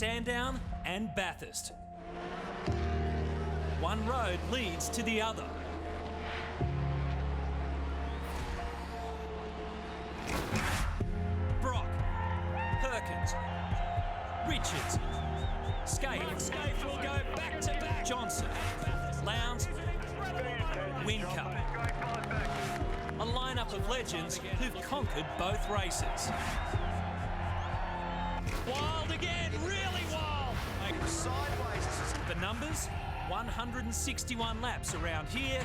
Sandown and Bathurst. One road leads to the other. Brock, Perkins, Richards, Scaife will go back to back. Johnson, Lowndes, Whincup. A lineup of legends who've conquered both races. Wild again, really wild. Sideways. The numbers, 161 laps around here,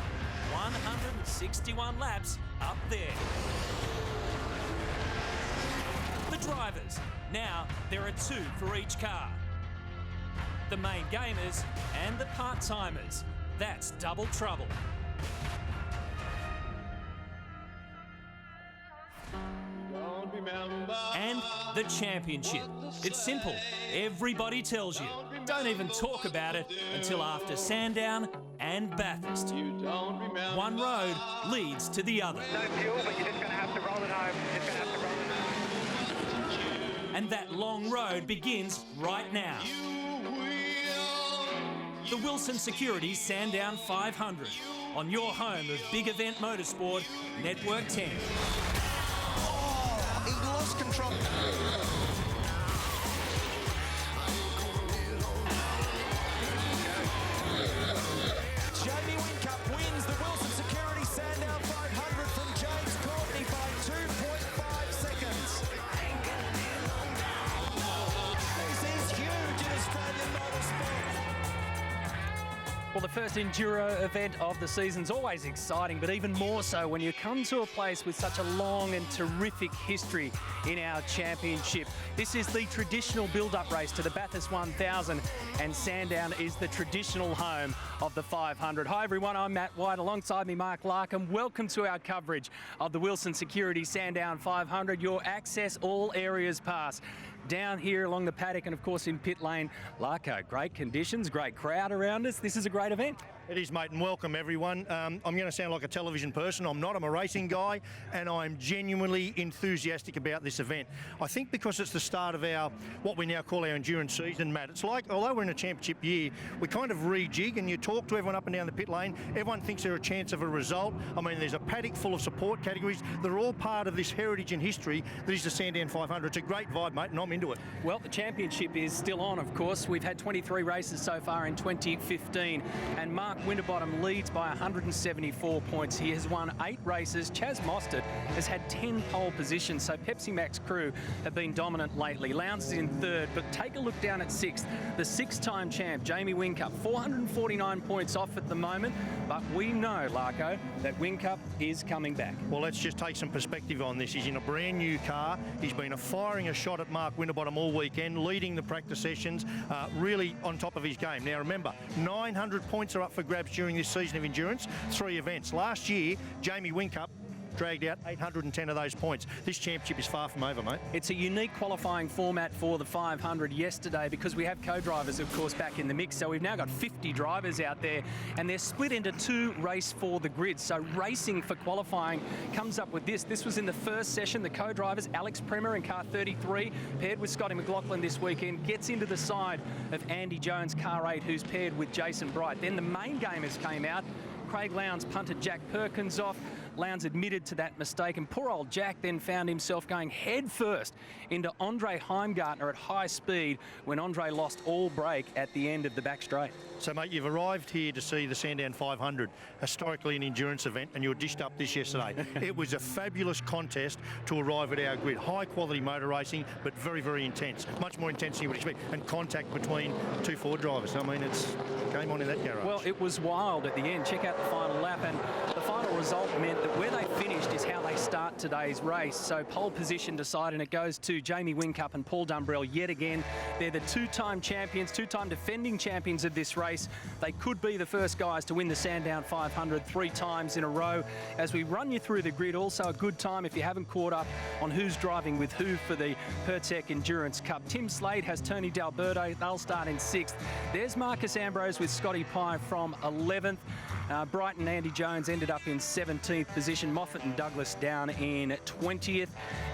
161 laps up there. The drivers, now there are 2 for each car. The main gamers and the part-timers. That's double trouble. And the championship. It's simple. Everybody tells you. Don't even talk about it until after Sandown and Bathurst. One road leads to the other. No fuel, but you're just going to have to roll it home. Just going to have to roll it home. And that long road begins right now. The Wilson Security Sandown 500 on your home of big event motorsport, Network 10. He lost control. Jamie Whincup wins the Wilson Security Sandown 500 from James Courtney by 2.5 seconds. This is huge in Australian motorsport. Well, the first enduro event of the season's always exciting, but even more so when you come to a place with such a long and terrific history in our championship. This is the traditional build-up race to the Bathurst 1000, and Sandown is the traditional home of the 500. Hi everyone, I'm Matt White, alongside me Mark Larkham. Welcome to our coverage of the Wilson Security Sandown 500. Your access, all areas pass. Down here along the paddock and of course in pit lane. Larko, great conditions, great crowd around us. This is a great event. It is, mate, and welcome everyone. I'm going to sound like a television person. I'm not. I'm a racing guy, and I'm genuinely enthusiastic about this event. I think because it's the start of our, what we now call our endurance season, Matt. It's like, although we're in a championship year, we kind of rejig, and you talk to everyone up and down the pit lane, everyone thinks they're a chance of a result. I mean, there's a paddock full of support categories. They're all part of this heritage and history that is the Sandown 500. It's a great vibe, mate, and I'm into it. Well, the championship is still on, of course. We've had 23 races so far in 2015, and Mark Winterbottom leads by 174 points. He has won 8 races. Chaz Mostert has had 10 pole positions, so Pepsi Max crew have been dominant lately. Lowndes is in 3rd, but take a look down at 6th. The 6-time champ, Jamie Whincup, 449 points off at the moment, but we know, Larko, that Whincup is coming back. Well, let's just take some perspective on this. He's in a brand new car. He's been firing a shot at Mark Winterbottom all weekend, leading the practice sessions, really on top of his game. Now remember, 900 points are up for grabs during this season of endurance, 3 events. Last year, Jamie Whincup dragged out 810 of those points. This championship is far from over, mate. It's a unique qualifying format for the 500 yesterday because we have co-drivers, of course, back in the mix. So we've now got 50 drivers out there, and they're split into 2 race for the grid. So racing for qualifying comes up with this. This was in the first session. The co-drivers, Alex Premer in car 33, paired with Scotty McLaughlin this weekend, gets into the side of Andy Jones, car 8, who's paired with Jason Bright. Then the main gamers came out. Craig Lowndes punted Jack Perkins off. Lowndes admitted to that mistake, and poor old Jack then found himself going head first into Andre Heimgartner at high speed when Andre lost all brake at the end of the back straight. So, mate, you've arrived here to see the Sandown 500, historically an endurance event, and you were dished up this yesterday. It was a fabulous contest to arrive at our grid. High-quality motor racing, but very, very intense. Much more intense than you would expect, and contact between 2 Ford drivers. I mean, it's game on in that garage. Well, it was wild at the end. Check out the final lap, and the final result meant that where they finished is how they start today's race. So pole position decided, and it goes to Jamie Whincup and Paul Dumbrell yet again. They're the 2-time champions, 2-time defending champions of this race. They could be the first guys to win the Sandown 500 3 times in a row. As we run you through the grid, also a good time if you haven't caught up on who's driving with who for the Pertec Endurance Cup. Tim Slade has Tony D'Alberto. They'll start in 6th. There's Marcus Ambrose with Scotty Pye from 11th. Brighton, Andy Jones ended up in 17th position. Moffat and Douglas down in 20th.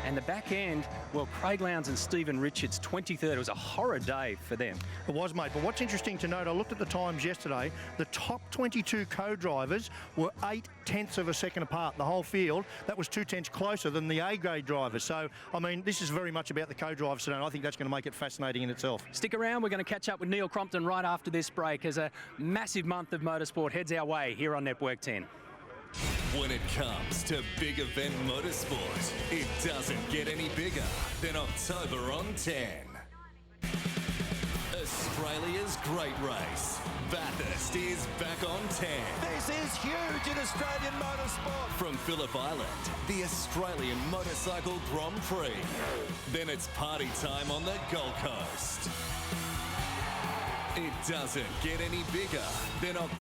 And the back end, well, Craig Lowndes and Stephen Richards, 23rd. It was a horrid day for them. It was, mate. But what's interesting to note, I looked at the times yesterday, the top 22 co-drivers were 0.8 of a second apart. The whole field, that was 0.2 closer than the A-grade drivers. So, I mean, this is very much about the co-drivers today, and I think that's going to make it fascinating in itself. Stick around. We're going to catch up with Neil Crompton right after this break as a massive month of motorsport heads our way here on Network 10. When it comes to big event motorsport, it doesn't get any bigger than October on 10. Australia's great race. Bathurst is back on 10. This is huge in Australian motorsport. From Phillip Island, the Australian Motorcycle Grand Prix. Then it's party time on the Gold Coast. It doesn't get any bigger than October.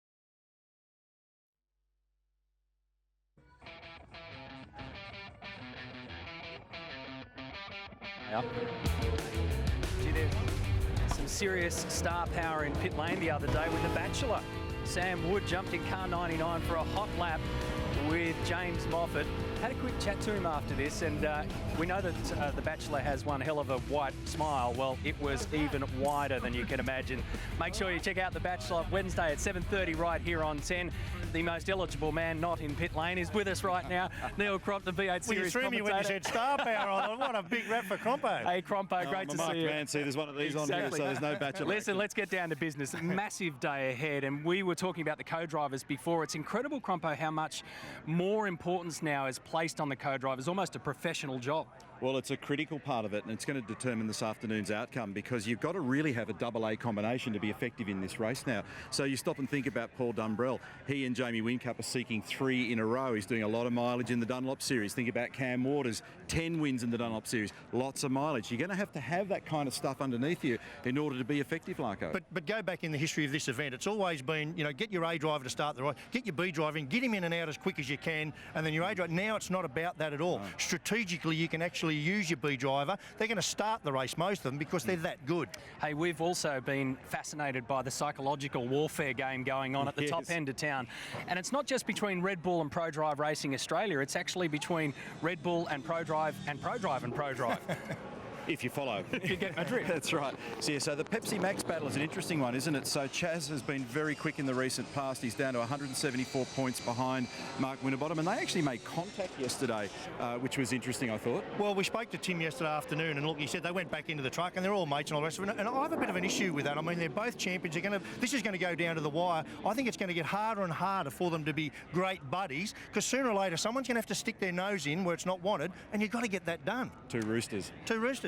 Gee, there's some serious star power in pit lane the other day with The Bachelor. Sam Wood jumped in car 99 for a hot lap with James Moffat. Had a quick chat to him after this, and we know that The Bachelor has one hell of a white smile. Well, it was even wider than you can imagine. Make sure you check out The Bachelor Wednesday at 7:30 right here on 10. The most eligible man not in pit lane is with us right now. Neil Crompton, V8 Series Well, you threw me when you said star power. What a big rep for Crompo. Hey, Crompo, great to see you. Man, see, there's one of these on here, so there's no Bachelor. Listen, let's get down to business. Massive day ahead, and we were talking about the co-drivers before. It's incredible, Crompo, how much more importance now is placed on the co-drivers, almost a professional job. Well, it's a critical part of it, and it's going to determine this afternoon's outcome, because you've got to really have a double A combination to be effective in this race now. So you stop and think about Paul Dumbrell. He and Jamie Whincup are seeking 3 in a row. He's doing a lot of mileage in the Dunlop Series. Think about Cam Waters, 10 wins in the Dunlop Series, lots of mileage. You're going to have that kind of stuff underneath you in order to be effective, Larko. But go back in the history of this event, it's always been, you know, get your A driver to start the race, get your B driver in, get him in and out as quick as you can, and then your A driver. Now it's not about that at all. No. Strategically, you can actually use your B driver. They're going to start the race, most of them, because they're that good. Hey, we've also been fascinated by the psychological warfare game going on at the top end of town. And it's not just between Red Bull and ProDrive Racing Australia, it's actually between Red Bull and ProDrive and ProDrive and ProDrive. If you follow. If you get my drift. That's right. So the Pepsi Max battle is an interesting one, isn't it? So Chaz has been very quick in the recent past. He's down to 174 points behind Mark Winterbottom, and they actually made contact yesterday, which was interesting, I thought. Well, we spoke to Tim yesterday afternoon, and look, he said they went back into the truck, and they're all mates and all the rest of it. And I have a bit of an issue with that. I mean, they're both champions. This is going to go down to the wire. I think it's going to get harder and harder for them to be great buddies, because sooner or later someone's going to have to stick their nose in where it's not wanted, and you've got to get that done. Two roosters.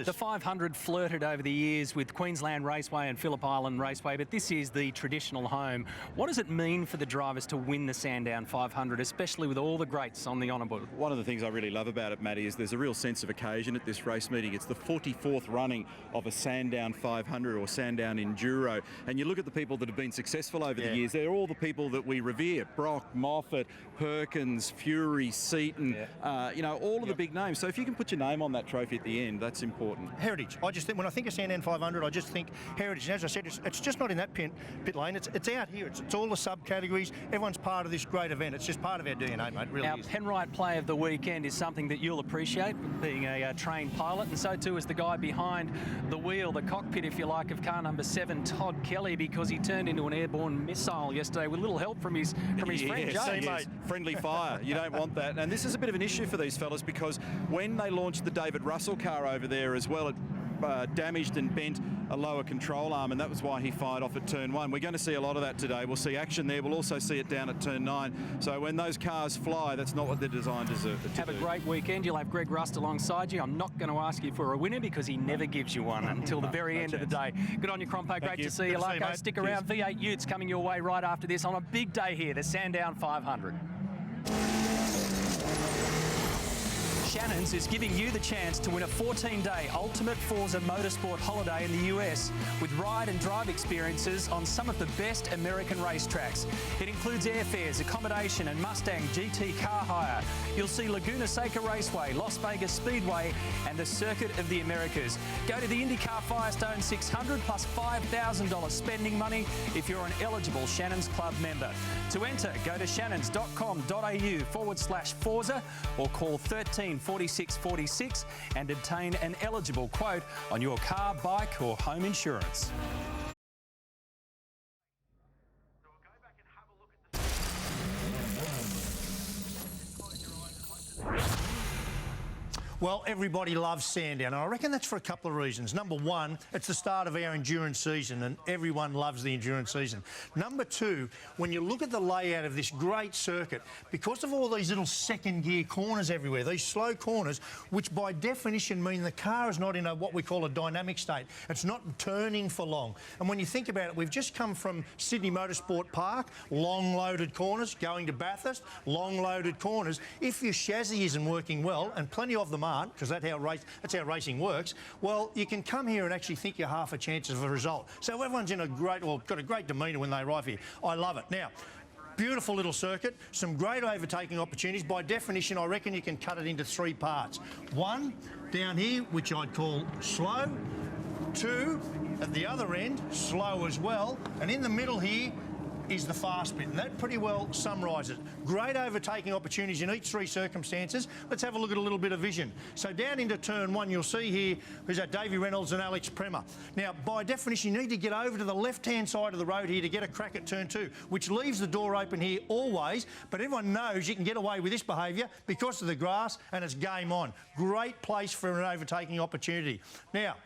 The 500 flirted over the years with Queensland Raceway and Phillip Island Raceway, but this is the traditional home. What does it mean for the drivers to win the Sandown 500, especially with all the greats on the honour board? One of the things I really love about it, Matty, is there's a real sense of occasion at this race meeting. It's the 44th running of a Sandown 500 or Sandown Enduro, and you look at the people that have been successful over the years. They're all the people that we revere: Brock, Moffat, Perkins, Fury, Seaton, all of the big names. So if you can put your name on that trophy at the end, that's important. Heritage. I just think, when I think of Sandown 500, I just think heritage. And as I said, it's just not in that pit lane. It's out here. It's all the subcategories. Everyone's part of this great event. It's just part of our DNA, mate. It really Our is. Penrite play of the weekend is something that you'll appreciate, being a trained pilot, and so too is the guy behind the wheel, the cockpit, if you like, of car number 7, Todd Kelly, because he turned into an airborne missile yesterday with a little help from his friend James. Mate, friendly fire. You don't want that. And this is a bit of an issue for these fellas, because when they launched the David Russell car over there as well, it damaged and bent a lower control arm, and that was why he fired off at turn 1. We're going to see a lot of that today. We'll see action there. We'll also see it down at turn 9. So when those cars fly, that's not what they're designed to do. Have a great weekend. You'll have Greg Rust alongside you. I'm not going to ask you for a winner, because he never gives you one until the very end of the day. Good on you, Crompo. Great to see you, Larko. Stick around. V8 Utes coming your way right after this on a big day here, the Sandown 500. Shannon's is giving you the chance to win a 14-day ultimate Forza motorsport holiday in the US with ride and drive experiences on some of the best American racetracks. It includes airfares, accommodation and Mustang GT car hire. You'll see Laguna Seca Raceway, Las Vegas Speedway and the Circuit of the Americas. Go to the IndyCar Firestone 600 plus $5,000 spending money if you're an eligible Shannon's Club member. To enter, go to shannons.com.au/Forza or call 13 46 46 and obtain an eligible quote on your car, bike or home insurance. Well, everybody loves Sandown, and I reckon that's for a couple of reasons. Number one, it's the start of our endurance season, and everyone loves the endurance season. Number two, when you look at the layout of this great circuit, because of all these little second gear corners everywhere, these slow corners, which by definition mean the car is not in a what we call a dynamic state. It's not turning for long. And when you think about it, we've just come from Sydney Motorsport Park, long loaded corners, going to Bathurst, long loaded corners. If your chassis isn't working well, and plenty of them are, because that's how racing works, well, you can come here and actually think you're half a chance of a result. So everyone's in a great, or got a great demeanour when they arrive here. I love it. Now, beautiful little circuit, some great overtaking opportunities. By definition, I reckon you can cut it into three parts. One, down here, which I'd call slow. Two, at the other end, slow as well. And in the middle here is the fast bit, and that pretty well summarises it. Great overtaking opportunities in each three circumstances. Let's have a look at a little bit of vision. So down into turn one, you'll see here, who's that, Davey Reynolds and Alex Premer. Now, by definition, you need to get over to the left-hand side of the road here to get a crack at turn two, which leaves the door open here always, but everyone knows you can get away with this behaviour because of the grass, and it's game on. Great place for an overtaking opportunity. Now,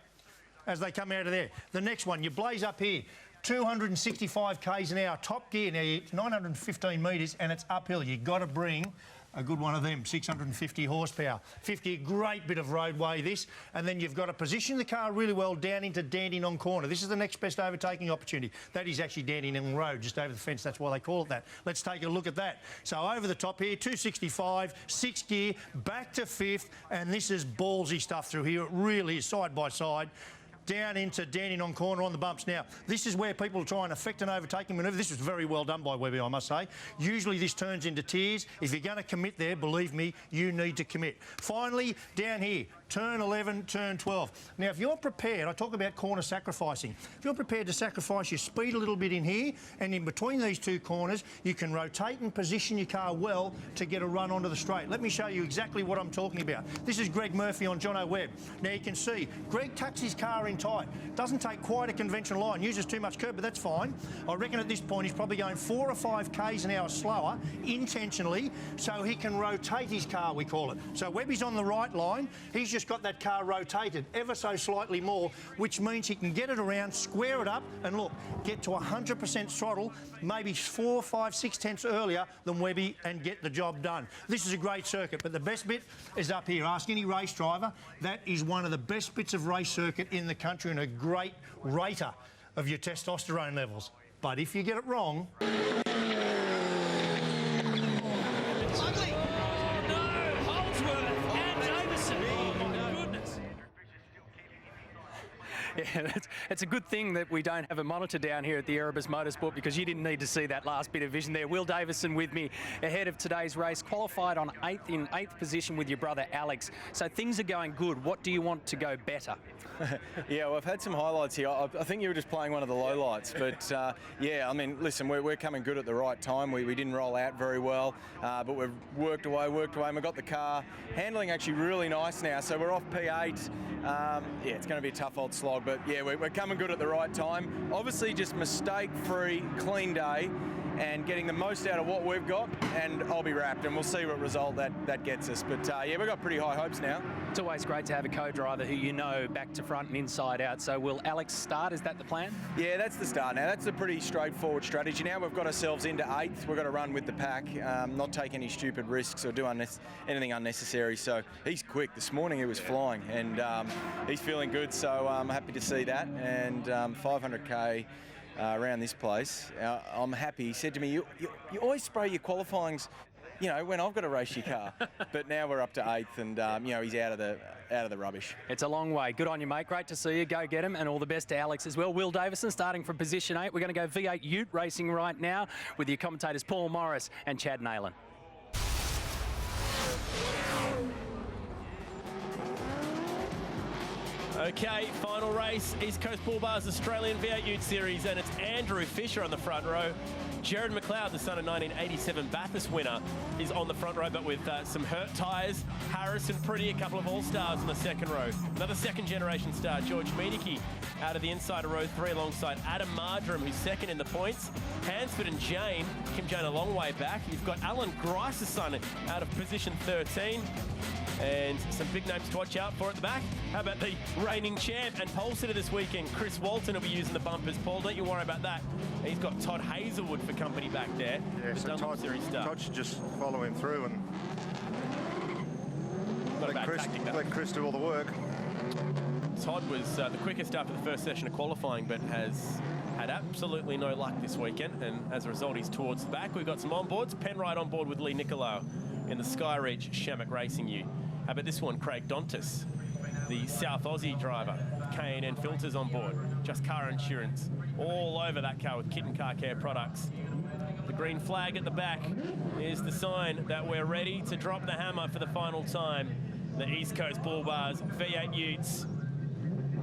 as they come out of there, the next one, you blaze up here. 265 k's an hour, top gear. Now, it's 915 metres and it's uphill. You've got to bring a good one of them, 650 horsepower. 50, a great bit of roadway this. And then you've got to position the car really well down into Dandenong Corner. This is the next best overtaking opportunity. That is actually Dandenong Road, just over the fence. That's why they call it that. Let's take a look at that. So over the top here, 265, 6 gear, back to fifth. And this is ballsy stuff through here. It really is side by side. Down into Dandenong Corner on the bumps. Now, this is where people try and affect an overtaking manoeuvre. This was very well done by Webby, I must say. Usually this turns into tears. If you're going to commit there, believe me, you need to commit. Finally, down here, turn 11, turn 12. Now, if you're prepared, I talk about corner sacrificing. If you're prepared to sacrifice your speed a little bit in here, and in between these two corners, you can rotate and position your car well to get a run onto the straight. Let me show you exactly what I'm talking about. This is Greg Murphy on Jono Webb. Now, you can see Greg tucks his car in tight. Doesn't take quite a conventional line, uses too much curb, but that's fine. I reckon at this point he's probably going 4 or 5 k's an hour slower, intentionally, so he can rotate his car, we call it. So Webby's on the right line. He's just got that car rotated ever so slightly more, which means he can get it around, square it up, and look, get to 100% throttle, maybe 4, 5, 6 tenths earlier than Webby, and get the job done. This is a great circuit, but the best bit is up here. Ask any race driver. That is one of the best bits of race circuit in the country and a great rater of your testosterone levels. But if you get it wrong... Ugly! No! Holdsworth and Davison. Oh, my goodness. Yeah, it's a good thing that we don't have a monitor down here at the Erebus Motorsport, because you didn't need to see that last bit of vision there. Will Davison with me ahead of today's race, qualified on in eighth position with your brother Alex. So things are going good. What do you want to go better? Yeah, well, I've had some highlights here. I think you were just playing one of the lowlights, but yeah, I mean, listen, we're coming good at the right time. We didn't roll out very well, but we've worked away, and we got the car handling actually really nice now. So we're off P8. Yeah, it's going to be a tough old slog, but yeah, we're coming good at the right time. Obviously, just mistake-free, clean day, and getting the most out of what we've got, and I'll be wrapped, and we'll see what result that gets us. But yeah, we've got pretty high hopes now. It's always great to have a co-driver who you know back to front and inside out. So will Alex start? Is that the plan? Yeah, that's the start now. That's a pretty straightforward strategy. Now we've got ourselves into 8th. We've got to run with the pack, not take any stupid risks or do anything unnecessary. So he's quick. This morning he was flying, and he's feeling good, so I'm happy to see that. And 500k around this place. I'm happy. He said to me, you always spray your qualifyings you know, when I've got to race your car. But now we're up to 8th, and you know, he's out of the rubbish. It's a long way. Good on you, mate. Great to see you. Go get him, and all the best to Alex as well. Will Davison starting from position 8. We're going to go V8 Ute racing right now with your commentators Paul Morris and Chad Nayland. Okay, final race, East Coast Bull Bars Australian V8 Ute Series, and it's Andrew Fisher on the front row. Jared McLeod, the son of 1987 Bathurst winner, is on the front row, but with some hurt tyres. Harrison Pretty, a couple of all-stars in the second row. Another second-generation star, George Medicki, out of the inside of row 3 alongside Adam Marjoram, who's second in the points. Hansford and Jane, Kim Jane a long way back. You've got Alan Grice's son out of position 13. And some big names to watch out for at the back. How about the reigning champ and pole sitter this weekend? Chris Walton will be using the bumpers. Paul, don't you worry about that. He's got Todd Hazelwood for company back there. Yeah, the so Todd should just follow him through and let Chris do all the work. Todd was the quickest after the first session of qualifying, but has had absolutely no luck this weekend, and as a result, he's towards the back. We've got some onboards. Penrite on board with Lee Nicolau in the Skyreach Shamrock Racing Ute. How about this one, Craig Dontis, the South Aussie driver. K&N filters on board. Just Car Insurance all over that car with Kitten Car Care products. The green flag at the back is the sign that we're ready to drop the hammer for the final time. The East Coast Bull Bars V8 Utes.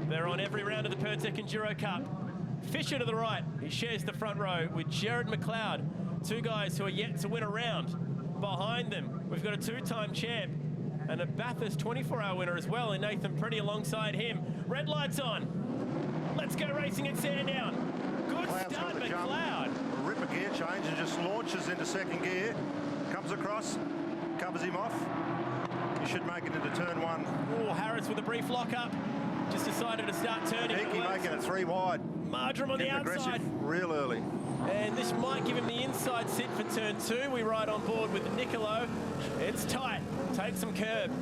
They're on every round of the Pertec Enduro Cup. Fisher to the right. He shares the front row with Jared McLeod. Two guys who are yet to win a round. Behind them, we've got a two-time champ and a Bathurst 24-hour winner as well, and Nathan Pretty alongside him. Red lights on. Let's go racing at Sandown. Good start, McLeod. Rip a gear change and just launches into second gear. Comes across, covers him off. He should make it into turn 1. Oh, Harris with a brief lock-up. Just decided to start turning. Hickey making it 3 wide. Marjoram on the outside. Aggressive real early. And this might give him the inside sit for turn 2. We ride on board with Niccolo. It's tight. Take some curb.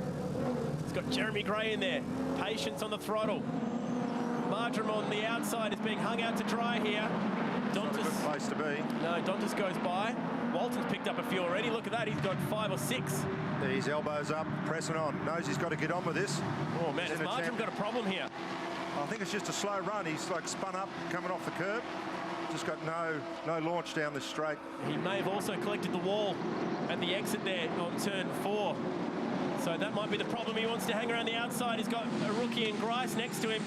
It's got Jeremy Gray in there. Patience on the throttle. Marjoram on the outside is being hung out to dry here. Dontis. Not a good place to be. No, Dontis goes by. Walton's picked up a few already. Look at that. He's got 5 or 6. His elbows up, pressing on. Knows he's got to get on with this. Oh, man, has Marjoram got a problem here? I think it's just a slow run. He's like spun up, coming off the curb. Just got no launch down this straight. He may have also collected the wall at the exit there on turn 4. So that might be the problem. He wants to hang around the outside. He's got a rookie and Grice next to him.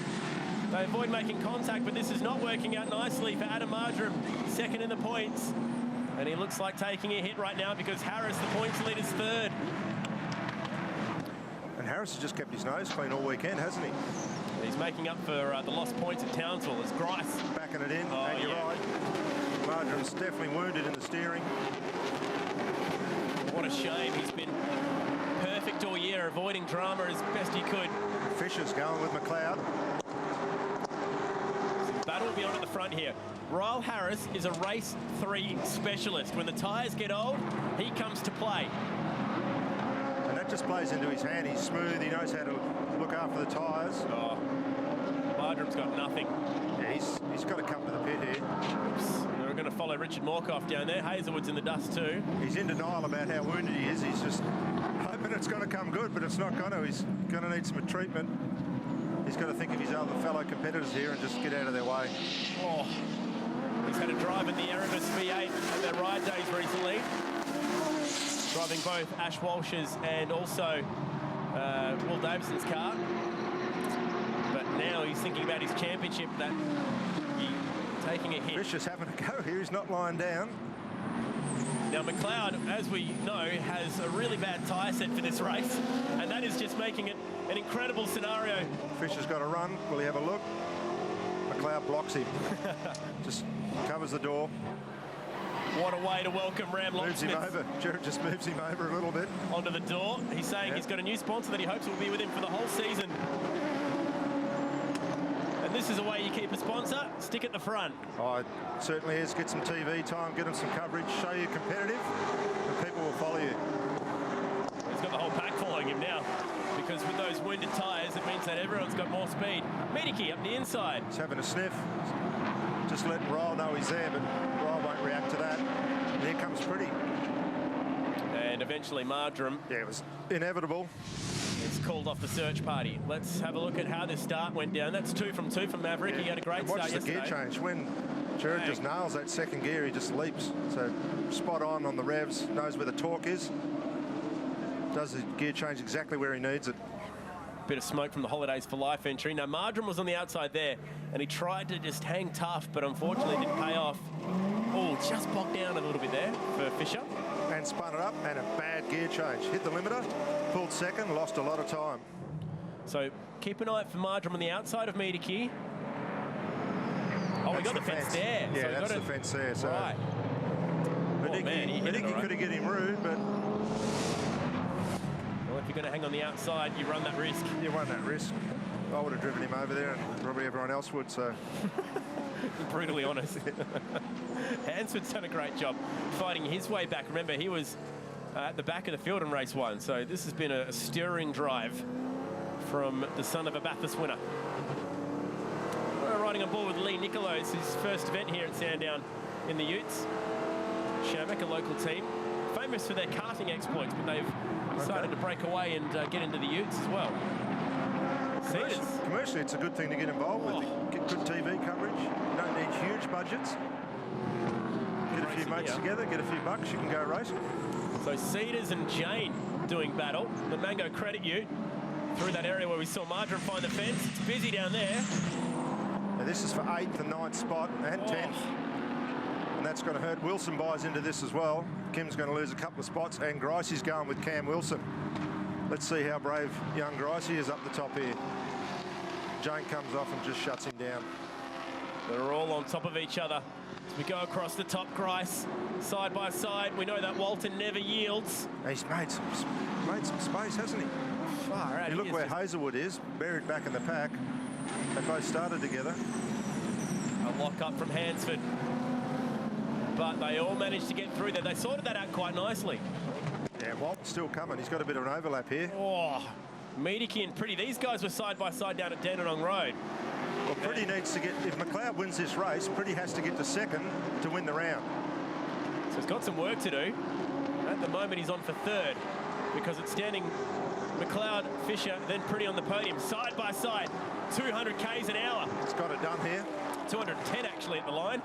They avoid making contact, but this is not working out nicely for Adam Marjoram, second in the points. And he looks like taking a hit right now because Harris, the points lead, is 3rd. And Harris has just kept his nose clean all weekend, hasn't he? He's making up for the lost points at Townsville as Grice. Backing it in, oh, and you're right. Marjoram's definitely wounded in the steering. What a shame. He's been perfect all year, avoiding drama as best he could. Fisher's going with McLeod. Battle will be on at the front here. Ryle Harris is a race 3 specialist. When the tyres get old, he comes to play. And that just plays into his hand. He's smooth. He knows how to look after the tyres. Oh, Marjoram's got nothing. Yeah, he's got to come to the pit here. Oops. We're going to follow Richard Morkoff down there. Hazelwood's in the dust too. He's in denial about how wounded he is. He's just hoping it's going to come good, but it's not going to. He's going to need some treatment. He's got to think of his other fellow competitors here and just get out of their way. Oh, he's had a drive in the Erebus V8 at their ride days recently. Driving both Ash Walsh's and also Will Davison's car. But now he's thinking about his championship, that he's taking a hit. Fisher's having a go here. He's not lying down. Now McLeod, as we know, has a really bad tyre set for this race, and that is just making it an incredible scenario. Fisher's got to run. Will he have a look? McLeod blocks him. Just covers the door. What a way to welcome Ram Moves him over. Jared just moves him over a little bit. Onto the door. He's saying he's got a new sponsor that he hopes will be with him for the whole season. And this is a way you keep a sponsor. Stick at the front. Oh, it certainly is. Get some TV time, get them some coverage, show you're competitive, and people will follow you. He's got the whole pack following him now, because with those wounded tyres, it means that everyone's got more speed. Medicki up the inside. He's having a sniff. Just letting Ryle know he's there, but Ryle won't react to that. And here comes Pretty. And eventually Marjoram. Yeah, it was inevitable. He's called off the search party. Let's have a look at how this start went down. That's 2 from 2 from Maverick. Yeah. He had a great start yesterday. Watch the gear change. When Jared just nails that second gear, he just leaps. So spot on the revs, knows where the torque is. Does the gear change exactly where he needs it. Bit of smoke from the Holidays for Life entry. Now, Marjoram was on the outside there, and he tried to just hang tough, but unfortunately didn't pay off. Oh, just bogged down a little bit there for Fisher. And spun it up, and a bad gear change. Hit the limiter, pulled second, lost a lot of time. So keep an eye out for Marjoram on the outside of Mediki. Oh, we got the fence there. Yeah, so that's the fence there. So right. Mediki could have get him rude, but... Well, if you're going to hang on the outside, you run that risk. You run that risk. I would have driven him over there, and probably everyone else would, so... Brutally honest. Hansford's done a great job fighting his way back. Remember, he was at the back of the field in race 1, so this has been a stirring drive from the son of a Bathurst winner. We're riding on board with Lee Nicolos, his first event here at Sandown in the Utes. Shamek, a local team, famous for their karting exploits, but they've decided to break away and get into the Utes as well. Commercially, it's a good thing to get involved with. Get good TV coverage. You don't need huge budgets. Get a few mates together, get a few bucks, you can go racing. So Cedars and Jane doing battle. The Mango Credit Ute through that area where we saw Marjoram find the fence. It's busy down there. Now this is for 8th and 9th spot and 10th. And that's going to hurt. Wilson buys into this as well. Kim's going to lose a couple of spots, and Gricey's going with Cam Wilson. Let's see how brave young Gricey is up the top here. Jane comes off and just shuts him down. They're all on top of each other. As we go across the top, Grice, side by side. We know that Walton never yields. He's made some space, hasn't he? Far out. You look where Hazelwood is, buried back in the pack. They both started together. A lock up from Hansford. But they all managed to get through there. They sorted that out quite nicely. Yeah, Walton's still coming. He's got a bit of an overlap here. Oh, Mediki and Pretty. These guys were side by side down at Dandenong Road. Well, Pretty needs to get, if McLeod wins this race, Pretty has to get to second to win the round. So he's got some work to do. At the moment, he's on for third because it's standing McLeod, Fisher, then Pretty on the podium, side by side, 200 Ks an hour. He's got it done here. 210 actually at the line.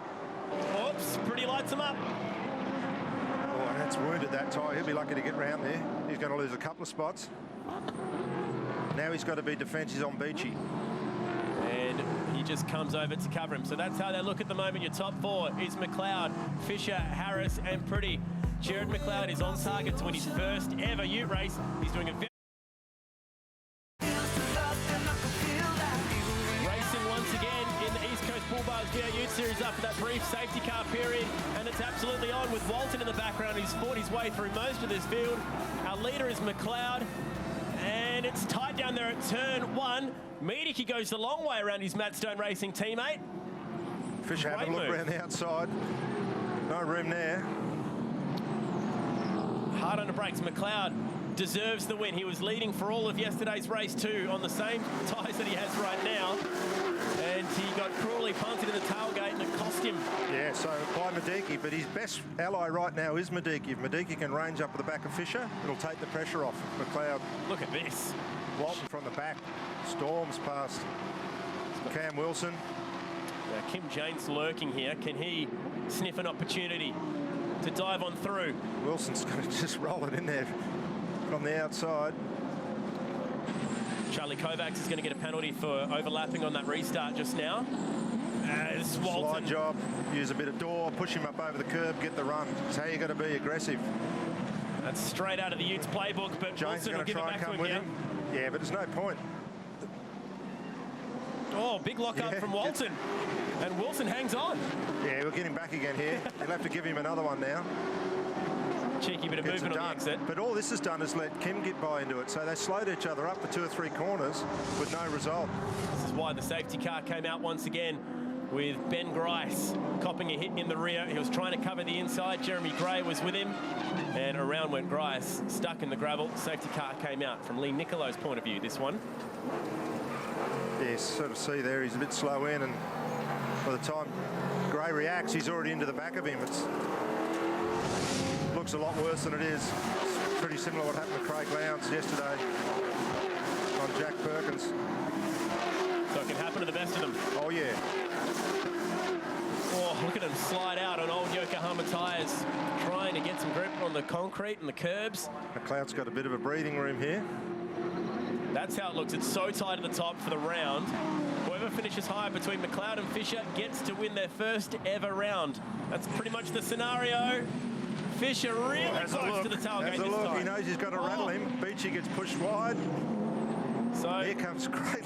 Oops, Pretty lights him up. Oh, that's wounded, that tyre. He'll be lucky to get round there. He's going to lose a couple of spots. Now he's got to be defence. He's on Beachy. And he just comes over to cover him. So that's how they look at the moment. Your top 4 is McLeod, Fisher, Harris, and Pretty. Jared McLeod is on target to win his first ever Ute race. He's doing a very racing once again in the East Coast Bull Bars V8 Ute Series after that brief safety car period, and it's absolutely on with Walton in the background. He's fought his way through most of this field. Our leader is McLeod, and it's tight down there at turn 1. Mediki goes the long way around his Matt Stone Racing teammate. Fisher having a look around the outside. No room there. Hard on the brakes. McLeod deserves the win. He was leading for all of yesterday's race too on the same tyres that he has right now. And he got cruelly punted in the tailgate and it cost him. Yeah, so by Mediki, but his best ally right now is Mediki. If Mediki can range up at the back of Fisher, it'll take the pressure off McLeod. Look at this. Walton from the back, storms past Cam Wilson. Now, Kim Jane's lurking here. Can he sniff an opportunity to dive on through? Wilson's going to just roll it in there from the outside. Charlie Kovacs is going to get a penalty for overlapping on that restart just now. As Walton. Slide job, use a bit of door, push him up over the curb, get the run. That's how you got to be aggressive. That's straight out of the Utes playbook, but Jane's Wilson will give it back to him here. Yeah, but there's no point. Oh, big lock up from Walton. And Wilson hangs on. Yeah, we'll get him back again here. We'll have to give him another one now. Cheeky bit of movement on the exit. But all this has done is let Kim get by into it. So they slowed each other up for 2 or 3 corners with no result. This is why the safety car came out once again with Ben Grice copping a hit in the rear. He was trying to cover the inside. Jeremy Gray was with him. And around went Grice, stuck in the gravel. Safety car came out from Lee Nicolo's point of view, this one. Yeah, sort of see there, he's a bit slow in, and by the time Gray reacts, he's already into the back of him. It looks a lot worse than it is. pretty similar what happened to Craig Lowndes yesterday on Jack Perkins. So it can happen to the best of them. Oh, yeah. Oh, look at him slide out on old Yokohama tyres, trying to get some grip on the concrete and the curbs. McLeod's got a bit of a breathing room here. That's how it looks. It's so tight at the top for the round. Whoever finishes high between McLeod and Fisher gets to win their first ever round. That's pretty much the scenario. Fisher really close to the tailgate this time. He knows he's got to rattle him. Beachy gets pushed wide. So here comes Craig.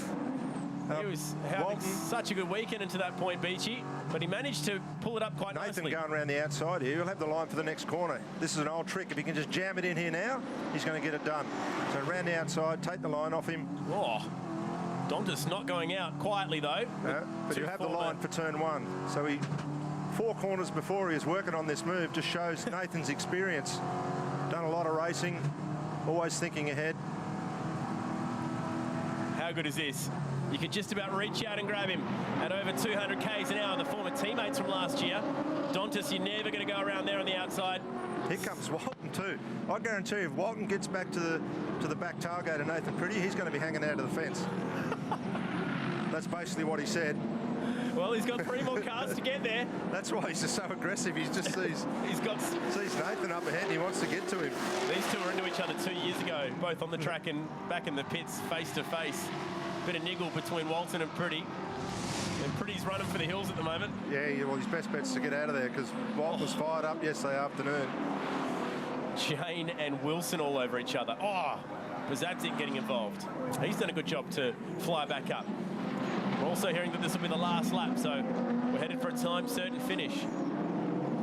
He was having such a good weekend into that point, Beachy, but he managed to pull it up quite nicely. Nathan going around the outside here. He'll have the line for the next corner. This is an old trick. If he can just jam it in here now, he's going to get it done. So around the outside, take the line off him. Oh, Dontas not going out quietly, though. No, but you have the line for turn one. So 4 corners before he is working on this move just shows Nathan's experience. Done a lot of racing, always thinking ahead. How good is this? You could just about reach out and grab him at over 200 k's an hour. The former teammates from last year. Dontas, you're never going to go around there on the outside. Here comes Walton too. I guarantee you, if Walton gets back to the back tailgate of Nathan Pretty, he's going to be hanging out of the fence. That's basically what he said. Well, he's got 3 more cars to get there. That's why he's just so aggressive. He just sees Nathan up ahead and he wants to get to him. These two were into each other 2 years ago, both on the track and back in the pits, face to face. Bit of niggle between Walton and Pretty. And Pretty's running for the hills at the moment. Yeah, well, his best bet's to get out of there because Walton was fired up yesterday afternoon. Jane and Wilson all over each other. Oh, Bazadzik getting involved. He's done a good job to fly back up. We're also hearing that this will be the last lap, so we're headed for a time certain finish.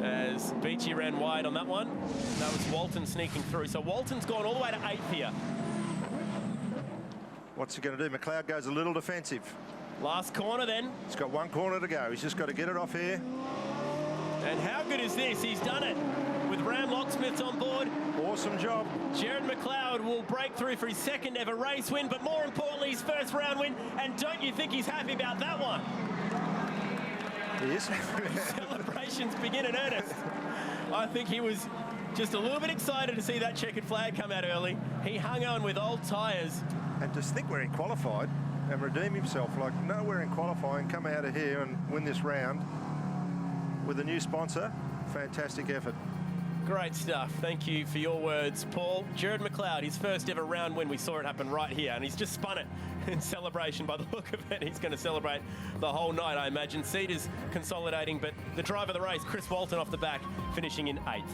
As Beachy ran wide on that one. That was Walton sneaking through. So Walton's gone all the way to 8th here. What's he going to do? McLeod goes a little defensive. Last corner then. He's got 1 corner to go. He's just got to get it off here. And how good is this? He's done it with Ram Locksmiths on board. Awesome job. Jared McLeod will break through for his 2nd ever race win, but more importantly, his 1st round win. And don't you think he's happy about that one? He is. Celebrations begin in earnest. I think he was just a little bit excited to see that checkered flag come out early. He hung on with old tyres. And just think where he qualified and redeem himself. Like nowhere in qualifying, come out of here and win this round with a new sponsor. Fantastic effort. Great stuff. Thank you for your words, Paul. Jared McLeod, his 1st ever round win. We saw it happen right here, and he's just spun it in celebration. By the look of it, he's going to celebrate the whole night, I imagine. Cedars consolidating, but the driver of the race, Chris Walton, off the back, finishing in 8th.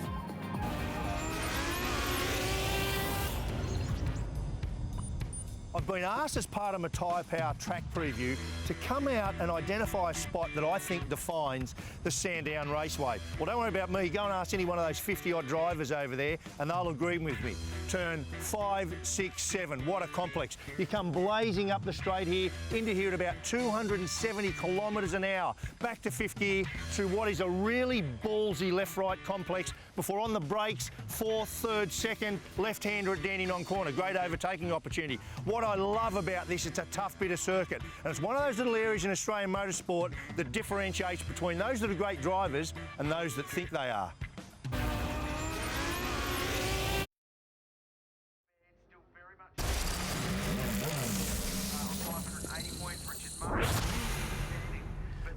I've been asked as part of my Tyre Power track preview to come out and identify a spot that I think defines the Sandown Raceway. Well, don't worry about me. Go and ask any one of those 50-odd drivers over there and they'll agree with me. Turn 5, 6, 7. What a complex. You come blazing up the straight here, into here at about 270 kilometres an hour, back to 5th gear through what is a really ballsy left-right complex before on the brakes, 4th, 3rd, 2nd, left-hander at Dandenong Corner. Great overtaking opportunity. What I love about this, it's a tough bit of circuit. And it's one of those little areas in Australian motorsport that differentiates between those that are great drivers and those that think they are.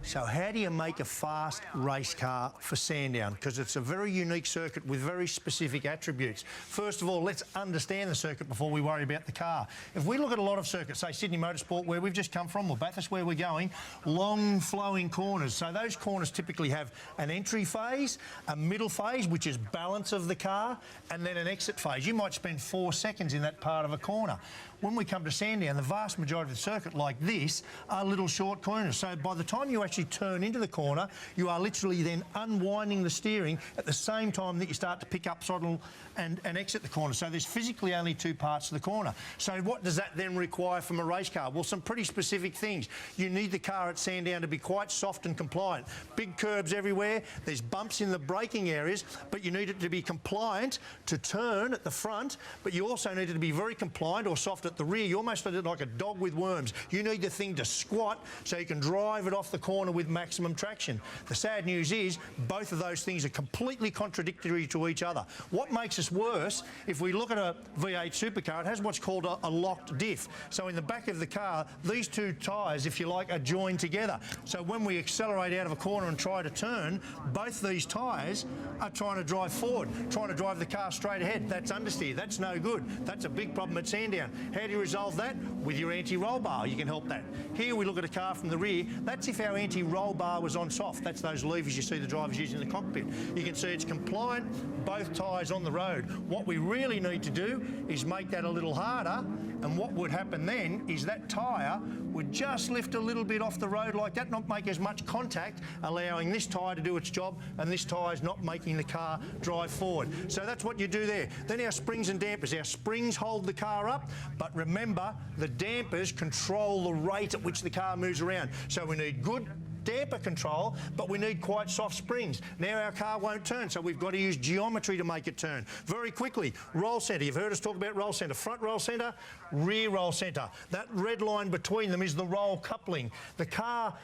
So how do you make a fast race car for Sandown? Because it's a very unique circuit with very specific attributes. First of all, let's understand the circuit before we worry about the car. If we look at a lot of circuits, say Sydney Motorsport, where we've just come from, or Bathurst, where we're going, long flowing corners. So those corners typically have an entry phase, a middle phase, which is balance of the car, and then an exit phase. You might spend 4 seconds in that part of a corner. When we come to Sandown, the vast majority of the circuit, like this, are little short corners. So by the time you actually turn into the corner, you are literally then unwinding the steering at the same time that you start to pick up throttle and exit the corner. So there's physically only 2 parts to the corner. So what does that then require from a race car? Well, some pretty specific things. You need the car at Sandown to be quite soft and compliant. Big curbs everywhere. There's bumps in the braking areas, but you need it to be compliant to turn at the front, but you also need it to be very compliant or soft at at the rear, you almost feel like a dog with worms. You need the thing to squat so you can drive it off the corner with maximum traction. The sad news is both of those things are completely contradictory to each other. What makes us worse, if we look at a V8 supercar, it has what's called a locked diff. So in the back of the car, these two tyres, if you like, are joined together. So when we accelerate out of a corner and try to turn, both these tyres are trying to drive forward, trying to drive the car straight ahead. That's understeer. That's no good. That's a big problem at Sandown. How do you resolve that? With your anti-roll bar, you can help that. Here we look at a car from the rear. That's if our anti-roll bar was on soft. That's those levers you see the drivers using in the cockpit. You can see it's compliant, both tyres on the road. What we really need to do is make that a little harder, and what would happen then is that tyre would just lift a little bit off the road like that, not make as much contact, allowing this tyre to do its job, and this tyre is not making the car drive forward. So that's what you do there. Then our springs and dampers. Our springs hold the car up, but remember, the dampers control the rate at which the car moves around. So we need good damper control, but we need quite soft springs. Now our car won't turn, so we've got to use geometry to make it turn. Very quickly, roll centre. You've heard us talk about roll centre. Front roll centre, rear roll centre. That red line between them is the roll coupling. The car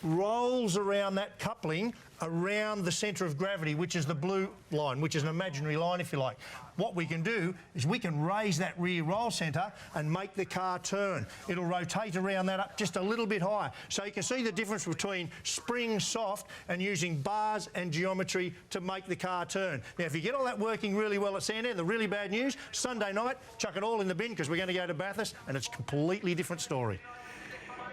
rolls around that coupling around the centre of gravity, which is the blue line, which is an imaginary line, if you like. What we can do is we can raise that rear roll centre and make the car turn. It'll rotate around that up just a little bit higher. So you can see the difference between spring soft and using bars and geometry to make the car turn. Now, if you get all that working really well at Sandown, the really bad news, Sunday night, chuck it all in the bin because we're going to go to Bathurst and it's a completely different story.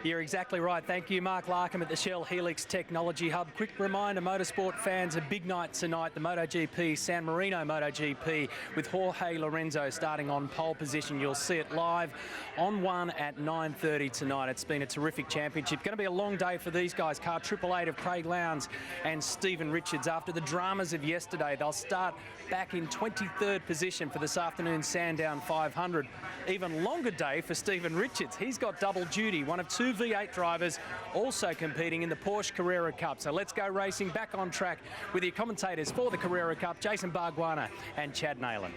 You're exactly right. Thank you, Mark Larkham at the Shell Helix Technology Hub. Quick reminder, motorsport fans, a big night tonight, the MotoGP, San Marino MotoGP, with Jorge Lorenzo starting on pole position. You'll see it live on One at 9:30 tonight. It's been a terrific championship. Going to be a long day for these guys. Car 888 of Craig Lowndes and Stephen Richards. After the dramas of yesterday, they'll start back in 23rd position for this afternoon's Sandown 500. Even longer day for Stephen Richards. He's got double duty, one of two V8 drivers also competing in the Porsche Carrera Cup. So let's go racing, back on track with your commentators for the Carrera Cup, Jason Barguana and Chad Nayland.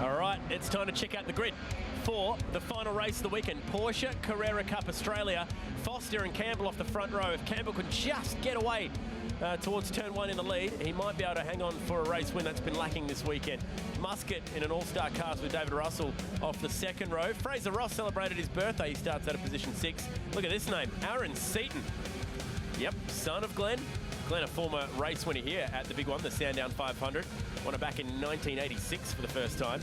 All right, it's time to check out the grid for the final race of the weekend. Porsche Carrera Cup Australia. Foster and Campbell off the front row. If Campbell could just get away towards turn one in the lead, he might be able to hang on for a race win that's been lacking this weekend. Muscat in an all-star cars with David Russell off the second row. Fraser Ross celebrated his birthday. He starts out of position 6. Look at this name, Aaron Seaton. Yep, son of Glenn. Glenn, a former race winner here at the big one, the Sandown 500. Won it back in 1986 for the first time.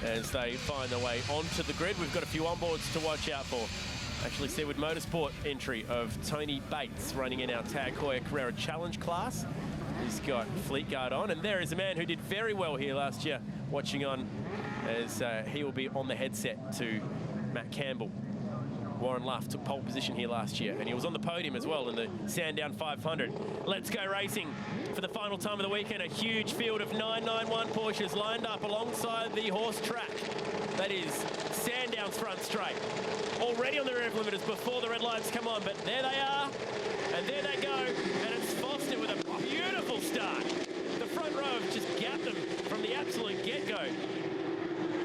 As they find their way onto the grid, we've got a few onboards to watch out for. Actually, Seawood Motorsport entry of Tony Bates running in our Tag Heuer Carrera Challenge class. He's got Fleet Guard on, and there is a man who did very well here last year, watching on as he will be on the headset to Matt Campbell. Warren Luff took pole position here last year, and he was on the podium as well in the Sandown 500. Let's go racing for the final time of the weekend. A huge field of 991 Porsches lined up alongside the horse track. That is Sandown's front straight. Already on the rev limiters before the red lights come on, but there they are, and there they go, and it's Foster with a beautiful start. The front row have just gapped them from the absolute get-go.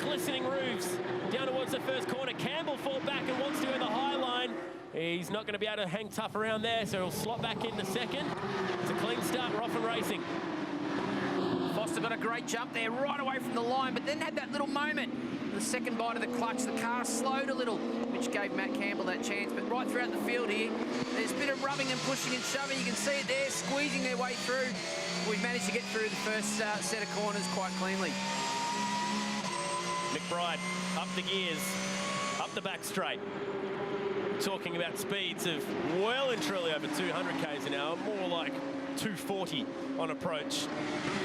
Glistening roofs down towards the first corner. Campbell fought back and wants to go the high line. He's not going to be able to hang tough around there, so he'll slot back into second. It's a clean start. We're off and racing. Foster got a great jump there right away from the line, but then had that little moment. The second bite of the clutch, the car slowed a little, which gave Matt Campbell that chance. But right throughout the field here, there's a bit of rubbing and pushing and shoving. You can see it there, squeezing their way through. We've managed to get through the first set of corners quite cleanly. McBride up the gears, up the back straight. Talking about speeds of well and truly over 200 k's an hour, more like 240 on approach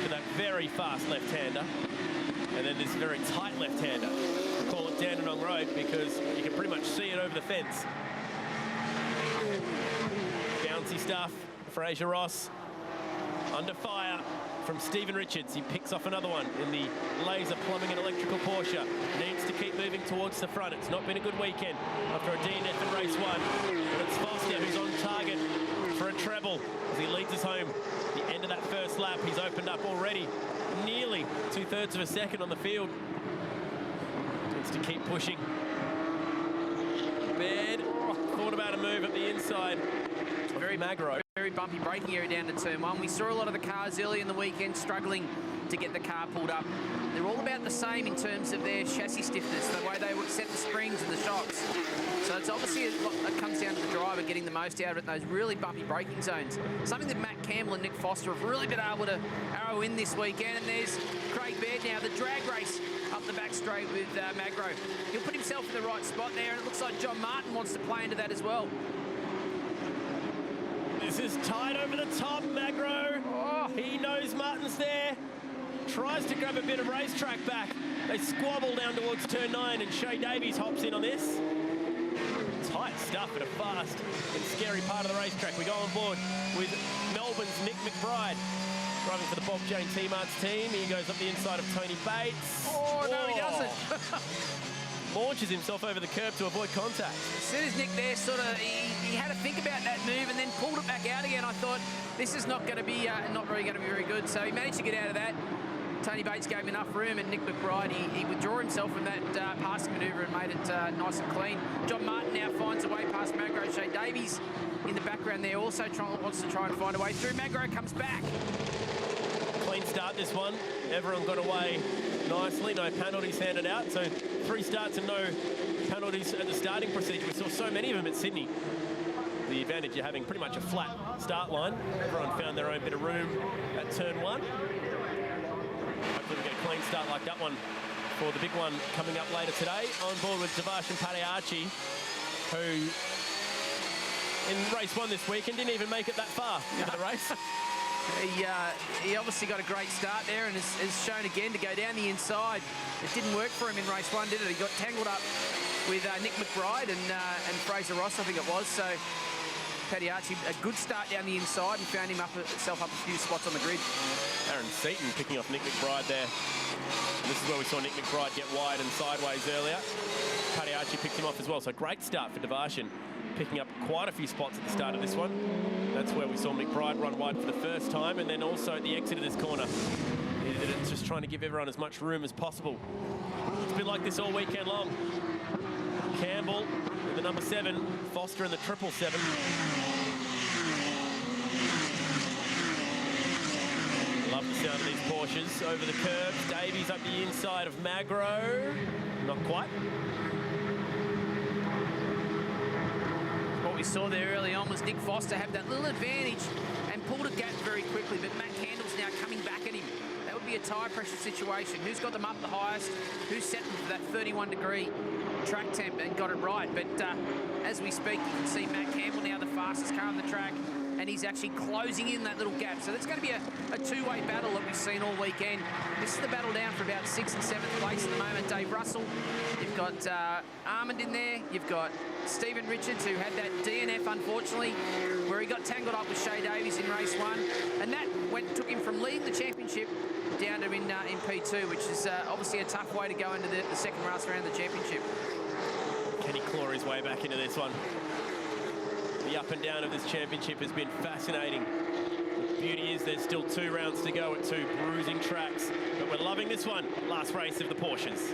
to that very fast left-hander. And then this very tight left-hander. We call it Dandenong Road because you can pretty much see it over the fence. Bouncy stuff, Fraser Ross under fire from Stephen Richards. He picks off another one in the laser plumbing and electrical Porsche. Needs to keep moving towards the front. It's not been a good weekend after a DNF in race 1. But it's Foster who's on target for a treble as he leads us home the end of that first lap, he's opened up already nearly 2/3 of a second on the field. Needs to keep pushing. Baird thought about a move at the inside. Very Magro. Very bumpy braking area down to turn one. We saw a lot of the cars early in the weekend struggling to get the car pulled up. They're all about the same in terms of their chassis stiffness, the way they would set the springs and the shocks. So it's obviously it comes down to the driver getting the most out of it in those really bumpy braking zones. Something that Matt Campbell and Nick Foster have really been able to arrow in this weekend. And there's Craig Baird now, the drag race up the back straight with Magro. He'll put himself in the right spot there, and it looks like John Martin wants to play into that as well. This is tight over the top, Magro. Oh, he knows Martin's there. Tries to grab a bit of racetrack back. They squabble down towards turn 9, and Shay Davies hops in on this. Tight stuff at a fast and scary part of the racetrack. We go on board with Melbourne's Nick McBride. Driving for the Bob Jane T-Mart's team. He goes up the inside of Tony Bates. Oh, no, he doesn't. Launches himself over the curb to avoid contact. As soon as Nick there he had to think about that move and then pulled it back out again. I thought this is not going to be not really going to be very good. So he managed to get out of that. Tony Bates gave him enough room, and Nick McBride he withdrew himself from that passing manoeuvre and made it nice and clean. John Martin now finds a way past Magro. Shay Davies in the background there also wants to try and find a way through. Magro comes back. Clean start this one. Everyone got away nicely. No penalties handed out. So 3 starts and no penalties at the starting procedure. We saw so many of them at Sydney. The advantage of having pretty much a flat start line. Everyone found their own bit of room at turn 1. Hopefully we get a clean start like that one for the big one coming up later today. On board with Devarshan Padiachi, who in race 1 this weekend didn't even make it that far into the race. He obviously got a great start there and has shown again to go down the inside. It didn't work for him in race 1, did it? He got tangled up with Nick McBride and Fraser Ross, I think it was. So Padiachi, a good start down the inside and found himself up a few spots on the grid. Aaron Seaton picking off Nick McBride there. And this is where we saw Nick McBride get wide and sideways earlier. Padiachi picked him off as well, so great start for Devarshan, picking up quite a few spots at the start of this one. That's where we saw McBride run wide for the first time, and then also at the exit of this corner. He did it just trying to give everyone as much room as possible. It's been like this all weekend long. Campbell in the number 7, Foster in the 777. Love the sound of these Porsches over the curb. Davies up the inside of Magro. Not quite. What we saw there early on was Nick Foster have that little advantage and pulled a gap very quickly, but Matt Candle's now coming back at him. That would be a tyre pressure situation. Who's got them up the highest? Who's set them for that 31-degree track temp and got it right? But as we speak, you can see Matt Campbell now the fastest car on the track, and he's actually closing in that little gap. So that's going to be a two-way battle that we've seen all weekend. This is the battle down for about 6th and 7th place at the moment. Dave Russell, you've got Armand in there, you've got Stephen Richards, who had that DNF, unfortunately, where he got tangled up with Shay Davies in race 1. And that took him from leading the championship down to in P2, which is obviously a tough way to go into the second last round of the championship. Can he claw his way back into this one? The up and down of this championship has been fascinating. The beauty is there's still 2 rounds to go at 2 bruising tracks, but we're loving this one. Last race of the Porsches.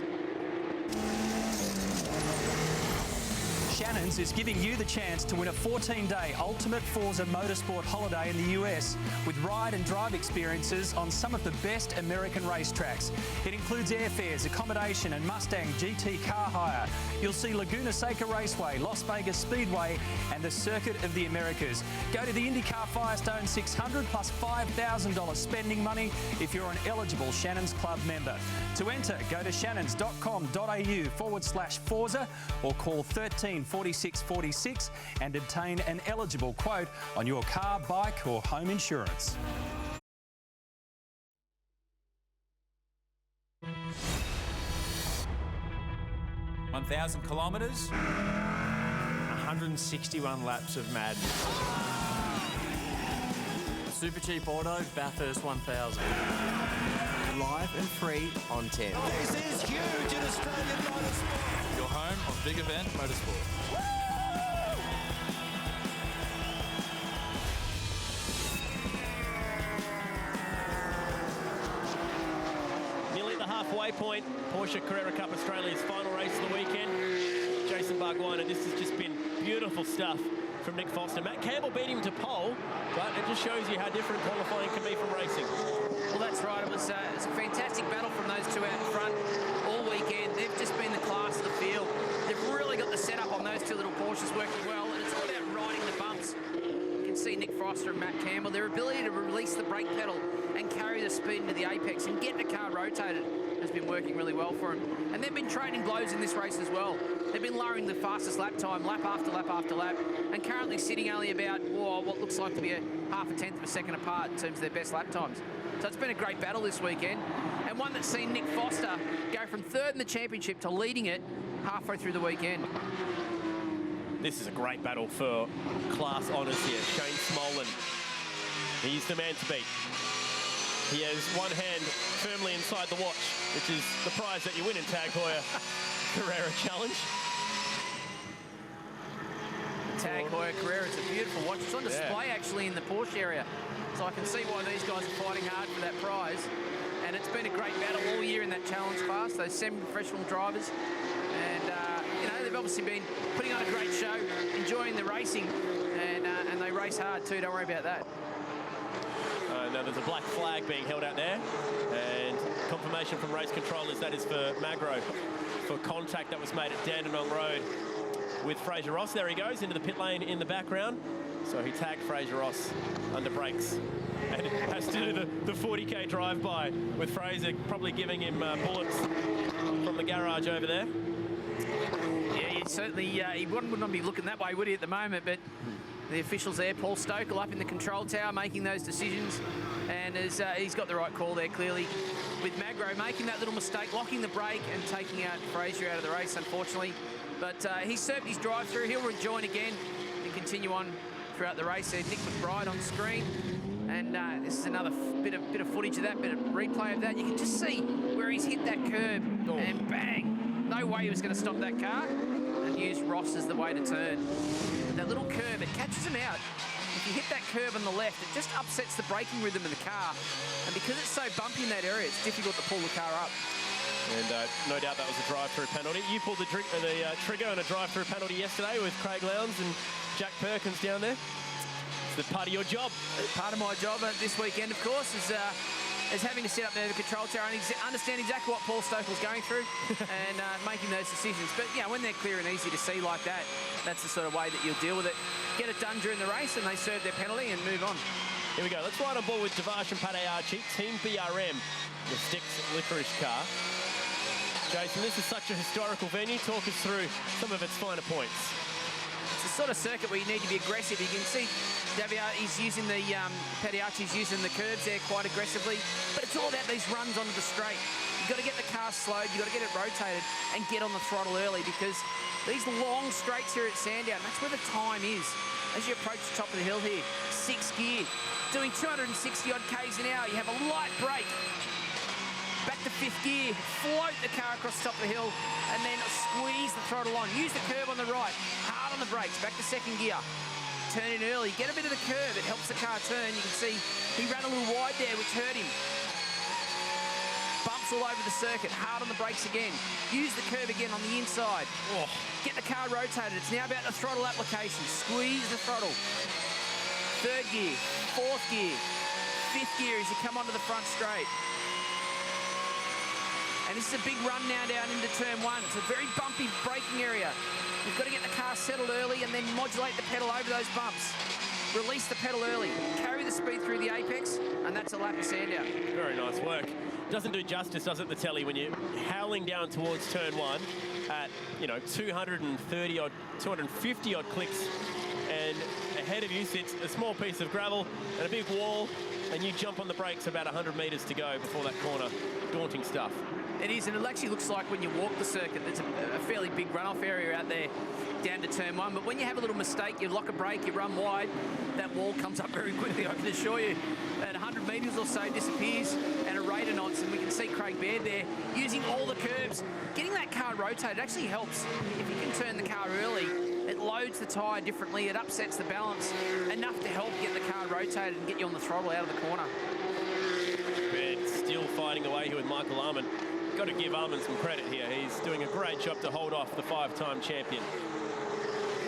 Shannon's is giving you the chance to win a 14-day Ultimate Forza Motorsport holiday in the US with ride and drive experiences on some of the best American racetracks. It includes airfares, accommodation and Mustang GT car hire. You'll see Laguna Seca Raceway, Las Vegas Speedway and the Circuit of the Americas. Go to the IndyCar Firestone 600 plus $5,000 spending money if you're an eligible Shannon's Club member. To enter, go to shannons.com.au/Forza or call 134646 and obtain an eligible quote on your car, bike or home insurance. $1,000 kilometres, 161 laps of madness. Super Cheap Auto, Bathurst 1000. Live and free on 10. This is huge in Australian motorsport. Your home of Big Event Motorsport. Point, Porsche Carrera Cup Australia's final race of the weekend. Jason Bargwine, and this has just been beautiful stuff from Nick Foster. Matt Campbell beat him to pole, but it just shows you how different qualifying can be from racing. Well, that's right. It was a fantastic battle from those two out in front all weekend. They've just been the class of the field. They've really got the setup on those two little Porsches working well, and it's all about riding the bumps. You can see Nick Foster and Matt Campbell, their ability to release the brake pedal and carry the speed into the apex and get the car rotated has been working really well for them. And they've been trading blows in this race as well. They've been lowering the fastest lap time, lap after lap after lap, and currently sitting only about what looks like to be a half a tenth of a second apart in terms of their best lap times. So it's been a great battle this weekend, and one that's seen Nick Foster go from third in the championship to leading it halfway through the weekend. This is a great battle for class honours here. Shane Smolin, he's the man to beat. He has one hand firmly inside the watch, which is the prize that you win in Tag Heuer Carrera Challenge. Tag Heuer Carrera, it's a beautiful watch. It's on display actually in the Porsche area, so I can see why these guys are fighting hard for that prize. And it's been a great battle all year in that challenge class, those semi-professional drivers. And, you know, they've obviously been putting on a great show, enjoying the racing, and they race hard too, don't worry about that. Now there's a black flag being held out there, and confirmation from race controllers that is for Magro for contact that was made at Dandenong Road with Fraser Ross. There he goes into the pit lane in the background. So he tagged Fraser Ross under brakes and has to do the 40k drive-by with Fraser probably giving him bullets from the garage over there. Yeah, certainly he would not be looking that way, would he, at the moment, but the officials there, Paul Stokel up in the control tower making those decisions, and he's got the right call there clearly, with Magro making that little mistake, locking the brake and taking out Fraser out of the race, unfortunately. But he's served his drive-through. He'll rejoin again and continue on throughout the race there. Nick McBride on screen, and this is another bit of footage of that, bit of replay of that. You can just see where he's hit that curb, and bang! No way he was going to stop that car, and use Ross as the way to turn. That little curb, it catches him out. If you hit that curb on the left, it just upsets the braking rhythm of the car. And because it's so bumpy in that area, it's difficult to pull the car up. And no doubt that was a drive-through penalty. You pulled the trigger on a drive-through penalty yesterday with Craig Lowndes and Jack Perkins down there. It's the part of your job. Part of my job this weekend, of course, is having to sit up there in the control tower and understand exactly what Paul Stokel's going through and making those decisions. But, yeah, when they're clear and easy to see like that, that's the sort of way that you'll deal with it. Get it done during the race and they serve their penalty and move on. Here we go. Let's ride on board with Devash and Pate Archie, Team BRM, the Styx Licorice car. Jason, this is such a historical venue. Talk us through some of its finer points. It's the sort of circuit where you need to be aggressive. You can see Daviar, he's using the, Padiachi's using the curbs there quite aggressively, but it's all about these runs onto the straight. You've got to get the car slowed, you've got to get it rotated and get on the throttle early, because these long straights here at Sandown, that's where the time is. As you approach the top of the hill here, 6th gear, doing 260 odd k's an hour, you have a light brake. Back to 5th gear, float the car across the top of the hill and then squeeze the throttle on. Use the curb on the right, hard on the brakes, back to 2nd gear. Turn in early, get a bit of the curb, it helps the car turn. You can see he ran a little wide there, which hurt him. Bumps all over the circuit, hard on the brakes again. Use the curb again on the inside. Oh. Get the car rotated, it's now about the throttle application. Squeeze the throttle. 3rd gear, 4th gear, 5th gear as you come onto the front straight. And this is a big run now down into turn 1. It's a very bumpy braking area. You've got to get the car settled early and then modulate the pedal over those bumps. Release the pedal early, carry the speed through the apex, and that's a lap of Sandown. Very nice work. Doesn't do justice, does it, the telly, when you're howling down towards turn 1 at, 230 odd, 250 odd clicks, and ahead of you sits a small piece of gravel and a big wall, and you jump on the brakes about 100 metres to go before that corner. Daunting stuff. It is, and it actually looks like when you walk the circuit, there's a fairly big runoff area out there down to turn 1. But when you have a little mistake, you lock a brake, you run wide, that wall comes up very quickly, I can assure you. At 100 metres or so, disappears, and a radar nonce, and we can see Craig Baird there using all the curbs. Getting that car rotated actually helps. If you can turn the car early, it loads the tyre differently, it upsets the balance, enough to help get the car rotated and get you on the throttle out of the corner. Baird still fighting away here with Michael Arman. got to give Armin some credit here. He's doing a great job to hold off the 5-time champion.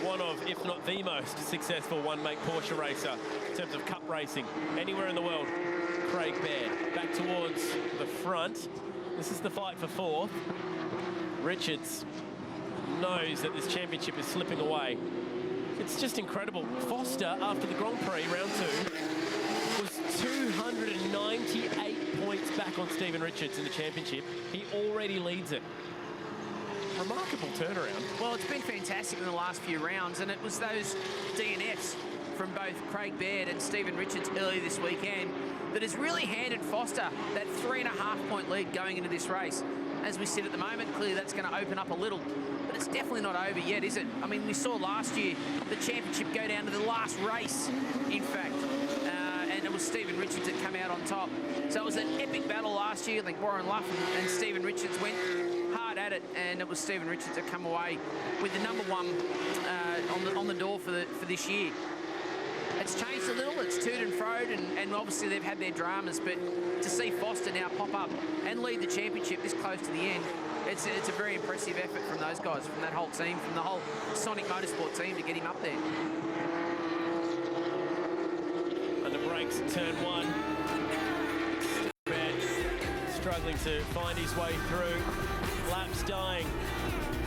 One of, if not the most successful one-make Porsche racer in terms of cup racing anywhere in the world. Craig Baird back towards the front. This is the fight for fourth. Richards knows that this championship is slipping away. It's just incredible. Foster, after the Grand Prix, round 2, was 298 points back on Stephen Richards in the championship. He already leads it. Remarkable turnaround. Well, it's been fantastic in the last few rounds, and it was those DNFs from both Craig Baird and Stephen Richards earlier this weekend that has really handed Foster that 3.5-point lead going into this race. As we sit at the moment, clearly that's going to open up a little, but it's definitely not over yet, is it? I mean, we saw last year the championship go down to the last race, in fact, and it was Stephen Richards that came out on top. So it was an epic battle last year. I think Warren Luff and Stephen Richards went hard at it, and it was Stephen Richards that come away with the #1 on the door for this year. It's changed a little, it's toed and froed, and obviously they've had their dramas, but to see Foster now pop up and lead the championship this close to the end, it's a very impressive effort from those guys, from that whole team, from the whole Sonic Motorsport team to get him up there. And the brakes at turn 1. Struggling to find his way through. Laps dying.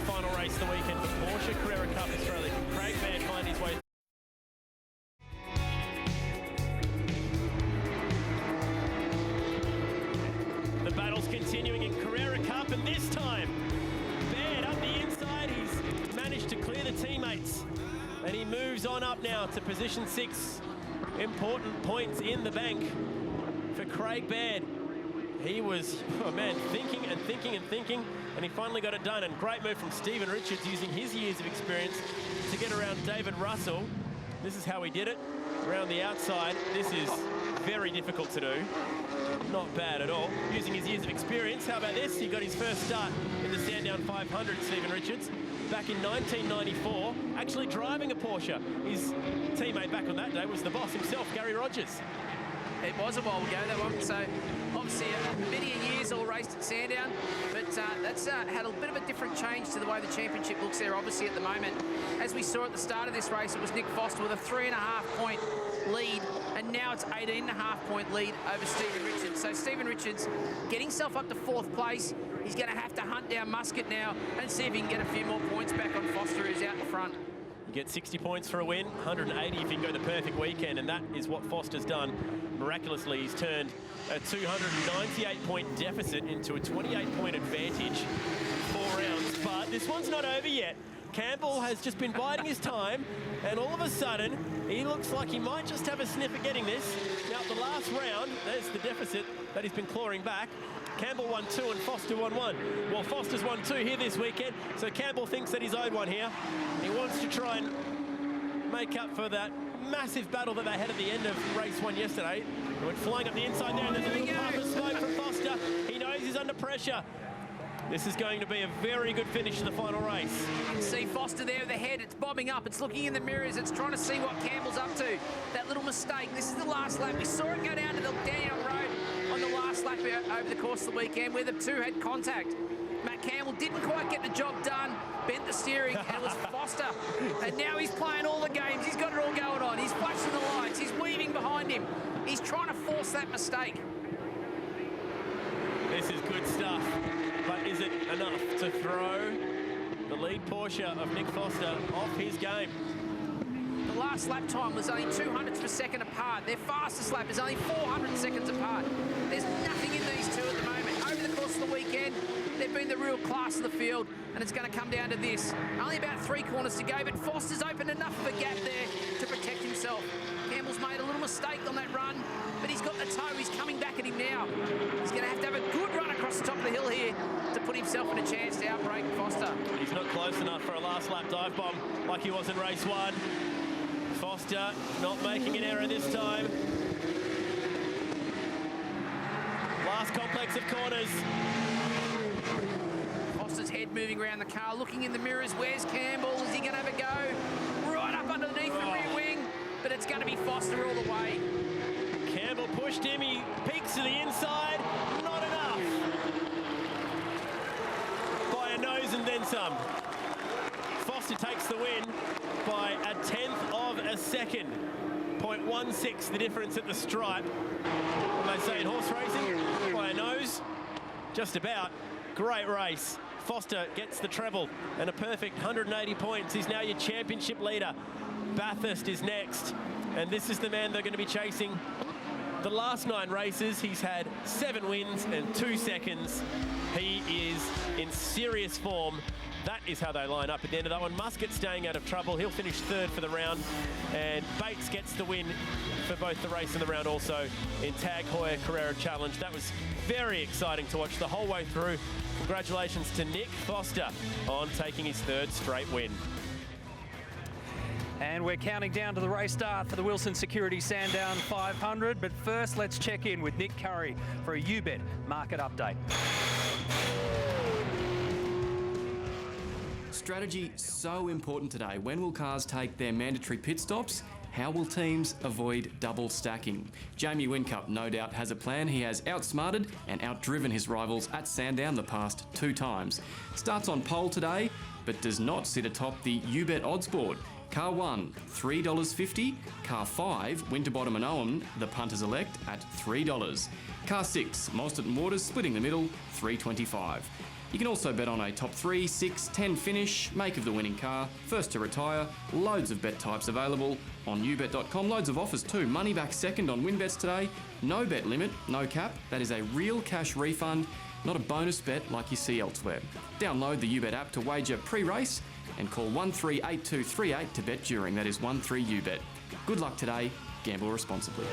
Final race of the weekend for Porsche Carrera Cup Australia. Can Craig Baird find his way through? The battle's continuing in Carrera Cup, and this time, Baird up the inside. He's managed to clear the teammates, and he moves on up now to position 6. Important points in the bank for Craig Baird. He was, oh man, thinking and thinking and thinking, and he finally got it done. And great move from Stephen Richards using his years of experience to get around David Russell. This is how he did it, around the outside. This is very difficult to do. Not bad at all. Using his years of experience. How about this? He got his first start in the Sandown 500, Stephen Richards, back in 1994, actually driving a Porsche. His teammate back on that day was the boss himself, Gary Rogers. It was a while ago, that one. So obviously many years all raced at Sandown, but that's had a bit of a different change to the way the championship looks there, obviously, at the moment. As we saw at the start of this race, it was Nick Foster with a 3.5-point lead, and now it's 18.5-point lead over Stephen Richards. So Stephen Richards getting himself up to 4th place. He's going to have to hunt down Muscat now and see if he can get a few more points back on Foster, who's out in front. You get 60 points for a win, 180 if you can go the perfect weekend, and that is what Foster's done. Miraculously, he's turned a 298-point deficit into a 28-point advantage in 4 rounds. But this one's not over yet. Campbell has just been biding his time, and all of a sudden, he looks like he might just have a sniff at getting this. Now, the last round, there's the deficit that he's been clawing back. Campbell won 2 and Foster won 1. Well, Foster's won 2 here this weekend, so Campbell thinks that he's owed one here. He wants to try and make up for that massive battle that they had at the end of race 1 yesterday. He went flying up the inside there, and there's a little puff of smoke from Foster. He knows he's under pressure. This is going to be a very good finish to the final race. You can see Foster there with the head. It's bobbing up. It's looking in the mirrors. It's trying to see what Campbell's up to. That little mistake. This is the last lap. We saw it go down to the Dandenong Road on the last lap over the course of the weekend where the two had contact. Matt Campbell didn't quite get the job done, bent the steering, and it was Foster. And now he's playing all the games. He's got it all going on. He's flashing the lights. He's weaving behind him. He's trying to force that mistake. This is good stuff. But is it enough to throw the lead Porsche of Nick Foster off his game? The last lap time was only 200ths per second apart. Their fastest lap is only 400 seconds apart. There's nothing in these two at the moment. Over the course of the weekend, they've been the real class of the field, and it's going to come down to this. Only about 3 corners to go, but Foster's opened enough of a gap there to protect himself. Campbell's made a little mistake on that run, but he's got the toe. He's coming back at him now. He's going to have a good run across the top of the hill here to put himself in a chance to outbrake Foster. He's not close enough for a last lap dive bomb like he was in race 1. Foster not making an error this time. Last complex of corners. Foster's head moving around the car, looking in the mirrors. Where's Campbell? Is he going to have a go? Right up underneath the rear wing, but it's going to be Foster all the way. Campbell pushed him. He peeks to the inside. Not enough. and then some. Foster takes the win by a 1/10 of a second. 0.16 the difference at the stripe. What they say in horse racing, by a nose, just about. Great race. Foster gets the treble and a perfect 180 points. He's now your championship leader. Bathurst is next, and this is the man they're going to be chasing. The last 9 races, he's had 7 wins and 2 seconds. He is in serious form. That is how they line up at the end of that one. Muscat staying out of trouble. He'll finish 3rd for the round. And Bates gets the win for both the race and the round also in Tag Heuer Carrera Challenge. That was very exciting to watch the whole way through. Congratulations to Nick Foster on taking his 3rd straight win. And we're counting down to the race start for the Wilson Security Sandown 500. But first, let's check in with Nick Curry for a UBET market update. Strategy so important today. When will cars take their mandatory pit stops? How will teams avoid double stacking? Jamie Whincup no doubt has a plan. He has outsmarted and outdriven his rivals at Sandown the past 2 times. Starts on pole today, but does not sit atop the UBET odds board. Car 1, $3.50. Car 5, Winterbottom and Owen, the punters elect, at $3. Car 6, Mostert and Waters splitting the middle, $3.25. You can also bet on a top 3, 6, 10 finish, make of the winning car, first to retire, loads of bet types available on ubet.com, loads of offers too. Money back second on win bets today, no bet limit, no cap. That is a real cash refund, not a bonus bet like you see elsewhere. Download the UBET app to wager pre-race and call 138238 to bet during. That is 13UBET. Good luck today. Gamble responsibly.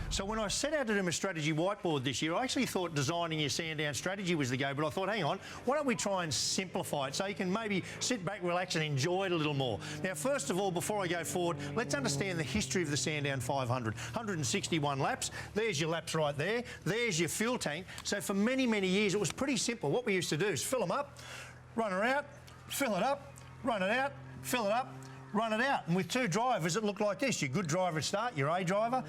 So when I set out to do my strategy whiteboard this year, I actually thought designing your Sandown strategy was the go, but I thought, hang on, why don't we try and simplify it so you can maybe sit back, relax and enjoy it a little more. Now, first of all, before I go forward, let's understand the history of the Sandown 500. 161 laps. There's your laps right there. There's your fuel tank. So for many, many years, it was pretty simple. What we used to do is fill them up, run her out, fill it up, run it out, fill it up, run it out. And with 2 drivers, it looked like this. Your good driver would start, your A driver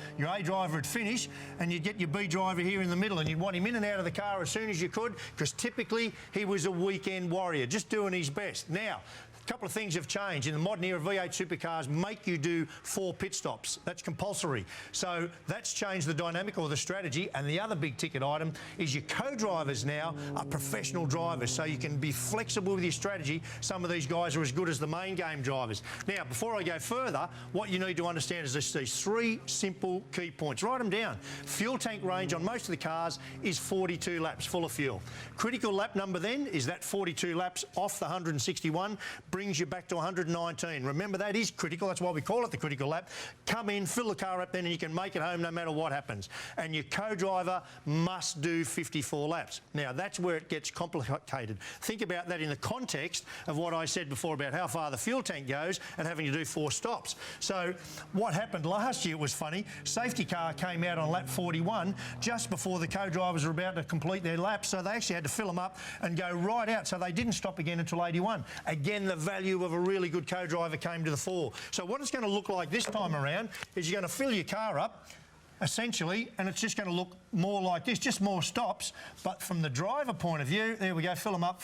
would finish, and you'd get your B driver here in the middle, and you'd want him in and out of the car as soon as you could, because typically he was a weekend warrior, just doing his best. Now, a couple of things have changed. In the modern era, V8 supercars make you do 4 pit stops. That's compulsory. So that's changed the dynamic or the strategy. And the other big ticket item is your co-drivers now are professional drivers, so you can be flexible with your strategy. Some of these guys are as good as the main game drivers. Now, before I go further, what you need to understand is these 3 simple key points. Write them down. Fuel tank range on most of the cars is 42 laps full of fuel. Critical lap number then is that 42 laps off the 161. Brings you back to 119. Remember, that is critical. That's why we call it the critical lap. Come in, fill the car up then, and you can make it home no matter what happens. And your co-driver must do 54 laps. Now, that's where it gets complicated. Think about that in the context of what I said before about how far the fuel tank goes and having to do 4 stops. So what happened last year was funny. Safety car came out on lap 41 just before the co-drivers were about to complete their laps, so they actually had to fill them up and go right out, so they didn't stop again until 81. Again, the value of a really good co-driver came to the fore. So what it's going to look like this time around is you're going to fill your car up, essentially, and it's just going to look more like this, just more stops. But from the driver point of view, there we go, fill them up,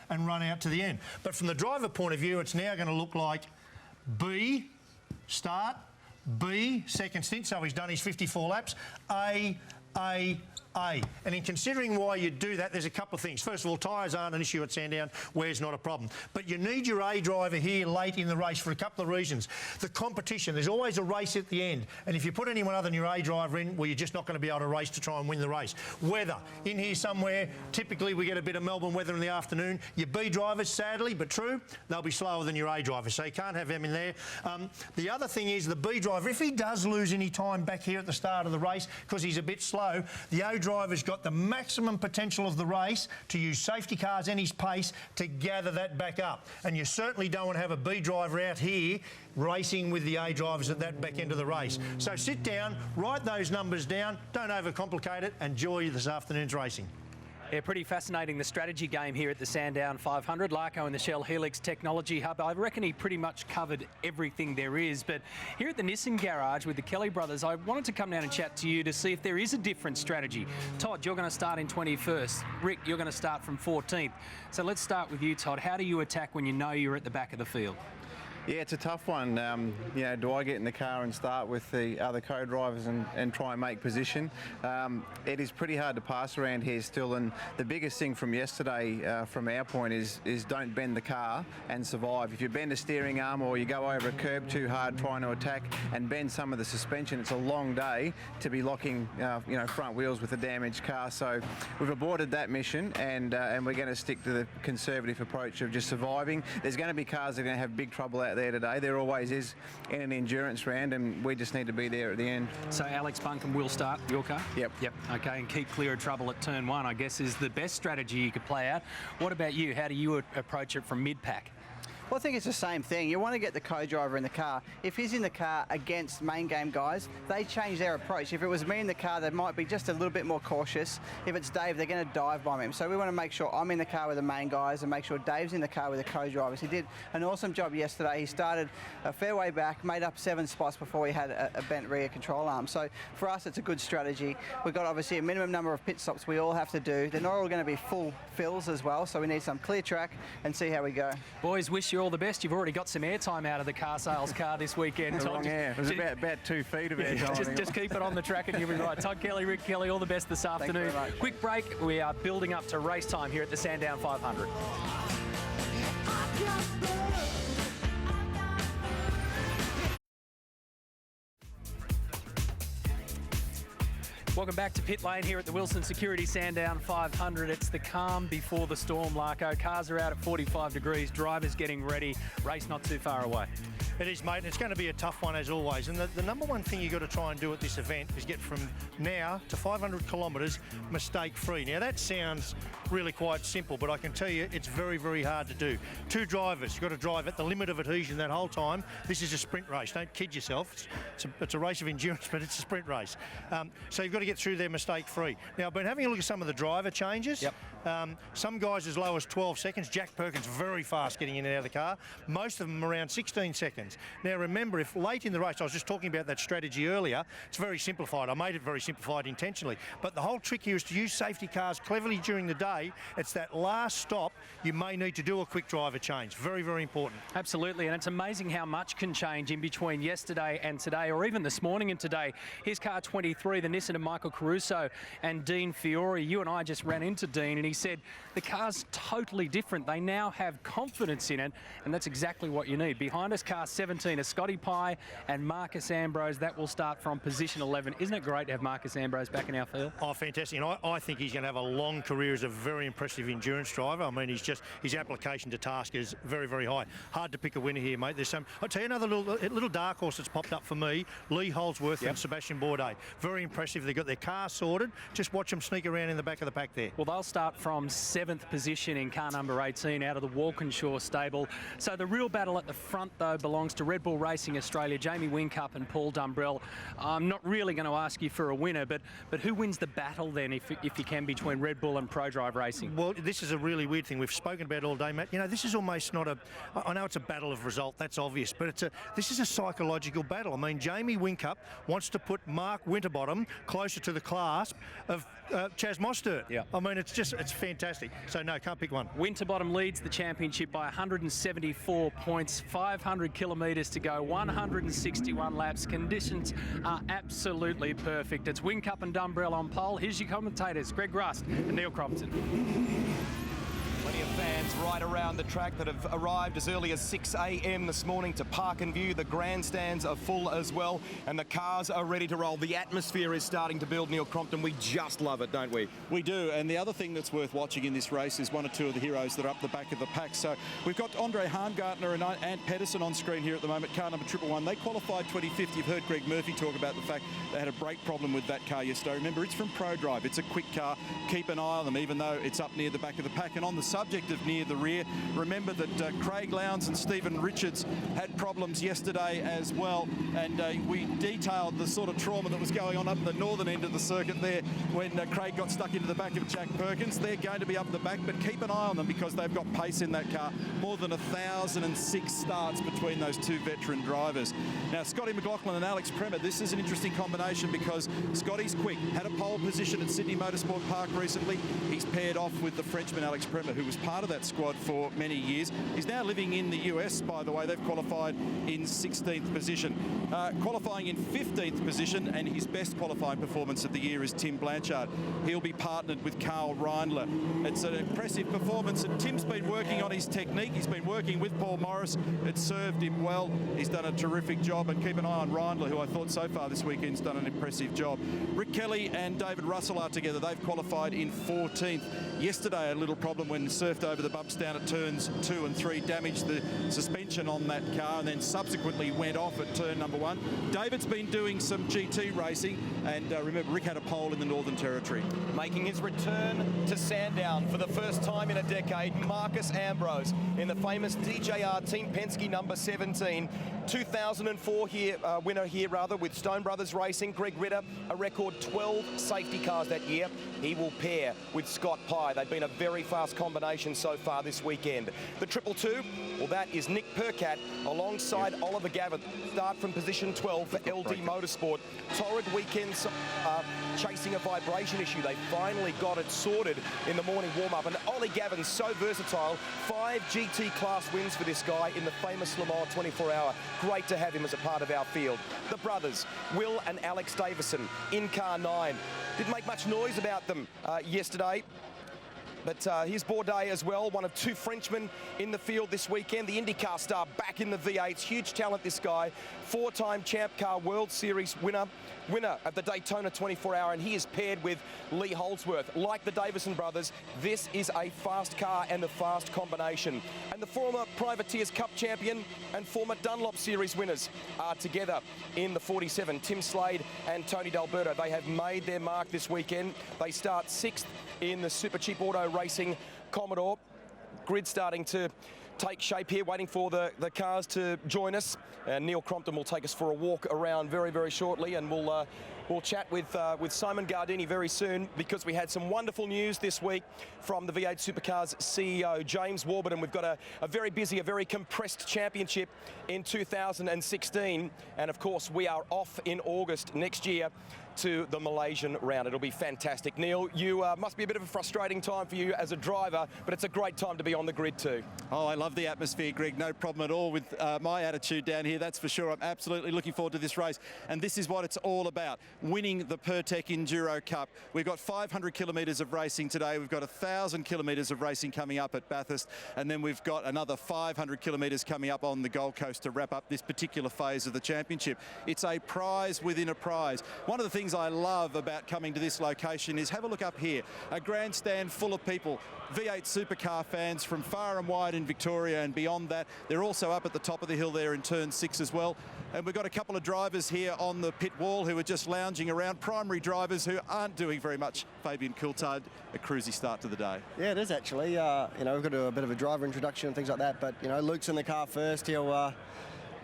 and run out to the end. But from the driver point of view, it's now going to look like B, start, B, second stint, so he's done his 54 laps, A. And in considering why you do that, there's a couple of things. First of all, tyres aren't an issue at Sandown. Wear's not a problem. But you need your A driver here late in the race for a couple of reasons. The competition, there's always a race at the end. And if you put anyone other than your A driver in, well, you're just not going to be able to race to try and win the race. Weather, in here somewhere, typically we get a bit of Melbourne weather in the afternoon. Your B drivers, sadly, but true, they'll be slower than your A driver, so you can't have them in there. The other thing is the B driver, if he does lose any time back here at the start of the race because he's a bit slow, the A driver's got the maximum potential of the race to use safety cars and his pace to gather that back up. And you certainly don't want to have a B driver out here racing with the A drivers at that back end of the race. So sit down, write those numbers down, don't overcomplicate it, enjoy this afternoon's racing. Yeah, pretty fascinating, the strategy game here at the Sandown 500. Larko in the Shell Helix Technology Hub. I reckon he pretty much covered everything there is. But here at the Nissan Garage with the Kelly brothers, I wanted to come down and chat to you to see if there is a different strategy. Todd, you're going to start in 21st. Rick, you're going to start from 14th. So let's start with you, Todd. How do you attack when you know you're at the back of the field? Yeah, it's a tough one. You know, do I get in the car and start with the other co-drivers and try and make position? It is pretty hard to pass around here still, and the biggest thing from yesterday, from our point, is don't bend the car and survive. If you bend a steering arm or you go over a curb too hard trying to attack and bend some of the suspension, it's a long day to be locking, you know, front wheels with a damaged car. So we've aborted that mission, and we're going to stick to the conservative approach of just surviving. There's going to be cars that are going to have big trouble out there today. There always is in an endurance round, and we just need to be there at the end. So Alex Buncombe will start your car? Yep. Okay, and keep clear of trouble at turn 1, I guess, is the best strategy you could play out. What about you? How do you approach it from mid-pack? Well, I think it's the same thing. You want to get the co-driver in the car. If he's in the car against main game guys, they change their approach. If it was me in the car, they might be just a little bit more cautious. If it's Dave, they're going to dive bomb him. So we want to make sure I'm in the car with the main guys and make sure Dave's in the car with the co-drivers. He did an awesome job yesterday. He started a fair way back, made up 7 spots before he had a bent rear control arm. So for us, it's a good strategy. We've got obviously a minimum number of pit stops we all have to do. They're not all going to be full fills as well, so we need some clear track and see how we go. Boys, wish you all the best. You've already got some airtime out of the car sales car this weekend. Todd, it was about 2 feet of airtime. Just keep it on the track and you'll be right. Todd Kelly, Rick Kelly, all the best this afternoon. Quick break. We are building up to race time here at the Sandown 500. Welcome back to Pit Lane here at the Wilson Security Sandown 500. It's the calm before the storm, Larko. Cars are out at 45 degrees, drivers getting ready, race not too far away. It is, mate, and it's going to be a tough one as always. And the number one thing you've got to try and do at this event is get from now to 500 kilometres mistake-free. Now, that sounds really quite simple, but I can tell you it's very, very hard to do. 2 drivers, you've got to drive at the limit of adhesion that whole time. This is a sprint race, don't kid yourself. It's a race of endurance, but it's a sprint race. So you've got to get through there mistake-free. Now, I've been having a look at some of the driver changes. Yep. Some guys as low as 12 seconds. Jack Perkins very fast getting in and out of the car. Most of them around 16 seconds. Now remember, if late in the race, I was just talking about that strategy earlier, it's very simplified. I made it very simplified intentionally. But the whole trick here is to use safety cars cleverly during the day. It's that last stop you may need to do a quick driver change. Very, very important. Absolutely, and it's amazing how much can change in between yesterday and today, or even this morning and today. Here's car 23, the Nissan of Michael Caruso and Dean Fiore. You and I just ran into Dean and he said the car's totally different. They now have confidence in it, and that's exactly what you need. Behind us, car 17 is Scotty Pye and Marcus Ambrose. That will start from position 11. Isn't it great to have Marcus Ambrose back in our field? Oh, fantastic. And I think he's going to have a long career as a very impressive endurance driver. I mean, his application to task is very, very high. Hard to pick a winner here, mate. There's some. I'll tell you another little dark horse that's popped up for me, Lee Holdsworth and Sebastian Bourdais. Very impressive. They've got their car sorted. Just watch them sneak around in the back of the pack there. Well, they'll start from 7th position in car number 18 out of the Walkinshaw stable. So the real battle at the front, though, belongs to Red Bull Racing Australia, Jamie Whincup and Paul Dumbrell. I'm not really going to ask you for a winner, but who wins the battle then, if you can, between Red Bull and ProDrive Racing? Well, this is a really weird thing. We've spoken about it all day, Matt. You know, this is almost not a... I know it's a battle of result, that's obvious, but this is a psychological battle. I mean, Jamie Whincup wants to put Mark Winterbottom closer to the clasp of Chaz Mostert. Yeah. I mean, it's fantastic. So, no, can't pick one. Winterbottom leads the championship by 174 points, 500 kilometres to go, 161 laps. Conditions are absolutely perfect. It's Whincup and Dumbrell on pole. Here's your commentators, Greg Rust and Neil Crompton. Plenty of fans right around the track that have arrived as early as 6 a.m. this morning to park and view. The grandstands are full as well, and the cars are ready to roll. The atmosphere is starting to build, Neil Crompton. We just love it, don't we? We do, and the other thing that's worth watching in this race is one or two of the heroes that are up the back of the pack. So we've got Andre Harngartner and Ant Pedersen on screen here at the moment, car number 111. They qualified 25th. You've heard Greg Murphy talk about the fact they had a brake problem with that car yesterday. Remember, it's from ProDrive. It's a quick car. Keep an eye on them, even though it's up near the back of the pack. And on the sub subject of near the rear, remember that Craig Lowndes and Stephen Richards had problems yesterday as well, and we detailed the sort of trauma that was going on up the northern end of the circuit there when Craig got stuck into the back of Jack Perkins. They're going to be up the back, but keep an eye on them because they've got pace in that car. More than 1,006 starts between those two veteran drivers. Now, Scotty McLaughlin and Alex Premer, this is an interesting combination because Scotty's quick, had a pole position at Sydney Motorsport Park recently. He's paired off with the Frenchman Alex Premer, who was part of that squad for many years. He's now living in the US, by the way. They've qualified in 16th position. Qualifying in 15th position, and his best qualifying performance of the year is Tim Blanchard. He'll be partnered with Carl Reindler. It's an impressive performance, and Tim's been working on his technique. He's been working with Paul Morris. It served him well. He's done a terrific job, and keep an eye on Reindler, who I thought so far this weekend's done an impressive job. Rick Kelly and David Russell are together. They've qualified in 14th. Yesterday, a little problem when surfed over the bumps down at turns 2 and 3, damaged the suspension on that car, and then subsequently went off at turn number 1. David's been doing some GT racing, and remember, Rick had a pole in the Northern Territory. Making his return to Sandown for the first time in a decade, Marcus Ambrose in the famous DJR Team Penske number 17. 2004 winner here with Stone Brothers Racing. Greg Ritter, a record 12 safety cars that year. He will pair with Scott Pye. They've been a very fast combination so far this weekend. The 222, well, that is Nick Percat alongside Oliver Gavin. Start from position 12 for LD Motorsport. Torrid weekends chasing a vibration issue. They finally got it sorted in the morning warm-up. And Ollie Gavin's so versatile. 5 GT class wins for this guy in the famous Le Mans 24-hour. Great to have him as a part of our field. The brothers, Will and Alex Davison, in car 9. Didn't make much noise about them yesterday. But here's Bourdais as well, one of 2 Frenchmen in the field this weekend. The IndyCar star back in the V8s. Huge talent, this guy. 4-time Champ Car World Series winner of the Daytona 24-hour, and he is paired with Lee Holdsworth. Like the Davison brothers, this is a fast car and a fast combination. And the former Privateers Cup champion and former Dunlop Series winners are together in the 47. Tim Slade and Tony D'Alberto. They have made their mark this weekend. They start 6th in the Super Cheap Auto Racing Commodore. Grid starting to take shape here, waiting for the cars to join us. And Neil Crompton will take us for a walk around very, very shortly, and we'll chat with Simon Gardini very soon, because we had some wonderful news this week from the V8 Supercars CEO, James Warburton. We've got a very busy, a very compressed championship in 2016. And of course, we are off in August next year to the Malaysian round. It'll be fantastic. Neil, you must be a bit of a frustrating time for you as a driver, but it's a great time to be on the grid too. Oh, I love the atmosphere, Greg. No problem at all with my attitude down here, that's for sure. I'm absolutely looking forward to this race, and this is what it's all about, winning the Pertec Enduro Cup. We've got 500 kilometres of racing today. We've got 1,000 kilometres of racing coming up at Bathurst, and then we've got another 500 kilometres coming up on the Gold Coast to wrap up this particular phase of the championship. It's a prize within a prize. One of the things I love about coming to this location is, have a look up here, a grandstand full of people, V8 supercar fans from far and wide in Victoria and beyond that. They're also up at the top of the hill there in turn 6 as well. And we've got a couple of drivers here on the pit wall who are just lounging around, primary drivers who aren't doing very much. Fabian Coulthard, a cruisy start to the day. Yeah, it is actually. We've got to do a bit of a driver introduction and things like that, but Luke's in the car first. He'll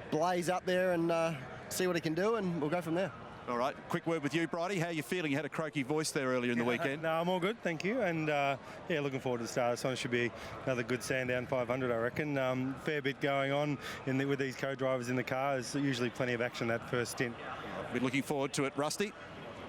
blaze up there and see what he can do, and we'll go from there. All right, quick word with you, Bridie. How are you feeling? You had a croaky voice there earlier in the weekend. No, I'm all good, thank you. And yeah, looking forward to the start. This one should be another good Sandown 500, I reckon. Fair bit going on with these co-drivers in the car. There's usually plenty of action that first stint. We're looking forward to it. Rusty?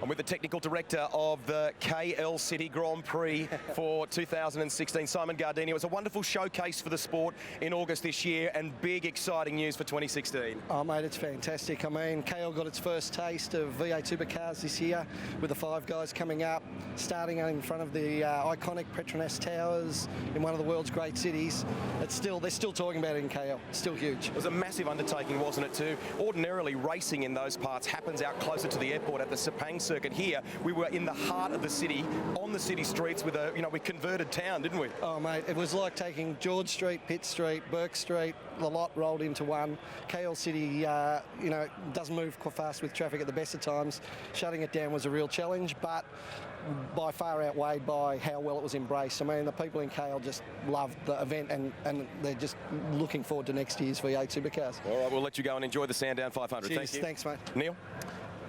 I'm with the technical director of the KL City Grand Prix for 2016, Simon Gardini. It was a wonderful showcase for the sport in August this year, and big exciting news for 2016. Oh, mate, it's fantastic. I mean, KL got its first taste of V8 supercars this year with the 5 guys coming up, starting in front of the iconic Petronas Towers in one of the world's great cities. They're still talking about it in KL. It's still huge. It was a massive undertaking, wasn't it, too? Ordinarily, racing in those parts happens out closer to the airport at the Sepang circuit. Here, we were in the heart of the city, on the city streets with we converted town, didn't we? Oh, mate, it was like taking George Street, Pitt Street, Burke Street, the lot rolled into one. KL City, doesn't move quite fast with traffic at the best of times. Shutting it down was a real challenge, but by far outweighed by how well it was embraced. I mean, the people in KL just loved the event, and they're just looking forward to next year's V8 Supercars. All right, we'll let you go and enjoy the Sandown 500. Cheers. Thank you. Thanks, mate. Neil?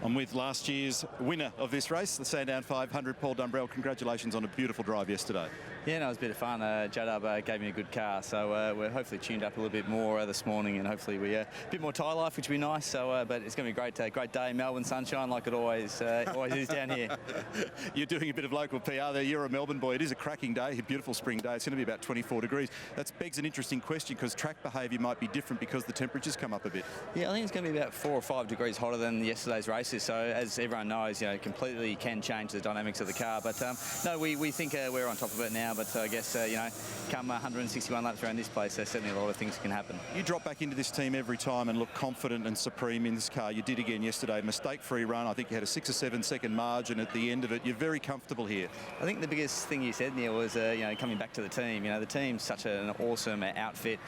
I'm with last year's winner of this race, the Sandown 500, Paul Dumbrell. Congratulations on a beautiful drive yesterday. Yeah, no, it was a bit of fun. J-Dub gave me a good car, so we're hopefully tuned up a little bit more this morning, and hopefully we a bit more tyre life, which would be nice. So, but it's going to be a great day. Melbourne sunshine, like it always is down here. You're doing a bit of local PR there. You're a Melbourne boy. It is a cracking day, a beautiful spring day. It's going to be about 24 degrees. That begs an interesting question, because track behaviour might be different because the temperatures come up a bit. Yeah, I think it's going to be about 4 or 5 degrees hotter than yesterday's races. So, as everyone knows, completely can change the dynamics of the car. But no, we think we're on top of it now. But I guess come 161 laps around this place, there's certainly a lot of things can happen. You drop back into this team every time and look confident and supreme in this car. You did again yesterday. Mistake-free run. I think you had a 6 or 7 second margin at the end of it. You're very comfortable here. I think the biggest thing you said, Neil, was coming back to the team. The team's such an awesome outfit.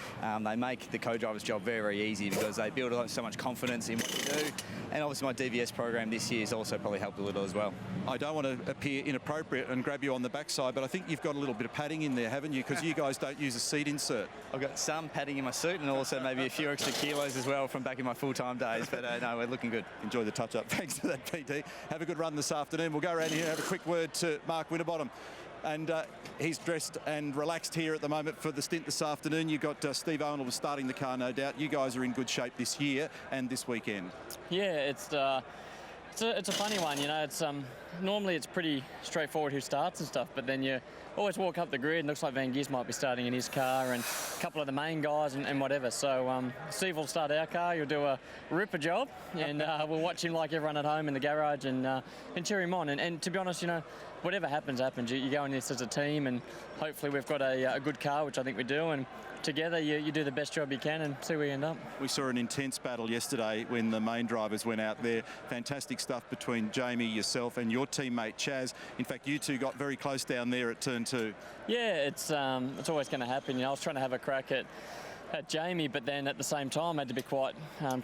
They make the co-driver's job very, very easy because they build so much confidence in what you do. And obviously my DVS program this year has also probably helped a little as well. I don't want to appear inappropriate and grab you on the backside, but I think you've got a little bit of padding in there, haven't you? Because you guys don't use a seat insert. I've got some padding in my suit and also maybe a few extra kilos as well from back in my full-time days. But no, we're looking good. Enjoy the touch-up. Thanks for that, PT. Have a good run this afternoon. We'll go around here and have a quick word to Mark Winterbottom. And he's dressed and relaxed here at the moment for the stint this afternoon. You've got Steve Owen starting the car, no doubt. You guys are in good shape this year and this weekend. Yeah, it's a funny one, It's normally it's pretty straightforward who starts and stuff, but then you always walk up the grid and looks like Van Gies might be starting in his car and a couple of the main guys and whatever. So Steve will start our car. He'll do a ripper job, and we'll watch him like everyone at home in the garage and cheer him on. And to be honest, whatever happens. You go in this as a team, and hopefully we've got a good car, which I think we do, and together you do the best job you can and see where you end up. We saw an intense battle yesterday when the main drivers went out there. Fantastic stuff between Jamie, yourself and your teammate Chaz. In fact, you two got very close down there at turn 2. Yeah, it's always going to happen. I was trying to have a crack at Jamie, but then at the same time I had to be quite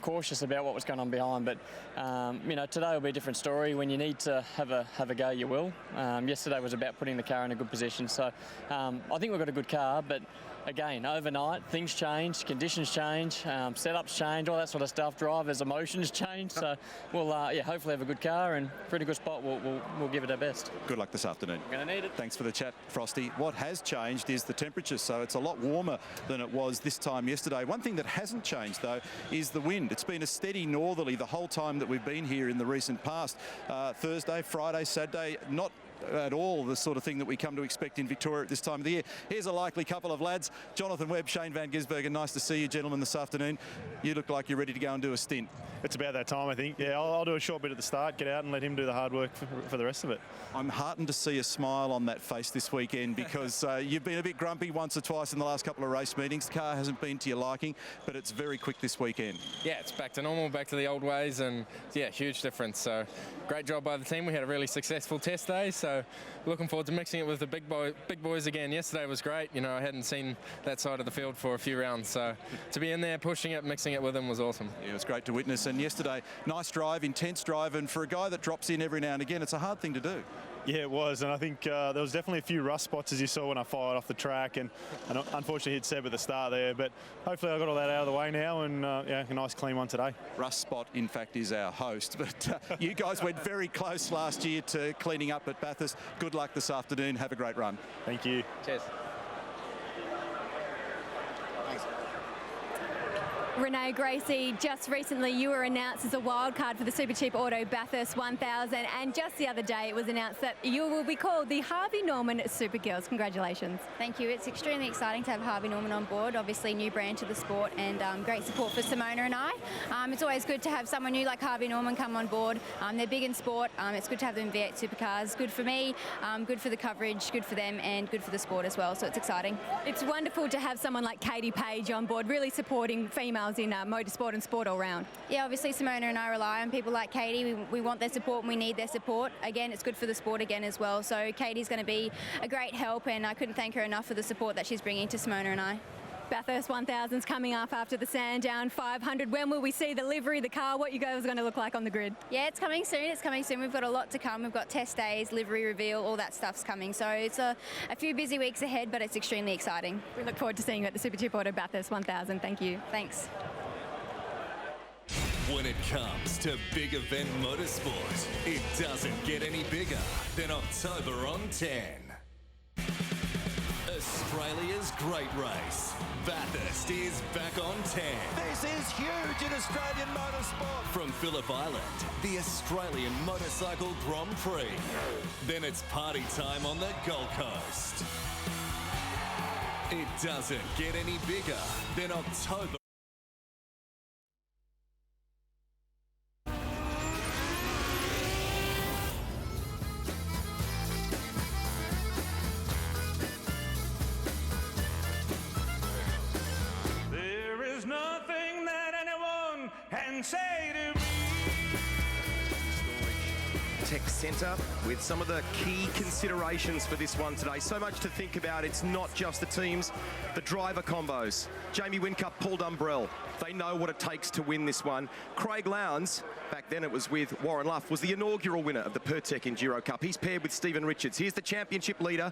cautious about what was going on behind. But today will be a different story. When you need to have a go, you will. Yesterday was about putting the car in a good position. So I think we've got a good car, but again, overnight things change, conditions change, setups change, all that sort of stuff. Drivers' emotions change. So we'll hopefully have a good car, and if we're in a good spot, we'll give it our best. Good luck this afternoon. We're going to need it. Thanks for the chat, Frosty. What has changed is the temperature, so it's a lot warmer than it was this time yesterday. One thing that hasn't changed, though, is the wind. It's been a steady northerly the whole time that we've been here in the recent past. Thursday, Friday, Saturday, not at all the sort of thing that we come to expect in Victoria at this time of the year. Here's a likely couple of lads. Jonathan Webb, Shane Van Gisbergen, nice to see you gentlemen this afternoon. You look like you're ready to go and do a stint. It's about that time, I think. Yeah, I'll do a short bit at the start, get out and let him do the hard work for the rest of it. I'm heartened to see a smile on that face this weekend because you've been a bit grumpy once or twice in the last couple of race meetings. The car hasn't been to your liking, but it's very quick this weekend. Yeah, it's back to normal, back to the old ways, and yeah, huge difference. So great job by the team. We had a really successful test day, so looking forward to mixing it with the big boys again. Yesterday was great. I hadn't seen that side of the field for a few rounds, so to be in there pushing it, mixing it with them was awesome. Yeah, it was great to witness. And yesterday, nice drive, intense drive, and for a guy that drops in every now and again, it's a hard thing to do. Yeah, it was, and I think there was definitely a few rust spots, as you saw when I fired off the track, and unfortunately hit Seb at the start there, but hopefully I got all that out of the way now, and a nice clean one today. Rust Spot, in fact, is our host, but you guys went very close last year to cleaning up at Bathurst. Good luck this afternoon. Have a great run. Thank you. Cheers. Renee Gracie, just recently you were announced as a wild card for the Super Cheap Auto Bathurst 1000, and just the other day it was announced that you will be called the Harvey Norman Supergirls. Congratulations. Thank you. It's extremely exciting to have Harvey Norman on board, obviously new brand to the sport, and great support for Simona and I. It's always good to have someone new like Harvey Norman come on board. They're big in sport. It's good to have them in V8 supercars. Good for me, good for the coverage, good for them, and good for the sport as well, so it's exciting. It's wonderful to have someone like Katie Page on board, really supporting females in motorsport and sport all round. Yeah, obviously Simona and I rely on people like Katie. We want their support and we need their support. Again, it's good for the sport again as well. So Katie's going to be a great help, and I couldn't thank her enough for the support that she's bringing to Simona and I. Bathurst 1000's coming up after the Sandown 500. When will we see the livery, the car, what you guys are going to look like on the grid? Yeah, it's coming soon. It's coming soon. We've got a lot to come. We've got test days, livery reveal, all that stuff's coming. So it's a few busy weeks ahead, but it's extremely exciting. We look forward to seeing you at the Supercheap Auto Bathurst 1000. Thank you. Thanks. When it comes to big event motorsport, it doesn't get any bigger than October on 10. Australia's great race. Bathurst is back on 10. This is huge in Australian motorsport. From Phillip Island, the Australian Motorcycle Grand Prix. Then it's party time on the Gold Coast. It doesn't get any bigger than October. There is nothing that anyone can say to me. Tech Centre with some of the key considerations for this one today. So much to think about. It's not just the teams, the driver combos. Jamie Whincup, Paul Dumbrell. They know what it takes to win this one. Craig Lowndes, back then it was with Warren Luff, was the inaugural winner of the Pertec Enduro Cup. He's paired with Stephen Richards. Here's the championship leader.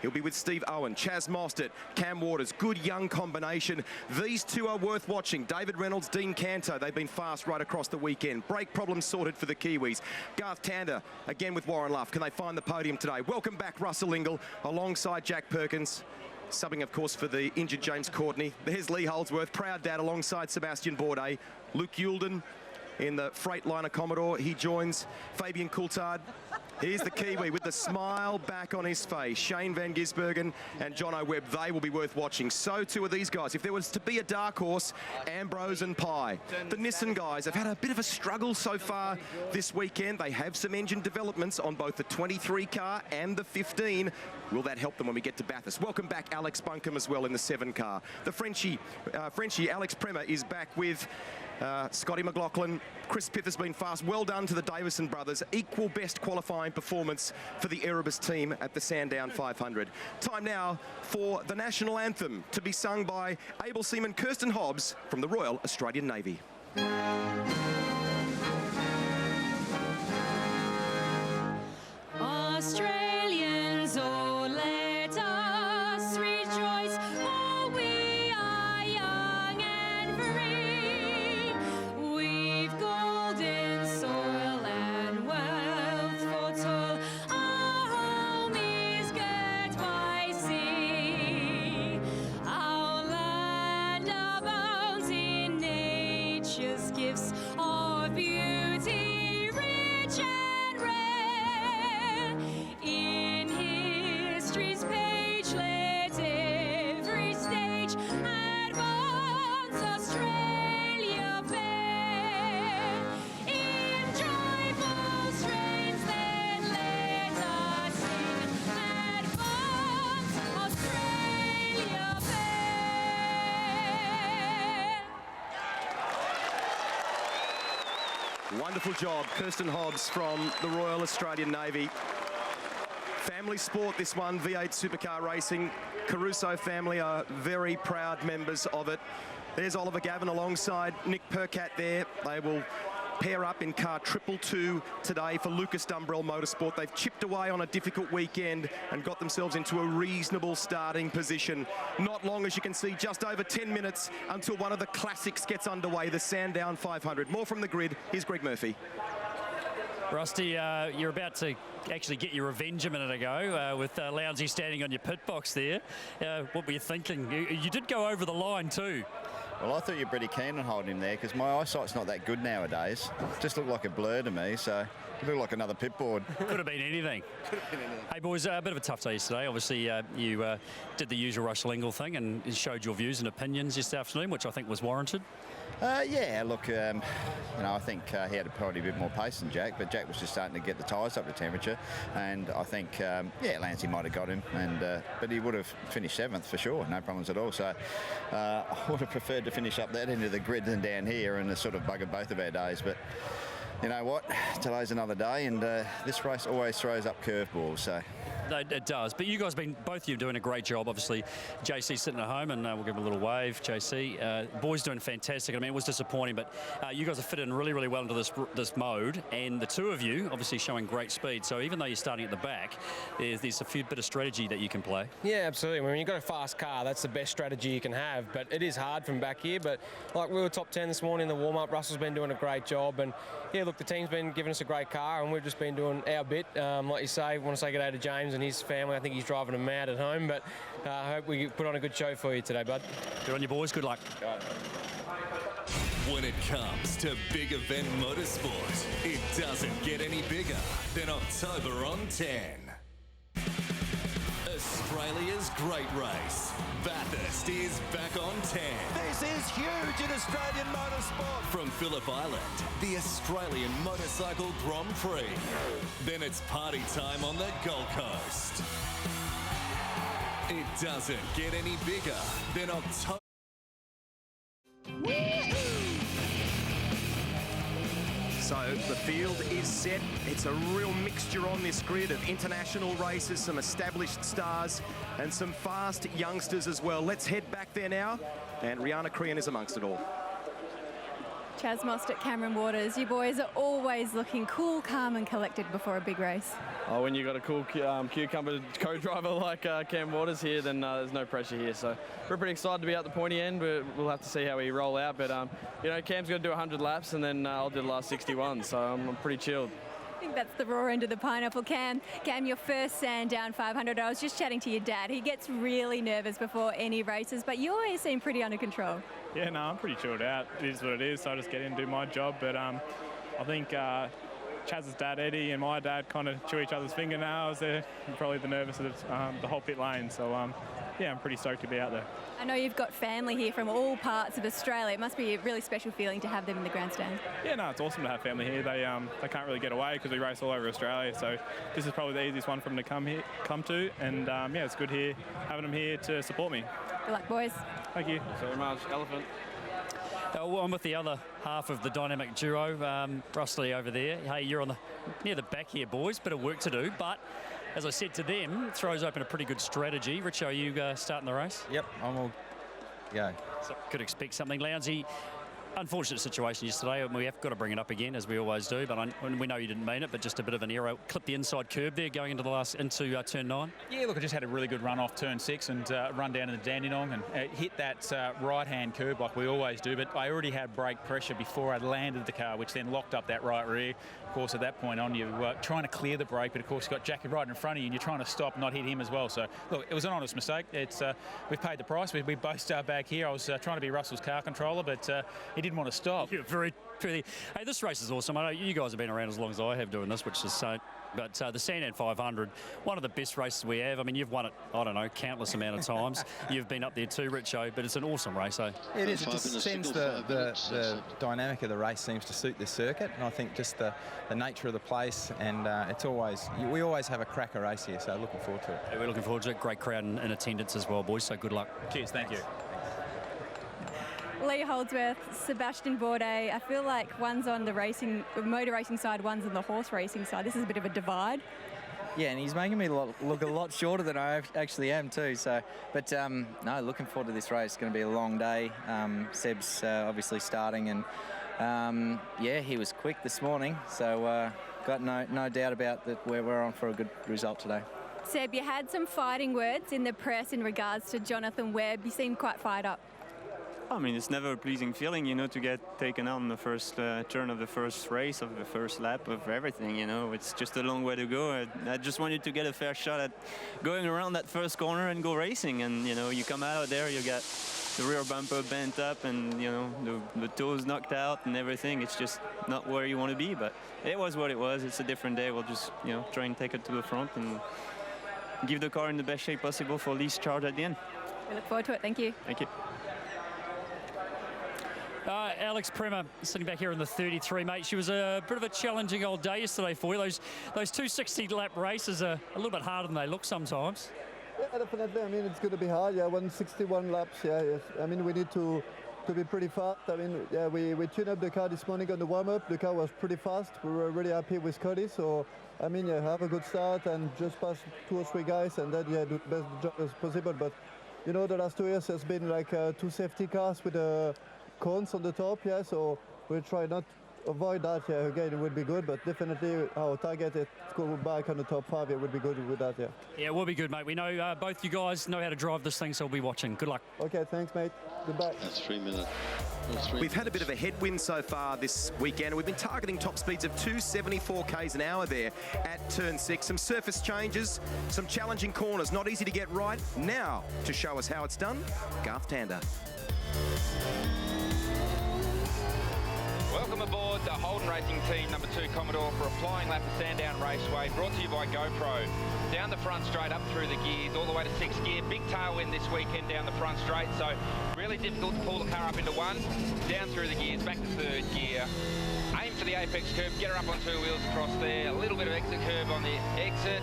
He'll be with Steve Owen, Chaz Mostert, Cam Waters. Good young combination. These two are worth watching. David Reynolds, Dean Canto. They've been fast right across the weekend. Brake problems sorted for the Kiwis. Garth Tander, again with Warren Luff. Can they find the podium today? Welcome back, Russell Ingall, alongside Jack Perkins. Subbing, of course, for the injured James Courtney. There's Lee Holdsworth, proud dad, alongside Sebastian Bourdais. Luke Youlden in the Freightliner Commodore. He joins Fabian Coulthard. Here's the Kiwi with the smile back on his face. Shane Van Gisbergen and Jono Webb, they will be worth watching. So too are these guys. If there was to be a dark horse, Ambrose and Pye. The Nissan guys have had a bit of a struggle so far this weekend. They have some engine developments on both the 23 car and the 15. Will that help them when we get to Bathurst? Welcome back Alex Buncombe as well in the 7 car. The Frenchie Alex Premer is back with Scotty McLaughlin. Chris Pith has been fast. Well done to the Davison brothers. Equal best qualifying performance for the Erebus team at the Sandown 500. Time now for the national anthem to be sung by able seaman Kirsten Hobbs from the Royal Australian Navy. Australians, oh, let us rejoice, for we are young and free. We've golden soil and wealth for toil. Our home is girt by sea. Our land abounds in nature's gifts of beauty, rich and rare. In history's page, let every stage advance Australia fair. In joyful strains, then let us sing, advance Australia fair. Wonderful job, Kirsten Hobbs from the Royal Australian Navy. Family sport, this one, V8 supercar racing. Caruso family are very proud members of it. There's Oliver Gavin alongside Nick Percat there. They will pair up in car 222 today for Lucas Dumbrell Motorsport. They've chipped away on a difficult weekend and got themselves into a reasonable starting position. Not long, as you can see, just over 10 minutes until one of the classics gets underway, the Sandown 500. More from the grid, here's Greg Murphy. Rusty, you're about to actually get your revenge a minute ago with Lounsey standing on your pit box there. What were you thinking? You did go over the line too. Well, I thought you were pretty keen on holding him there because my eyesight's not that good nowadays. Just looked like a blur to me, so it looked like another pit board. Could have been anything. Hey boys, a bit of a tough day yesterday. Obviously, you did the usual Russell Ingall thing and showed your views and opinions this afternoon, which I think was warranted. Yeah, look, you know, I think he had probably a bit more pace than Jack, but Jack was just starting to get the tyres up to temperature, and I think, yeah, Lancey might have got him, and but he would have finished 7th for sure, no problems at all. So I would have preferred to finish up that end of the grid than down here, and it sort of buggered both of our days. But you know what? Today's another day, and this race always throws up curveballs. So It does. But you guys both of you doing a great job. Obviously, JC sitting at home, and we'll give him a little wave. JC, boys doing fantastic. I mean, it was disappointing, but you guys have fit in really, really well into this mode, and the two of you obviously showing great speed. So even though you're starting at the back, there's a bit of strategy that you can play. Yeah, absolutely. When you've got a fast car, that's the best strategy you can have. But it is hard from back here. But like, we were top 10 this morning in the warm-up. Russell's been doing a great job, and yeah, look, the team's been giving us a great car, and we've just been doing our bit. Like you say, want to say good day to James and his family. I think he's driving them mad at home, but I hope we put on a good show for you today, bud. Good on you, boys. Good luck. When it comes to big event motorsport, it doesn't get any bigger than October on 10. Australia's great race. Bathurst is back on 10. This is huge in Australian motorsport. From Phillip Island, the Australian Motorcycle Grand Prix. Then it's party time on the Gold Coast. It doesn't get any bigger than October. So the field is set. It's a real mixture on this grid of international races, some established stars and some fast youngsters as well. Let's head back there now, and Rihanna Crean is amongst it all. Chaz Mostert, Cameron Waters, you boys are always looking cool, calm and collected before a big race. Oh, when you've got a cool cucumber co-driver like Cam Waters here, then there's no pressure here. So we're pretty excited to be out the pointy end. We'll have to see how we roll out. But, you know, Cam's going to do 100 laps, and then I'll do the last 61. So I'm pretty chilled. I think that's the raw end of the pineapple. Cam, your first Sandown 500. I was just chatting to your dad. He gets really nervous before any races, but you always seem pretty under control. Yeah, no, I'm pretty chilled out. It is what it is, so I just get in and do my job. But I think Chaz's dad, Eddie, and my dad kind of chew each other's fingernails. They're probably the nervous of the whole pit lane. So, yeah, I'm pretty stoked to be out there. I know you've got family here from all parts of Australia. It must be a really special feeling to have them in the grandstand. Yeah, no, it's awesome to have family here. They can't really get away because we race all over Australia. So this is probably the easiest one for them to come to. And, yeah, it's good here having them here to support me. Good luck, boys. Thank you. Thanks very much. Elephant. Well, I'm with the other half of the dynamic duo, Rusty over there. Hey, you're near the back here, boys. Bit of work to do, but as I said to them, throws open a pretty good strategy. Richo, are you starting the race? Yep, I'm all go. So could expect something. Lounsey, unfortunate situation yesterday, and we have got to bring it up again, as we always do, but we know you didn't mean it, but just a bit of an error. Clipped the inside curb there going into turn 9. Yeah, look, I just had a really good run off turn 6 and run down to the Dandenong and hit that right-hand curb like we always do, but I already had brake pressure before I landed the car, which then locked up that right rear. Of course, at that point on, you're trying to clear the brake, but of course you've got Jackie right in front of you and you're trying to stop, not hit him as well. So, look, it was an honest mistake. We've paid the price. We both start back here. I was trying to be Russell's car controller, but he didn't want to stop. You're very. Hey, this race is awesome. I know you guys have been around as long as I have doing this, which is so. But the Sandown 500, one of the best races we have. I mean, you've won it, I don't know, countless amount of times. You've been up there too, Richo, but it's an awesome race, eh? It is. It just seems the dynamic of the race seems to suit this circuit, and I think just the nature of the place, and we always have a cracker race here, so looking forward to it. Yeah, we're looking forward to it. Great crowd in attendance as well, boys, so good luck. Cheers, thank you. Lee Holdsworth, Sebastian Bourdais. I feel like one's on the motor racing side, one's on the horse racing side. This is a bit of a divide. Yeah, and he's making me look a lot shorter than I actually am too. So, but no, looking forward to this race. It's going to be a long day. Seb's obviously starting, and yeah, he was quick this morning. So got no doubt about that. We're on for a good result today. Seb, you had some fighting words in the press in regards to Jonathan Webb. You seemed quite fired up. I mean, it's never a pleasing feeling, you know, to get taken on the first turn of the first race, of the first lap of everything, you know. It's just a long way to go. I just wanted to get a fair shot at going around that first corner and go racing. And, you know, you come out there, you get the rear bumper bent up and, you know, the toes knocked out and everything. It's just not where you want to be, but it was what it was. It's a different day. We'll just, you know, try and take it to the front and give the car in the best shape possible for least charge at the end. We look forward to it. Thank you. Thank you. Alex Prema sitting back here in the 33, mate. She was a bit of a challenging old day yesterday for you. Those 260-lap races are a little bit harder than they look sometimes. Yeah, definitely. I mean, it's going to be hard. Yeah, 161 laps. Yeah, yes. I mean, we need to to be pretty fast. I mean, yeah, we tuned up the car this morning on the warm-up. The car was pretty fast. We were really happy with Scotty. So, I mean, yeah, have a good start and just pass 2 or 3 guys and then, yeah, do the best job as possible. But, you know, the last 2 years has been like 2 safety cars with cones on the top, yeah, so we'll try not avoid that, yeah, again, it would be good, but definitely our target is to go back on the top 5, it would be good with that, yeah. Yeah, it will be good, mate. We know both you guys know how to drive this thing, so we'll be watching. Good luck. Okay, thanks, mate. Goodbye. That's 3 minutes. We've had a bit of a headwind so far this weekend. We've been targeting top speeds of 274 k's an hour there at turn 6. Some surface changes, some challenging corners, not easy to get right. Now, to show us how it's done, Garth Tander. Welcome aboard the Holden Racing Team number 2 Commodore for a flying lap of Sandown Raceway, brought to you by GoPro. Down the front straight, up through the gears, all the way to 6th gear. Big tailwind this weekend down the front straight, so really difficult to pull the car up into 1. Down through the gears, back to 3rd gear. Aim for the apex curve, get her up on 2 wheels across there. A little bit of exit curve on the exit.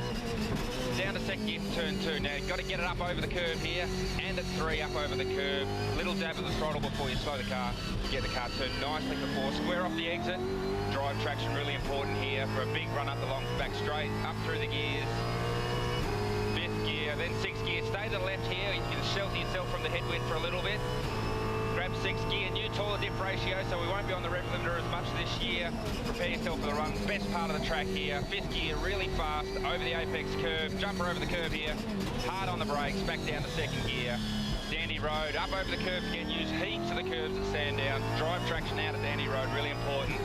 Down to 2nd gear for turn 2. Now, you've got to get it up over the curve here, and at 3 up over the curve. Little dab of the throttle before you slow the car. Get the car turned nicely before. Square off the exit. Drive traction really important here for a big run up the long back straight. Up through the gears. 5th gear, then 6th gear. Stay to the left here. You can shelter yourself from the headwind for a little bit. Grab 6th gear, new taller diff ratio, so we won't be on the rev limiter as much this year. Prepare yourself for the run. Best part of the track here. 5th gear, really fast, over the apex curve. Jumper over the curve here. Hard on the brakes, back down to 2nd gear. Dandy Road, up over the curve again. Use heaps of the curves at Sandown. Drive traction out at Dandy Road, really important.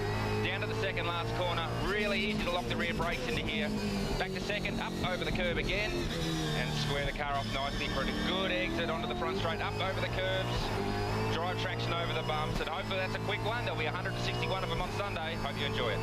Down to the 2nd last corner. Really easy to lock the rear brakes into here. Back to 2nd, up over the curve again. And square the car off nicely for a good exit onto the front straight, up over the curves. Drive traction over the bumps, and hopefully that's a quick one. There'll be 161 of them on Sunday. Hope you enjoy it.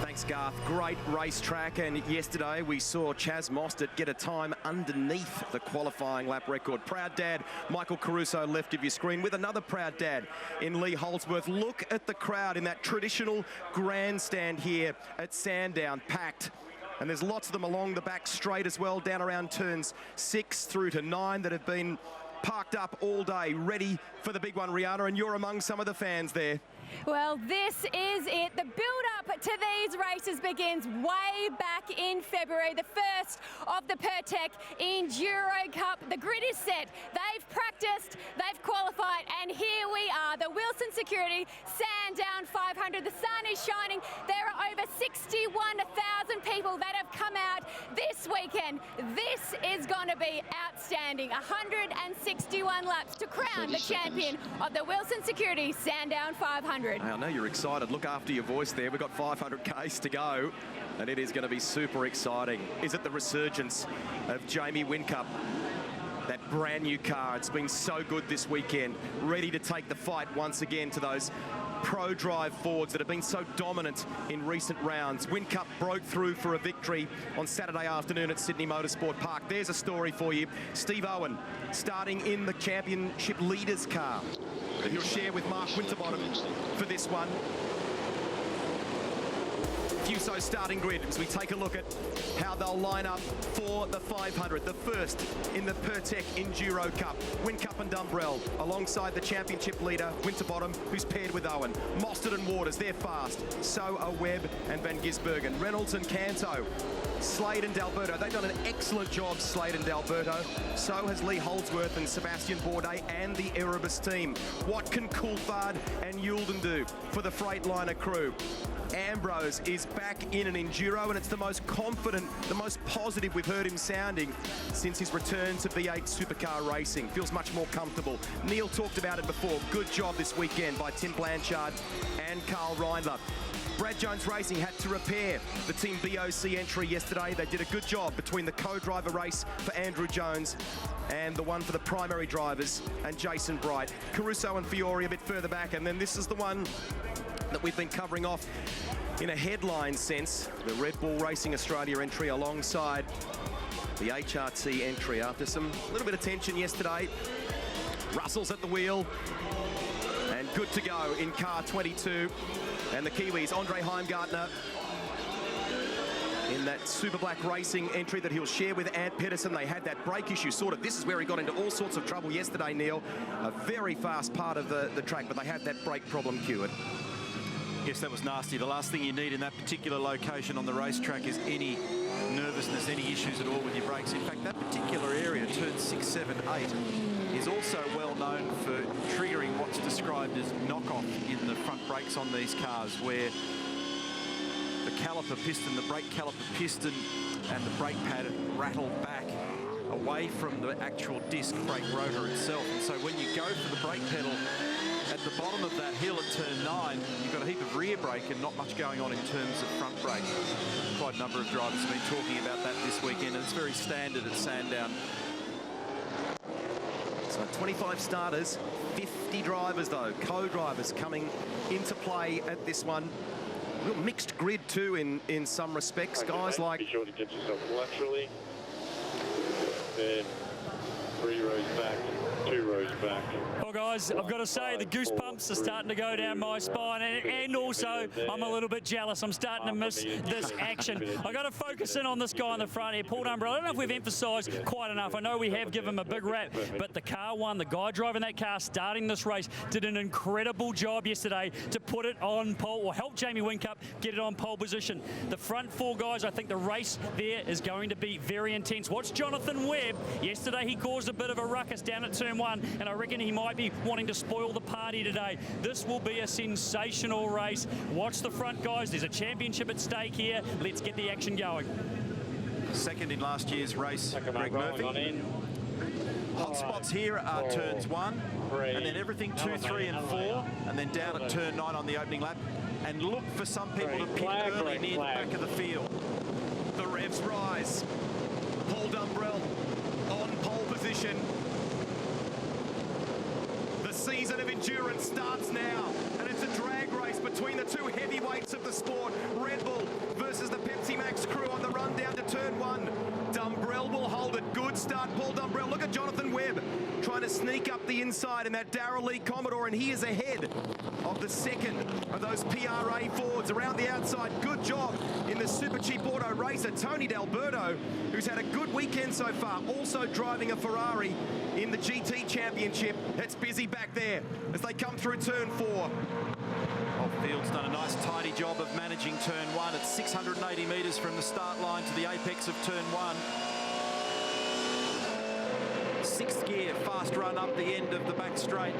Thanks, Garth. Great racetrack, and yesterday we saw Chaz Mostert get a time underneath the qualifying lap record. Proud dad, Michael Caruso, left of your screen, with another proud dad in Lee Holdsworth. Look at the crowd in that traditional grandstand here at Sandown, packed. And there's lots of them along the back straight as well, down around turns 6 through to 9 that have been parked up all day, ready for the big one, Rihanna, and you're among some of the fans there. Well, this is it. The build-up to these races begins way back in February, the first of the Pertec Enduro Cup. The grid is set. They've practiced, they've qualified, and here we are, the Wilson Security Sandown 500. The sun is shining. There are over 61,000 people that have come out this weekend. This is going to be outstanding. 161 laps to crown the champion of the Wilson Security Sandown 500. I know you're excited. Look after your voice there. We've got 500 k's to go, and it is going to be super exciting. Is it the resurgence of Jamie Whincup? That brand new car. It's been so good this weekend. Ready to take the fight once again to those Pro Drive Fords that have been so dominant in recent rounds. Whincup broke through for a victory on Saturday afternoon at Sydney Motorsport Park. There's a story for you. Steve Owen starting in the championship leaders car that he'll share with Mark Winterbottom for this one. Fuso starting grid as we take a look at how they'll line up for the 500, the first in the Pertec Enduro Cup. Whincup and Dumbrell alongside the championship leader Winterbottom, who's paired with Owen. Mostert and Waters, they're fast. So are Webb and Van Gisbergen. Reynolds and Canto. Slade and D'Alberto, they've done an excellent job, Slade and D'Alberto. So has Lee Holdsworth and Sebastian Bourdais and the Erebus team. What can Coulthard and Yulden do for the Freightliner crew? Ambrose is back in an Enduro, and it's the most confident, the most positive we've heard him sounding since his return to V8 Supercar racing. Feels much more comfortable. Neil talked about it before. Good job this weekend by Tim Blanchard and Carl Reindler. Brad Jones Racing had to repair the Team BOC entry yesterday. They did a good job between the co-driver race for Andrew Jones and the one for the primary drivers and Jason Bright. Caruso and Fiore a bit further back, and then this is the one that we've been covering off in a headline sense, the Red Bull Racing Australia entry alongside the HRT entry after some little bit of tension yesterday. Russell's at the wheel and good to go in car 22, and the Kiwis, Andre Heimgartner in that Super Black Racing entry that he'll share with Ant Pedersen. They had that brake issue sorted. This is where he got into all sorts of trouble yesterday, Neil. A very fast part of the track, but they had that brake problem cured. Yes, that was nasty. The last thing you need in that particular location on the racetrack is any nervousness, any issues at all with your brakes. In fact, that particular area, turn 6, 7, 8, is also well known for triggering what's described as knock-off in the front brakes on these cars, where the caliper piston, the brake caliper piston and the brake pad rattle back away from the actual disc brake rotor itself. And so when you go for the brake pedal at the bottom of that hill at turn 9, you've got a heap of rear brake and not much going on in terms of front brake. Quite a number of drivers have been talking about that this weekend, and it's very standard at Sandown. So 25 starters, 50 drivers though, co-drivers coming into play at this one. Real mixed grid too in some respects. Guys like... Be sure to get yourself laterally. Then 3 rows back, 2 rows back. Well, guys, I've got to say the goosebumps are starting to go down my spine, and also I'm a little bit jealous. I'm starting to miss this action. I've got to focus in on this guy in the front here, Paul Dumbrell. I don't know if we've emphasised quite enough. I know we have given him a big rap, but the car won. The guy driving that car, starting this race, did an incredible job yesterday to put it on pole, or help Jamie Whincup get it on pole position. The front 4 guys, I think the race there is going to be very intense. Watch Jonathan Webb. Yesterday he caused a bit of a ruckus down at turn 1, and I reckon he might be wanting to spoil the party today. This will be a sensational race. Watch the front guys. There's a championship at stake here. Let's get the action going. Second in last year's race, Greg Murphy. Hot spots here are turns 1, and then everything 2, 3 and 4, and then down at turn 9 on the opening lap. And look for some people to pit early near the back of the field. The revs rise. Paul Dumbrell on pole position. The season of endurance starts now, and it's a drag race between the 2 heavyweights of the sport. Red Bull versus the Pepsi Max crew on the run down to turn 1. Dumbrell will hold it. Good start, Paul Dumbrell. Look at Jonathan Webb trying to sneak up the inside in that Darrell Lee Commodore, and he is ahead of the second of those PRA Fords around the outside. Good job in the Super Cheap Auto racer, Tony D'Alberto, who's had a good weekend so far, also driving a Ferrari in the GT Championship. It's busy back there as they come through turn 4. Field's done a nice tidy job of managing turn 1 at 680 metres from the start line to the apex of turn 1. 6th gear, fast run up the end of the back straight.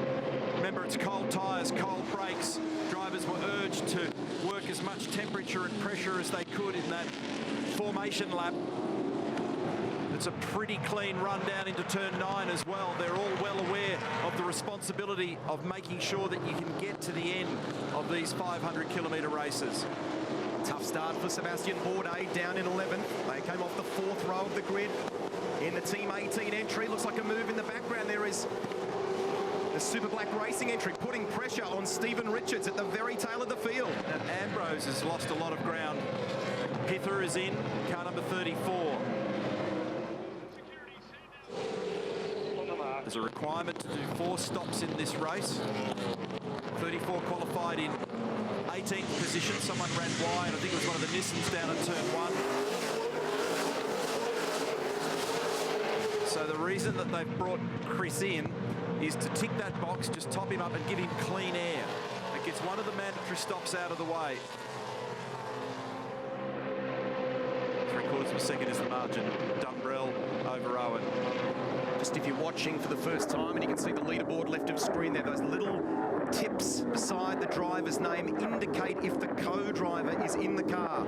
Remember, it's cold tyres, cold brakes. Drivers were urged to work as much temperature and pressure as they could in that formation lap. It's a pretty clean run down into turn 9 as well. They're all well aware of the responsibility of making sure that you can get to the end of these 500-kilometre races. Tough start for Sebastian Bourdais down in 11th. They came off the 4th row of the grid in the Team 18 entry. Looks like a move in the background. There is the Super Black Racing entry putting pressure on Stephen Richards at the very tail of the field. And Ambrose has lost a lot of ground. Pither is in, car number 34. There's a requirement to do 4 stops in this race. 34 qualified in 18th position. Someone ran wide. I think it was one of the Nissans down at turn 1. So the reason that they've brought Chris in is to tick that box, just top him up and give him clean air. It gets one of the mandatory stops out of the way. 3/4 of a second is the margin. Dumbrell over Owen. Just if you're watching for the first time, and you can see the leaderboard left of screen there, those little tips beside the driver's name indicate if the co-driver is in the car.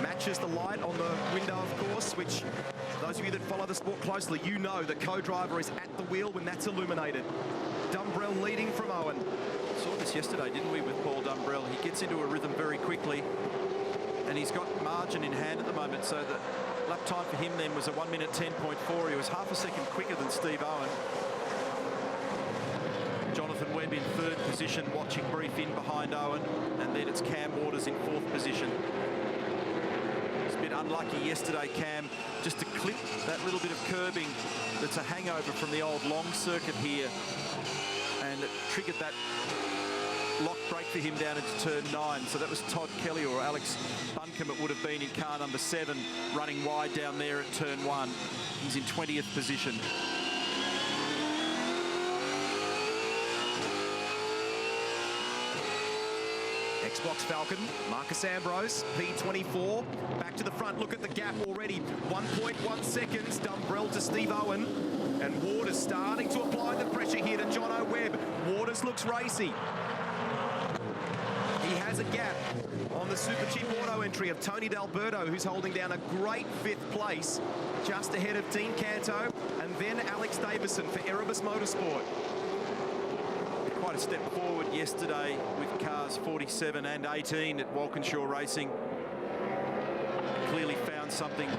Matches the light on the window, of course, which those of you that follow the sport closely, you know the co-driver is at the wheel when that's illuminated. Dumbrell leading from Owen. Saw this yesterday, didn't we, with Paul Dumbrell? He gets into a rhythm very quickly, and he's got margin in hand at the moment, so the lap time for him then was a 1 minute 10.4. He was half a second quicker than Steve Owen. Jonathan Webb in 3rd position, watching brief in behind Owen, and then it's Cam Waters in 4th position. It's a bit unlucky yesterday, Cam, just to clip that little bit of curbing that's a hangover from the old long circuit here, and it triggered that lock break for him down into turn 9. So that was Todd Kelly or Alex Buncombe it would have been in car number 7, running wide down there at turn 1. He's in 20th position. Xbox Falcon, Marcus Ambrose, P24, back to the front. Look at the gap already. 1.1 seconds, Dumbrell to Steve Owen. And Waters starting to apply the pressure here to Jono Webb. Waters looks racy. He has a gap on the Super Cheap Auto entry of Tony D'Alberto, who's holding down a great 5th place, just ahead of Dean Canto, and then Alex Davison for Erebus Motorsport. Quite a step forward yesterday with cars 47 and 18 at Walkinshaw Racing. Clearly found something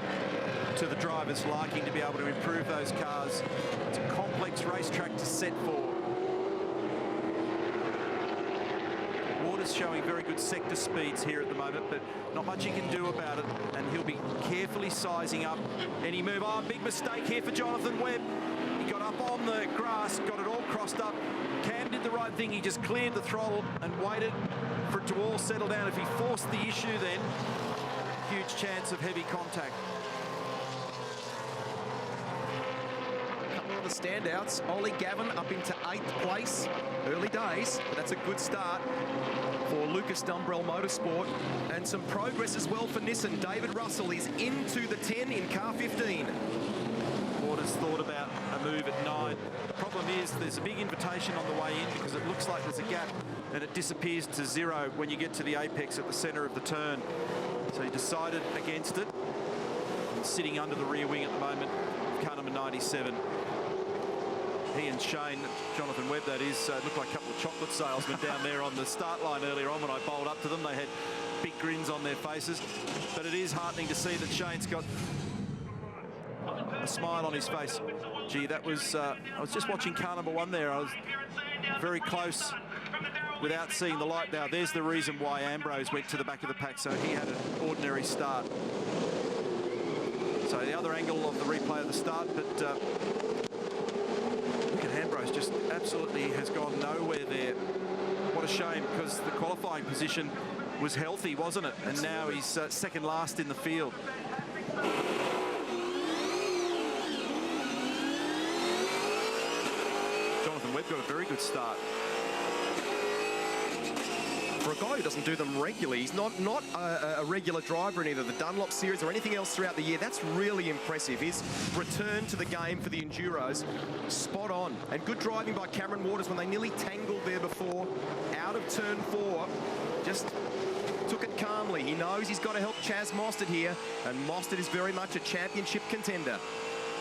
to the drivers' liking to be able to improve those cars. It's a complex racetrack to set for. Waters showing very good sector speeds here at the moment, but not much he can do about it, and he'll be carefully sizing up any move. Oh, big mistake here for Jonathan Webb. He got up on the grass, got it all crossed up. Cam did the right thing. He just cleared the throttle and waited for it to all settle down. If he forced the issue then, huge chance of heavy contact. A couple of the standouts. Ollie Gavin up into 8th place. Early days, but that's a good start for Lucas Dumbrell Motorsport. And some progress as well for Nissan. David Russell is into the 10 in car 15. Waters thought about a move at 9. The problem is there's a big invitation on the way in because it looks like there's a gap and it disappears to 0 when you get to the apex at the centre of the turn. So he decided against it. And sitting under the rear wing at the moment, car number 97. He and Shane, Jonathan Webb that is, looked like a couple of chocolate salesmen down there on the start line earlier on when I bowled up to them. They had big grins on their faces. But it is heartening to see that Shane's got a smile on his face. Gee, that was, I was just watching car number 1 there. I was very close without seeing the light. Now, there's the reason why Ambrose went to the back of the pack, so he had an ordinary start. So the other angle of the replay of the start, but look at Ambrose, just absolutely has gone nowhere there. What a shame, because the qualifying position was healthy, wasn't it? And now he's second last in the field. Webb got a very good start. For a guy who doesn't do them regularly, he's not a regular driver in either the Dunlop Series or anything else throughout the year. That's really impressive. His return to the game for the Enduros, spot on. And good driving by Cameron Waters when they nearly tangled there before. Out of turn 4, just took it calmly. He knows he's got to help Chaz Mostert here, and Mostert is very much a championship contender.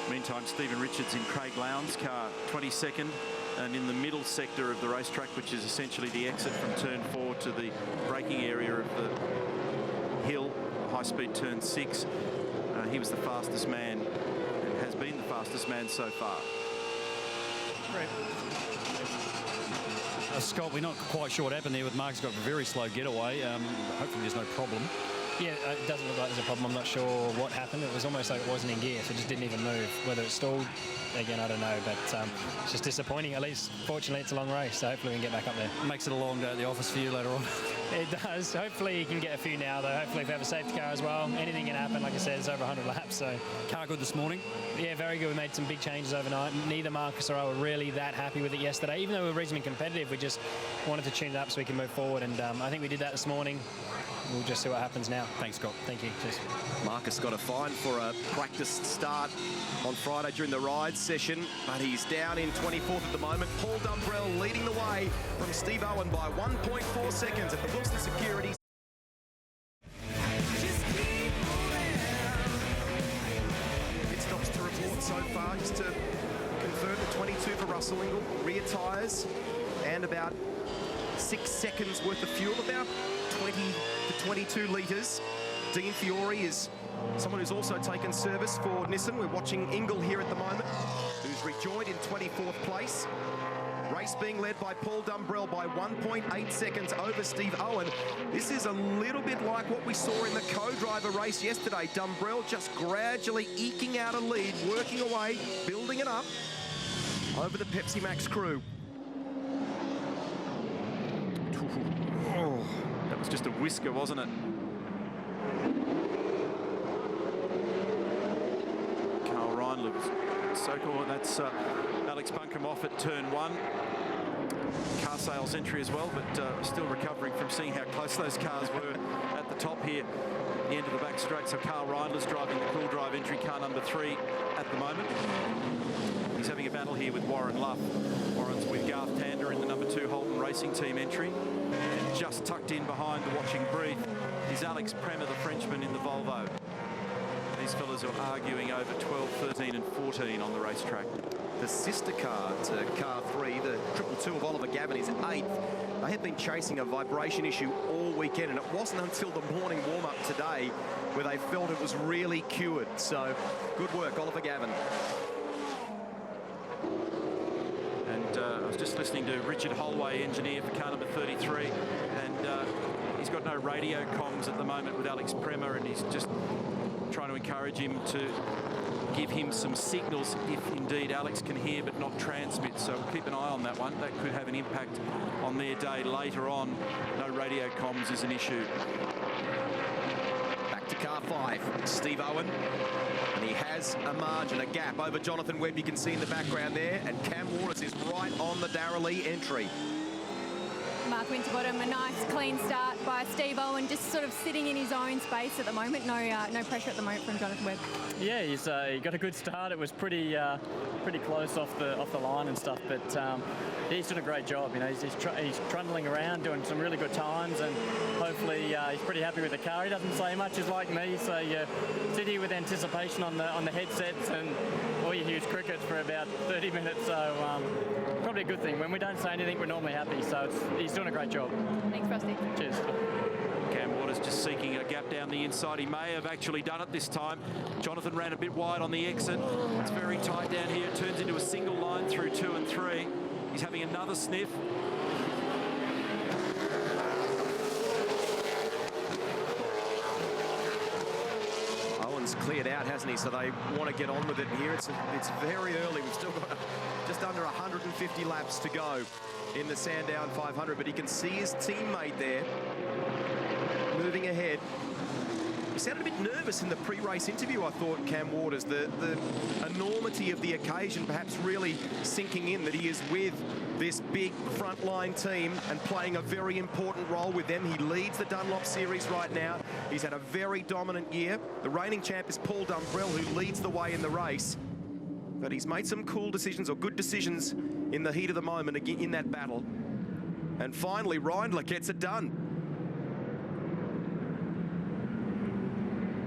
Meantime, Stephen Richards in Craig Lowndes' car, 22nd. And in the middle sector of the racetrack, which is essentially the exit from turn 4 to the braking area of the hill, high-speed turn 6, he was the fastest man and has been the fastest man so far. Scott, we're not quite sure what happened there with Mark's got a very slow getaway. Hopefully there's no problem. Yeah, it doesn't look like there's a problem. I'm not sure what happened. It was almost like it wasn't in gear, so it just didn't even move. Whether it stalled, again, I don't know. But it's just disappointing. At least, fortunately, it's a long race, so hopefully we can get back up there. Makes it a long day at the office for you later on. It does. Hopefully you can get a few now, though. Hopefully if we have a safety car as well, anything can happen. Like I said, it's over 100 laps, so... Car good this morning? Yeah, very good. We made some big changes overnight. Neither Marcus or I were really that happy with it yesterday. Even though we were reasonably competitive, we just wanted to tune it up so we can move forward, and I think we did that this morning. We'll just see what happens now. Thanks, Scott. Thank you. Cheers. Marcus got a fine for a practice start on Friday during the ride session, but he's down in 24th at the moment. Paul Dumbrell leading the way from Steve Owen by 1.4 seconds at the Wilson Security. Pit stops to report so far, just to confirm the 22 for Russell Ingall, rear tyres, and about 6 seconds worth of fuel, about 20 to 22 litres. Dean Fiore is someone who's also taken service for Nissan. We're watching Ingall here at the moment, who's rejoined in 24th place. Race being led by Paul Dumbrell by 1.8 seconds over Steve Owen. This is a little bit like what we saw in the co-driver race yesterday. Dumbrell just gradually eking out a lead, working away, building it up over the Pepsi Max crew. Oh, that was just a whisker, wasn't it? Carl Reindler was so cool. And that's Alex Buncombe off at turn 1. Car sales entry as well, but still recovering from seeing how close those cars were at the top here, the end of the back straight. So Carl Reindler's driving the cool drive entry, car number 3 at the moment. He's having a battle here with Warren Luff. Warren's with Garth Tander in the number 2 Holden Racing Team entry. And just tucked in behind the watching brief is Alex Premer, the Frenchman, in the Volvo. These fellas are arguing over 12, 13 and 14 on the racetrack. The sister car to car 3, the 222 of Oliver Gavin, is 8th. They had been chasing a vibration issue all weekend, and it wasn't until the morning warm-up today where they felt it was really cured. So good work, Oliver Gavin. And I was just listening to Richard Holway, engineer for car number 33, and he's got no radio comms at the moment with Alex Premer, and he's just trying to encourage him to give him some signals if indeed Alex can hear but not transmit. So we'll keep an eye on that one. That could have an impact on their day later on. No radio comms is an issue. Back to car 5, Steve Owen. And he has a margin, a gap over Jonathan Webb, you can see in the background there. And Cam Waters is right on the Darragh entry. Mark Winterbottom, a nice clean start by Steve Owen, just sort of sitting in his own space at the moment. No pressure at the moment from Jonathan Webb. Yeah, he got a good start. It was pretty close off the line and stuff, but he's doing a great job. You know, he's trundling around, doing some really good times, and hopefully he's pretty happy with the car. He doesn't say much, he's like me, so you sit here with anticipation on the headsets, and all you hear is crickets for about 30 minutes. So probably a good thing. When we don't say anything, we're normally happy. So he's doing a great job. Thanks, Frosty. Cheers. Cam Waters just seeking a gap down the inside. He may have actually done it this time. Jonathan ran a bit wide on the exit. It's very tight down here. It turns into a single line through 2 and 3. He's having another sniff. Owen's cleared out, hasn't he? So they want to get on with it here. It's very early. We've still got just under 150 laps to go in the Sandown 500, but he can see his teammate there moving ahead. He sounded a bit nervous in the pre-race interview, I thought, Cam Waters. The enormity of the occasion perhaps really sinking in, that he is with this big frontline team and playing a very important role with them. He leads the Dunlop Series right now. He's had a very dominant year. The reigning champ is Paul Dumbrell, who leads the way in the race. But he's made some cool decisions, or good decisions, in the heat of the moment in that battle. And finally, Reindler gets it done.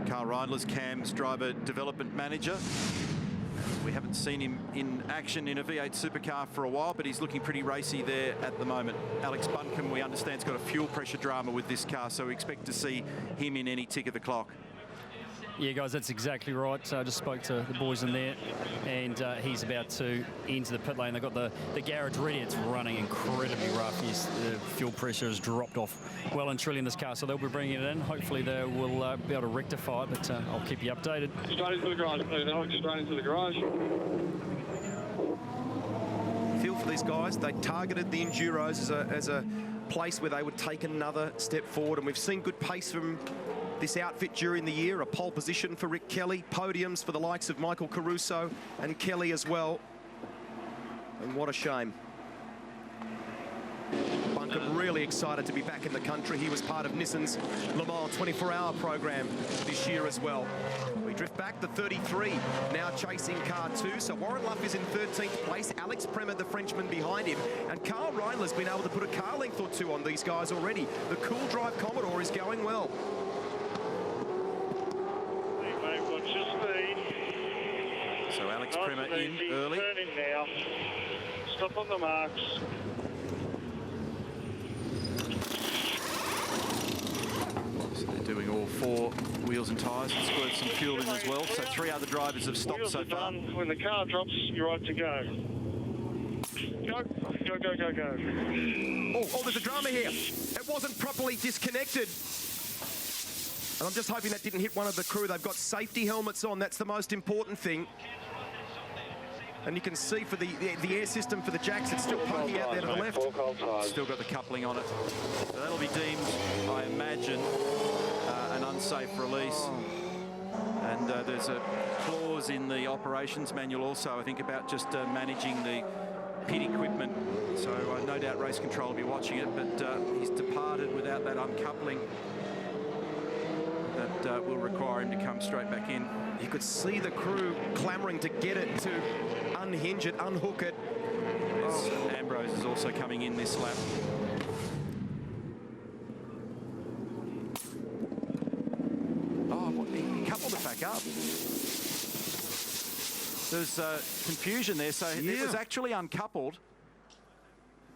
Carl Reindler's Cam's driver development manager. We haven't seen him in action in a V8 supercar for a while, but he's looking pretty racy there at the moment. Alex Buncombe, we understand, has got a fuel pressure drama with this car, so we expect to see him in any tick of the clock. Yeah, guys, that's exactly right. So I just spoke to the boys in there, and he's about to enter the pit lane. They've got the garage ready. It's running incredibly rough. The fuel pressure has dropped off well and truly in this car, so they'll be bringing it in. Hopefully they will be able to rectify it, but I'll keep you updated. Straight into the garage, please, Alex. Straight into the garage. Feel for these guys. They targeted the Enduros as a place where they would take another step forward, and we've seen good pace from this outfit during the year. A pole position for Rick Kelly, podiums for the likes of Michael Caruso and Kelly as well. And what a shame. Buncombe really excited to be back in the country. He was part of Nissan's Le Mans 24-hour program this year as well. We drift back to 33, now chasing car 2. So Warren Luff is in 13th place. Alex Premer, the Frenchman, behind him. And Carl Reindler's been able to put a car length or 2 on these guys already. The cool drive Commodore is going well. So Alex Premer in early. Turning now. Stop on the marks. So they're doing all 4 wheels and tyres and squirt some fuel in as well. So 3 other drivers have stopped Wheels so are far. done. When the car drops, you're right to go. Go, go, go, go, go. Oh, there's a drama here. It wasn't properly disconnected. And I'm just hoping that didn't hit one of the crew. They've got safety helmets on. That's the most important thing. And you can see for the air system for the Jacks, it's still poking out there to the left. Still got the coupling on it. So that'll be deemed, I imagine, an unsafe release. And there's a clause in the operations manual also, I think, about just managing the pit equipment. So no doubt race control will be watching it, but he's departed without that uncoupling. That will require him to come straight back in. You could see the crew clamouring to get it, to unhinge it, unhook it. Ambrose is also coming in this lap. He coupled it back up. There's confusion there, so it was actually uncoupled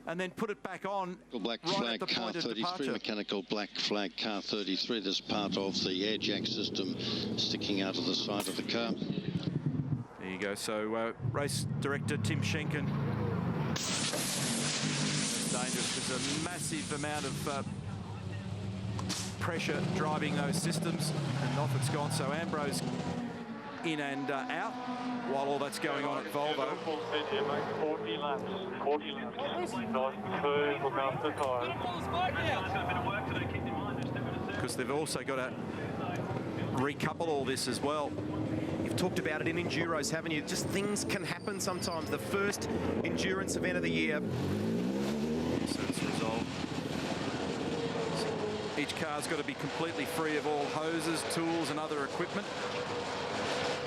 and then put it back on black right flag at the car point of 33, departure. mechanical black flag car 33. That's part of the air jack system sticking out of the side of the car. There you go. So race director Tim Schenken. That's dangerous. There's a massive amount of pressure driving those systems, and off it's gone. So Ambrose in and out while all that's going on at Volvo. 40 laps. 40 laps. Look after the tyres. Because they've also got to recouple all this as well. You've talked about it in Enduros, haven't you? Just things can happen sometimes. The first endurance event of the year. So it's resolved. Each car's got to be completely free of all hoses, tools and other equipment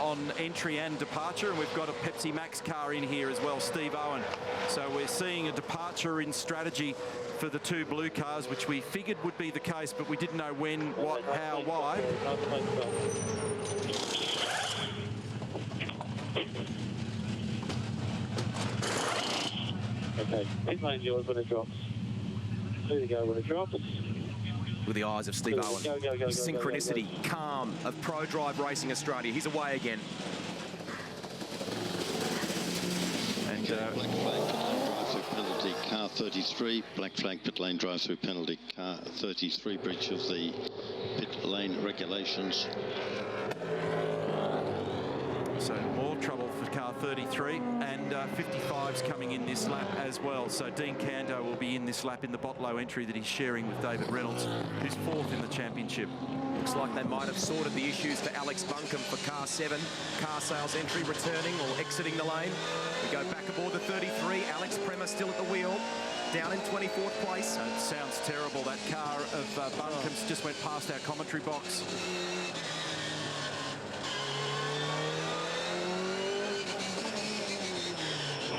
on entry and departure, and we've got a Pepsi Max car in here as well, Steve Owen. So we're seeing a departure in strategy for the two blue cars, which we figured would be the case, but we didn't know when, what, how, why. Okay, pit lane's yours when it drops. There you go when it drops. With the eyes of Steve Owen. Go, Synchronicity, calm of Pro Drive Racing Australia. He's away again. And black flag pit lane drive-through penalty car 33. Black flag pit lane drive-through penalty car 33. Breach of the pit lane regulations. So more trouble for car 33, and 55's coming in this lap as well. So Dean Canto will be in this lap in the Botlow entry that he's sharing with David Reynolds, who's fourth in the championship. Looks like they might have sorted the issues for Alex Buncombe for car 7. Car sales entry returning or exiting the lane. We go back aboard the 33. Alex Premer still at the wheel. Down in 24th place. It sounds terrible. That car of Buncombe's just went past our commentary box.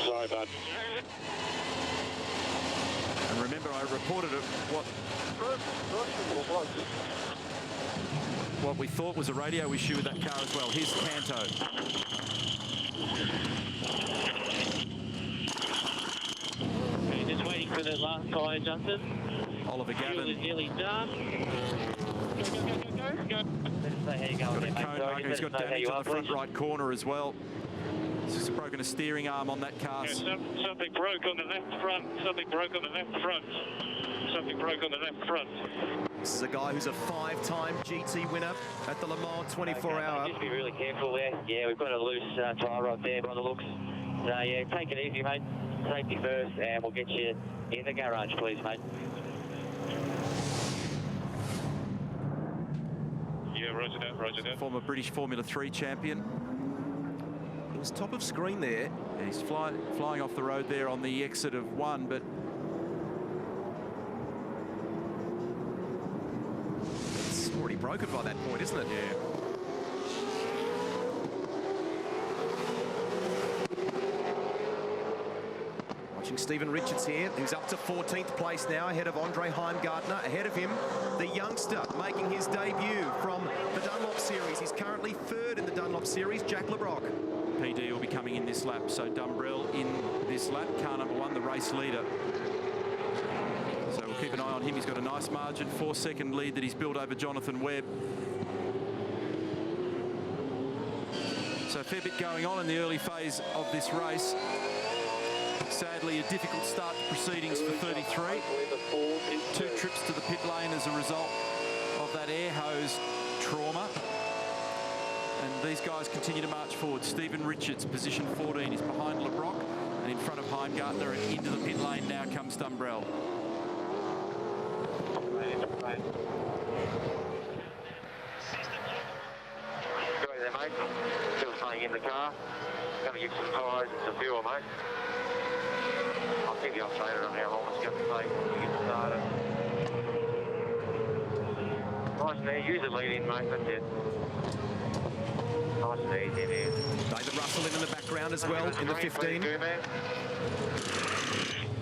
Sorry, bud. And remember, I reported it, what we thought was a radio issue with that car as well. Here's Canto. Okay, just waiting for the last tyre, Justin. Oliver Gavin. Fuel is nearly done. Go. Let us know how you Got a going, cone marker. He's got damage on the front right corner as well. He's just broken a steering arm on that car. Yeah, something broke on the left front. Something broke on the left front. Something broke on the left front. This is a guy who's a 5-time GT winner at the Le Mans 24-hour. Okay, just be really careful there. Yeah, we've got a loose tyre right there by the looks. So yeah, take it easy, mate. Safety first, and we'll get you in the garage, please, mate. Yeah, roger that, roger that. Former British Formula 3 champion. He was top of screen there. Yeah, he's flying off the road there on the exit of 1, but it's already broken by that point, isn't it? Yeah. Watching Stephen Richards here, who's up to 14th place now, ahead of Andre Heimgartner. Ahead of him, the youngster making his debut from the Dunlop Series. He's currently 3rd in the Dunlop Series, Jack LeBrock. PD will be coming in this lap, so Dumbrell in this lap. Car number 1, the race leader. So we'll keep an eye on him. He's got a nice margin, 4-second lead that he's built over Jonathan Webb. So a fair bit going on in the early phase of this race. Sadly, a difficult start to proceedings for 33. 2 trips to the pit lane as a result of that air hose trauma. And these guys continue to march forward. Stephen Richards, position 14, is behind Heimgartner, and into the pit lane now comes Dumbrell. Go there, mate. Still staying in the car. Going to give some tyres and some fuel, mate. I'll keep you updated on how long it's going to take to get started. Nice and easy. Use the lead in, mate. That's it. Nice and easy there. David Russell in the background as well in the 15.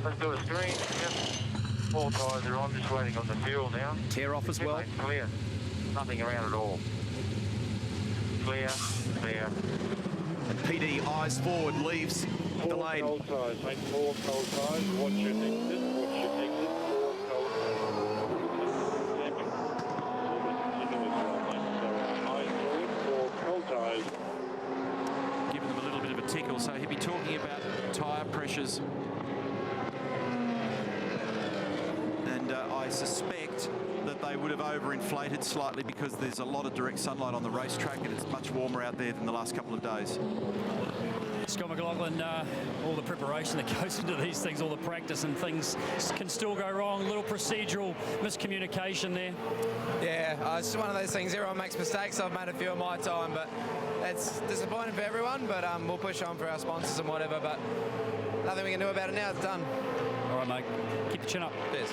Let's do a screen. Yep. All tyres are on, just waiting on the fuel now. Tear off as well. Mate, clear. Nothing around at all. Clear, clear. And PD eyes forward, leaves the lane. Cold tyres, mate. 4 cold tyres. Watch your exit. Watch your exit. 4 cold tyres. Giving them a little bit of a tickle, so he'd be talking about tyre pressures. And I suspect that they would have overinflated slightly because there's a lot of direct sunlight on the racetrack and it's much warmer out there than the last couple of days. Scott McLaughlin, all the preparation that goes into these things, all the practice and things can still go wrong. A little procedural miscommunication there. Yeah, it's just one of those things. Everyone makes mistakes. I've made a few in my time, but it's disappointing for everyone. But we'll push on for our sponsors and whatever. But nothing we can do about it now. It's done. All right, mate. Keep your chin up. Cheers.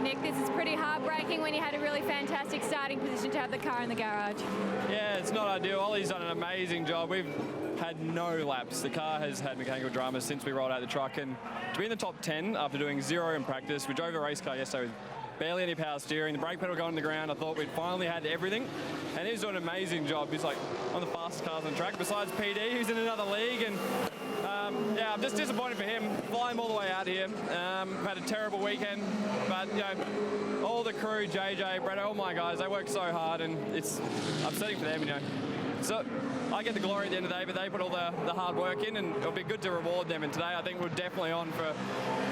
Nick, this is pretty heartbreaking when you had a really fantastic starting position to have the car in the garage. Yeah, it's not ideal. Ollie's done an amazing job. We've had no laps. The car has had mechanical dramas since we rolled out the truck, and to be in the top 10 after doing 0 in practice, we drove a race car yesterday with barely any power steering, the brake pedal going on the ground. I thought we'd finally had everything, and he's doing an amazing job. He's like one of the fastest cars on the track, besides PD, who's in another league, and yeah, I'm just disappointed for him. Flying all the way out here. Had a terrible weekend, but you know, all the crew, JJ, Brett, all my guys, they work so hard, and it's upsetting for them, you know. So I get the glory at the end of the day, but they put all the hard work in, and it'll be good to reward them. And today I think we're definitely on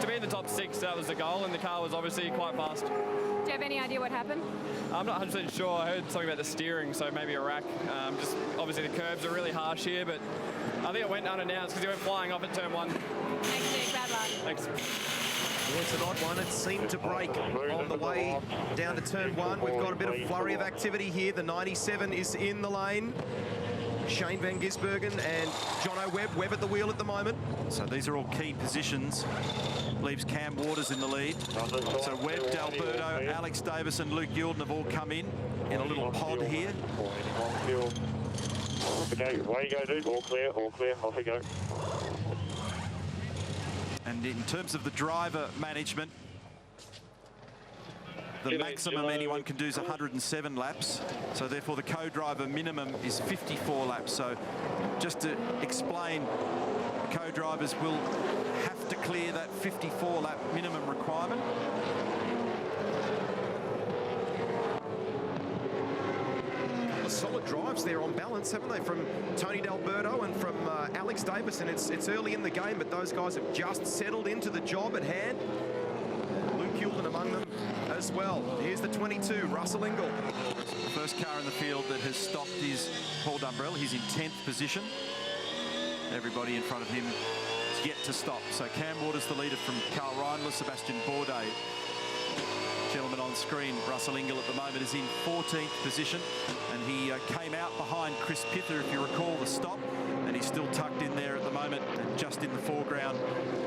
to be in the top 6. That was the goal, and the car was obviously quite fast. Do you have any idea what happened? I'm not 100% sure. I heard something about the steering, so maybe a rack. Just obviously the curbs are really harsh here, but I think it went unannounced because he went flying off at turn 1. Thanks, Nick. Bad luck. Thanks. Well, it's an odd one. It seemed to break on the way down to turn 1. We've got a bit of flurry of activity here. The 97 is in the lane. Shane Van Gisbergen and Jono Webb. Webb at the wheel at the moment. So these are all key positions. Leaves Cam Waters in the lead. So Webb, D'Alberto, Alex Davis and Luke Youlden have all come in a little pod here. Okay, away you go, dude. All clear, off you go. And in terms of the driver management, the maximum anyone can do is 107 laps. So therefore the co-driver minimum is 54 laps. So just to explain, co-drivers will have to clear that 54 lap minimum requirement. Solid drives there on balance, haven't they, from Tony D'Alberto and from Alex Davis, and it's early in the game, but those guys have just settled into the job at hand. Luke Youlden among them as well. Here's the 22, Russell Ingall. First car in the field that has stopped is Paul Dumbrell. He's in 10th position. Everybody in front of him is yet to stop. So Cam Waters, the leader from Carl Reindler, Sebastian Bourdais. Gentleman on screen, Russell Ingall at the moment is in 14th position, and he came out behind Chris Pither, if you recall the stop, and he's still tucked in there at the moment, and just in the foreground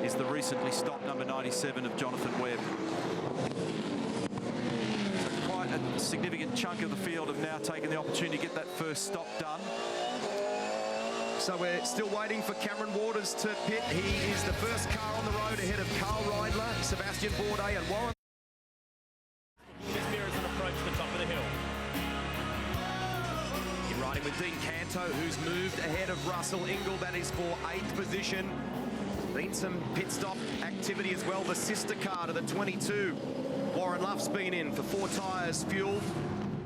is the recently stopped number 97 of Jonathan Webb. So quite a significant chunk of the field have now taken the opportunity to get that first stop done. So we're still waiting for Cameron Waters to pit. He is the first car on the road ahead of Carl Reindler, Sebastian Bourdais and Warren. With Dean Canto, who's moved ahead of Russell Ingall. That is for 8th position. Been some pit stop activity as well. The sister car to the 22. Warren Luff's been in for 4 tyres, fuel.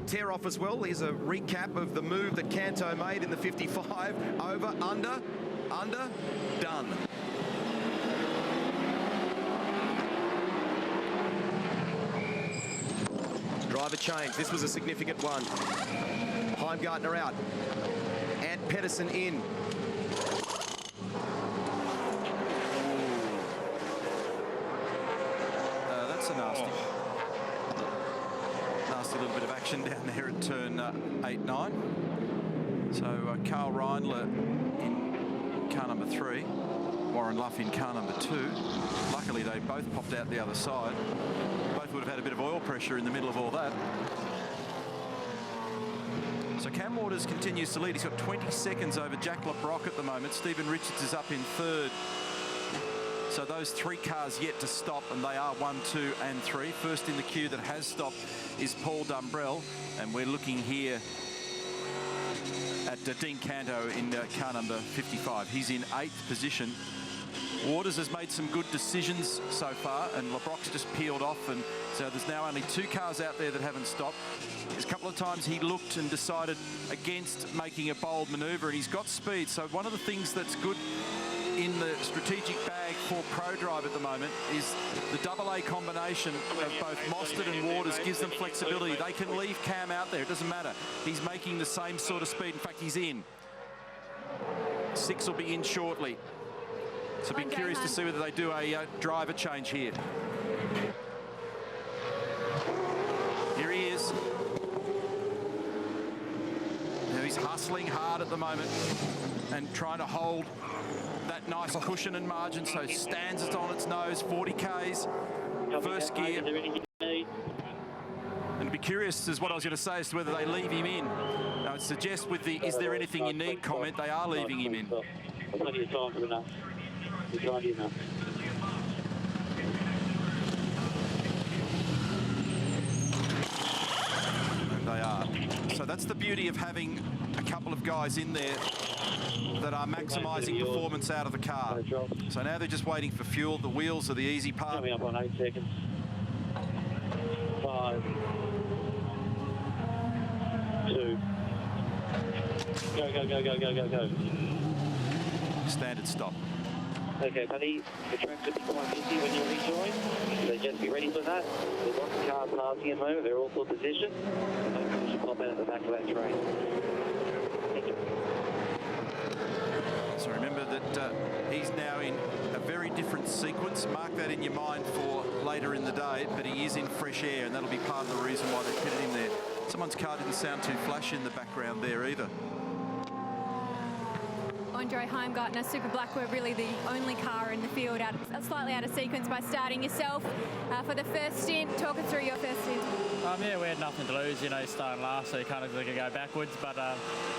Tear off as well. Here's a recap of the move that Canto made in the 55. Over, under, done. Driver change. This was a significant one. Heimgartner out. Ant Pedersen in. a nasty little bit of action down there at turn 8-9. So Carl Reindler in car number 3, Warren Luff in car number 2. Luckily, they both popped out the other side. Both would have had a bit of oil pressure in the middle of all that. So Cam Waters continues to lead. He's got 20 seconds over Jack LeBrock at the moment. Stephen Richards is up in 3rd. So those 3 cars yet to stop, and they are 1, 2 and 3. First in the queue that has stopped is Paul Dumbrell, and we're looking here at Dean Canto in car number 55. He's in 8th position. Waters has made some good decisions so far, and LeBrock's just peeled off, and so there's now only 2 cars out there that haven't stopped. There's a couple of times he looked and decided against making a bold manoeuvre, and he's got speed. So one of the things that's good in the strategic bag for ProDrive at the moment is the AA combination of both Mostert and Waters gives them flexibility. They can leave Cam out there, it doesn't matter. He's making the same sort of speed. In fact, he's in. 6 will be in shortly. So be curious to see whether they do a driver change here. Here he is. Now he's hustling hard at the moment and trying to hold that nice cushion and margin, so stands it on its nose, 40 Ks, first gear. And be curious as what I was going to say as to whether they leave him in. Now it suggests with the "is there anything you need" comment, they are leaving him in. Plenty of time for enough. Enough. And they are. So that's the beauty of having a couple of guys in there that are maximising performance out of the car. So now they're just waiting for fuel. The wheels are the easy part. Coming up on 8 seconds. 5, 2. Go. Standard stop. Okay, buddy, the track's a bit quite busy when you rejoin, so just be ready for that. There's lots of cars passing at the moment, they're all full position. Hopefully we should pop out at the back of that train. Thank you. So remember that he's now in a very different sequence. Mark that in your mind for later in the day, but he is in fresh air, and that'll be part of the reason why they pitted him there. Someone's car didn't sound too flashy in the background there either. Andre Heimgartner, Super Black were really the only car in the field slightly out of sequence by starting yourself for the first stint. Talk us through your first stint. Yeah, we had nothing to lose, starting last, so you kind of could go backwards. But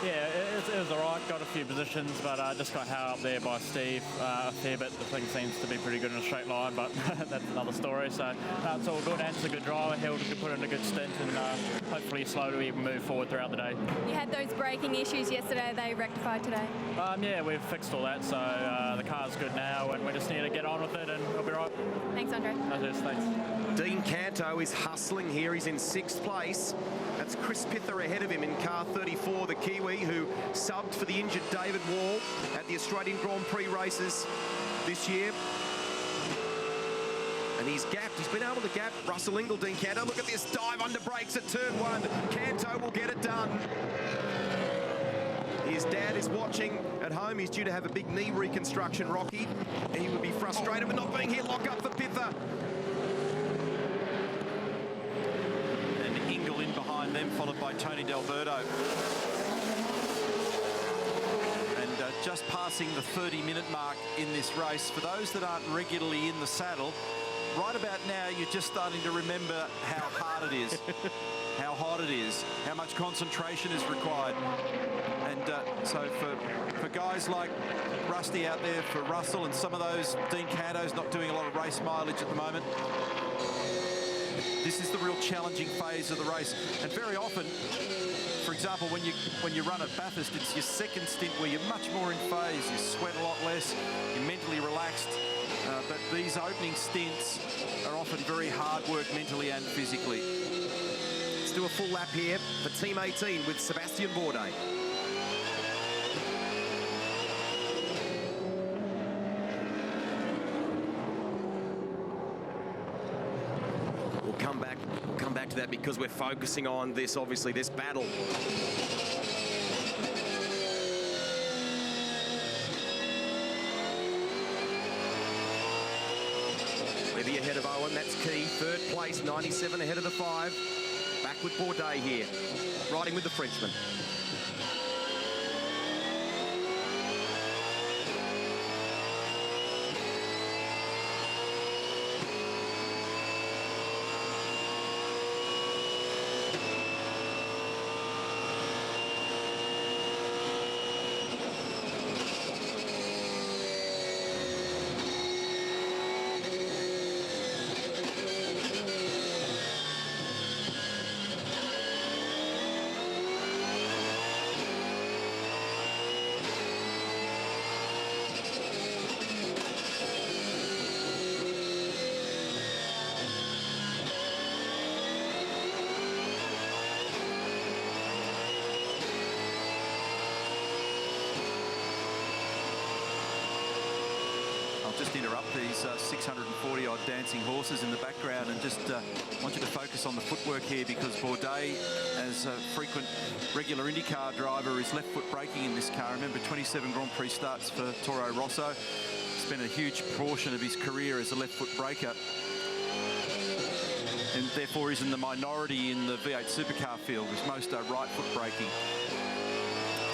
yeah, it was all right. Got a few positions, but just got held up there by Steve a fair bit. The thing seems to be pretty good in a straight line, but that's another story. So it's all good. Ant's a good driver. He'll put in a good stint, and hopefully slowly move forward throughout the day. You had those braking issues yesterday. Are they rectified today? Yeah, we've fixed all that, so the car's good now, and we just need to get on with it, and it'll be right. Thanks, Andre. Thanks. Dean Canto is hustling here. He's in 6th place. That's Chris Pither ahead of him in car 34, the Kiwi, who subbed for the injured David Wall at the Australian Grand Prix races this year. And he's gapped. He's been able to gap Russell Ingall, Dean Canto. Look at this dive under brakes at turn 1. Canto will get it done. His dad is watching at home. He's due to have a big knee reconstruction, Rocky. He would be frustrated with not being here. Lock up for Pither. And Ingall in behind them, followed by Tony D'Alberto. And just passing the 30-minute mark in this race. For those that aren't regularly in the saddle, right about now, you're just starting to remember how hard it is. How hot it is, how much concentration is required. And so for guys like Rusty out there, for Russell and some of those, Dean Canto's not doing a lot of race mileage at the moment. This is the real challenging phase of the race. And very often, for example, when you run at Bathurst, it's your second stint where you're much more in phase, you sweat a lot less, you're mentally relaxed. But these opening stints are often very hard work mentally and physically. Let's do a full lap here for Team 18 with Sebastian Bourdais. We'll come back to that because we're focusing on this, obviously, this battle. Heavy ahead of Owen, that's key. Third place, 97 ahead of the 5. Back with Bourdais here, riding with the Frenchman. Just interrupt these 640 odd dancing horses in the background and just want you to focus on the footwork here, because Bourdais, as a frequent regular IndyCar driver, is left foot braking in this car. Remember, 27 Grand Prix starts for Toro Rosso. Spent a huge portion of his career as a left foot braker, and therefore is in the minority in the V8 supercar field, with most are right foot braking.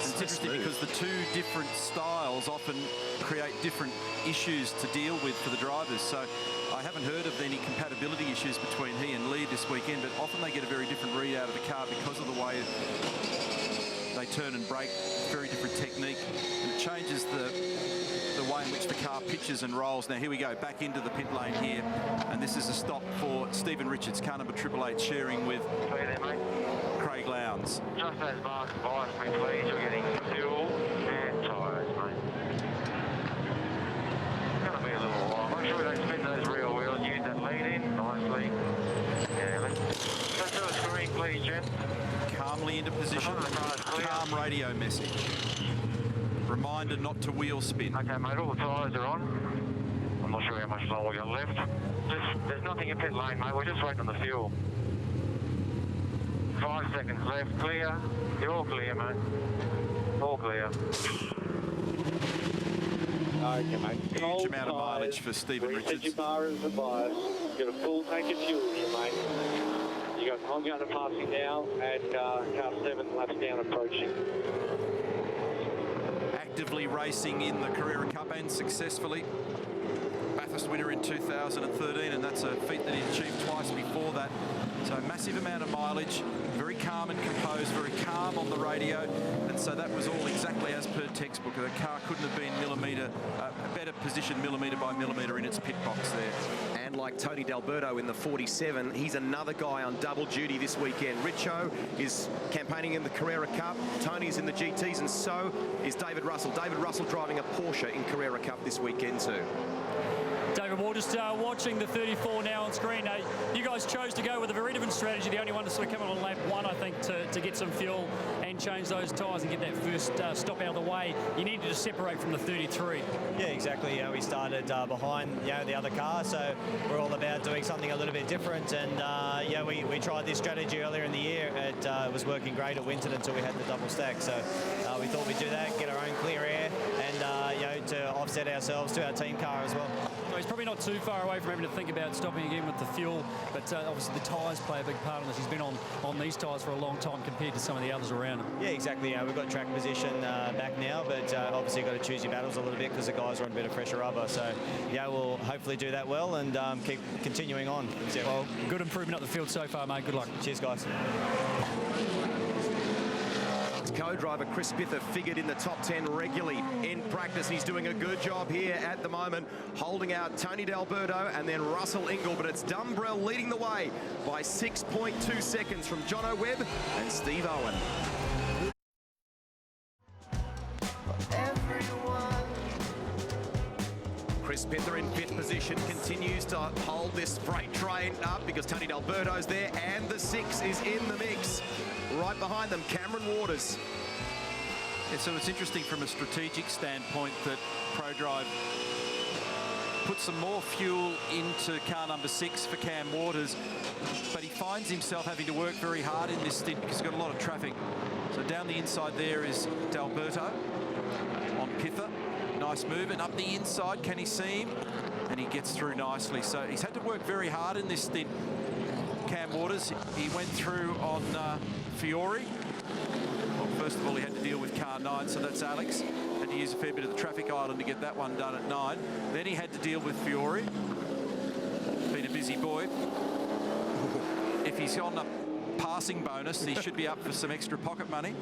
It's interesting because the two different styles often create different issues to deal with for the drivers. So I haven't heard of any compatibility issues between he and Lee this weekend, but often they get a very different read out of the car because of the way they turn and brake. Very different technique, and it changes the way in which the car pitches and rolls. Now here we go, back into the pit lane here, and this is a stop for Stephen Richards, car number 888, sharing with Craig Lowndes. Just as Mark advised me, please, you're getting fuel and tyres, mate. It's going to be a little while. Make sure we don't spin those rear wheels. Use that lead in nicely. Yeah, let's do a screen, please, gents. Calmly into position. Calm radio message. Reminder not to wheel spin. Okay, mate, all the tyres are on. I'm not sure how much longer we got left. There's nothing in pit lane, mate. We're just waiting on the fuel. 5 seconds left. Clear. You're all clear, mate. All clear. Okay, mate. Huge amount of mileage for Stephen Richards. Reset your bar as a bias. You've got a full tank of fuel here, mate. You got I'm going to passing now at car 7 laps down approaching. Actively racing in the Carrera Cup and successfully. Bathurst winner in 2013, and that's a feat that he achieved twice before that. So massive amount of mileage, very calm and composed, very calm on the radio, and so that was all exactly as per textbook. The car couldn't have been better positioned millimetre by millimetre in its pit box there. And like Tony D'Alberto in the 47, he's another guy on double duty this weekend. Richo is campaigning in the Carrera Cup, Tony's in the GTs, and so is David Russell. David Russell driving a Porsche in Carrera Cup this weekend too. David Ward, just watching the 34 now on screen. You guys chose to go with a very different strategy, the only one to sort of come on lap 1, I think, to get some fuel and change those tyres and get that first stop out of the way. You needed to separate from the 33. Yeah, exactly. We started behind the other car, so we're all about doing something a little bit different. And we tried this strategy earlier in the year. It was working great at Winton until we had the double stack. So we thought we'd do that, get our own clear air, and to offset ourselves to our team car as well. So he's probably not too far away from having to think about stopping again with the fuel, but obviously the tyres play a big part in this. He's been on these tyres for a long time compared to some of the others around him. Yeah, exactly. We've got track position back now, but obviously you've got to choose your battles a little bit because the guys are on a bit of fresher rubber. So we'll hopefully do that well and keep continuing on. Well, good improvement up the field so far, mate. Good luck. Cheers, guys. Co-driver Chris Pither figured in the top 10 regularly in practice. He's doing a good job here at the moment, holding out Tony D'Alberto and then Russell Ingall, but it's Dumbrell leading the way by 6.2 seconds from Jono Webb and Steve Owen. Chris Pither in 5th position continues to hold this freight train up because Tony D'Alberto's there and the 6 is in the mix. Right behind them, Cameron Waters. Yeah, so it's interesting from a strategic standpoint that ProDrive put some more fuel into car number 6 for Cam Waters, but he finds himself having to work very hard in this stint because he's got a lot of traffic. So down the inside there is D'Alberto on Pither. Nice move, and up the inside, can he see him? And he gets through nicely. So he's had to work very hard in this stint. Cam Waters, he went through on Fiore. Well, first of all, he had to deal with car 9, so that's Alex. Had to use a fair bit of the traffic island to get that one done at 9. Then he had to deal with Fiore. Been a busy boy. If he's on a passing bonus, he should be up for some extra pocket money.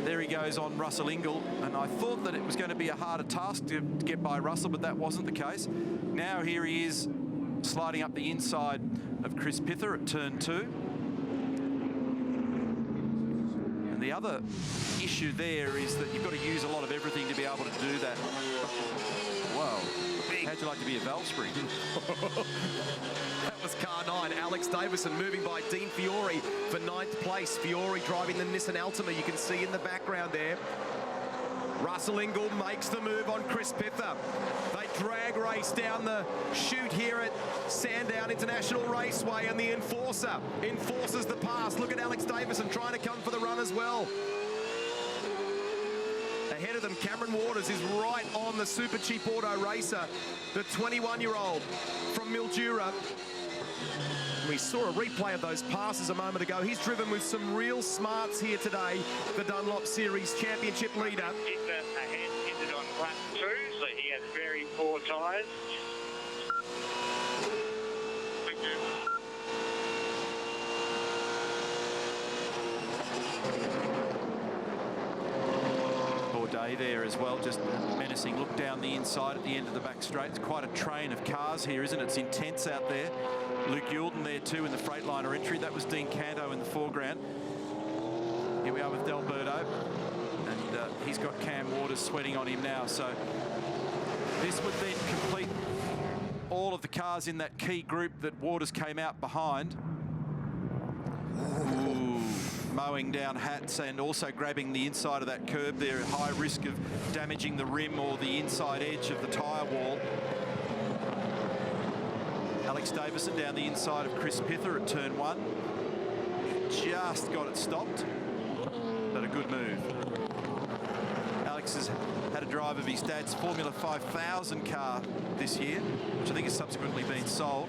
There he goes on Russell Ingall, and I thought that it was going to be a harder task to get by Russell, but that wasn't the case. Now here he is sliding up the inside of Chris Pither at turn 2. And the other issue there is that you've got to use a lot of everything to be able to do that. Whoa. How'd you like to be a valve spring? That was car 9, Alex Davison, moving by Dean Fiore for 9th place. Fiore driving the Nissan Altima, you can see in the background there. Russell Ingall makes the move on Chris Pither. They drag race down the chute here at Sandown International Raceway, and the Enforcer enforces the pass. Look at Alex Davison trying to come for the run as well. Ahead of them, Cameron Waters is right on the Super Cheap Auto Racer, the 21-year-old from Mildura. We saw a replay of those passes a moment ago. He's driven with some real smarts here today, the Dunlop Series Championship leader. Ahead, ended on lap 2, so he has very poor tyres. Day there as well, just menacing look down the inside at the end of the back straight. It's quite a train of cars here, isn't it? It's intense out there. Luke Youlden there too in the Freightliner entry. That was Dean Canto in the foreground. Here we are with Delberto, and he's got Cam Waters sweating on him now. So this would then complete all of the cars in that key group that Waters came out behind. Ooh. Mowing down hats and also grabbing the inside of that curb there at high risk of damaging the rim or the inside edge of the tyre wall. Alex Davison down the inside of Chris Pither at turn 1. Just got it stopped, but a good move. Alex has had a drive of his dad's Formula 5000 car this year, which I think has subsequently been sold.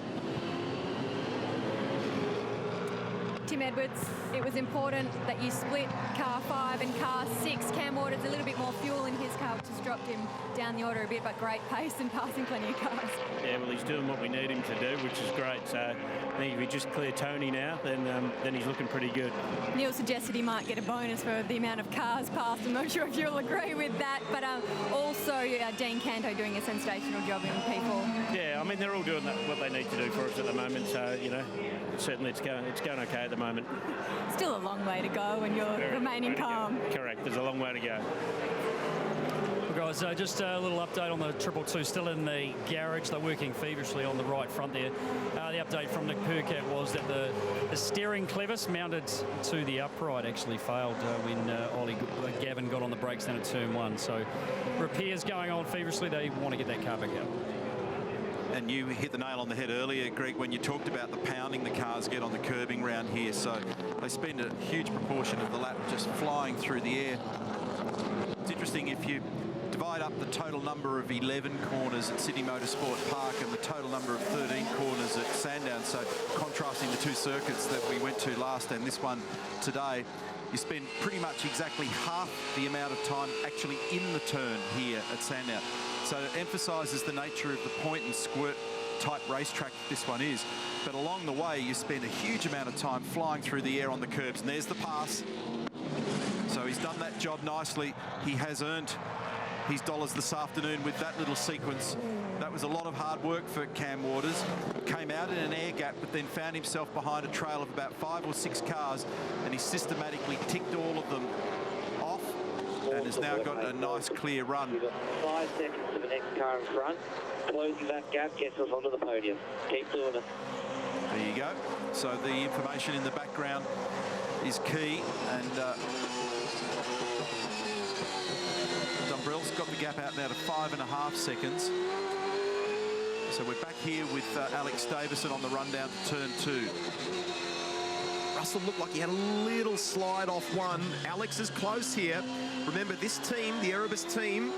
Tim Edwards, it was important that you split car 5 and car 6. Cam Waters a little bit more fuel in his car, which has dropped him down the order a bit, but great pace and passing plenty of cars. Yeah, well, he's doing what we need him to do, which is great. So I think if we just clear Tony now, then he's looking pretty good. Neil suggested he might get a bonus for the amount of cars passed. I'm not sure if you'll agree with that, but also Dean Canto doing a sensational job in P4. Yeah, I mean, they're all doing what they need to do for us at the moment, so, you know, certainly it's going okay at the moment. Still a long way to go and you're remaining calm. Correct, there's a long way to go. Well, guys, just a little update on the 222, still in the garage. They're working feverishly on the right front there. The update from Nick Percat was that the steering clevis mounted to the upright actually failed when Gavin got on the brakes down at turn 1. So repairs going on feverishly. They want to get that car back out. And you hit the nail on the head earlier, Greg, when you talked about the pounding the cars get on the curbing round here. So they spend a huge proportion of the lap just flying through the air. It's interesting if you divide up the total number of 11 corners at Sydney Motorsport Park and the total number of 13 corners at Sandown. So contrasting the two circuits that we went to last and this one today, you spend pretty much exactly half the amount of time actually in the turn here at Sandown. So it emphasises the nature of the point and squirt type racetrack this one is. But along the way, you spend a huge amount of time flying through the air on the curbs. And there's the pass. So he's done that job nicely. He has earned his dollars this afternoon with that little sequence. That was a lot of hard work for Cam Waters. Came out in an air gap, but then found himself behind a trail of about 5 or 6 cars, and he systematically ticked all of them off and has now got a nice clear run. You've got 5 seconds to the next car in front. Closing that gap gets us onto the podium. Keep doing it. There you go. So the information in the background is key, and Dumbrell's got the gap out now to 5.5 seconds. So we're back here with Alex Davison on the run down to turn 2. Russell looked like he had a little slide off one. Alex is close here. Remember, this team, the Erebus team,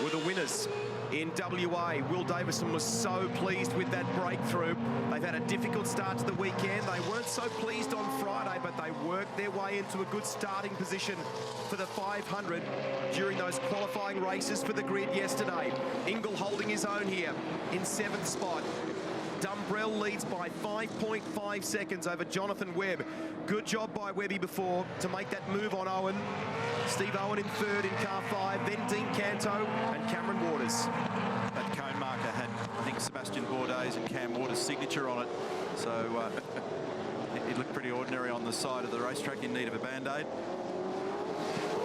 were the winners in WA. Will Davison was so pleased with that breakthrough. They've had a difficult start to the weekend. They weren't so pleased on Friday, but they worked their way into a good starting position for the 500 during those qualifying races for the grid yesterday. Ingle holding his own here in 7th spot. Dumbrell leads by 5.5 seconds over Jonathan Webb. Good job by Webby before to make that move on Owen. Steve Owen in 3rd in car 5, then Dean Canto and Cameron Waters. That cone marker had, I think, Sebastian Bourdais and Cam Waters' signature on it. So it looked pretty ordinary on the side of the racetrack, in need of a Band-Aid.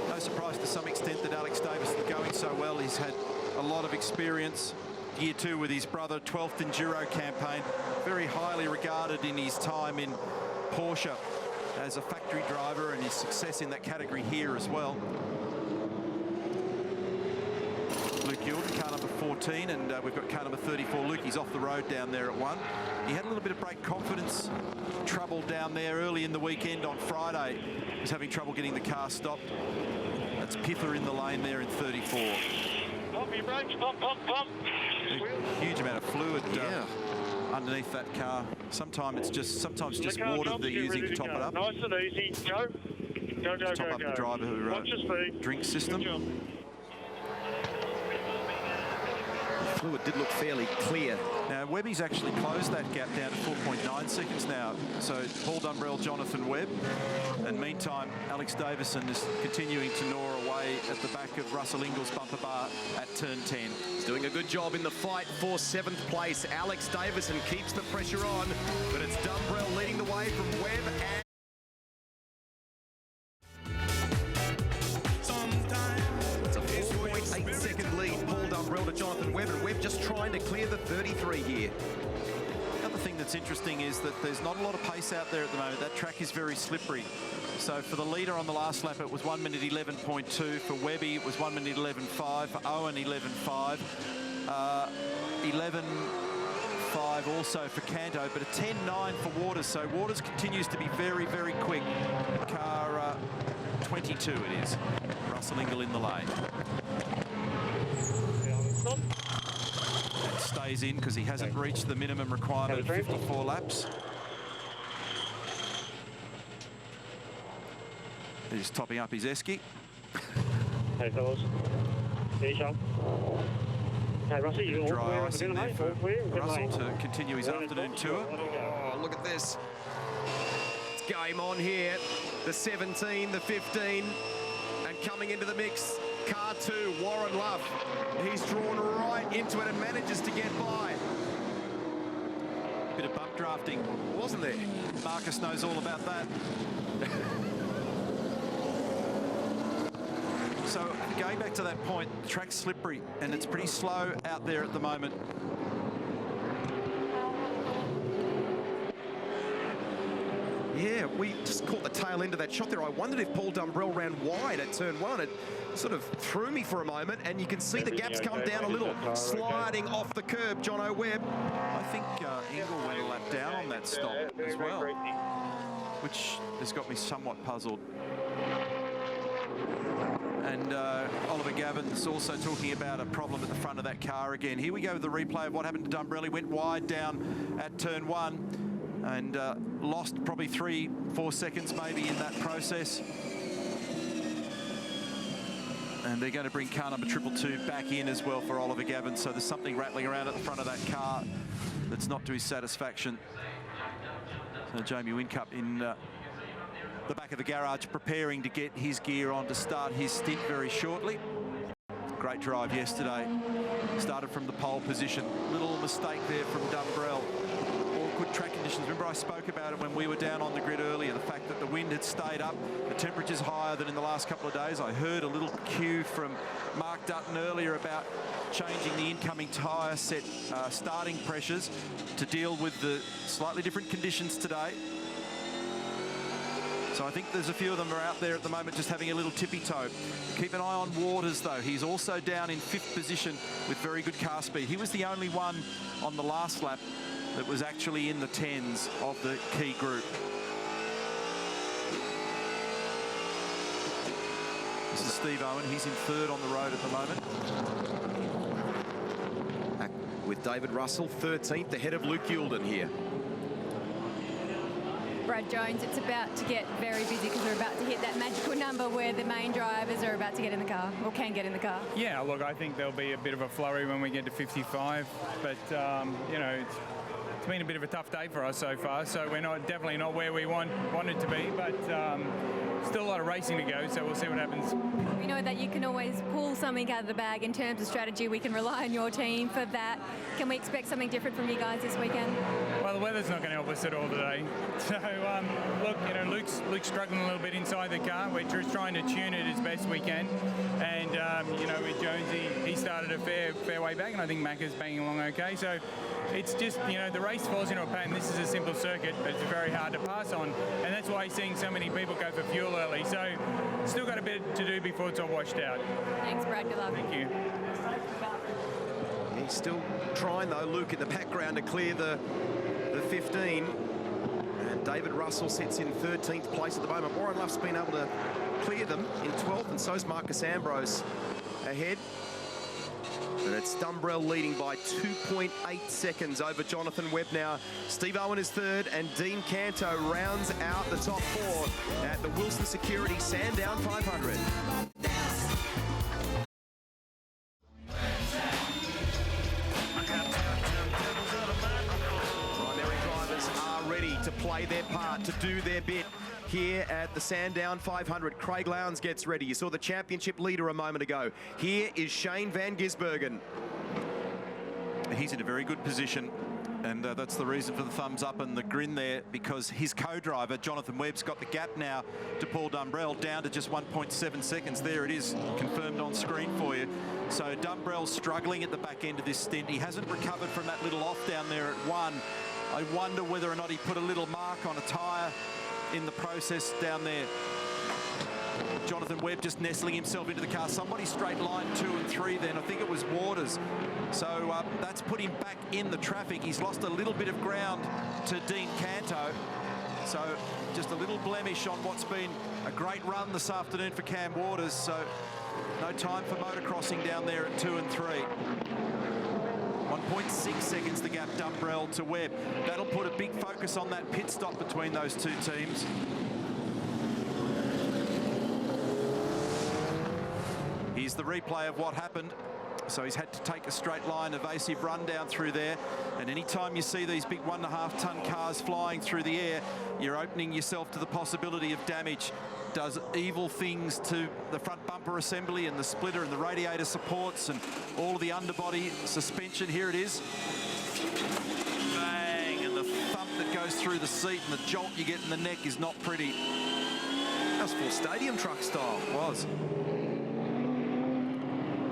No surprise to some extent that Alex Davis is going so well. He's had a lot of experience. Year 2 with his brother, 12th Enduro campaign. Very highly regarded in his time in Porsche as a factory driver, and his success in that category here as well. Luke Ewell, car number 14, and we've got car number 34. Lukey's off the road down there at 1. He had a little bit of brake confidence trouble down there early in the weekend on Friday. He was having trouble getting the car stopped. That's Pither in the lane there in 34. Pump your brakes, pump, pump, pump. A huge amount of fluid underneath that car. Sometimes it's just water they're using to top it up. Nice and easy. Go. Go, go, Top go, up go. the driver drink system. The fluid did look fairly clear. Now, Webby's actually closed that gap down to 4.9 seconds now. So Paul Dumbrell, Jonathan Webb. And meantime, Alex Davison is continuing to gnaw away at the back of Russell Ingall's bumper bar at turn 10. He's doing a good job in the fight for 7th place. Alex Davison keeps the pressure on, but it's Dumbrell leading the way from Webb and... It's a 4.8 second lead, Paul Dumbrell to Jonathan Webb, and Webb just trying to clear the 33 here. Another thing that's interesting is that there's not a lot of pace out there at the moment. That track is very slippery. So for the leader on the last lap, it was 1 minute 11.2. For Webby, it was 1 minute 11.5. For Owen, 11.5. 11.5 also for Canto, but a 10.9 for Waters. So Waters continues to be very, very quick. Car 22 it is. Russell Ingall in the lane. And stays in because he hasn't reached the minimum requirement of 54 laps. He's topping up his esky. Hey, fellas. Here, Sean. Hey, Russell, you all dry ice in there mate. for Russell to continue his afternoon tour. Oh, look at this. It's game on here. The 17, the 15, and coming into the mix, car 2, Warren Luff. He's drawn right into it and manages to get by. Bit of bump drafting, wasn't there? Marcus knows all about that. So going back to that point, the track's slippery and it's pretty slow out there at the moment. Yeah, we just caught the tail end of that shot there. I wondered if Paul Dumbrell ran wide at turn 1. It sort of threw me for a moment, and you can see the gaps come down a little, sliding off the curb, Jono Webb. I think Ingle went a lap down on that stop as well, which has got me somewhat puzzled. And Oliver Gavin's also talking about a problem at the front of that car again. Here we go with the replay of what happened to Dumbrell. He went wide down at turn 1 and lost probably 3-4 seconds maybe in that process. And they're going to bring car number 222 back in as well for Oliver Gavin. So there's something rattling around at the front of that car that's not to his satisfaction. So Jamie Whincup in the back of the garage preparing to get his gear on to start his stint very shortly. Great drive yesterday. Started from the pole position. Little mistake there from Dumbrell. Good track conditions. Remember I spoke about it when we were down on the grid earlier, the fact that the wind had stayed up, the temperature's higher than in the last couple of days. I heard a little cue from Mark Dutton earlier about changing the incoming tyre set starting pressures to deal with the slightly different conditions today. So I think there's a few of them are out there at the moment just having a little tippy-toe. Keep an eye on Waters, though. He's also down in 5th position with very good car speed. He was the only one on the last lap that was actually in the 10s of the key group. This is Steve Owen. He's in 3rd on the road at the moment. with David Russell 13th ahead of Luke Youlden here. Brad Jones, it's about to get very busy because we're about to hit that magical number where the main drivers are about to get in the car, or can get in the car. Yeah, look, I think there'll be a bit of a flurry when we get to 55, but, you know, it's been a bit of a tough day for us so far, so we're definitely not where we wanted to be, but still a lot of racing to go, so we'll see what happens. We know that you can always pull something out of the bag in terms of strategy. We can rely on your team for that. Can we expect something different from you guys this weekend? Well, the weather's not going to help us at all today. So, look, you know, Luke's struggling a little bit inside the car. We're just trying to tune it as best we can. And, you know, with Jonesy, he started a fair way back, and I think Macca's banging along okay. So it's just, you know, the race falls into a pattern. This is a simple circuit, but it's very hard to pass on. And that's why you're seeing so many people go for fuel early. So still got a bit to do before it's all washed out. Thanks, Brad. Good luck. Thank you. He's still trying, though, Luke in the background to clear the 15. And David Russell sits in 13th place at the moment. Warren Luff's been able to clear them in 12th, and so's Marcus Ambrose ahead. And it's Dumbrell leading by 2.8 seconds over Jonathan Webb now. Steve Owen is third, and Dean Canto rounds out the top four at the Wilson Security Sandown 500. Primary drivers are ready to play their part, to do their bit. Here at the Sandown 500, Craig Lowndes gets ready. You saw the championship leader a moment ago. Here is Shane van Gisbergen. He's in a very good position, and that's the reason for the thumbs up and the grin there, because his co-driver, Jonathan Webb's got the gap now to Paul Dumbrell down to just 1.7 seconds. There it is, confirmed on screen for you. So Dumbrell's struggling at the back end of this stint. He hasn't recovered from that little off down there at 1. I wonder whether or not he put a little mark on a tyre in the process down there. Jonathan Webb just nestling himself into the car. Somebody straight line 2 and 3 then. I think it was Waters. So that's put him back in the traffic. He's lost a little bit of ground to Dean Canto. So just a little blemish on what's been a great run this afternoon for Cam Waters. So no time for motocrossing down there at 2 and 3. 1.6 seconds the gap, Dumbrell to Webb. That'll put a big focus on that pit stop between those two teams. Here's the replay of what happened. So he's had to take a straight line, evasive run down through there. And anytime you see these big 1.5-ton cars flying through the air, you're opening yourself to the possibility of damage. Does evil things to the front bumper assembly and the splitter and the radiator supports and all of the underbody suspension. Here it is. Bang, and the thump that goes through the seat and the jolt you get in the neck is not pretty. That was full stadium truck style. It was.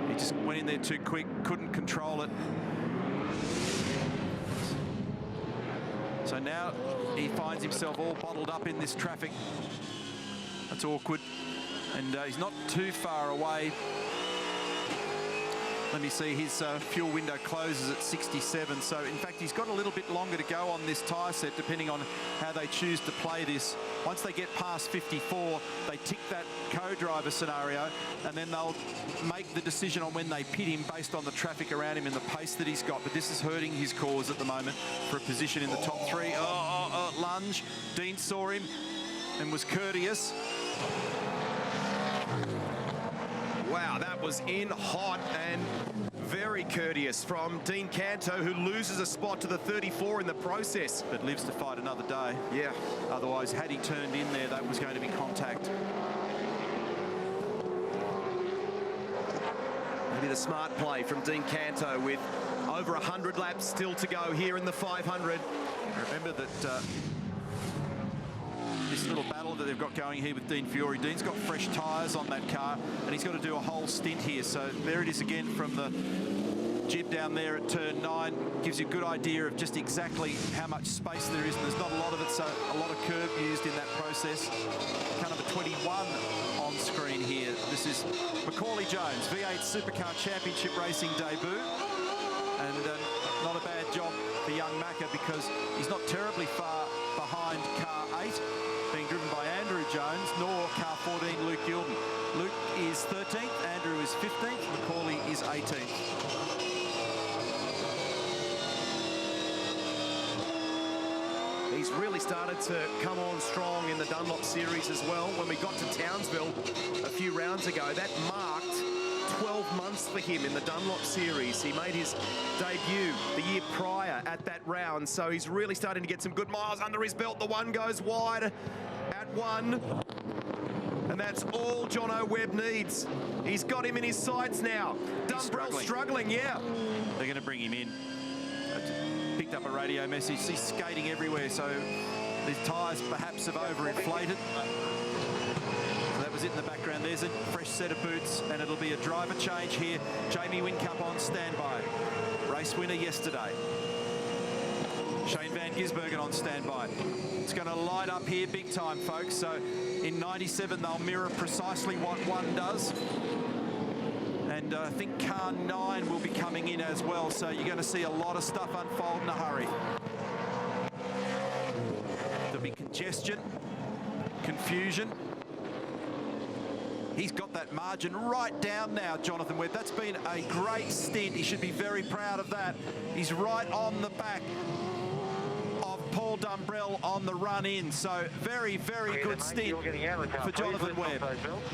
He just went in there too quick, couldn't control it. So now he finds himself all bottled up in this traffic. That's awkward, and he's not too far away. Let me see, his fuel window closes at 67, so in fact he's got a little bit longer to go on this tyre set depending on how they choose to play this. Once they get past 54, they tick that co-driver scenario, and then they'll make the decision on when they pit him based on the traffic around him and the pace that he's got. But this is hurting his cause at the moment for a position in the top 3. Lunge. Dean saw him and was courteous. Wow, that was in hot and very courteous from Dean Canto, who loses a spot to the 34 in the process. But lives to fight another day. Yeah. Otherwise, had he turned in there, that was going to be contact. Maybe the smart play from Dean Canto with over 100 laps still to go here in the 500. Remember that this little battle that they've got going here with Dean Fiore. Dean's got fresh tyres on that car, and he's got to do a whole stint here. So there it is again from the jib down there at turn 9. Gives you a good idea of just exactly how much space there is, and there's not a lot of it, so a lot of curb used in that process. Car number 21 on screen here. This is Macaulay Jones, V8 Supercar Championship Racing debut. And not a bad job for young Macca, because he's not terribly far behind car 8, being driven by Andrew Jones, nor car 14, Luke Youlden. Luke is 13th, Andrew is 15th, Macaulay is 18th. He's really started to come on strong in the Dunlop Series as well. When we got to Townsville a few rounds ago, that marked 12 months for him in the Dunlop Series. He made his debut the year prior at that round, so he's really starting to get some good miles under his belt. The one goes wide at 1. And that's all Jono Webb needs. He's got him in his sights now. Dumbrell's struggling, yeah. They're going to bring him in. Picked up a radio message. He's skating everywhere, so his tyres perhaps have overinflated. So that was it in the background. There's a fresh set of boots, and it'll be a driver change here. Jamie Whincup on standby. Race winner yesterday. Shane Van Gisbergen on standby. It's going to light up here big time, folks. So in 97, they'll mirror precisely what 1 does. And I think car 9 will be coming in as well. So you're going to see a lot of stuff unfold in a hurry. There'll be congestion, confusion. He's got that margin right down now, Jonathan Webb. That's been a great stint. He should be very proud of that. He's right on the back of Paul Dumbrell on the run in. So very, very good stint for Jonathan Webb.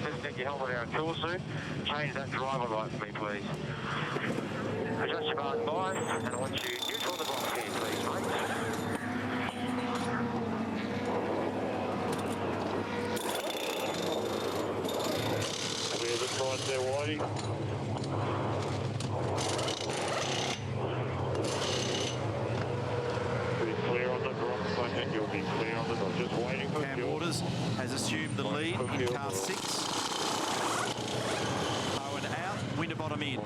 Just take your helmet out cool soon. Change that driver light for me, please. Adjust your bar bias, and I want you neutral the box here, please, mate. Clear the side there, Whitey. You'll be clear on the dot. Just waiting for Cam Waters has assumed the lead in car 6. Owen out, Winterbottom in.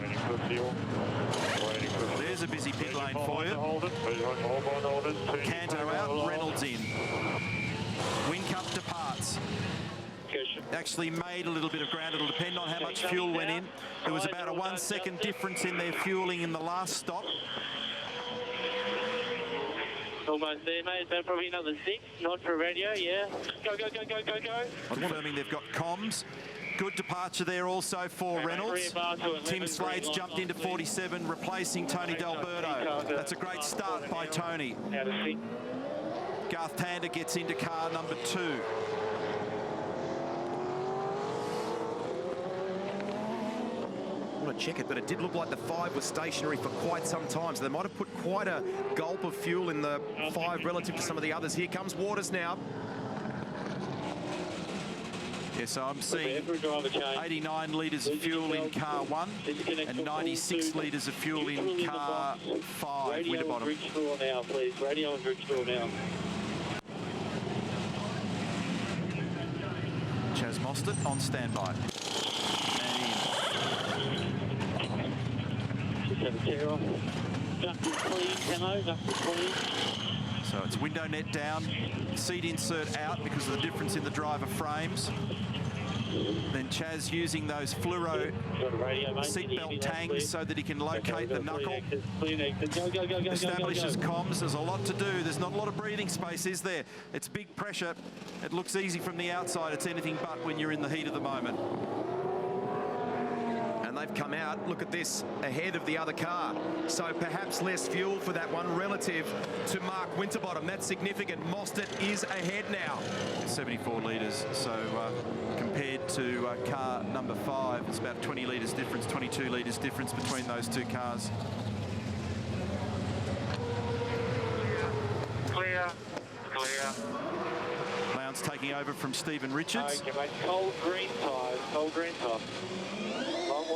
There's a busy pit lane for you. Canto out, Reynolds in. Whincup departs. Actually made a little bit of ground. It'll depend on how much fuel went in. There was about a 1 second difference in their fueling in the last stop. Almost there, mate. About probably another 6. Not for radio, yeah. Go, go, go, go, go, go. Confirming they've got comms. Good departure there also for Reynolds. Tim Slade's jumped into 47, replacing Tony D'Alberto. That's a great start by Tony. Garth Tander gets into car number 2. Want to check it, but it did look like the 5 was stationary for quite some time, so they might have put quite a gulp of fuel in the 5 relative to some of the others. Here comes Waters now. Yeah, so I'm seeing 89 litres of fuel in car 1 and 96 litres of fuel in car 5, Winterbottom. Radio and bridge now, please. Radio and bridge now. Chaz Mostert on standby. So it's window net down, seat insert out because of the difference in the driver frames. Then Chaz using those fluoro seatbelt tangs so that he can locate the knuckle. Establishes comms. There's a lot to do. There's not a lot of breathing space, is there? It's big pressure. It looks easy from the outside. It's anything but when you're in the heat of the moment. And they've come out, look at this, ahead of the other car. So perhaps less fuel for that one relative to Mark Winterbottom. That's significant. Mostert is ahead now. 74 litres, so compared to car number 5, it's about 20 litres difference, 22 litres difference between those 2 cars. Clear, clear. Lowndes taking over from Stephen Richards. Okay, mate. Cold green tyres, cold green tyres.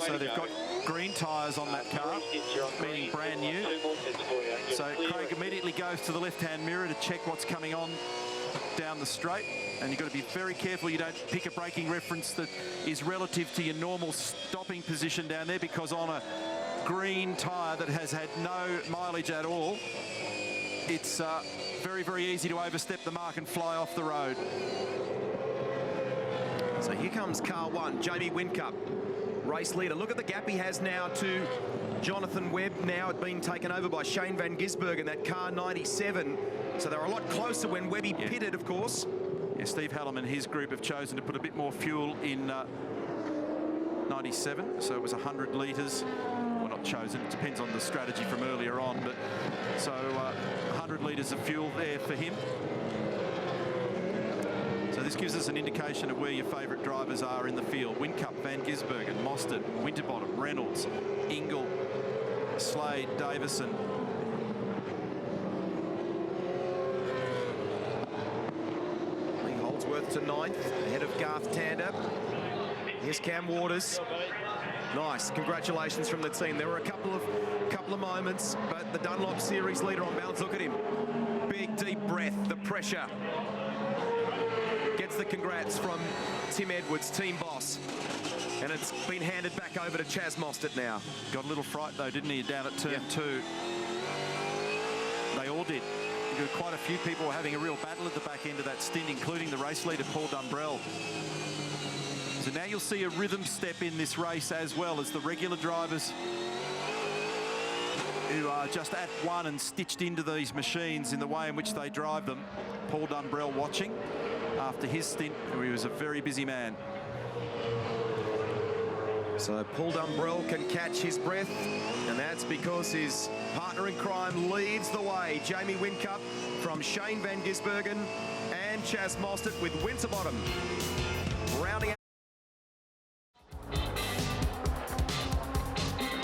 So they've got green tyres on that car, meaning brand new. So Craig immediately goes to the left-hand mirror to check what's coming on down the straight. And you've got to be very careful you don't pick a braking reference that is relative to your normal stopping position down there, because on a green tyre that has had no mileage at all, it's very, very easy to overstep the mark and fly off the road. So here comes car 1, Jamie Whincup. Race leader. Look at the gap he has now to Jonathan Webb. Now it's been taken over by Shane Van Gisbergen, that car 97. So they're a lot closer when Webby pitted, of course. Yeah, Steve Hallam and his group have chosen to put a bit more fuel in 97. So it was 100 litres. Well, not chosen. It depends on the strategy from earlier on. But so 100 litres litres of fuel there for him. So this gives us an indication of where your favourite drivers are in the field. Whincup, Van Gisbergen, Mostert, Winterbottom, Reynolds, Ingle, Slade, Davison. Lee Holdsworth to 9th, ahead of Garth Tander. Here's Cam Waters. Nice, congratulations from the team. There were a couple of moments, but the Dunlop Series leader on balance. Look at him. Big, deep breath, the pressure. Gets the congrats from Tim Edwards, team boss. And it's been handed back over to Chaz Mostert now. Got a little fright though, didn't he, down at turn 2. They all did. Quite a few people were having a real battle at the back end of that stint, including the race leader, Paul Dumbrell. So now you'll see a rhythm step in this race as well as the regular drivers who are just at one and stitched into these machines in the way in which they drive them. Paul Dumbrell watching after his stint, where he was a very busy man. So Paul Dumbrell can catch his breath, and that's because his partner in crime leads the way. Jamie Whincup from Shane Van Gisbergen and Chaz Mostert with Winterbottom rounding out.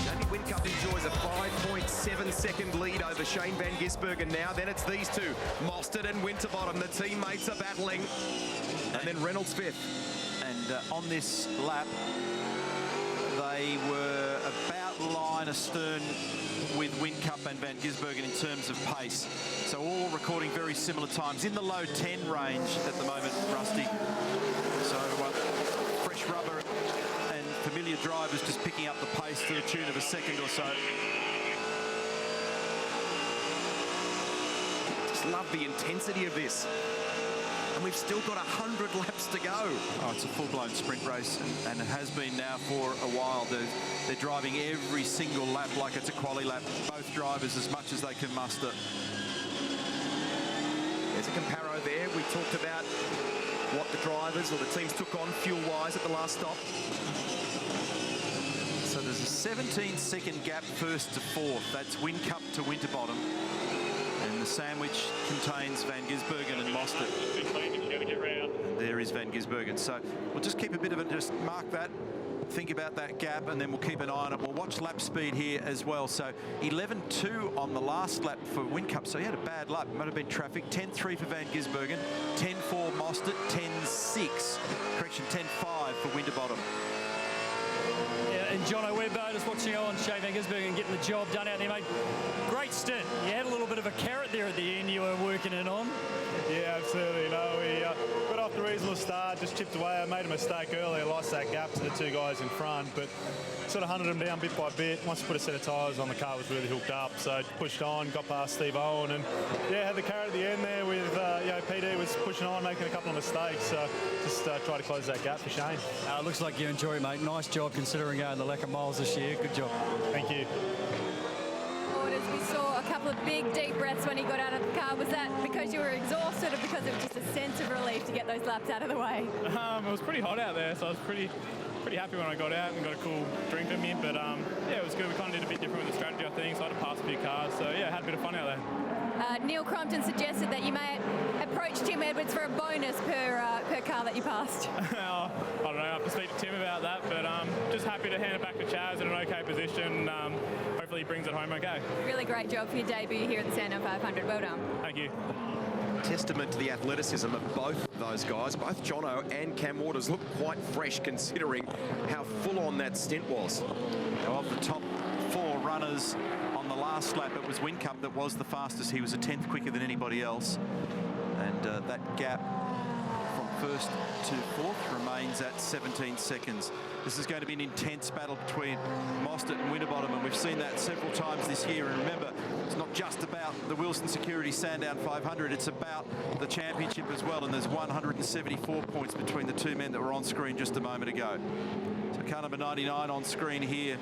Jamie Whincup enjoys a 5.7-second lead over Shane Van Gisbergen now. Then it's these two, Mostert and Winterbottom. The teammates are battling. And then Reynolds 5th. And on this lap, they were about line astern with Whincup and Van Gisbergen in terms of pace. So all recording very similar times, in the low 10 range at the moment, Rusty. So fresh rubber and familiar drivers just picking up the pace to the tune of a second or so. Just love the intensity of this. And we've still got 100 laps to go. Oh, it's a full-blown sprint race, and it has been now for a while. They're driving every single lap like it's a quali lap. Both drivers as much as they can muster. There's a comparo there. We talked about what the drivers or the teams took on fuel-wise at the last stop. So there's a 17-second gap first to fourth. That's Whincup to Winterbottom. And the sandwich contains Van Gisbergen and Mostert. And there is Van Gisbergen. So we'll just keep a bit of it, just mark that, think about that gap, and then we'll keep an eye on it. We'll watch lap speed here as well. So 11.2 on the last lap for Whincup. So he had a bad lap. Might have been traffic. 10.3 for Van Gisbergen. 10.4 Mostert. 10.6. Correction, 10.5 for Winterbottom. Yeah, and Jono, we're just watching on Shane Van Gisbergen getting the job done out there, mate. Great stint. You had a little bit of a carrot there at the end you were working it on. Yeah, absolutely. You know, we got off the reasonable start, just chipped away. I made a mistake earlier, lost that gap to the two guys in front, but sort of hunted them down bit by bit. Once I put a set of tyres on, the car was really hooked up, so pushed on, got past Steve Owen, and yeah, had the carrot at the end there with, you know, PD was pushing on, making a couple of mistakes, so just try to close that gap for Shane. It looks like you enjoy it, mate. Nice job considering the lack of miles this year. Good job. Thank you. We saw a couple of big, deep breaths when he got out of the car. Was that because you were exhausted or because it was just a sense of relief to get those laps out of the way? It was pretty hot out there, so I was pretty happy when I got out and got a cool drink with me. But yeah, it was good. We kind of did a bit different with the strategy, I think. So I had to pass a few cars. So yeah, had a bit of fun out there. Neil Crompton suggested that you may approach Tim Edwards for a bonus per car that you passed. I don't know. I have to speak to Tim about that. But just happy to hand it back to Chaz in an okay position. Hopefully he brings it home okay. Really great job for your debut here at the Sandown 500. Well done. Thank you. Testament to the athleticism of both those guys. Both Jono and Cam Waters look quite fresh considering how full on that stint was. Of the top four runners on the last lap, it was Whincup that was the fastest. He was a 10th quicker than anybody else. And that gap from first to fourth remains at 17 seconds. This is going to be an intense battle between Mostert and Winterbottom, and we've seen that several times this year. And remember, it's not just about the Wilson Security Sandown 500, it's about the championship as well. And there's 174 points between the two men that were on screen just a moment ago. So car number 99 on screen here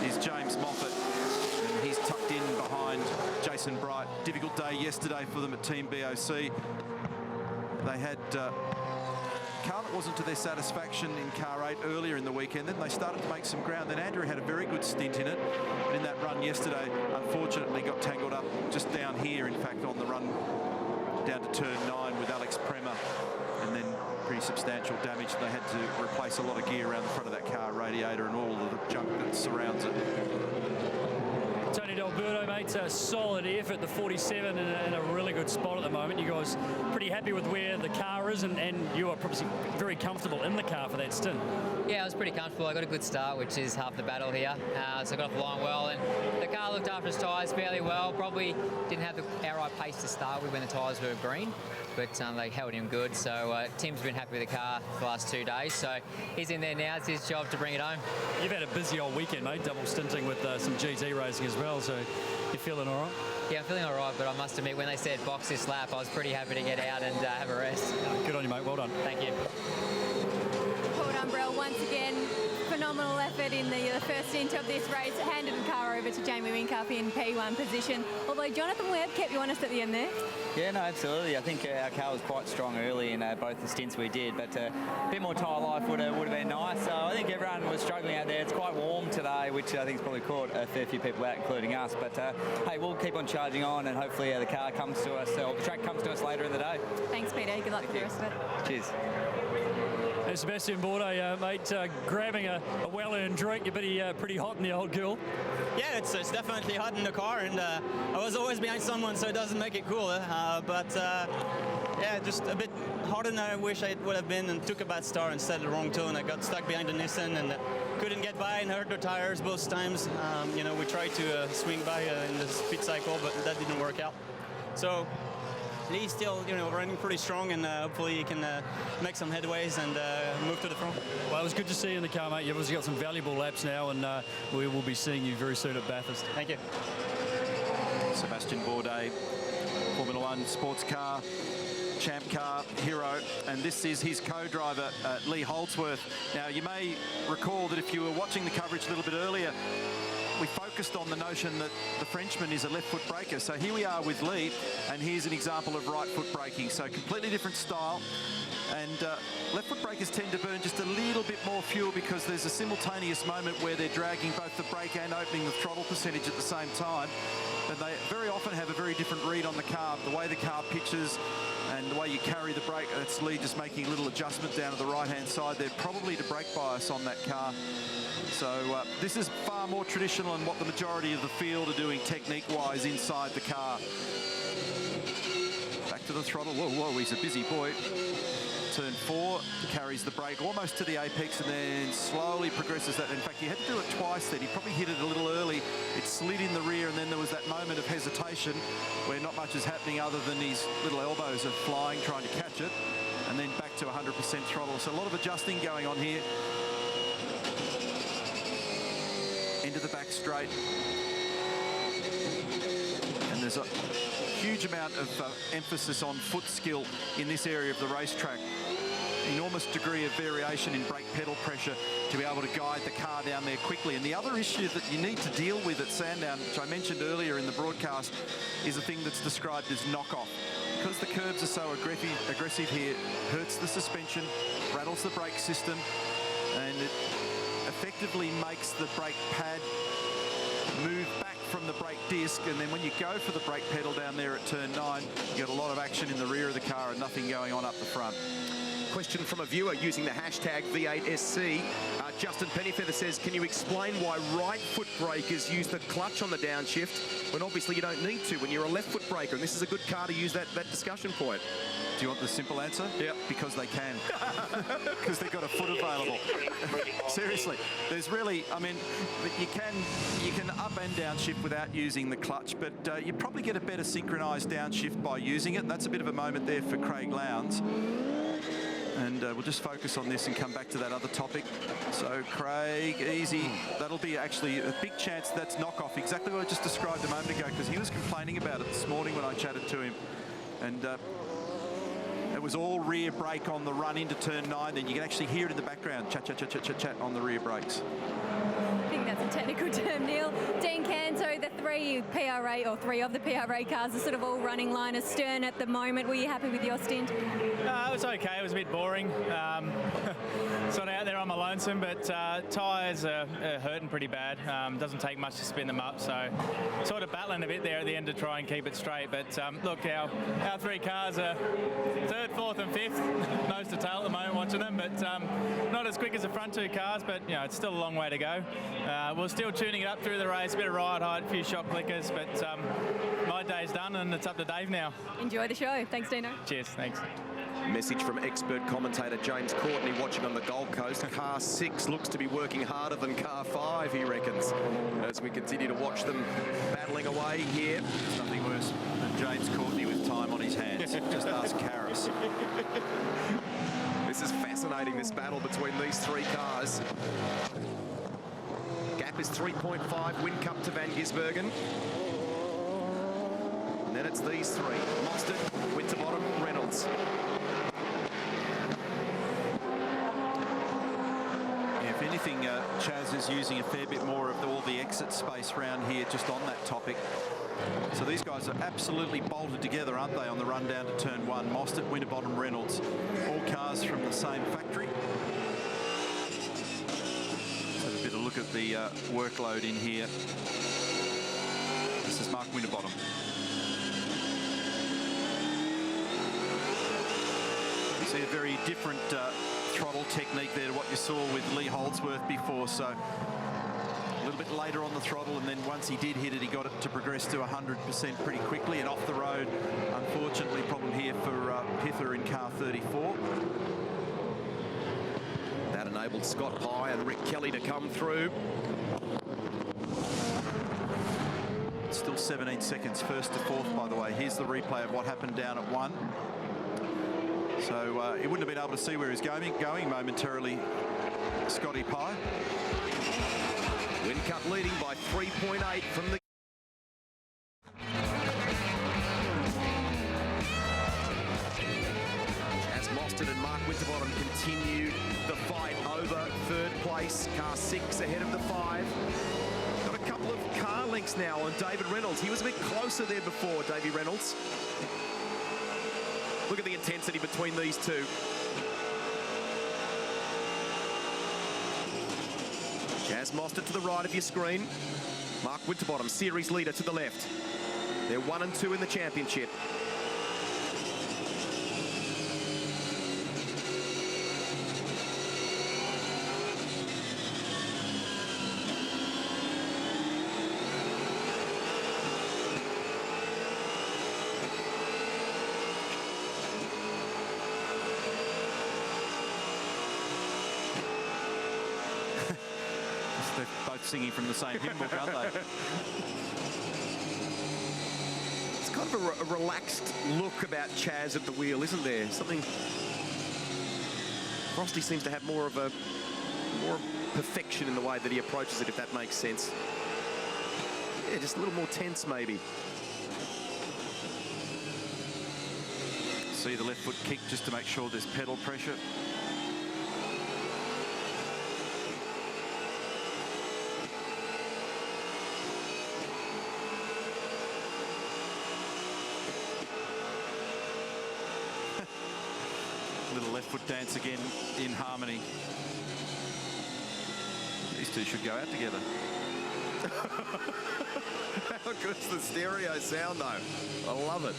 is James Moffat, and he's tucked in behind Jason Bright. Difficult day yesterday for them at Team BOC. They had car that wasn't to their satisfaction in car 8 earlier in the weekend. Then they started to make some ground. Then Andrew had a very good stint in it. And in that run yesterday, unfortunately, got tangled up just down here, in fact, on the run down to turn 9 with Alex Premer. And then pretty substantial damage. They had to replace a lot of gear around the front of that car, radiator and all of the junk that surrounds it. Tony D'Alberto, mate, a solid effort, the 47 in a really good spot at the moment. You guys pretty happy with where the car is, and you are probably very comfortable in the car for that stint. Yeah, I was pretty comfortable. I got a good start, which is half the battle here. So I got off the line well, and the car looked after its tyres fairly well. Probably didn't have the outright pace to start with when the tyres were green, but they held him good. So Tim's been happy with the car for the last 2 days. So he's in there now. It's his job to bring it home. You've had a busy old weekend, mate, double stinting with some GT racing as well. So you're feeling all right? Yeah, I'm feeling all right, but I must admit, when they said box this lap, I was pretty happy to get out and have a rest. Good on you, mate. Well done. Thank you. Well done, Brell. Once again, phenomenal effort in the first stint of this race. Handed the car over to Jamie Whincup in P1 position. Although Jonathan Webb kept you honest at the end there. Yeah, no, absolutely. I think our car was quite strong early in both the stints we did, but a bit more tyre life would have been nice. So I think everyone was struggling out there. It's quite warm today, which I think has probably caught a fair few people out, including us. But hey, we'll keep on charging on, and hopefully the car comes to us, or the track comes to us later in the day. Thanks, Peter. Good luck for the rest of it. Cheers. Hey, Sebastian Bourdais, mate, grabbing a well-earned drink. You're pretty hot in the old girl. Yeah, it's definitely hot in the car, and I was always behind someone, so it doesn't make it cooler. Yeah, just a bit harder than I wish I would have been, and took a bad start and set the wrong tone. I got stuck behind the Nissan and couldn't get by and hurt the tires both times. We tried to swing by in the speed cycle, but that didn't work out. So Lee's still, running pretty strong, and hopefully he can make some headways and move to the front. Well, it was good to see you in the car, mate. You've obviously got some valuable laps now, and we will be seeing you very soon at Bathurst. Thank you. Sebastian Bourdais, Formula One sports car, champ car, hero, and this is his co-driver, Lee Holdsworth. Now, you may recall that if you were watching the coverage a little bit earlier, we focused on the notion that the Frenchman is a left foot braker. So here we are with Lee, and here's an example of right foot braking. So completely different style. And left foot brakers tend to burn just a little bit more fuel because there's a simultaneous moment where they're dragging both the brake and opening the throttle percentage at the same time. And they very often have a very different read on the car. The way the car pitches and the way you carry the brake, that's Lee just making a little adjustment down to the right-hand side there, probably to brake bias on that car. So this is far more traditional than what the majority of the field are doing technique-wise inside the car. Back to the throttle. Whoa, whoa, he's a busy boy. Turn 4, carries the brake almost to the apex and then slowly progresses that. In fact, he had to do it twice then. He probably hit it a little early. It slid in the rear, and then there was that moment of hesitation where not much is happening other than his little elbows are flying, trying to catch it, and then back to 100% throttle. So a lot of adjusting going on here. Into the back straight. And there's a huge amount of emphasis on foot skill in this area of the racetrack. Enormous degree of variation in brake pedal pressure to be able to guide the car down there quickly. And the other issue that you need to deal with at Sandown, which I mentioned earlier in the broadcast, is a thing that's described as knock-off. Because the curbs are so aggressive here, hurts the suspension, rattles the brake system, and it effectively makes the brake pad move back from the brake disc, and then when you go for the brake pedal down there at turn 9, you get a lot of action in the rear of the car and nothing going on up the front. Question from a viewer using the hashtag V8SC. Justin Pennyfeather says, can you explain why right foot brakers use the clutch on the downshift when obviously you don't need to when you're a left foot braker? And this is a good car to use that discussion point. Do you want the simple answer? Yeah. Because they can. Because they've got a foot available. Seriously. There's really, I mean, you can up and downshift without using the clutch, but you probably get a better synchronised downshift by using it. That's a bit of a moment there for Craig Lowndes. And we'll just focus on this and come back to that other topic. So Craig, easy. That'll be actually a big chance that's knock-off. Exactly what I just described a moment ago, because he was complaining about it this morning when I chatted to him. And it was all rear brake on the run into turn 9. Then you can actually hear it in the background, chat, chat, chat, chat, chat, chat on the rear brakes. I think that's a technical term, Neil. Dean Canto, the three of the PRA cars are sort of all running line astern at the moment. Were you happy with your stint? It was okay. It was a bit boring. Sort of out there on my lonesome, but tyres are hurting pretty bad. Doesn't take much to spin them up, so sort of battling a bit there at the end to try and keep it straight. But look, our three cars are third, fourth and fifth, nose to tail at the moment watching them, but not as quick as the front two cars, but you know, it's still a long way to go. We're still tuning it up through the race, a bit of ride height, a few shock clickers, but my day's done and it's up to Dave now. Enjoy the show. Thanks, Dino. Cheers, thanks. Message from expert commentator James Courtney watching on the Gold Coast. Car 6 looks to be working harder than car 5, he reckons, as we continue to watch them battling away here. There's nothing worse than James Courtney with time on his hands. Just ask Harris. This is fascinating, this battle between these three cars. Gap is 3.5, Whincup to Van Gisbergen. And then it's these three, Mostert, Winterbottom, Reynolds. If anything, Chaz is using a fair bit more of all the exit space around here just on that topic. So these guys are absolutely bolted together, aren't they, on the run down to turn 1. Mostert, Winterbottom, Reynolds, all cars from the same factory. Let's have a bit of a look at the workload in here. This is Mark Winterbottom. You see a very different throttle technique there to what you saw with Lee Holdsworth before, so a little bit later on the throttle, and then once he did hit it, he got it to progress to 100% pretty quickly. And off the road, unfortunately, problem here for Pither in car 34. That enabled Scott Pye and Rick Kelly to come through. Still 17 seconds first to fourth, by the way. Here's the replay of what happened down at 1. So he wouldn't have been able to see where he was going momentarily, Scotty Pye. Whincup leading by 3.8 from the... As Mostert and Mark Winterbottom continue the fight over third place. Car 6 ahead of the 5. Got a couple of car links now on David Reynolds. He was a bit closer there before, Davey Reynolds. Look at the intensity between these two. Jazz Mostert to the right of your screen. Mark Winterbottom, series leader, to the left. They're 1 and 2 in the championship. Singing from the same hymn book, aren't they? It's kind of a relaxed look about Chaz at the wheel, isn't there? Something... Frosty seems to have more of perfection in the way that he approaches it, if that makes sense. Yeah, just a little more tense, maybe. See the left foot kick just to make sure there's pedal pressure. Little left foot dance again in harmony. These two should go out together. How good's the stereo sound, though? I love it.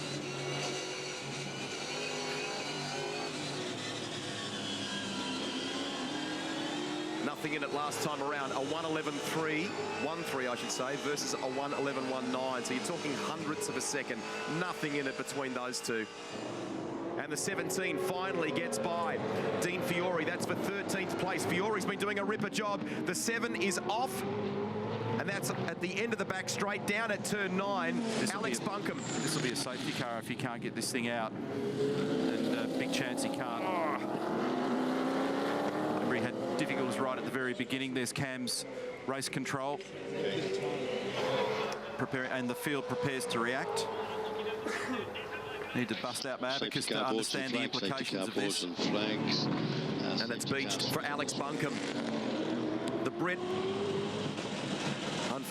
Nothing in it last time around. A 1:11.3, 1.3 I should say, versus a 1:11.19. So you're talking hundredths of a second. Nothing in it between those two. And the 17 finally gets by Dean Fiore. That's for 13th place. Fiore's been doing a ripper job. The 7 is off. And that's at the end of the back straight down at turn 9. Alex Buncombe. This will be a safety car if he can't get this thing out. And big chance he can't. Remember, he had difficulties right at the very beginning. There's Cam's race control. And the field prepares to react. Need to bust out my abacus to understand the implications of this. And it's beached for Alex Buncombe. The Brit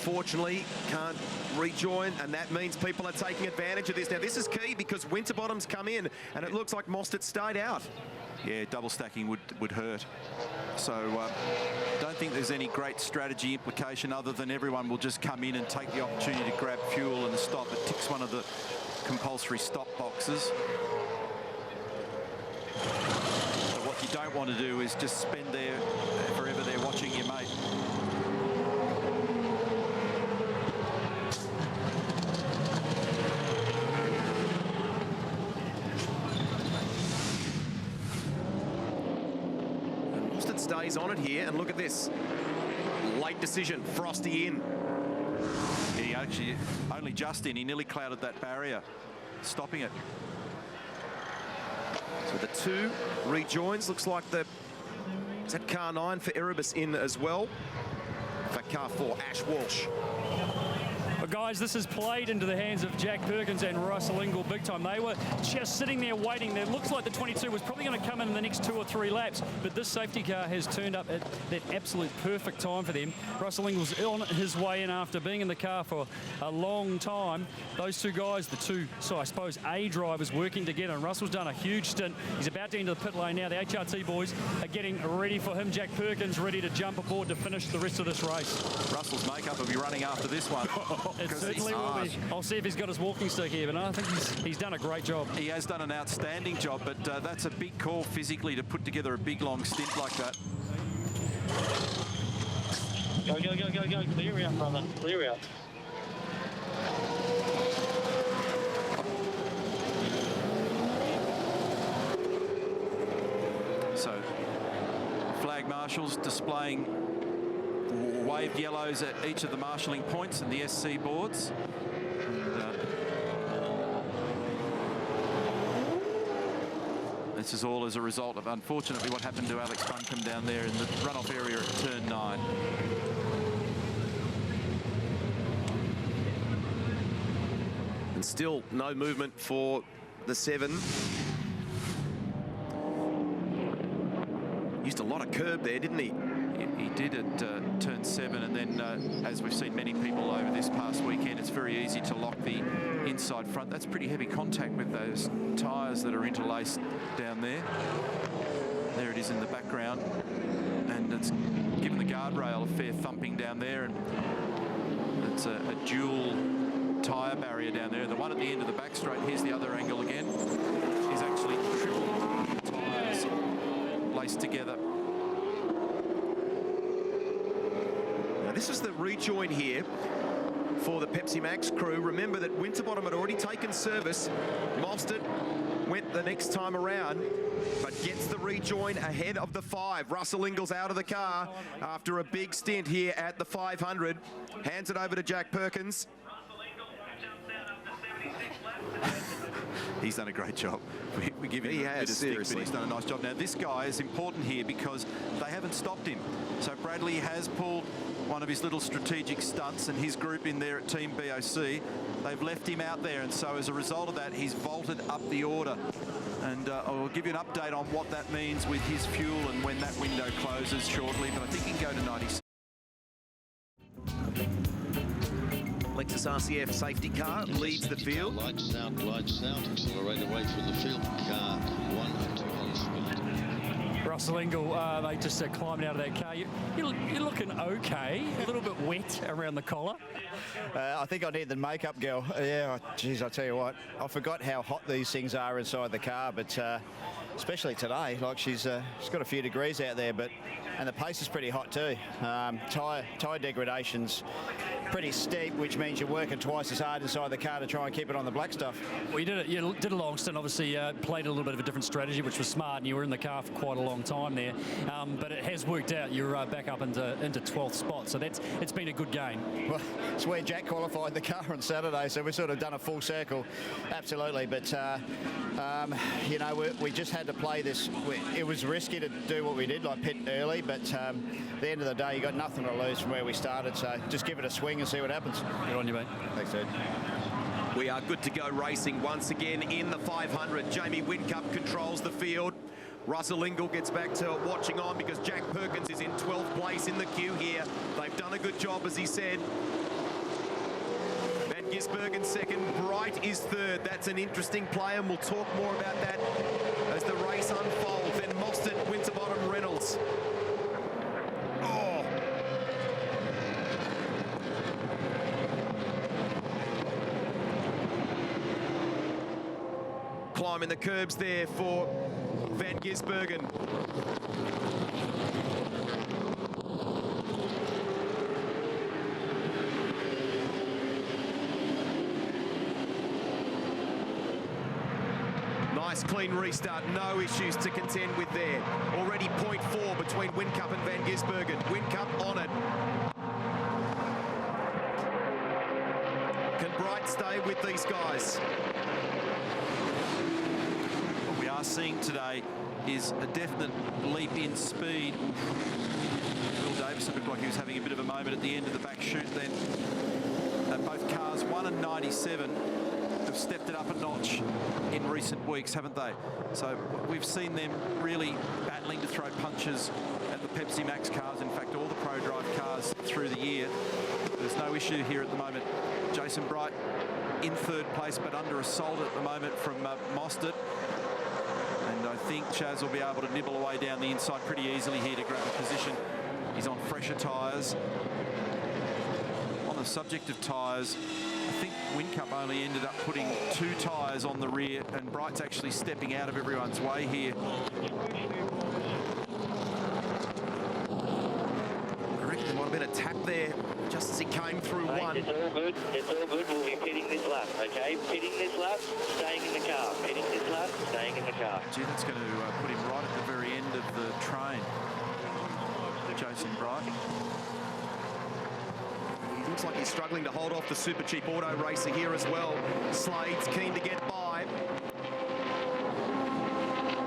unfortunately can't rejoin, and that means people are taking advantage of this. Now, this is key because Winterbottom's come in, and it looks like Mostert stayed out. Yeah, double stacking would hurt. So don't think there's any great strategy implication other than everyone will just come in and take the opportunity to grab fuel and stop. It ticks one of the compulsory stop boxes. But what you don't want to do is just spend there forever there watching your mate. Stays on it here, and look at this. Late decision, Frosty in. He actually only just in. He nearly clouded that barrier, stopping it. So the two rejoins. Looks like is that car 9 for Erebus in as well? In fact, car 4, Ash Walsh. Well, guys, this has played into the hands of Jack Perkins and Russell Ingall big time. They were just sitting there waiting. It looks like the 22 was probably going to come in the next 2 or 3 laps, but this safety car has turned up at that absolute perfect time for them. Russell Ingall's on his way in after being in the car for a long time. Those two guys, the two, so I suppose, A drivers working together, and Russell's done a huge stint. He's about to enter the pit lane now. The HRT boys are getting ready for him. Jack Perkins ready to jump aboard to finish the rest of this race. Russell's makeup will be running after this one. It certainly will be. I'll see if he's got his walking stick here, but I think he's done a great job. He has done an outstanding job, but that's a big call physically to put together a big, long stint like that. Go, go, go, go, go. Clear out, brother. Clear out. So, flag marshals displaying waved yellows at each of the marshalling points and the SC boards. And, this is all as a result of, unfortunately, what happened to Alex Buncombe down there in the runoff area at turn 9. And still no movement for the 7. Used a lot of curb there, didn't he? He did at turn 7, and then as we've seen many people over this past weekend, it's very easy to lock the inside front. That's pretty heavy contact with those tyres that are interlaced down there. There it is in the background, and it's given the guardrail a fair thumping down there, and it's a dual tyre barrier down there. The one at the end of the back straight, here's the other angle again, is actually triple tyres laced together. This is the rejoin here for the Pepsi Max crew. Remember that Winterbottom had already taken service. Mostert went the next time around, but gets the rejoin ahead of the 5. Russell Ingall's out of the car after a big stint here at the 500. Hands it over to Jack Perkins. He's done a great job. We give him a bit of stick, but he's done a nice job. Now, this guy is important here because they haven't stopped him. So Bradley has pulled one of his little strategic stunts, and his group in there at Team BOC, they've left him out there, and so as a result of that, he's vaulted up the order. And I'll give you an update on what that means with his fuel and when that window closes shortly, but I think he can go to 96. Lexus RCF safety car leads the field. Lights out, accelerate away through the field. Car 1 up to Russell Ingall, they just climbing out of that car. You're looking okay, a little bit wet around the collar. I think I need the makeup girl. Yeah, geez, I tell you what, I forgot how hot these things are inside the car, but especially today, like she's got a few degrees out there, and the pace is pretty hot too. Tyre degradation's pretty steep, which means you're working twice as hard inside the car to try and keep it on the black stuff. Well, you did a long stint, obviously played a little bit of a different strategy, which was smart, and you were in the car for quite a long time there. But it has worked out. You're back up into 12th spot, so it's been a good game. Well, it's where Jack qualified the car on Saturday, so we've sort of done a full circle, absolutely. But you know, we just had to play this. It was risky to do what we did, like pit early, but at the end of the day, you got nothing to lose from where we started, so just give it a swing and see what happens. Good on you, mate. Thanks, Ed. We are good to go racing once again in the 500. Jamie Whincup controls the field. Russell Ingall gets back to watching on because Jack Perkins is in 12th place in the queue here. They've done a good job, as he said. Gisbergen second, Bright is third. That's an interesting play, and we'll talk more about that as the race unfolds. Then Mostert, Winterbottom, Reynolds. Oh! Climbing the curbs there for Van Gisbergen. Nice clean restart, no issues to contend with there. Already 0.4 between Whincup and Van Gisbergen. Whincup on it. Can Bright stay with these guys? What we are seeing today is a definite leap in speed. Will Davison looked like he was having a bit of a moment at the end of the back chute then. Both cars, 1 and 97. Have stepped it up a notch in recent weeks, haven't they? So we've seen them really battling to throw punches at the Pepsi Max cars. In fact, all the Pro Drive cars through the year. There's no issue here at the moment. Jason Bright in third place, but under assault at the moment from Mostert. And I think Chaz will be able to nibble away down the inside pretty easily here to grab a position. He's on fresher tyres. On the subject of tyres, I think Whincup only ended up putting 2 tyres on the rear, and Bright's actually stepping out of everyone's way here. I reckon there might have been a tap there just as he came through one. It's all good. It's all good. We'll be pitting this lap, okay? Pitting this lap, staying in the car. Pitting this lap, staying in the car. Gee, that's going to put him right at the very end of the train. Jason Bright. Looks like he's struggling to hold off the Super Cheap Auto racer here as well. Slade's keen to get by.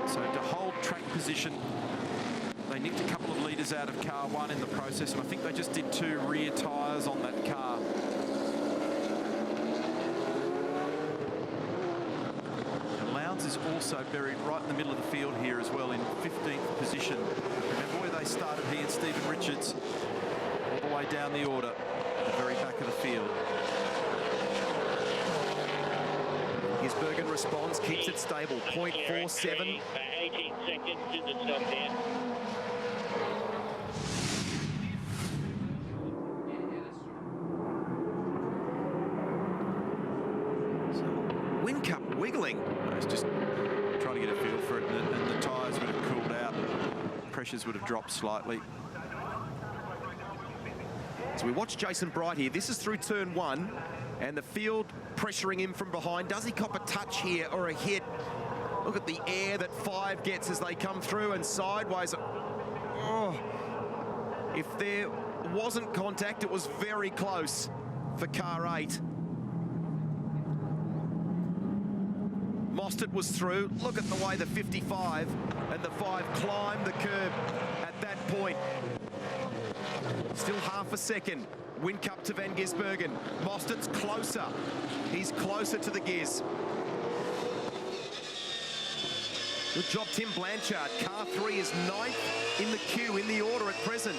So to hold track position, they nicked a couple of litres out of car 1 in the process, and I think they just did 2 rear tyres on that car. And Lowndes is also buried right in the middle of the field here as well in 15th position. Remember where they started, he and Stephen Richards, all the way down the order. The very back of the field. Gisbergen responds, keeps it stable, 0.47. 18 seconds to the stop there. So, Whincup wiggling. It's just trying to get a feel for it, and the tyres would have cooled out. Pressures would have dropped slightly. So we watch Jason Bright here. This is through turn 1, and the field pressuring him from behind. Does he cop a touch here or a hit? Look at the air that 5 gets as they come through, and sideways. Oh, if there wasn't contact, it was very close for car 8. Mostert was through. Look at the way the 55 and the 5 climbed the curb at that point. Still half a second. Whincup to Van Gisbergen. Mostert's closer. He's closer to the Giz. Good job, Tim Blanchard. Car 3 is 9th in the queue, in the order at present.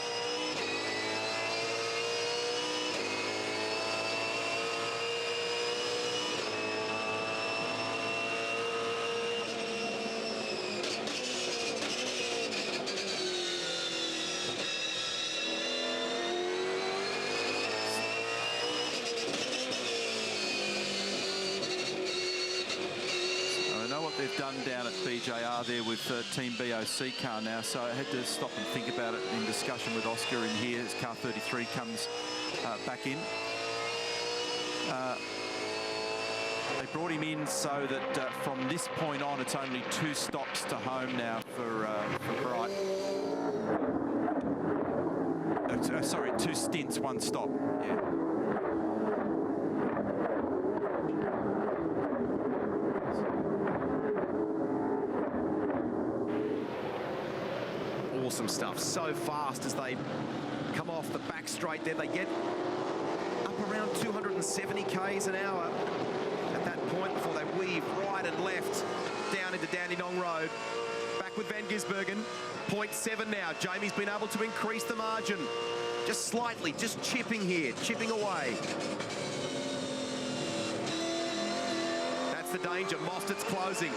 They've done down at BJR there with Team BOC car now, so I had to stop and think about it in discussion with Oscar in here as car 33 comes back in. They brought him in so that from this point on it's only 2 stops to home now for Bright. Sorry, 2 stints, 1 stop. Yeah. Awesome stuff. So fast as they come off the back straight there. They get up around 270 k's an hour at that point before they weave right and left down into Dandenong Road. Back with Van Gisbergen. 0.7 now. Jamie's been able to increase the margin just slightly, just chipping here, chipping away. That's the danger. Mostert's closing.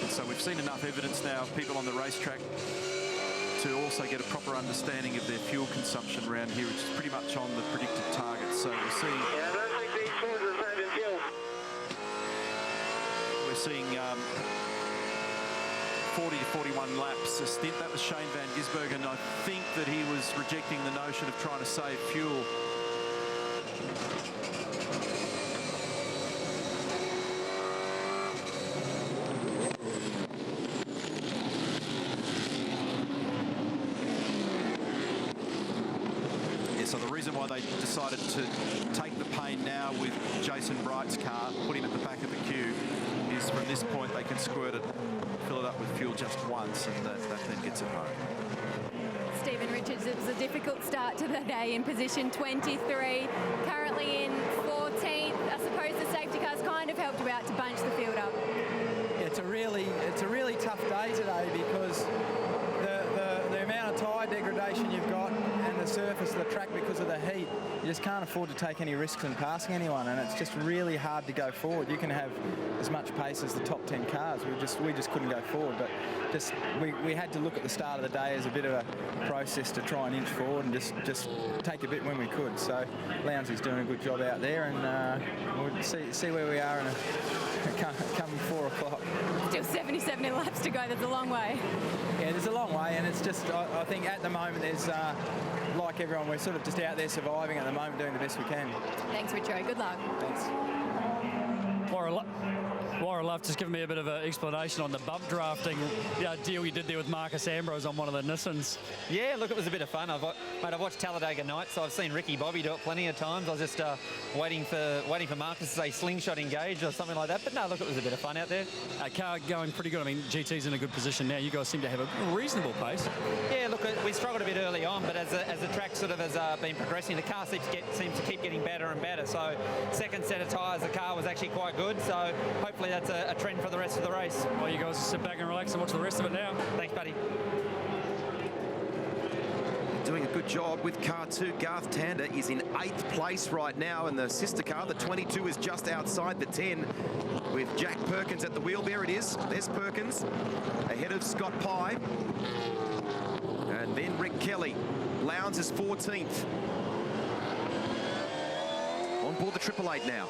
So we've seen enough evidence now of people on the racetrack to also get a proper understanding of their fuel consumption around here, which is pretty much on the predicted target. So we're seeing... Yeah, I don't think these Fords are saving fuel. We're seeing 40 to 41 laps a stint. That was Shane Van Gisbergen, and I think that he was rejecting the notion of trying to save fuel. So the reason why they decided to take the pain now with Jason Bright's car, put him at the back of the queue, is from this point they can squirt it, fill it up with fuel just once, and that then gets it home. Stephen Richards, it was a difficult start to the day in position 23, currently in 14th. I suppose the safety cars kind of helped you out to bunch the field up. It's a really tough day today because the amount of tyre degradation you've got and the surface of the track because of the heat, you just can't afford to take any risks in passing anyone, and it's just really hard to go forward. You can have as much pace as the top 10 cars. We just couldn't go forward, but we had to look at the start of the day as a bit of a process to try and inch forward and just take a bit when we could. So Lowndesy's doing a good job out there, and we'll see where we are in come 4 o'clock. Still 77 laps to go. There's a long way. Yeah, there's a long way, and it's just I think at the moment there's like everyone, we're sort of just out there surviving at the moment, doing the best we can. Thanks, Richo. Good luck. Thanks. Warren Luff just giving me a bit of an explanation on the bump drafting deal you did there with Marcus Ambrose on one of the Nissans. Yeah, look, it was a bit of fun. I've watched Talladega Nights, so I've seen Ricky Bobby do it plenty of times. I was just waiting for Marcus to say slingshot engage or something like that. But no, look, it was a bit of fun out there. Car going pretty good. I mean, GT's in a good position now. You guys seem to have a reasonable pace. Yeah, look, we struggled a bit early on, but as the track sort of has been progressing, the car seems to keep getting better and better. So second set of tyres, the car was actually quite good. So hopefully that's a trend for the rest of the race. Well, you guys sit back and relax and watch the rest of it now. Thanks, buddy. Doing a good job with car 2. Garth Tander is in 8th place right now, and the sister car, the 22, is just outside the 10 with Jack Perkins at the wheel. There it is. There's Perkins ahead of Scott Pye. And then Rick Kelly. Lowndes is 14th. On board the 888 now.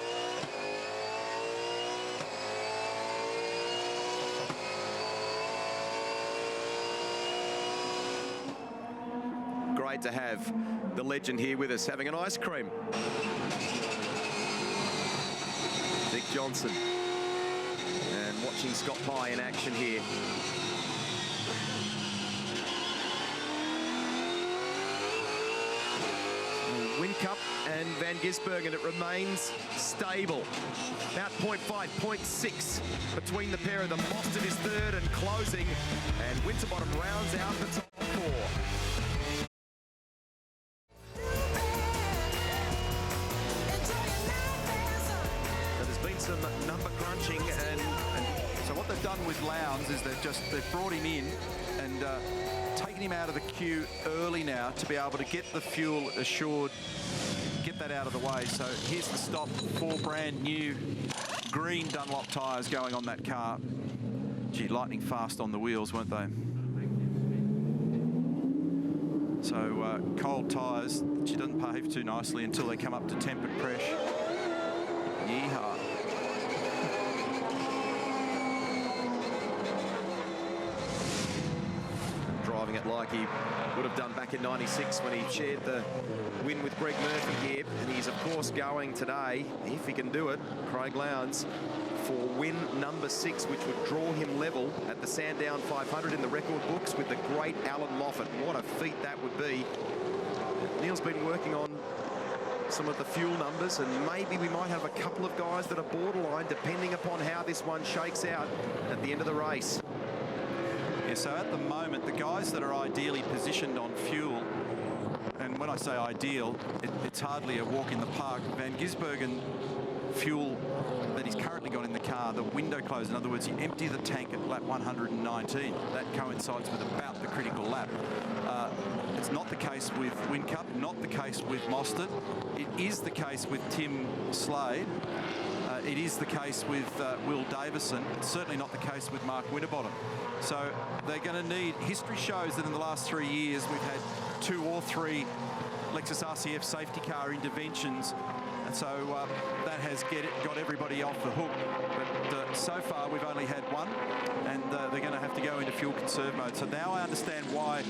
Great to have the legend here with us, having an ice cream. Dick Johnson. And watching Scott Pye in action here. Whincup and Van Gisbergen, it remains stable. About 0.5, 0.6 between the pair of them. Mostert is third and closing, and Winterbottom rounds out the top 4. Some number crunching, and so what they've done with Lowndes is they've brought him in and taken him out of the queue early now to be able to get the fuel assured, get that out of the way. So here's the stop, 4 brand new green Dunlop tyres going on that car. Gee, lightning fast on the wheels, weren't they? So cold tyres, she doesn't behave too nicely until they come up to tempered pressure. Yeehaw. Driving it like he would have done back in '96 when he shared the win with Greg Murphy here. And he's, of course, going today, if he can do it, Craig Lowndes, for win number 6, which would draw him level at the Sandown 500 in the record books with the great Alan Moffat. What a feat that would be. Neil's been working on some of the fuel numbers, and maybe we might have a couple of guys that are borderline, depending upon how this one shakes out at the end of the race. Yeah, so at the moment, the guys that are ideally positioned on fuel, and when I say ideal, it's hardly a walk in the park. Van Gisbergen fuel that he's currently got in the car, the window closed. In other words, you empty the tank at lap 119. That coincides with about the critical lap. It's not the case with Whincup, not the case with Mostert. It is the case with Tim Slade. it is the case with Will Davison. It's certainly not the case with Mark Winterbottom. So they're going to need... History shows that in the last 3 years, we've had 2 or 3 Lexus RCF safety car interventions. And so that has got everybody off the hook. But so far, we've only had 1, and they're going to have to go into fuel conserve mode. So now I understand why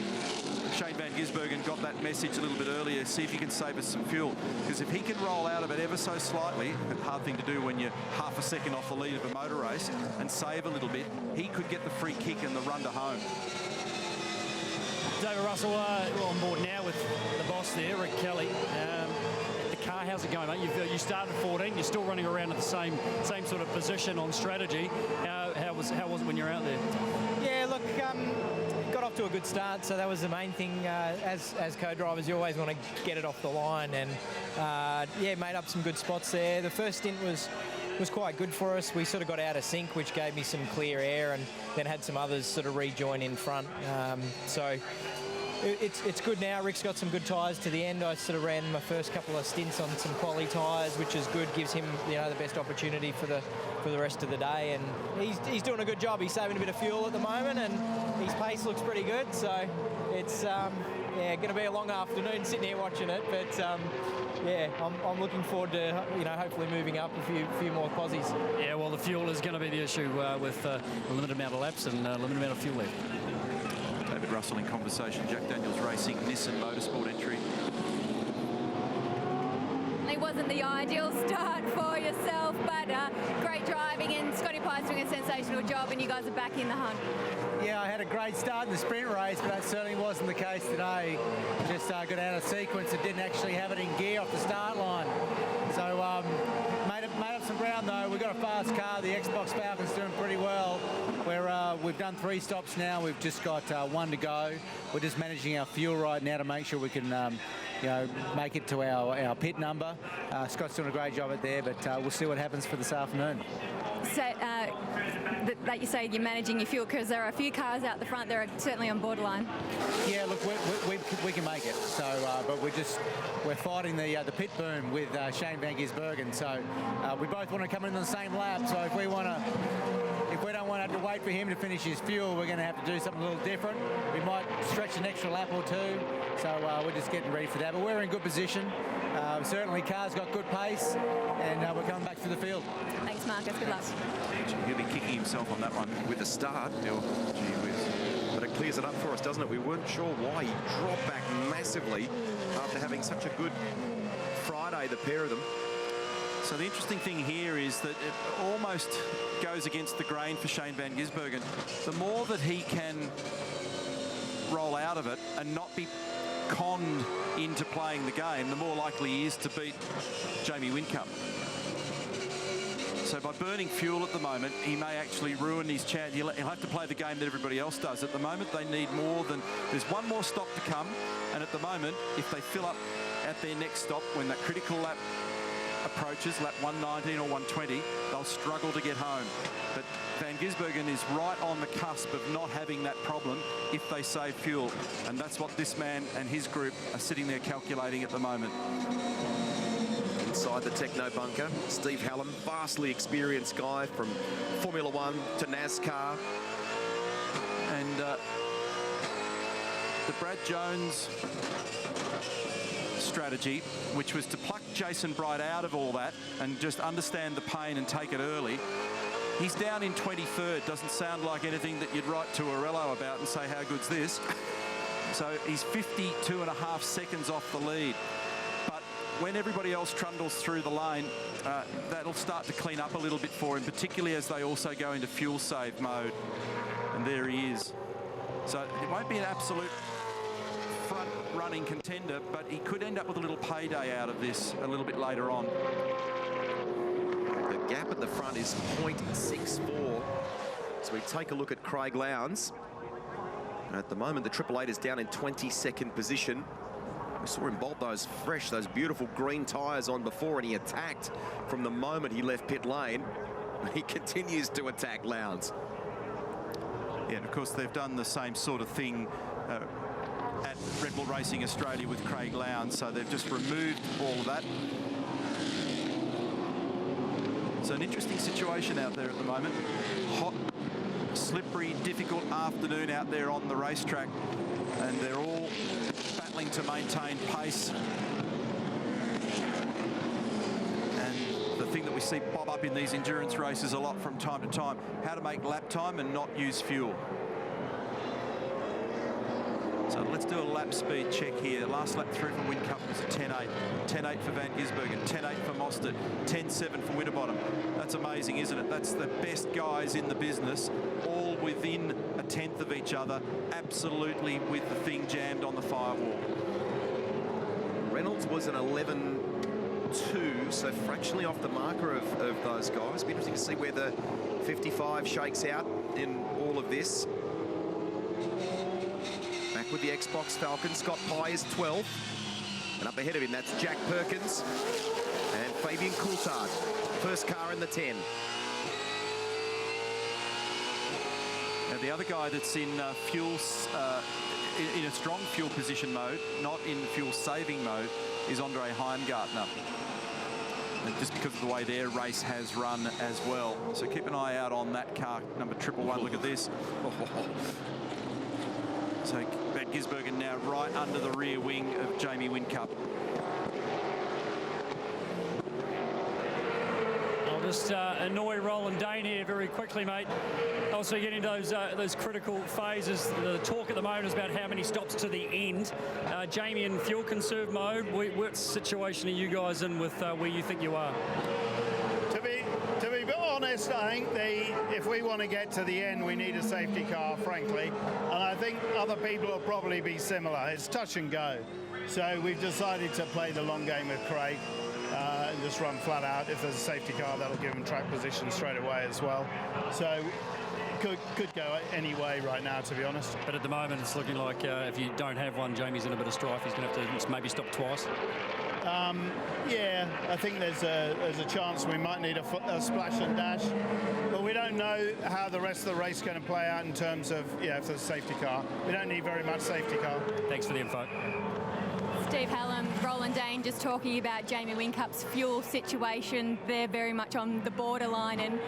Shane Van Gisbergen got that message a little bit earlier. See if you can save us some fuel. Because if he can roll out of it ever so slightly, a hard thing to do when you're half a second off the lead of a motor race, and save a little bit, he could get the free kick and the run to home. David Russell, we're on board now with the boss there, Rick Kelly. The car, how's it going, mate? You started 14, you're still running around at the same sort of position on strategy. How was it when you're out there? Yeah, look, got off to a good start, so that was the main thing. As co-drivers, you always want to get it off the line, and yeah, made up some good spots there. The first stint was quite good for us. We sort of got out of sync, which gave me some clear air, and then had some others sort of rejoin in front. So it's good now. Rick's got some good tyres to the end. I sort of ran my first couple of stints on some quality tyres, which is good. Gives him, the best opportunity for the rest of the day, and he's doing a good job. He's saving a bit of fuel at the moment, and his pace looks pretty good. So it's going to be a long afternoon sitting here watching it, but. Yeah, I'm looking forward to hopefully moving up a few more posies. Yeah, well, the fuel is going to be the issue with a limited amount of laps and a limited amount of fuel left. David Russell in conversation. Jack Daniels Racing, Nissan Motorsport entry. It wasn't the ideal start for yourself, but great driving, and Scotty Pye's doing a sensational job, and you guys are back in the hunt. Yeah, I had a great start in the sprint race, but that certainly wasn't the case today. Just got out of sequence and didn't actually have it in gear off the start line. So made up some ground though. We've got a fast car. The Xbox Falcon's doing pretty well. We've done 3 stops now. We've just got 1 to go. We're just managing our fuel right now to make sure we can make it to our pit number. Scott's doing a great job at there, but we'll see what happens for this afternoon. So, like you say, you're managing your fuel, because there are a few cars out the front that are certainly on borderline. Yeah, look, we can make it. So, but we're fighting the pit boom with Shane Van Gisbergen. So we both want to come in on the same lap. So if we don't want to have to wait for him to finish his fuel, we're going to have to do something a little different. We might stretch an extra lap or 2. So we're just getting ready for that. But we're in good position. Certainly, car's got good pace, and we're coming back to the field. Thanks, Marcus. Good luck. He'll be kicking himself on that one with a start. Oh, gee whiz. But it clears it up for us, doesn't it? We weren't sure why he dropped back massively after having such a good Friday, the pair of them. So the interesting thing here is that it almost goes against the grain for Shane Van Gisbergen. The more that he can roll out of it and not be conned into playing the game, the more likely he is to beat Jamie Whincup. So by burning fuel at the moment, he may actually ruin his chance. He'll have to play the game that everybody else does. At the moment, they need more than... There's 1 more stop to come, and at the moment, if they fill up at their next stop, when that critical lap approaches, lap 119 or 120, they'll struggle to get home. But Van Gisbergen is right on the cusp of not having that problem if they save fuel. And that's what this man and his group are sitting there calculating at the moment. Inside the techno bunker, Steve Hallam, vastly experienced guy from Formula 1 to NASCAR. And the Brad Jones strategy, which was to pluck Jason Bright out of all that and just understand the pain and take it early. He's down in 23rd. Doesn't sound like anything that you'd write to Arello about and say, how good's this? So he's 52.5 seconds off the lead. But when everybody else trundles through the lane, that'll start to clean up a little bit for him, particularly as they also go into fuel save mode. And there he is. So it won't be an absolute front-running contender, but he could end up with a little payday out of this a little bit later on. The gap at the front is 0.64. So we take a look at Craig Lowndes. And at the moment, the 888 is down in 22nd position. We saw him bolt those beautiful green tyres on before, and he attacked from the moment he left pit lane. He continues to attack Lowndes. Yeah, and of course, they've done the same sort of thing at Red Bull Racing Australia with Craig Lowndes, so they've just removed all of that. It's an interesting situation out there at the moment. Hot, slippery, difficult afternoon out there on the racetrack, and they're all battling to maintain pace. And the thing that we see bob up in these endurance races a lot from time to time, how to make lap time and not use fuel. So let's do a lap speed check here. Last lap through for Whincup was a 10.8. 10.8 for Van Gisbergen, 10.8 for Mostert, 10.7 for Winterbottom. That's amazing, isn't it? That's the best guys in the business, all within a tenth of each other, absolutely with the thing jammed on the firewall. Reynolds was an 11.2, so fractionally off the marker of those guys. It'll be interesting to see where the 55 shakes out in all of this. Back with the Xbox Falcon, Scott Pye is 12. And up ahead of him, that's Jack Perkins and Fabian Coulthard. First car in the 10. Now the other guy that's in in a strong fuel position mode, not in fuel saving mode, is Andre Heimgartner. And just because of the way their race has run as well. So keep an eye out on that car, number 111. Look at this. So Van Gisbergen now right under the rear wing of Jamie Whincup. I'll just annoy Roland Dane here very quickly, mate. Also getting those critical phases. The talk at the moment is about how many stops to the end. Jamie, in fuel conserve mode, what situation are you guys in with where you think you are? To be honest, I think if we want to get to the end, we need a safety car, frankly. And I think other people will probably be similar. It's touch and go. So we've decided to play the long game with Craig and just run flat out. If there's a safety car, that'll give him track position straight away as well. So could go any way right now, to be honest. But at the moment, it's looking like if you don't have one, Jamie's in a bit of strife. He's going to have to maybe stop twice. Yeah, I think there's a chance we might need a splash and dash, but we don't know how the rest of the race is going to play out in terms of, if there's a safety car. We don't need very much safety car. Thanks for the info. Steve Hallam, Roland Dane just talking about Jamie Whincup's fuel situation. They're very much on the borderline and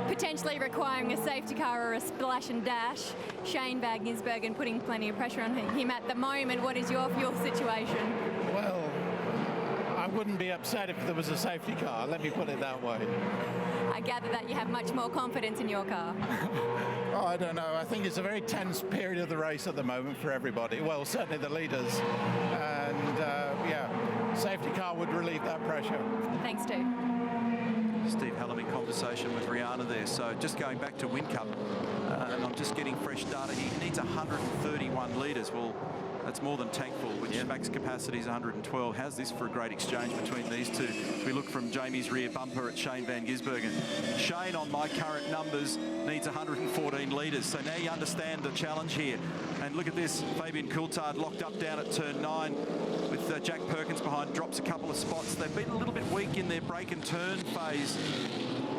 potentially requiring a safety car or a splash and dash. Shane Van Gisbergen putting plenty of pressure on him at the moment. What is your fuel situation? Well, I wouldn't be upset if there was a safety car, let me put it that way. I gather that you have much more confidence in your car. Oh, I don't know. I think it's a very tense period of the race at the moment for everybody. Well, certainly the leaders. And, safety car would relieve that pressure. Thanks, Steve. Steve Hallam in conversation with Rihanna there. So just going back to Whincup, and I'm just getting fresh data. He needs 131 litres. Well, that's more than tank full, which max capacity is 112. How's this for a great exchange between these two? If we look from Jamie's rear bumper at Shane Van Gisbergen. Shane, on my current numbers, needs 114 litres. So now you understand the challenge here. And look at this, Fabian Coulthard locked up down at turn 9 with Jack Perkins behind, drops a couple of spots. They've been a little bit weak in their break and turn phase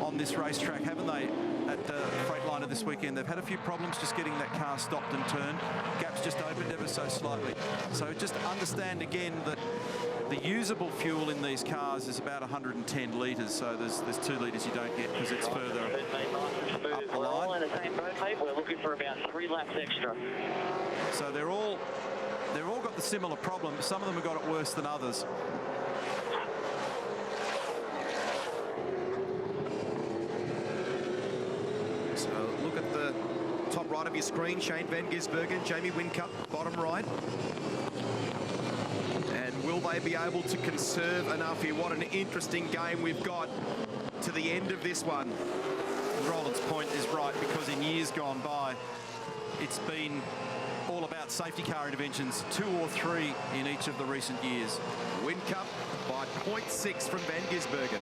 on this racetrack, haven't they? At Freightliner this weekend, they've had a few problems just getting that car stopped and turned. Gaps just opened ever so slightly. So just understand again that the usable fuel in these cars is about 110 litres. So there's 2 litres you don't get because it's further up the We're all line. in the same boat, mate. We're looking for about 3 laps extra. So they're all got the similar problem. Some of them have got it worse than others. So look at the top right of your screen, Shane Van Gisbergen, Jamie Whincup, bottom right. And will they be able to conserve enough here? What an interesting game we've got to the end of this one. Roland's point is right, because in years gone by, it's been all about safety car interventions, 2 or 3 in each of the recent years. Whincup by 0.6 from Van Gisbergen.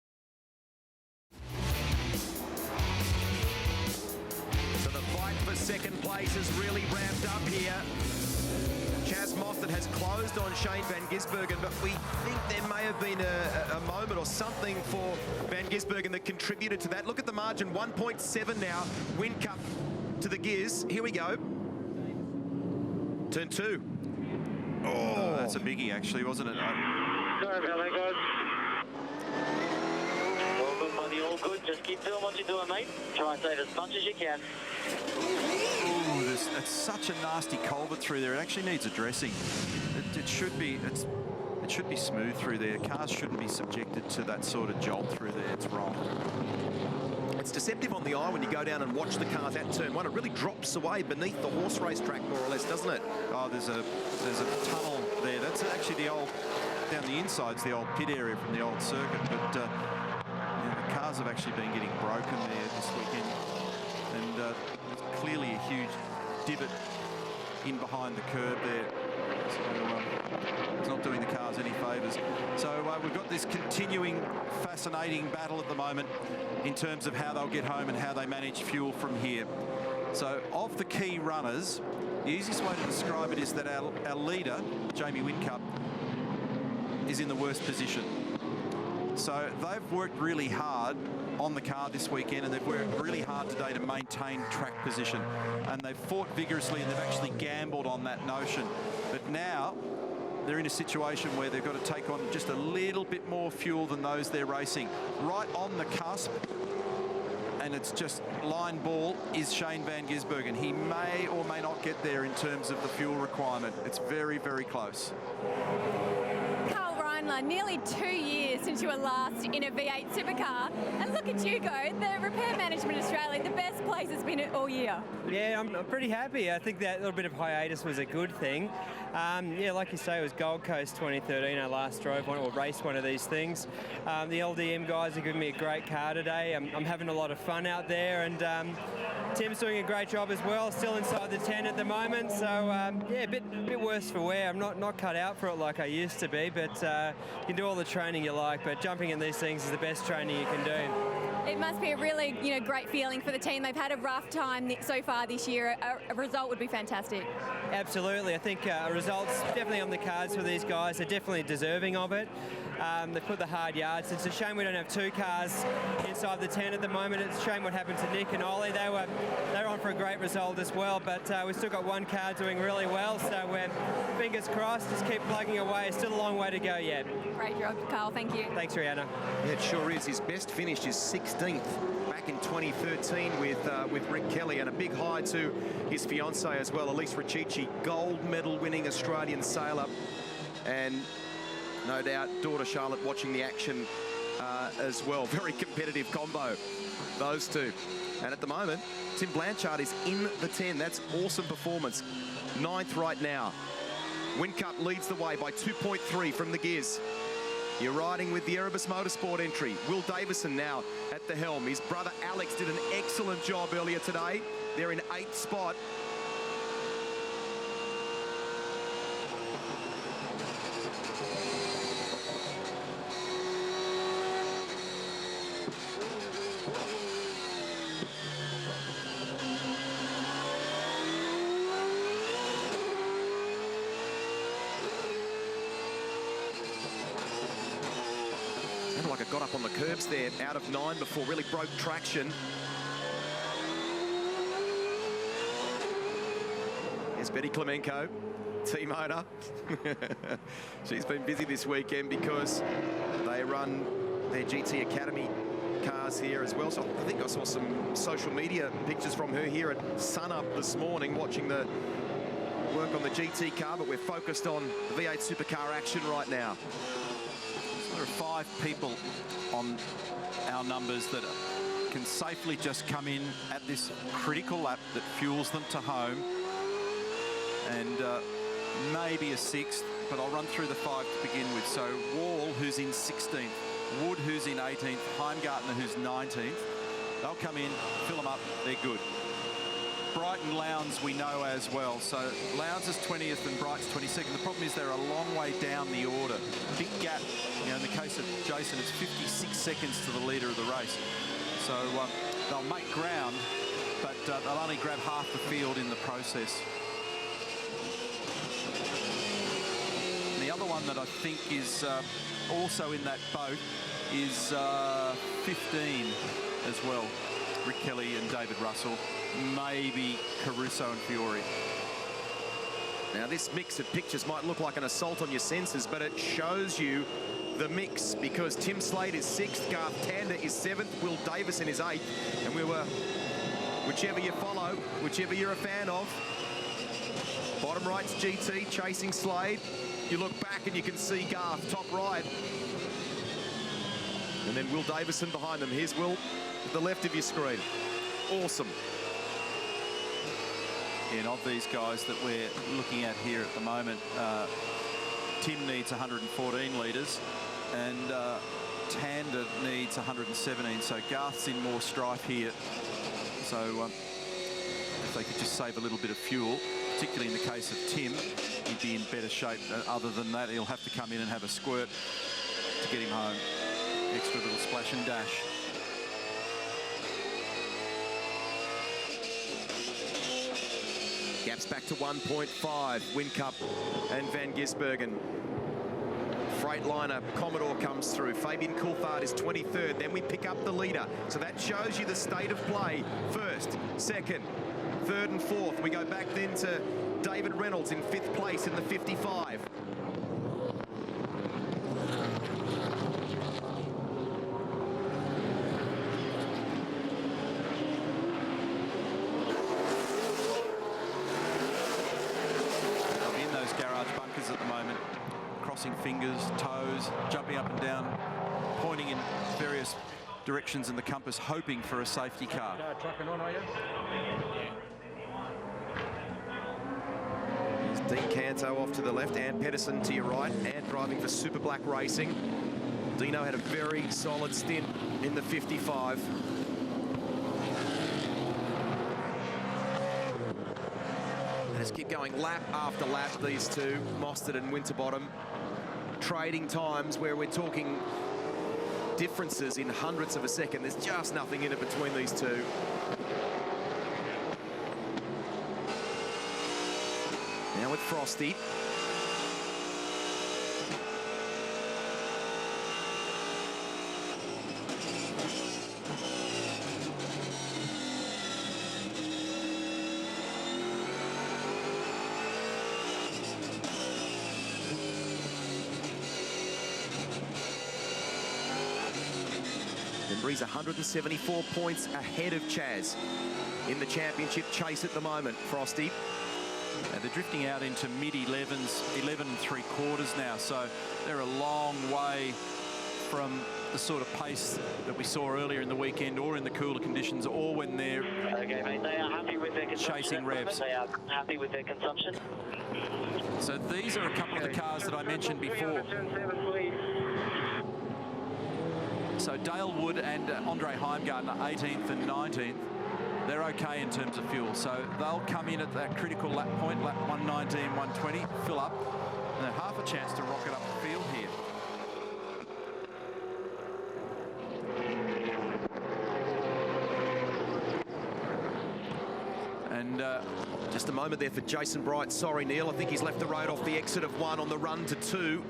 So the fight for second place has really ramped up here. Chaz Moffitt has closed on Shane Van Gisbergen, but we think there may have been a moment or something for Van Gisbergen that contributed to that. Look at the margin, 1.7 now. Whincup to the gears. Here we go. Turn 2. Oh, that's a biggie, actually, wasn't it? Sorry about that, guys. All good, buddy, all good. Just keep doing what you're doing, mate. Try and save as much as you can. Ooh, it's such a nasty culvert through there. It actually needs addressing. It should be smooth through there. Cars shouldn't be subjected to that sort of jolt through there. It's wrong. It's deceptive on the eye when you go down and watch the cars at turn one. It really drops away beneath the horse race track, more or less, doesn't it? Oh, there's a tunnel there. That's actually the old, down the inside's the old pit area from the old circuit. But the cars have actually been getting broken there this weekend. And there's clearly a huge divot in behind the curb there. So it's not doing the cars any favours. So we've got this continuing fascinating battle at the moment in terms of how they'll get home and how they manage fuel from here. So of the key runners, the easiest way to describe it is that our leader, Jamie Whincup, is in the worst position. So they've worked really hard on the car this weekend, and they've worked really hard today to maintain track position. And they've fought vigorously, and they've actually gambled on that notion. But now they're in a situation where they've got to take on just a little bit more fuel than those they're racing. Right on the cusp, and it's just line ball, is Shane Van Gisbergen. He may or may not get there in terms of the fuel requirement. It's very, very close. Nearly 2 years since you were last in a V8 supercar, and look at you go, the Repair Management Australia, the best place it's been all year. Yeah, I'm pretty happy. I think that little bit of hiatus was a good thing. Yeah, like you say, it was Gold Coast 2013. I last drove one or raced one of these things. The LDM guys are giving me a great car today. I'm having a lot of fun out there, and Tim's doing a great job as well. Still inside the 10 at the moment, so yeah, a bit worse for wear. I'm not cut out for it like I used to be, but you can do all the training you like, but jumping in these things is the best training you can do. It must be a really, great feeling for the team. They've had a rough time so far this year. A result would be fantastic. Absolutely. I think a result's definitely on the cards for these guys. They're definitely deserving of it. They've put the hard yards. It's a shame we don't have two cars inside the 10 at the moment. It's a shame what happened to Nick and Ollie. They were on for a great result as well, but we've still got one car doing really well, so we're fingers crossed, just keep plugging away. Still a long way to go yet. Great job, Carl. Thank you. Thanks, Rihanna. Yeah, it sure is. His best finish is 16th back in 2013 with Rick Kelly, and a big hi to his fiancée as well, Elise Riccici, gold medal winning Australian sailor, and no doubt daughter Charlotte watching the action as well. Very competitive combo, those two. And at the moment, Tim Blanchard is in the 10. That's awesome performance. 9th right now. Whincup leads the way by 2.3 from the gears. You're riding with the Erebus Motorsport entry. Will Davison now at the helm. His brother Alex did an excellent job earlier today. They're in 8th spot. Got up on the curbs there, out of 9 before, really broke traction. Here's Betty Klemenko, team owner. She's been busy this weekend because they run their GT Academy cars here as well. So I think I saw some social media pictures from her here at sunup this morning, watching the work on the GT car, but we're focused on the V8 supercar action right now. There are 5 people on our numbers that can safely just come in at this critical lap that fuels them to home, and maybe a 6th, but I'll run through the 5 to begin with. So Wall, who's in 16th, Wood, who's in 18th, Heimgartner, who's 19th. They'll come in, fill them up, they're good. Bright and Lowndes we know as well. So Lowndes is 20th and Bright's 22nd. The problem is they're a long way down the order. Big gap. In the case of Jason, it's 56 seconds to the leader of the race. So they'll make ground, but they'll only grab half the field in the process. And the other one that I think is also in that boat is 15 as well. Rick Kelly and David Russell, maybe Caruso and Fiore. Now this mix of pictures might look like an assault on your senses, but it shows you the mix, because Tim Slade is 6th, Garth Tander is 7th, Will Davison is 8th, and we were, whichever you follow, whichever you're a fan of. Bottom right's GT chasing Slade. You look back and you can see Garth top right. And then Will Davison behind them. Here's Will at the left of your screen. Awesome. And of these guys that we're looking at here at the moment, Tim needs 114 litres and Tander needs 117. So Garth's in more strife here. So if they could just save a little bit of fuel, particularly in the case of Tim, he'd be in better shape. Other than that, he'll have to come in and have a squirt to get him home. Extra little splash and dash. Gaps back to 1.5. Whincup and Van Gisbergen. Freightliner Commodore comes through. Fabian Coulthard is 23rd. Then we pick up the leader. So that shows you the state of play. 1st, 2nd, 3rd and 4th. We go back then to David Reynolds in 5th place in the 55. Fingers, toes, jumping up and down, pointing in various directions in the compass, hoping for a safety car. Trucking on, are you? There's Dean Canto off to the left, Ann Pedersen to your right, Ann driving for Super Black Racing. Dino had a very solid stint in the 55. Let's keep going lap after lap, these two, Mostert and Winterbottom. Trading times where we're talking differences in hundredths of a second. There's just nothing in it between these two. Now with Frosty. He's 174 points ahead of Chaz in the championship chase at the moment, Frosty. And they're drifting out into mid-11s, 11 3/4 now, so they're a long way from the sort of pace that we saw earlier in the weekend or in the cooler conditions, or when they're okay, mate, they are happy with their chasing revs. They are happy with their consumption. So these are a couple of the cars that I mentioned before. So Dale Wood and Andre Heimgartner, 18th and 19th, they're okay in terms of fuel. So they'll come in at that critical lap point, lap 119, 120, fill up, and then half a chance to rocket up the field here. And just a moment there for Jason Bright. Sorry, Neil, I think he's left the road off the exit of 1 on the run to 2.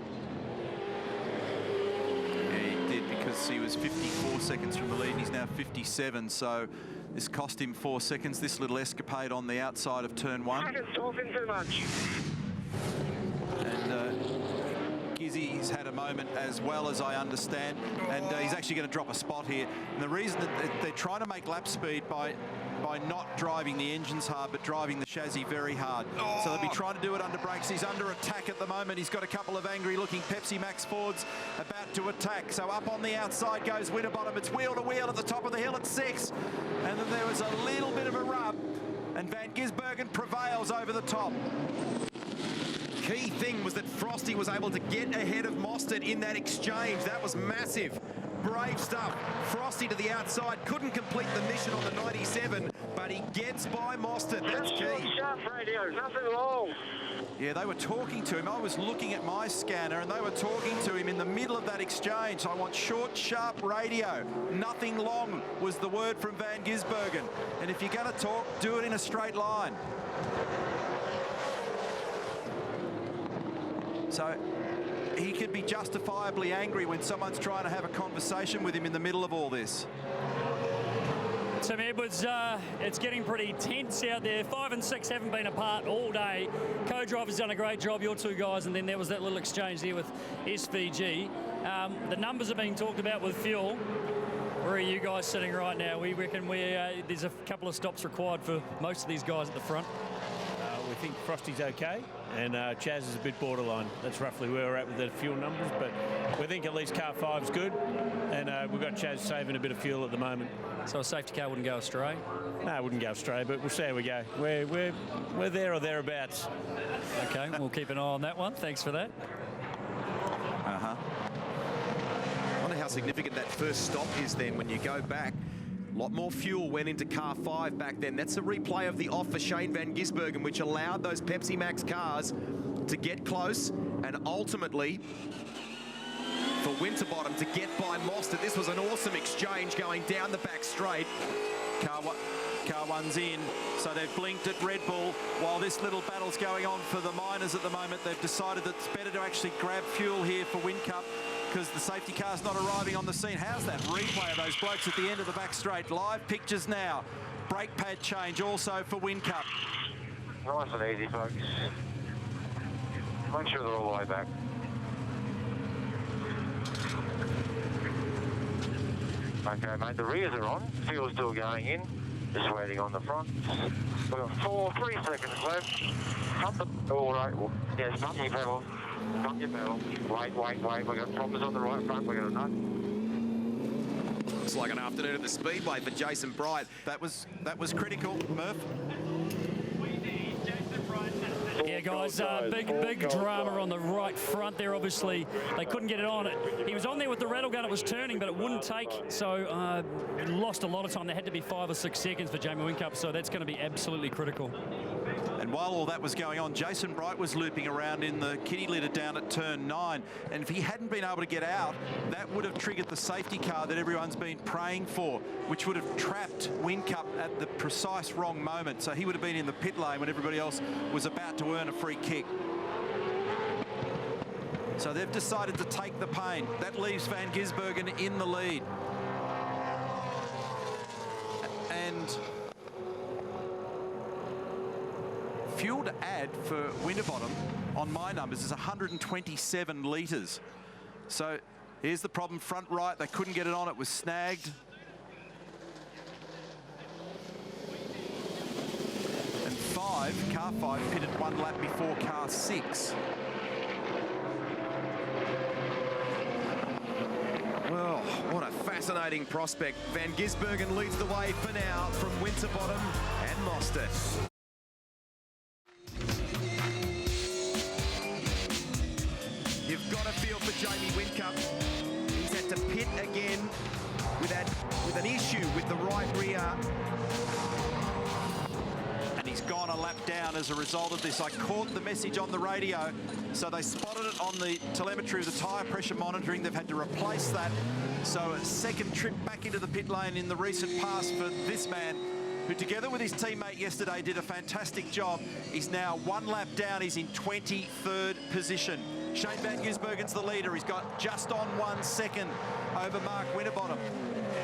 He was 54 seconds from the lead, and he's now 57, so this cost him 4 seconds, this little escapade on the outside of turn 1. Talking too much. And Gizzy's had a moment as well, as I understand, and he's actually going to drop a spot here. And the reason that they're trying to make lap speed by not driving the engines hard, but driving the chassis very hard. So they'll be trying to do it under brakes. He's under attack at the moment. He's got a couple of angry-looking Pepsi Max Fords about to attack. So up on the outside goes Winterbottom. It's wheel to wheel at the top of the hill at 6. And then there was a little bit of a rub, and Van Gisbergen prevails over the top. Key thing was that Frosty was able to get ahead of Mostert in that exchange. That was massive. Brave stuff. Frosty to the outside, couldn't complete the mission on the 97, but he gets by Mostert. That's key. Sharp radio, nothing wrong. Yeah, they were talking to him. I was looking at my scanner, and they were talking to him in the middle of that exchange. I want short, sharp radio. Nothing long was the word from Van Gisbergen. And if you're going to talk, do it in a straight line. So he could be justifiably angry when someone's trying to have a conversation with him in the middle of all this. Tim Edwards, it's getting pretty tense out there. 5 and 6 haven't been apart all day. Co-driver's done a great job, your two guys, and then there was that little exchange there with SVG. The numbers are being talked about with fuel. Where are you guys sitting right now? We reckon there's a couple of stops required for most of these guys at the front. We think Frosty's okay, and Chaz is a bit borderline. That's roughly where we're at with the fuel numbers, but we think at least car 5's good, and we've got Chaz saving a bit of fuel at the moment. So a safety car wouldn't go astray? No, it wouldn't go astray, but we'll see how we go. We're there or thereabouts. Okay, we'll keep an eye on that one. Thanks for that. I wonder how significant that first stop is then when you go back. A lot more fuel went into car 5 back then. That's a replay of the off for Shane van Gisbergen, which allowed those Pepsi Max cars to get close and ultimately for Winterbottom to get by Mostert. This was an awesome exchange going down the back straight. Car 1's in, so they've blinked at Red Bull. While this little battle's going on for the miners at the moment, they've decided that it's better to actually grab fuel here for Whincup because the safety car's not arriving on the scene. How's that replay of those blokes at the end of the back straight? Live pictures now. Brake pad change also for Whincup. Nice and easy, folks. Make sure they're all the way back. Okay, mate, the rears are on. Fuel's still going in. Just waiting on the front. We've got 3 seconds left. Pump the... All right. Yes, pump your pedal. Pump your pedal. Wait. We've got problems on the right front. We've got a nut. Looks like an afternoon at the Speedway for Jason Bright. That was critical, Murph. Yeah, guys, big drama on the right front there, obviously. They couldn't get it on. He was on there with the rattle gun. It was turning, but it wouldn't take, so lost a lot of time. There had to be 5 or 6 seconds for Jamie Whincup, so that's going to be absolutely critical. And while all that was going on, Jason Bright was looping around in the kitty litter down at turn 9. And if he hadn't been able to get out, that would have triggered the safety car that everyone's been praying for, which would have trapped Whincup at the precise wrong moment. So he would have been in the pit lane when everybody else was about to earn a free kick. So they've decided to take the pain. That leaves Van Gisbergen in the lead. And fuel to add for Winterbottom on my numbers is 127 litres. So here's the problem, front right, they couldn't get it on, it was snagged. And car 5 pitted 1 lap before car 6. Well, what a fascinating prospect. Van Gisbergen leads the way for now from Winterbottom and Mostert. You've got to feel for Jamie Whincup. He's had to pit again with an issue with the right rear. And he's gone a lap down as a result of this. I caught the message on the radio, so they spotted it on the telemetry of the tyre pressure monitoring. They've had to replace that. So a second trip back into the pit lane in the recent past for this man, who together with his teammate yesterday did a fantastic job. He's now 1 lap down. He's in 23rd position. Shane van Gisbergen's the leader. He's got just on 1 second over Mark Winterbottom.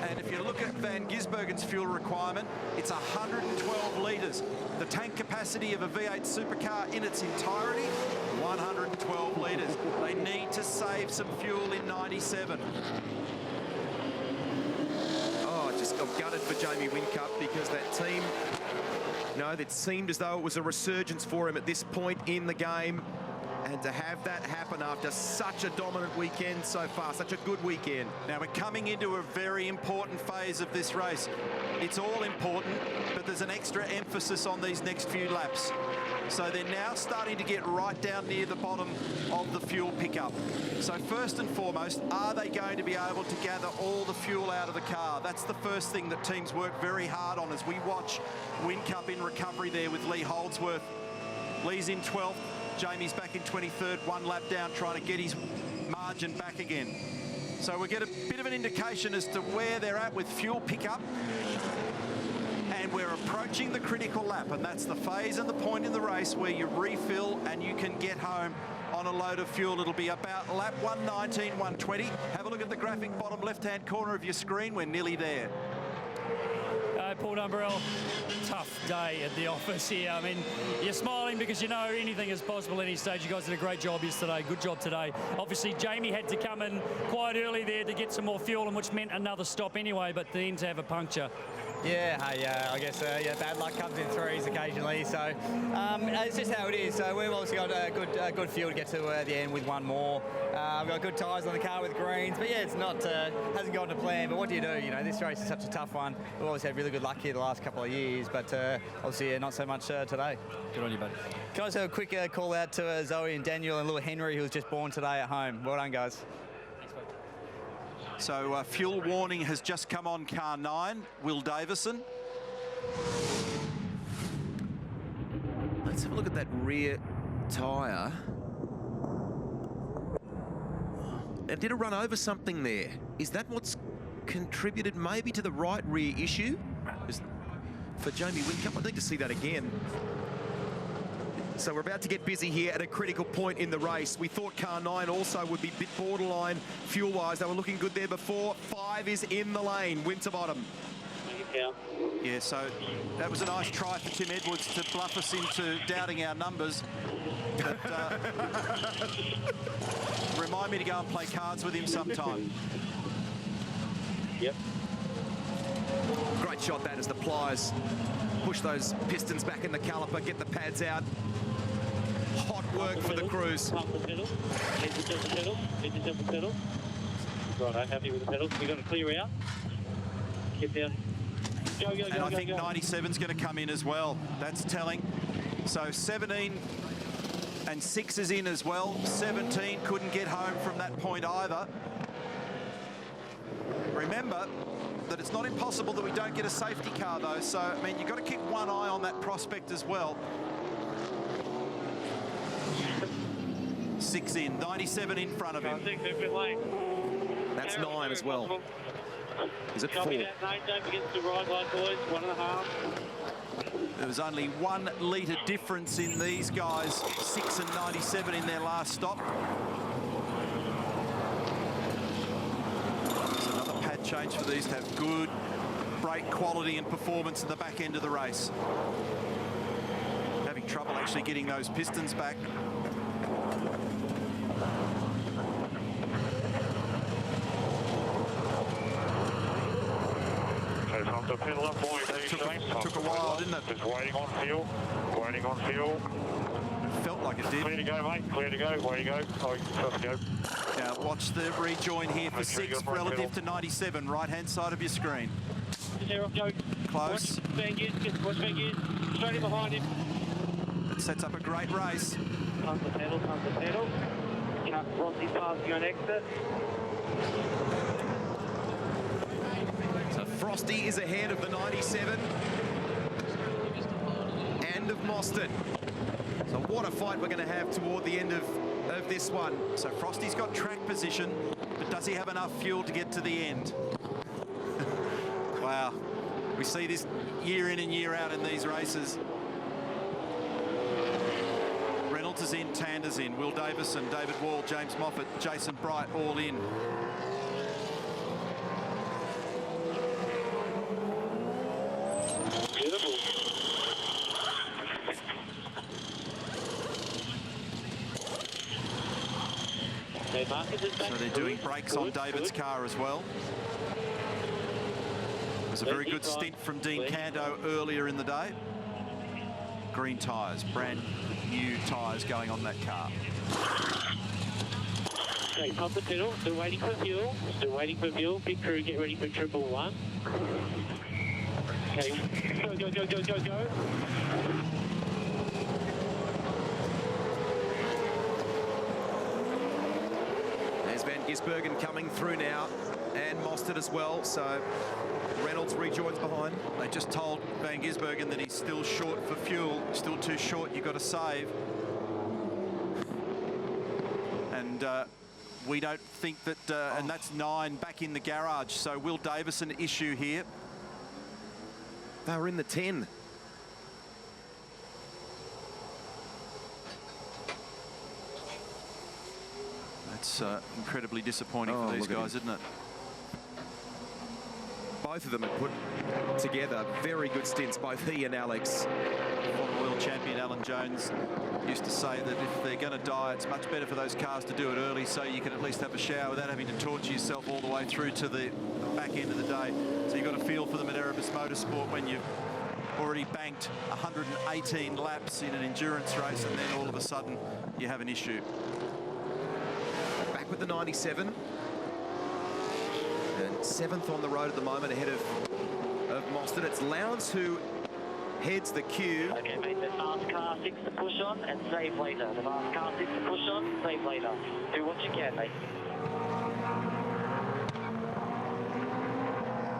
And if you look at Van Gisbergen's fuel requirement, it's 112 litres. The tank capacity of a V8 supercar in its entirety, 112 litres. They need to save some fuel in 97. I'm gutted for Jamie Whincup because that team, it seemed as though it was a resurgence for him at this point in the game. And to have that happen after such a dominant weekend so far, such a good weekend. Now we're coming into a very important phase of this race. It's all important, but there's an extra emphasis on these next few laps. So they're now starting to get right down near the bottom of the fuel pickup. So first and foremost, are they going to be able to gather all the fuel out of the car? That's the first thing that teams work very hard on as we watch Whincup in recovery there with Lee Holdsworth. Lee's in 12th. Jamie's back in 23rd, 1 lap down, trying to get his margin back again. So we get a bit of an indication as to where they're at with fuel pickup. And we're approaching the critical lap, and that's the phase and the point in the race where you refill and you can get home on a load of fuel. It'll be about lap 119, 120. Have a look at the graphic bottom left-hand corner of your screen. We're nearly there. say, Paul Dumbrell, tough day at the office here. I mean, you're smiling because you know anything is possible at any stage. You guys did a great job yesterday. Good job today. Obviously, Jamie had to come in quite early there to get some more fuel, and which meant another stop anyway, but then to have a puncture. Yeah, hey, I guess bad luck comes in threes occasionally, so it's just how it is. So we've obviously got a good fuel to get to the end with one more. We've got good tyres on the car with greens, but yeah, it's not hasn't gone to plan. But what do? You know, this race is such a tough one. We've always had really good luck here the last couple of years, but obviously not so much today. Good on you, buddy. Can I just have a quick call out to Zoe and Daniel and little Henry, who was just born today at home. Well done, guys. So fuel warning has just come on car 9, Will Davison. Let's have a look at that rear tyre. And did it run over something there? Is that what's contributed maybe to the right rear issue? For Jamie Whitcomb, I'd need to see that again. So we're about to get busy here at a critical point in the race. We thought car 9 also would be a bit borderline fuel-wise. They were looking good there before. 5 is in the lane, Winterbottom. Yeah, so that was a nice try for Tim Edwards to bluff us into doubting our numbers. But remind me to go and play cards with him sometime. Yep. Great shot that as the pliers push those pistons back in the caliper, get the pads out. Hot work for the crews. Pump the pedal. Need to set the pedal. Need to set the pedal. Right, I'm happy with the pedal. We've got to clear out. Keep down. Go, go, go, and I think go. 97's going to come in as well. That's telling. So 17 and 6 is in as well. 17 couldn't get home from that point either. Remember that it's not impossible that we don't get a safety car though. So, I mean, you've got to keep one eye on that prospect as well. 6 in, 97 in front of him. That's 9 as well. Is it 4? Copy that, mate. Don't forget to ride like boys. 1.5. There was only 1 litre difference in these guys. 6 and 97 in their last stop. There's another pad change for these to have good brake quality and performance in the back end of the race. Having trouble actually getting those pistons back. The pedal up, boys. Took a while, didn't it? Just waiting on fuel. Waiting on fuel. Felt like it did. Clear to go, mate. Clear to go. Where you go? Oh, let's go. Now watch the rejoin here for 6 relative to 97. Right-hand side of your screen. Close. Watch Van Gears. Straight in behind him. It sets up a great race. Pump the pedal. Rossi's passing on exit. So Frosty is ahead of the 97 and of Mostert. So what a fight we're going to have toward the end of this one. So Frosty's got track position, but does he have enough fuel to get to the end? Wow. We see this year in and year out in these races. Reynolds is in, Tander's in, Will Davison, David Wall, James Moffat, Jason Bright all in. So they're doing brakes on David's car as well. It was a very good stint from Dean Cando earlier in the day. Green tyres, brand new tyres going on that car. Okay, pump the pedal. Still waiting for fuel. Big crew, get ready for 111. Okay, go. There's Van Gisbergen coming through now, and Mostert as well, so Reynolds rejoins behind. They just told Van Gisbergen that he's still short for fuel, still too short, you've got to save. And we don't think that, and that's 9 back in the garage, so Will Davison issue here. They were in the 10. That's incredibly disappointing for these guys, isn't it? both of them had put together very good stints, both he and Alex. Former world champion Alan Jones used to say that if they're going to die, it's much better for those cars to do it early so you can at least have a shower without having to torture yourself all the way through to the back end of the day. So you've got to feel for them at Erebus Motorsport when you've already banked 118 laps in an endurance race and then all of a sudden you have an issue. Back with the 97. And 7th on the road at the moment ahead of Mostert. It's Lowndes who heads the queue. Okay, mate, the fast car 6 to push on and save later. The fast car 6 to push on, save later. Do what you can, mate.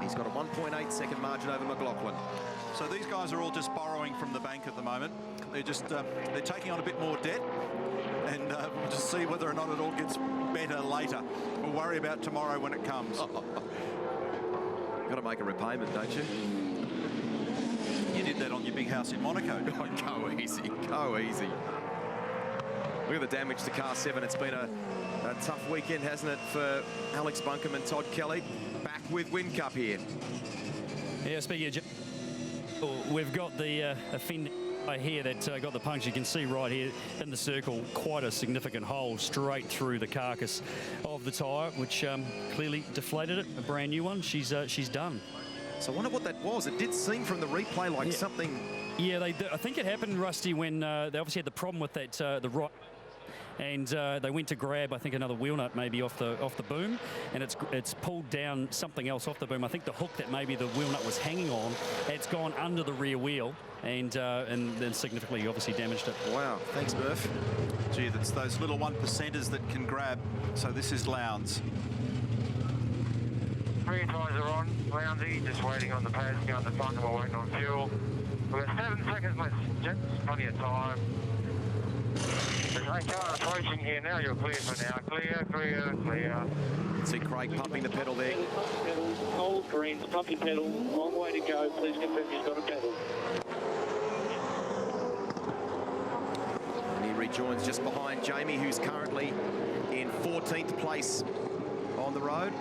He's got a 1.8 second margin over McLaughlin. So these guys are all just borrowing from the bank at the moment. They're just they're taking on a bit more debt, and we'll just see whether or not it all gets better later. We'll worry about tomorrow when it comes. Got to make a repayment, don't you? You did that on your big house in Monaco. Go easy, go easy. Look at the damage to car 7. It's been a tough weekend, hasn't it, for Alex Buncombe and Todd Kelly. Back with Whincup here. Yeah, speaking of, we've got the fender here that got the puncture. You can see right here in the circle quite a significant hole straight through the carcass of the tyre, which clearly deflated it. A brand new one. She's done. So I wonder what that was. It did seem from the replay like something. Yeah, I think it happened, Rusty, when they obviously had the problem with that the right. And they went to grab, I think, another wheel nut maybe off the boom, and it's pulled down something else off the boom. I think the hook that maybe the wheel nut was hanging on, it's gone under the rear wheel, and then significantly obviously damaged it. Wow, thanks, Murph. Gee, that's those little 1%ers that can grab. So this is Lowndes. 3 tyres are on. Lowndes just waiting on the pads going to the front, and we're waiting on fuel. We've got 7 seconds left, gents. Plenty of time. There's no car approaching here now. You're clear for now. Clear, clear, clear. See Craig pumping the pedal there. Pumping pedal, old greens, pumping pedal. Long way to go. Please confirm you've got a pedal. And he rejoins just behind Jamie, who's currently in 14th place on the road.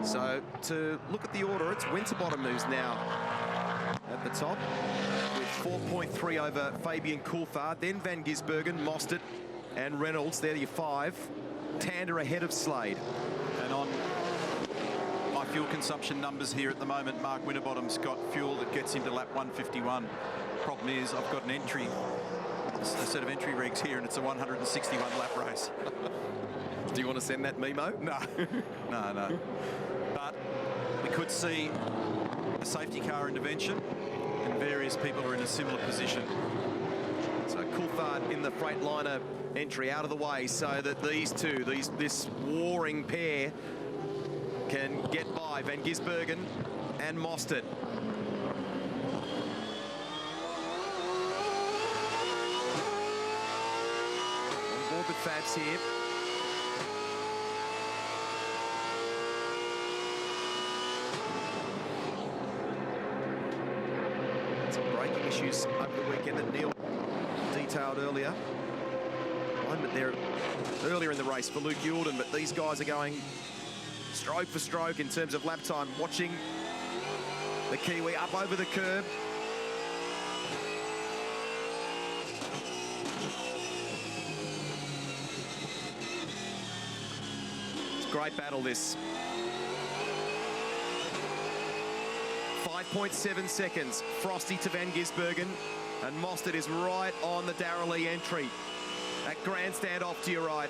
So to look at the order, it's Winterbottom who's now at the top with 4.3 over Fabian Coulthard, then Van Gisbergen, Mostert and Reynolds. They're your 5. Tander ahead of Slade. And on my fuel consumption numbers here at the moment, Mark Winterbottom's got fuel that gets him to lap 151. Problem is, I've got a set of entry regs here, and it's a 161 lap race. Do you want to send that memo? No, no. But we could see a safety car intervention, and various people are in a similar position. So Coulthard in the Freightliner entry out of the way so that these two, this warring pair, can get by Van Gisbergen and Mostert. On board with Fabs here. Braking issues over the weekend that Neil detailed earlier. Alignment there earlier in the race for Luke Youlden, but these guys are going stroke for stroke in terms of lap time. Watching the Kiwi up over the curb. It's a great battle, this. 5.7 seconds, Frosty to Van Gisbergen, and Mostert is right on the Darrelly entry. That grandstand off to your right.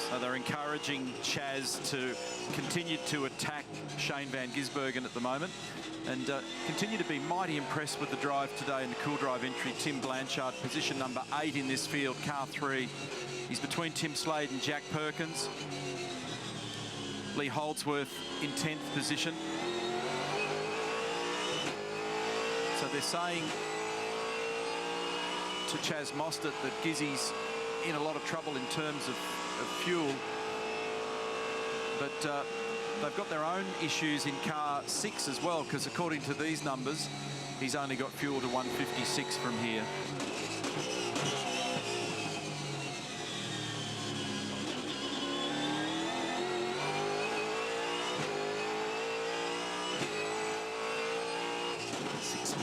So they're encouraging Chaz to continue to attack Shane Van Gisbergen at the moment, and continue to be mighty impressed with the drive today in the Cool Drive entry. Tim Blanchard, position number 8 in this field, car 3. He's between Tim Slade and Jack Perkins. Lee Holdsworth in 10th position. So they're saying to Chaz Mostert that Gizzy's in a lot of trouble in terms of fuel. But they've got their own issues in car 6 as well, because according to these numbers, he's only got fuel to 156 from here.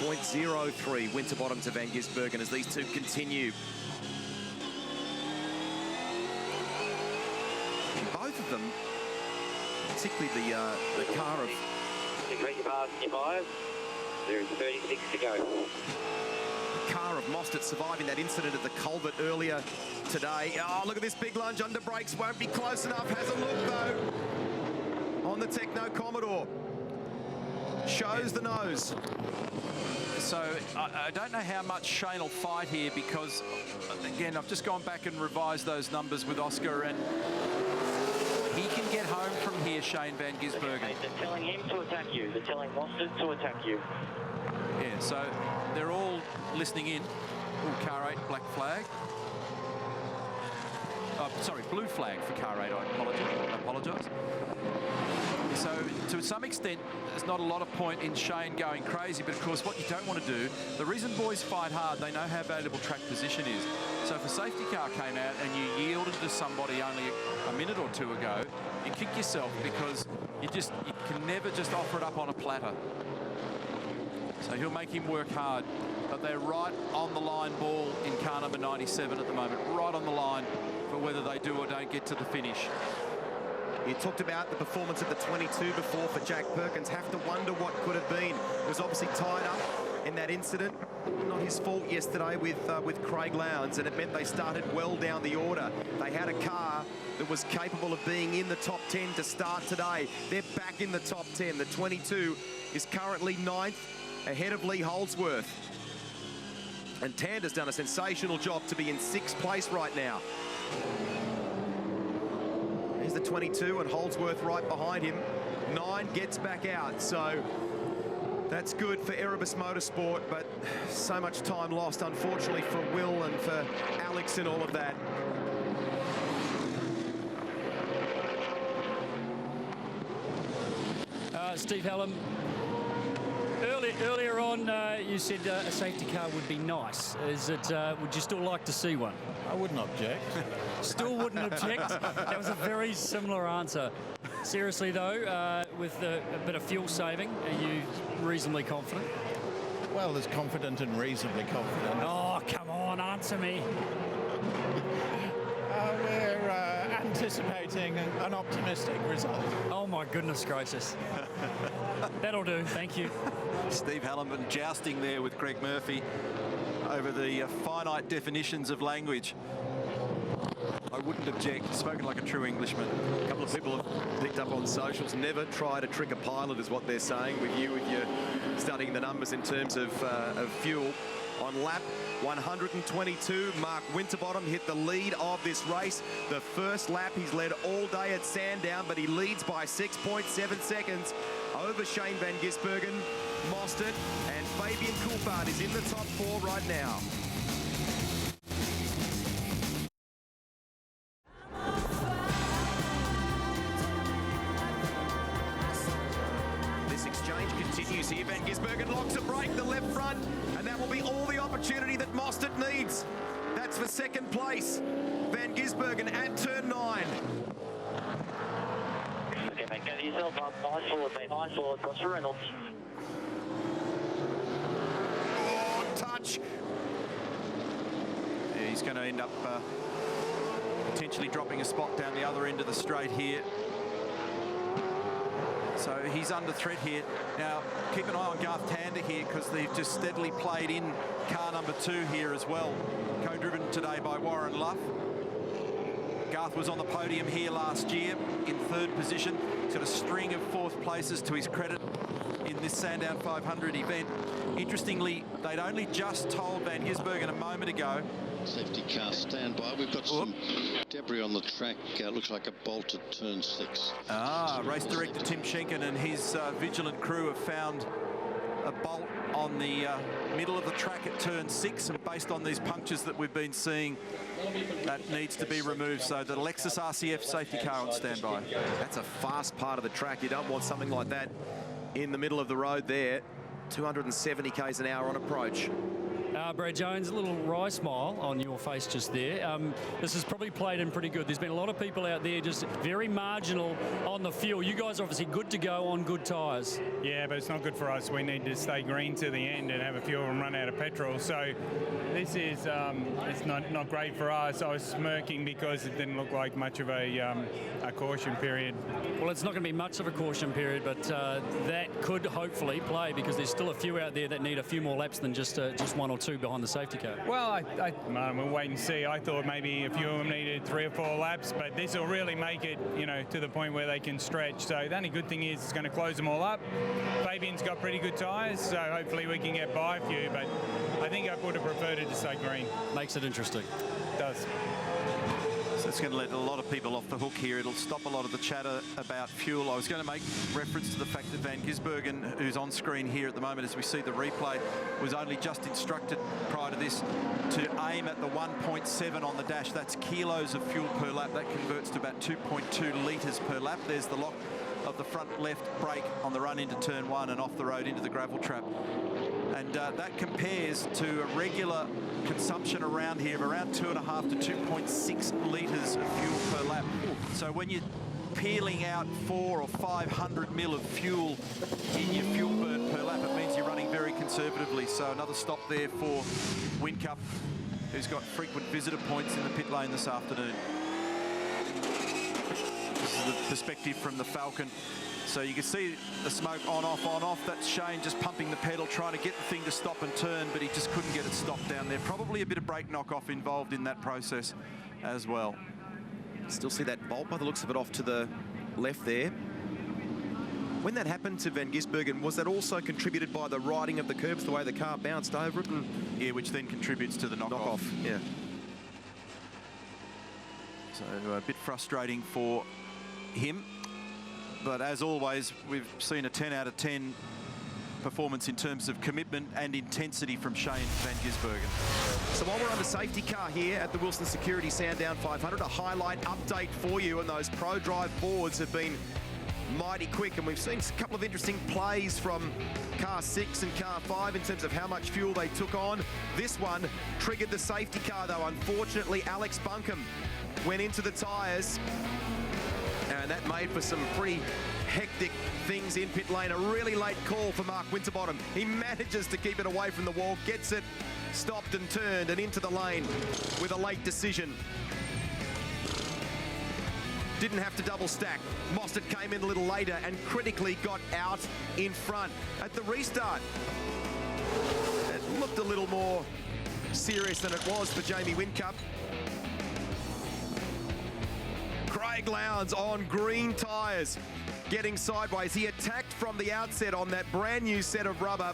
0.03 Winterbottom to Van Gisbergen as these two continue. Both of them, particularly the car of... Great, you're passing your 5. There is 36 to go. Car of Mostert surviving that incident at the culvert earlier today. Oh, look at this big lunge under brakes. Won't be close enough. Has a look, though, on the Techno Commodore. Shows the nose. So I don't know how much Shane will fight here because, again, I've just gone back and revised those numbers with Oscar, and he can get home from here, Shane Van Gisbergen. Okay, they're telling him to attack you. They're telling Mostert to attack you. Yeah, so they're all listening in. Oh, car 8, black flag. Oh, sorry, blue flag for car 8, I apologise. So to some extent, there's not a lot of point in Shane going crazy, but of course what you don't want to do, the reason boys fight hard, they know how valuable track position is. So if a safety car came out and you yielded to somebody only a minute or two ago, you kick yourself because you can never just offer it up on a platter. So he'll make him work hard. But they're right on the line ball in car number 97 at the moment, right on the line for whether they do or don't get to the finish. You talked about the performance of the 22 before for Jack Perkins. Have to wonder what could have been. He was obviously tied up in that incident. Not his fault yesterday with Craig Lowndes, and it meant they started well down the order. They had a car that was capable of being in the top 10 to start today. They're back in the top 10. The 22 is currently 9th, ahead of Lee Holdsworth. And Tander's done a sensational job to be in 6th place right now. Here's the 22 and Holdsworth right behind him. 9 gets back out, so that's good for Erebus Motorsport, but so much time lost, unfortunately, for Will and for Alex and all of that. Steve Hallam, earlier on you said a safety car would be nice. Is it? Would you still like to see one? I wouldn't object. Still wouldn't object? That was a very similar answer. Seriously though, with a bit of fuel saving, are you reasonably confident? Well, there's confident and reasonably confident. Oh, come on, answer me. We're anticipating an optimistic result. Oh my goodness gracious. That'll do, thank you. Steve Hallam jousting there with Greg Murphy over the finite definitions of language. I wouldn't object. Spoken like a true Englishman. A couple of people have picked up on socials. Never try to trick a pilot is what they're saying with your studying the numbers in terms of fuel. On lap 122, Mark Winterbottom hit the lead of this race. The first lap he's led all day at Sandown, but he leads by 6.7 seconds over Shane Van Gisbergen, Mostert, and Fabian Coulthard is in the top 4 right now. This exchange continues here. Van Gisbergen locks a brake, the left front, and that will be all the opportunity that Mostert needs. That's for second place. Van Gisbergen at turn 9. Okay, mate, get yourself up. Nice forward, mate. Nice forward. Cross for Reynolds. Oh, touch. Yeah, he's going to end up potentially dropping a spot down the other end of the straight here. So he's under threat here. Now, keep an eye on Garth Tander here because they've just steadily played in car number 2 here as well. Co-driven today by Warren Luff. Garth was on the podium here last year in 3rd position. He's got a string of 4th places to his credit in this Sandown 500 event. Interestingly, they'd only just told Van Gisbergen a moment ago. Safety car standby. We've got some debris on the track. Looks like a bolt at turn 6. Race director Tim Schenken and his vigilant crew have found a bolt on the middle of the track at turn 6, and based on these punctures that we've been seeing, that needs to be removed. So the Lexus RCF safety car on standby. That's a fast part of the track. You don't want something like that in the middle of the road there. 270 k's an hour on approach. Brad Jones, a little wry smile on your face just there. This has probably played in pretty good. There's been a lot of people out there just very marginal on the fuel. You guys are obviously good to go on good tyres. Yeah, but it's not good for us. We need to stay green to the end and have a few and run out of petrol. So this is it's not great for us. I was smirking because it didn't look like much of a caution period. Well, it's not going to be much of a caution period, but that could hopefully play because there's still a few out there that need a few more laps than just one or two behind the safety car. Well, we'll wait and see. I thought maybe a few of them needed 3 or 4 laps, but this will really make it, to the point where they can stretch. So the only good thing is it's going to close them all up. Fabian's got pretty good tyres, so hopefully we can get by a few, but I think I would have preferred it to stay green. Makes it interesting. It does. So it's going to let a lot of people off the hook here. It'll stop a lot of the chatter about fuel. I was going to make reference to the fact that Van Gisbergen, who's on screen here at the moment as we see the replay, was only just instructed prior to this to aim at the 1.7 on the dash. That's kilos of fuel per lap. That converts to about 2.2 litres per lap. There's the lock of the front left brake on the run into turn 1 and off the road into the gravel trap. And that compares to a regular consumption around here of around 2.5 to 2.6 litres of fuel per lap. So when you're peeling out 400 or 500 mil of fuel in your fuel burn per lap, it means you're running very conservatively. So another stop there for Whincup, who's got frequent visitor points in the pit lane this afternoon. This is the perspective from the Falcon. So you can see the smoke on, off. That's Shane just pumping the pedal, trying to get the thing to stop and turn, but he just couldn't get it stopped down there. Probably a bit of brake knock-off involved in that process as well. Still see that bolt by the looks of it off to the left there. When that happened to Van Gisbergen, was that also contributed by the riding of the curbs, the way the car bounced over it? Yeah, which then contributes to the knock-off. Yeah. So a bit frustrating for him. But as always, we've seen a 10 out of 10 performance in terms of commitment and intensity from Shane Van Gisbergen. So while we're on the safety car here at the Wilson Security Sandown 500, a highlight update for you, and those Pro Drive boards have been mighty quick, and we've seen a couple of interesting plays from car 6 and car 5 in terms of how much fuel they took on. This one triggered the safety car though. Unfortunately, Alex Buncombe went into the tyres, and that made for some pretty hectic things in pit lane. A really late call for Mark Winterbottom. He manages to keep it away from the wall, gets it stopped and turned and into the lane with a late decision. Didn't have to double stack. Mostert came in a little later and critically got out in front. At the restart, it looked a little more serious than it was for Jamie Whincup. Craig Lowndes on green tyres, getting sideways. He attacked from the outset on that brand new set of rubber.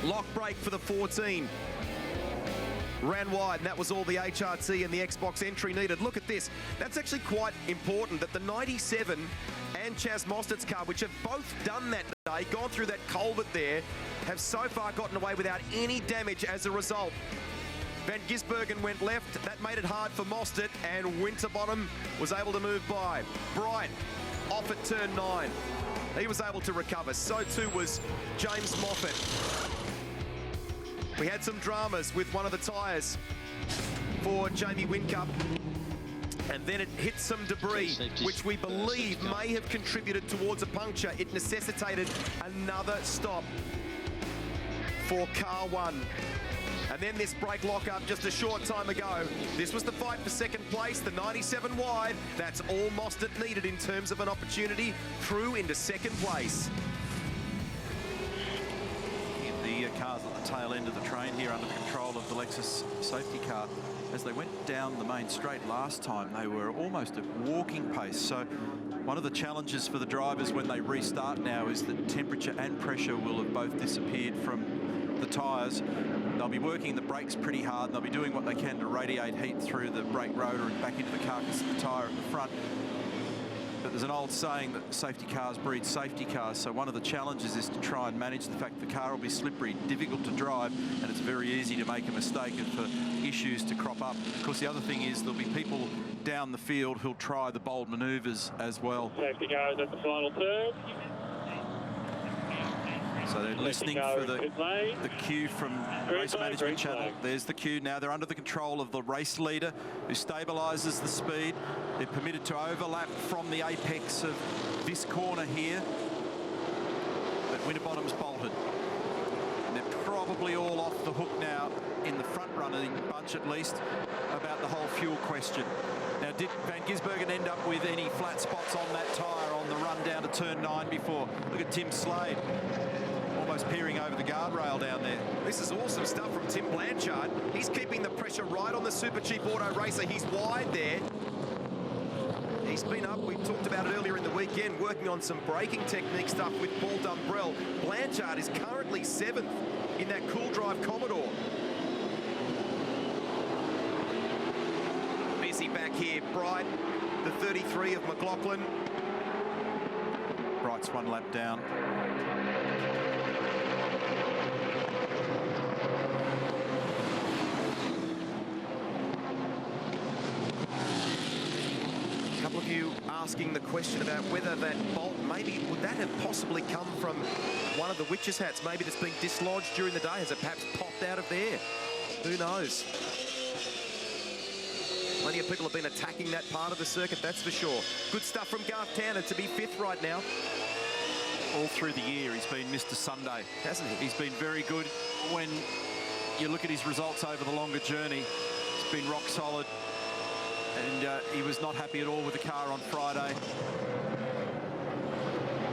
Lock brake for the 14. Ran wide, and that was all the HRT and the Xbox entry needed. Look at this. That's actually quite important that the 97 and Chaz Mostert's car, which have both done that today, gone through that culvert there, have so far gotten away without any damage as a result. Van Gisbergen went left. That made it hard for Mostert, and Winterbottom was able to move by. Bright off at turn 9. He was able to recover. So too was James Moffat. We had some dramas with one of the tyres for Jamie Whincup, and then it hit some debris, which we believe may have contributed towards a puncture. It necessitated another stop for car 1. And then this brake lock-up just a short time ago. This was the fight for second place, the 97 wide. That's all Mostert needed in terms of an opportunity through into second place. The cars at the tail end of the train here under the control of the Lexus safety car. As they went down the main straight last time, they were almost at walking pace. So one of the challenges for the drivers when they restart now is that temperature and pressure will have both disappeared from the tyres. They'll be working the brakes pretty hard, and they'll be doing what they can to radiate heat through the brake rotor and back into the carcass of the tyre at the front. But there's an old saying that safety cars breed safety cars, so one of the challenges is to try and manage the fact the car will be slippery, difficult to drive, and it's very easy to make a mistake and for issues to crop up. Of course, the other thing is there'll be people down the field who'll try the bold manoeuvres as well. Safety cars at the final turn. So they're listening for the cue from Race Management Channel. There's the cue now. They're under the control of the race leader who stabilises the speed. They're permitted to overlap from the apex of this corner here. But Winterbottom's bolted. And they're probably all off the hook now in the front running bunch at least about the whole fuel question. Now, did Van Gisbergen end up with any flat spots on that tyre on the run down to turn 9 before? Look at Tim Slade almost peering over the guardrail down there. This is awesome stuff from Tim Blanchard. He's keeping the pressure right on the Super Cheap Auto Racer. He's wide there. He's been up, we talked about it earlier in the weekend, working on some braking technique stuff with Paul Dumbrell. Blanchard is currently 7th in that Cool Drive Commodore. Busy back here, Bright, the 33 of McLaughlin. Bright's one lap down. A couple of you asking the question about whether that bolt, maybe would that have possibly come from one of the witches' hats? Maybe that's been dislodged during the day. Has it perhaps popped out of there? Who knows? Plenty of people have been attacking that part of the circuit, that's for sure. Good stuff from Garth Tanner to be 5th right now. All through the year, he's been Mr. Sunday, hasn't he? He's been very good. When you look at his results over the longer journey, it's been rock solid. And he was not happy at all with the car on Friday.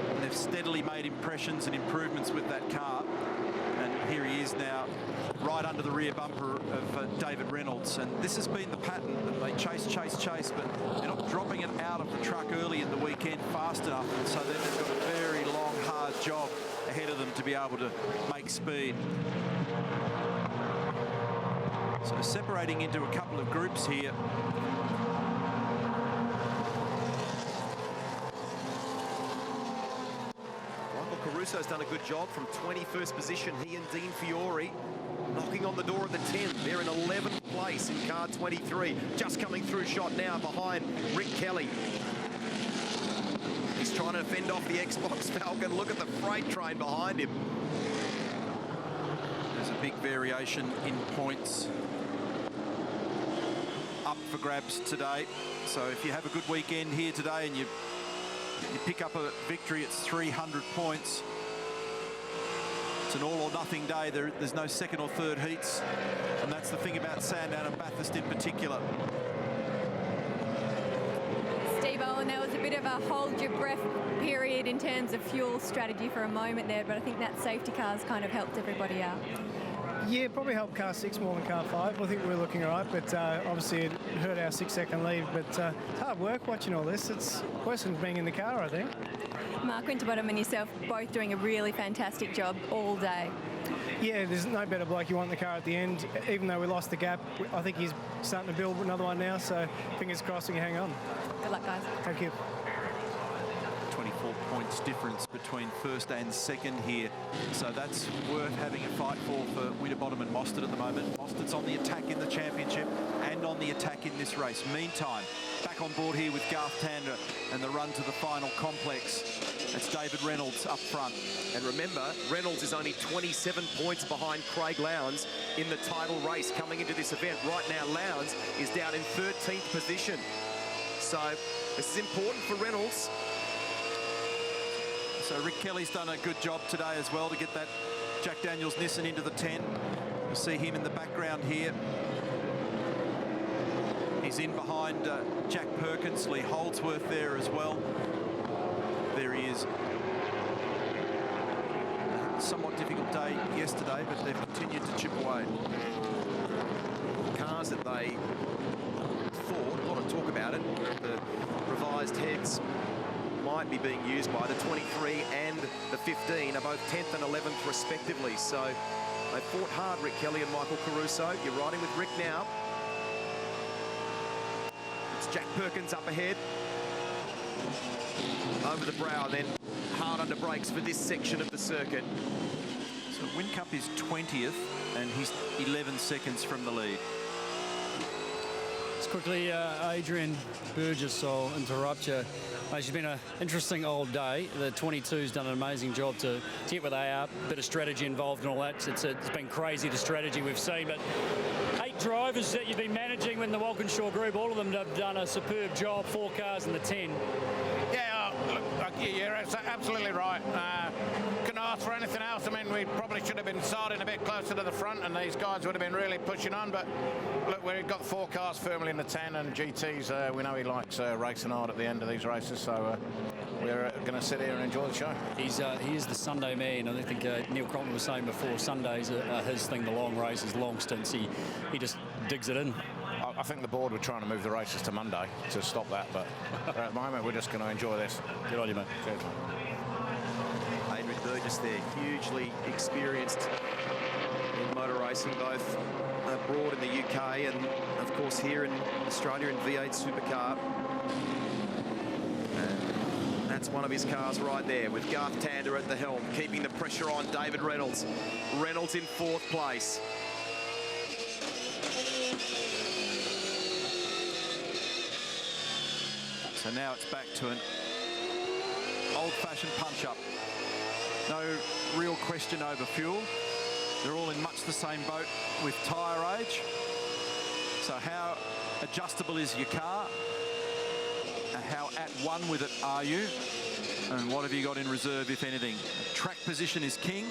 And they've steadily made impressions and improvements with that car. And here he is now, right under the rear bumper of David Reynolds. And this has been the pattern. They chase, but they're not dropping it out of the truck early in the weekend fast enough. And so then they've got a very long, hard job ahead of them to be able to make speed. So separating into a couple of groups here. Caruso's done a good job from 21st position. He and Dean Fiore knocking on the door of the 10. They're in 11th place in car 23. Just coming through shot now behind Rick Kelly. He's trying to fend off the Xbox Falcon. Look at the freight train behind him. There's a big variation in points up for grabs today. So if you have a good weekend here today and you pick up a victory, it's 300 points. It's an all or nothing day. There's no second or third heats. And that's the thing about Sandown and Bathurst in particular. Steve Owen, there was a bit of a hold your breath period in terms of fuel strategy for a moment there, but I think that safety car's kind of helped everybody out. Yeah, probably helped car 6 more than car 5. I think we're looking all right, but obviously it hurt our 6-second lead. But it's hard work watching all this. It's worse than being in the car, I think. Mark Winterbottom and yourself both doing a really fantastic job all day. Yeah, there's no better bloke you want in the car at the end. Even though we lost the gap, I think he's starting to build another one now, so fingers crossed we can hang on. Good luck, guys. Thank you. 24 points difference between first and second here. So that's worth having a fight for Winterbottom and Mostert at the moment. Mostert's on the attack in the championship and on the attack in this race. Meantime, back on board here with Garth Tander and the run to the final complex. It's David Reynolds up front. And remember, Reynolds is only 27 points behind Craig Lowndes in the title race coming into this event. Right now, Lowndes is down in 13th position. So this is important for Reynolds. So Rick Kelly's done a good job today as well to get that Jack Daniels Nissan into the 10. You'll see him in the background here. He's in behind Jack Perkins, Lee Holdsworth there as well. There he is. Somewhat difficult day yesterday, but they've continued to chip away. Cars that they thought, a lot of talk about it, the revised heads might be being used by the 23 and the 15 are both 10th and 11th respectively. So they fought hard, Rick Kelly and Michael Caruso. You're riding with Rick now. It's Jack Perkins up ahead. Over the brow, then hard under brakes for this section of the circuit. So Whincup is 20th and he's 11 seconds from the lead. Just quickly, Adrian Burgess, I'll interrupt you. It's been an interesting old day. The 22's done an amazing job to get where they are. Bit of strategy involved and all that. It's been crazy, the strategy we've seen. But 8 drivers that you've been managing in the Walkinshaw group, all of them have done a superb job. 4 cars in the 10. Yeah, you're absolutely right. Couldn't ask for anything else. I mean, we probably should have been starting a bit closer to the front, and these guys would have been really pushing on. But look, we've got 4 cars firmly in the 10, and GT's, we know he likes racing hard at the end of these races, so we're going to sit here and enjoy the show. He is the Sunday man. I think Neil Crompton was saying before, Sundays are his thing, the long races, long stints. He just digs it in. I think the board were trying to move the races to Monday to stop that, but at the moment we're just going to enjoy this. Good on you, mate. Cheers. Adrian Burgess there, hugely experienced in motor racing, both abroad in the UK and, of course, here in Australia in V8 Supercar. And that's one of his cars right there, with Garth Tander at the helm, keeping the pressure on David Reynolds. Reynolds in 4th place. So now it's back to an old-fashioned punch-up. No real question over fuel. They're all in much the same boat with tyre age. So how adjustable is your car? And how at one with it are you? And what have you got in reserve, if anything? Track position is king.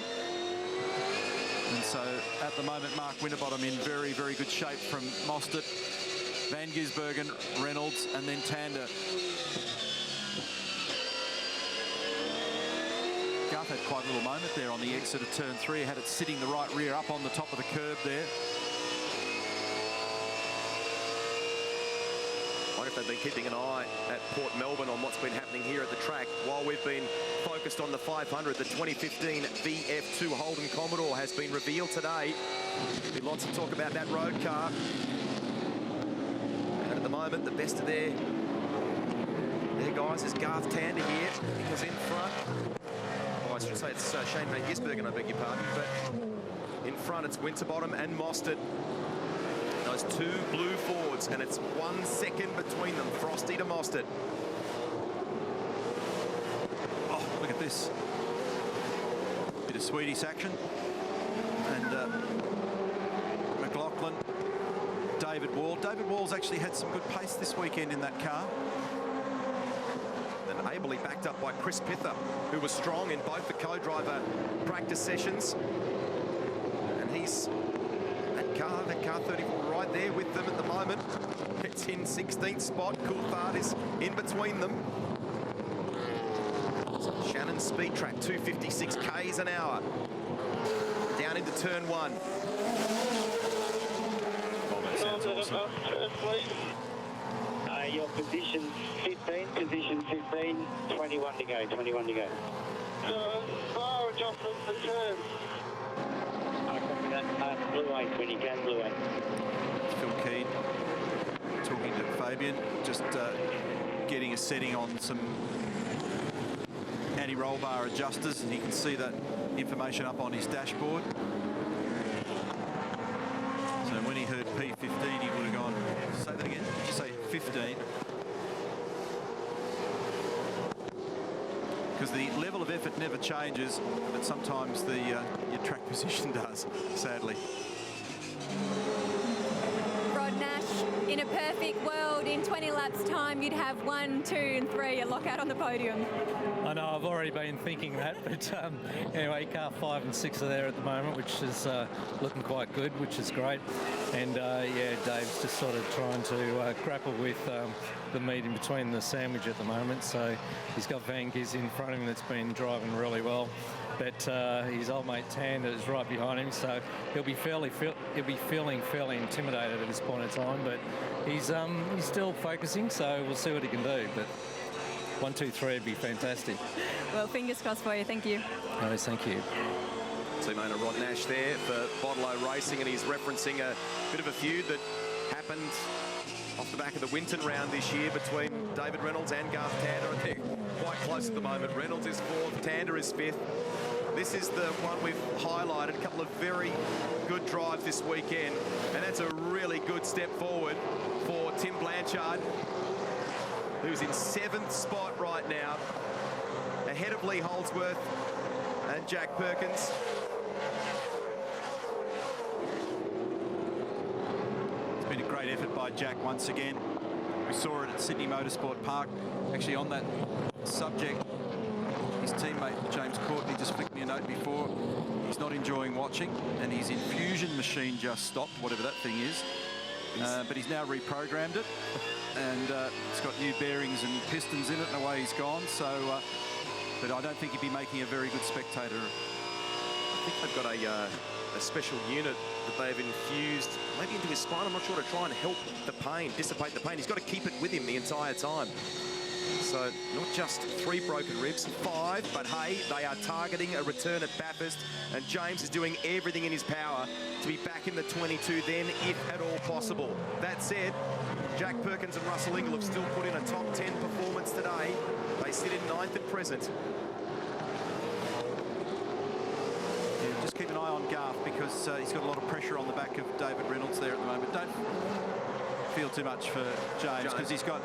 And so at the moment, Mark Winterbottom in very, very good shape from Mostert, Van Gisbergen, Reynolds, and then Tander. Garth had quite a little moment there on the exit of turn 3. Had it sitting the right rear up on the top of the curb there. I wonder if they've been keeping an eye at Port Melbourne on what's been happening here at the track while we've been focused on the 500. The 2015 VF2 Holden Commodore has been revealed today. There'll be lots of talk about that road car. And at the moment, the best of their guys is Garth Tander here. He was in front. Oh, I should say it's Shane Van Gisbergen, I beg your pardon. But in front, it's Winterbottom and Mostert. Those 2 blue Fords, and it's 1 second between them. Frosty to Mostert. Oh, look at this. Bit of Swedish action. And McLaughlin, David Wall. David Wall's actually had some good pace this weekend in that car. And ably backed up by Chris Pither, who was strong in both the co-driver practice sessions. And he's that car 34 right there with them at the moment. It's in 16th spot. Coulthard is in between them. Shannon's speed trap, 256 k's an hour. Down into turn 1. Oh, that sounds awesome. Your position 15, 21 to go, 21 to go. Fire adjustment for turn. Blue 8 when you can, blue 8. Phil Keane talking to Fabian, just getting a setting on some anti-roll bar adjusters, and you can see that information up on his dashboard. So when he heard P15, he would have gone, say that again, did you say 15? Because the level of effort never changes, but sometimes the your track position does, sadly. Rod Nash, in a perfect world, in 20 laps time, you'd have 1, 2 and 3, a lockout on the podium. I know, I've already been thinking that, but anyway, car 5 and 6 are there at the moment, which is looking quite good, which is great. And yeah, Dave's just sort of trying to grapple with the meat in between the sandwich at the moment. So he's got Van Giz in front of him that's been driving really well. But his old mate Tander is right behind him, so he'll be feeling fairly intimidated at this point in time. But he's still focusing, so we'll see what he can do. But 1, 2, 3 would be fantastic. Well, fingers crossed for you. Thank you. No, thank you. Team owner Rod Nash there for Bottle Racing, and he's referencing a bit of a feud that happened off the back of the Winton round this year between David Reynolds and Garth Tander. I think quite close at the moment. Reynolds is 4th, Tander is 5th. This is the one we've highlighted, a couple of very good drives this weekend, and that's a really good step forward for Tim Blanchard. who's in 7th spot right now, ahead of Lee Holdsworth and Jack Perkins. It's been a great effort by Jack once again. We saw it at Sydney Motorsport Park. Actually, on that subject, his teammate James Courtney just flicked me a note before. He's not enjoying watching, and his infusion machine just stopped, whatever that thing is. But he's now reprogrammed it, and it's got new bearings and pistons in it, and away he's gone. So, but I don't think he'd be making a very good spectator. I think they've got a special unit that they've infused maybe into his spine, I'm not sure, to try and help the pain, dissipate the pain. He's got to keep it with him the entire time. So not just 3 broken ribs, 5, but hey, they are targeting a return at Bathurst, and James is doing everything in his power to be back in the 22 then, if at all possible. That said, Jack Perkins and Russell Ingall have still put in a top 10 performance today. They sit in 9th at present. Yeah, just keep an eye on Garth, because he's got a lot of pressure on the back of David Reynolds there at the moment. Don't feel too much for James, because he's got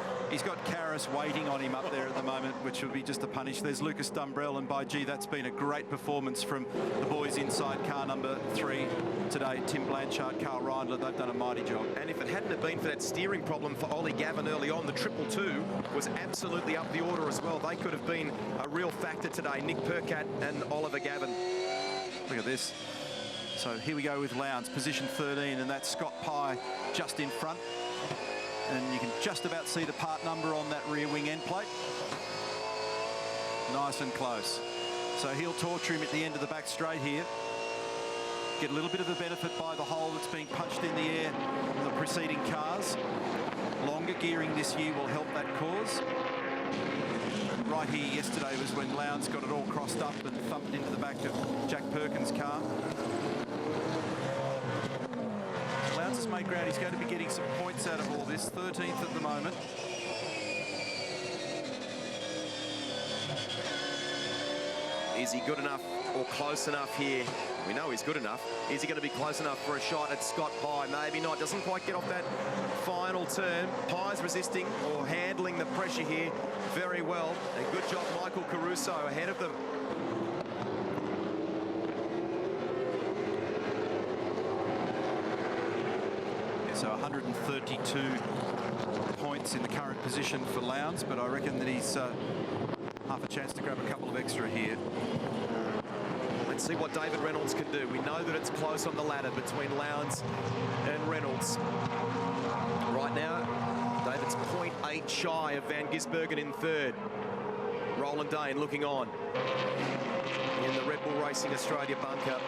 Karras waiting on him up there at the moment, which will be just a punish. There's Lucas Dumbrell, and by gee, that's been a great performance from the boys inside car number 3 today. Tim Blanchard, Carl Reindler, they've done a mighty job. And if it hadn't have been for that steering problem for Ollie Gavin early on, the 222 was absolutely up the order as well. They could have been a real factor today, Nick Percat and Oliver Gavin. Look at this. So here we go with Lowndes, position 13, and that's Scott Pye just in front. And you can just about see the part number on that rear wing end plate. Nice and close. So he'll torture him at the end of the back straight here. Get a little bit of a benefit by the hole that's being punched in the air from the preceding cars. Longer gearing this year will help that cause. Right here yesterday was when Lowndes got it all crossed up and thumped into the back of Jack Perkins' car. Lowndes has made ground. He's going to be getting some points out of all this. 13th at the moment. Is he good enough or close enough here? We know he's good enough. Is he going to be close enough for a shot at Scott Pye? Maybe not. Doesn't quite get off that final turn. Pye's resisting or handling the pressure here very well. And good job, Michael Caruso ahead of them. So 132 points in the current position for Lowndes, but I reckon that he's half a chance to grab a couple of extra here. Let's see what David Reynolds can do. We know that it's close on the ladder between Lowndes and Reynolds. Right now, David's 0.8 shy of Van Gisbergen in 3rd. Roland Dane looking on in the Red Bull Racing Australia bunker.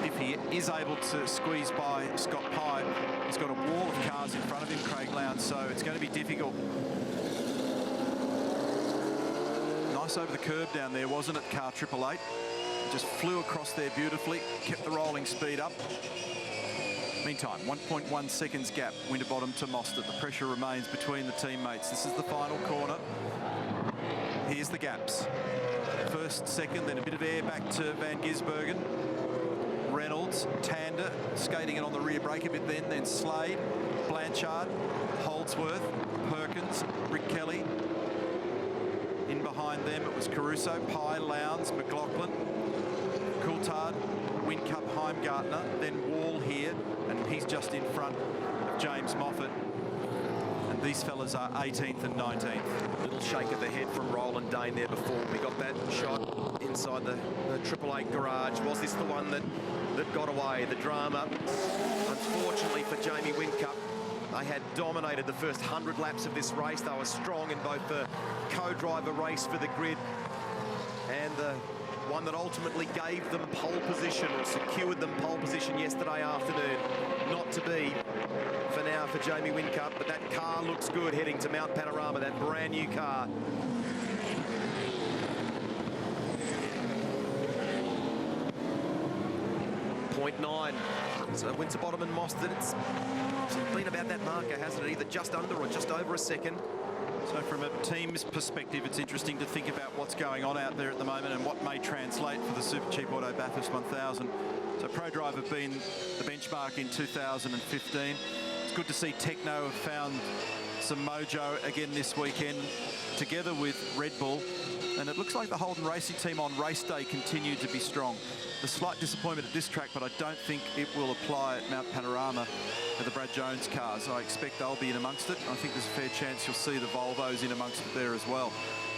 If he is able to squeeze by Scott Pye, he's got a wall of cars in front of him, Craig Lowndes, so it's going to be difficult. Nice over the curb down there, wasn't it, car 888? Just flew across there beautifully, kept the rolling speed up. Meantime, 1.1 seconds gap, Winterbottom to Mostert. The pressure remains between the teammates. This is the final corner. Here's the gaps. First, second, then a bit of air back to Van Gisbergen. Reynolds, Tander, skating it on the rear brake a bit then Slade, Blanchard, Holdsworth, Perkins, Rick Kelly. In behind them, it was Caruso, Pye, Lowndes, McLaughlin, Coulthard, Whincup, Heimgartner, then Wall here, and he's just in front of James Moffat. And these fellas are 18th and 19th. Little shake of the head from Roland Dane there before we got that shot inside the 888 garage. Was this the one that got away? The drama, unfortunately for Jamie Whincup. They had dominated the first 100 laps of this race. They were strong in both the co-driver race for the grid and the one that ultimately gave them pole position or secured them pole position yesterday afternoon. Not to be for now for Jamie Whincup, but that car looks good heading to Mount Panorama, that brand new car. .9. So Winterbottom and Mostert, it's been about that marker, hasn't it? Either just under or just over a second. So from a team's perspective, it's interesting to think about what's going on out there at the moment and what may translate for the Super Cheap Auto Bathurst 1000. So ProDrive have been the benchmark in 2015. It's good to see Tekno have found some mojo again this weekend, together with Red Bull. And it looks like the Holden Racing team on race day continued to be strong. The slight disappointment at this track, but I don't think it will apply at Mount Panorama to the Brad Jones cars. I expect they'll be in amongst it. I think there's a fair chance you'll see the Volvos in amongst it there as well.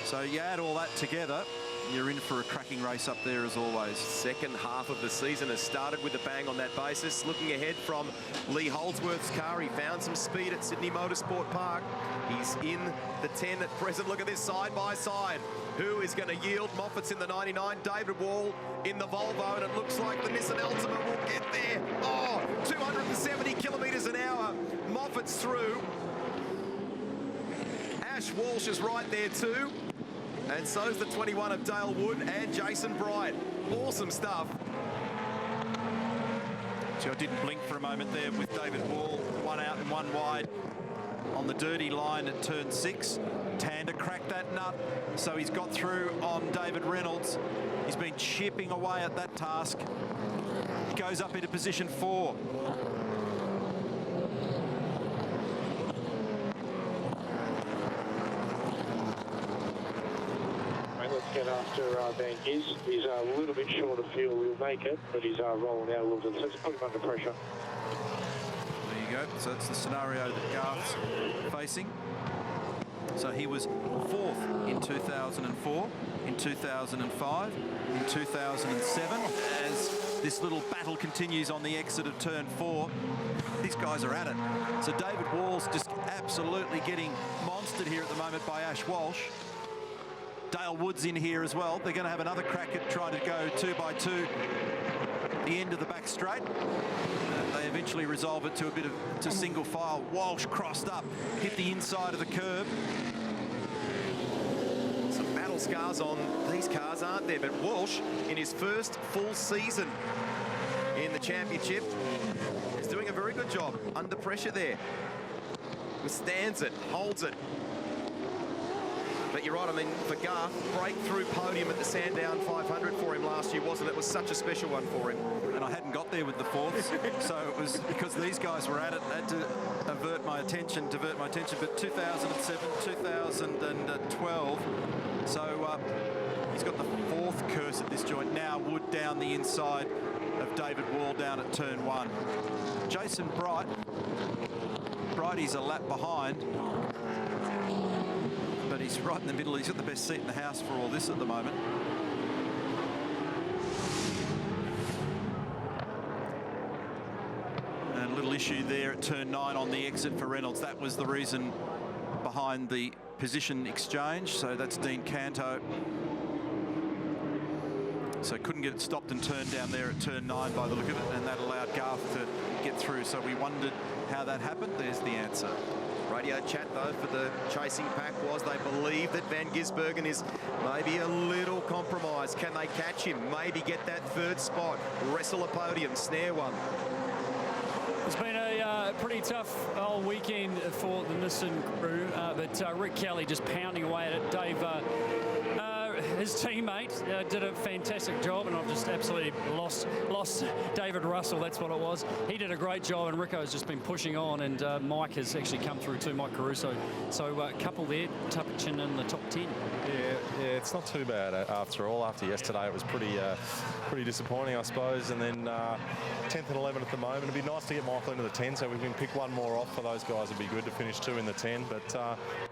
So you add all that together, you're in for a cracking race up there as always. Second half of the season has started with a bang on that basis. Looking ahead from Lee Holdsworth's car, he found some speed at Sydney Motorsport Park. He's in the 10 at present. Look at this side by side. Who is going to yield? Moffat's in the 99, David Wall in the Volvo, and it looks like the Nissan Altima will get there. Oh, 270 kilometres an hour. Moffat's through. Ash Walsh is right there too. And so's the 21 of Dale Wood and Jason Bright. Awesome stuff. So I didn't blink for a moment there with David Wall, one out and one wide on the dirty line at turn 6. Tander cracked that nut, so he's got through on David Reynolds. He's been chipping away at that task. He goes up into position 4. Get after Van Giz. He's a little bit short of fuel. He'll make it, but he's rolling out a little bit. So let's put him under pressure. There you go. So that's the scenario that Garth's facing. So he was 4th in 2004, in 2005, in 2007. As this little battle continues on the exit of turn 4, these guys are at it. So David Wall's just absolutely getting monstered here at the moment by Ash Walsh. Dale Wood's in here as well. They're going to have another crack at trying to go 2 by 2 at the end of the back straight. They eventually resolve it to single file. Walsh crossed up, hit the inside of the curb. Some battle scars on these cars, aren't there? But Walsh, in his first full season in the championship, is doing a very good job under pressure there. Withstands it, holds it. But you're right, I mean, for Garth, breakthrough podium at the Sandown 500 for him last year, wasn't it? It was such a special one for him. And I hadn't got there with the 4ths, so it was because these guys were at it, I had to divert my attention, but 2007, 2012, so he's got the 4th curse at this joint. Now Wood down the inside of David Wall down at turn 1. Jason Bright, Brighty's a lap behind, but he's right in the middle. He's got the best seat in the house for all this at the moment. And a little issue there at turn 9 on the exit for Reynolds. That was the reason behind the position exchange. So that's Dean Canto. So couldn't get it stopped and turned down there at turn 9 by the look of it, and that allowed Garth to get through. So we wondered how that happened. There's the answer. Radio chat, though, for the chasing pack was they believe that Van Gisbergen is maybe a little compromised. Can they catch him? Maybe get that 3rd spot, wrestle a podium, snare one. It's been a pretty tough whole weekend for the Nissan crew, but Rick Kelly just pounding away at it. Dave, his teammate did a fantastic job, and I've just absolutely lost David Russell. That's what it was. He did a great job, and Rico's just been pushing on, and Mike has actually come through too, Mike Caruso. So a couple there, touching in the top 10. Yeah, it's not too bad after all. After yesterday, it was pretty disappointing, I suppose. And then 10th and 11th at the moment. It'd be nice to get Michael into the 10, so we can pick one more off for those guys. It'd be good to finish 2 in the 10. But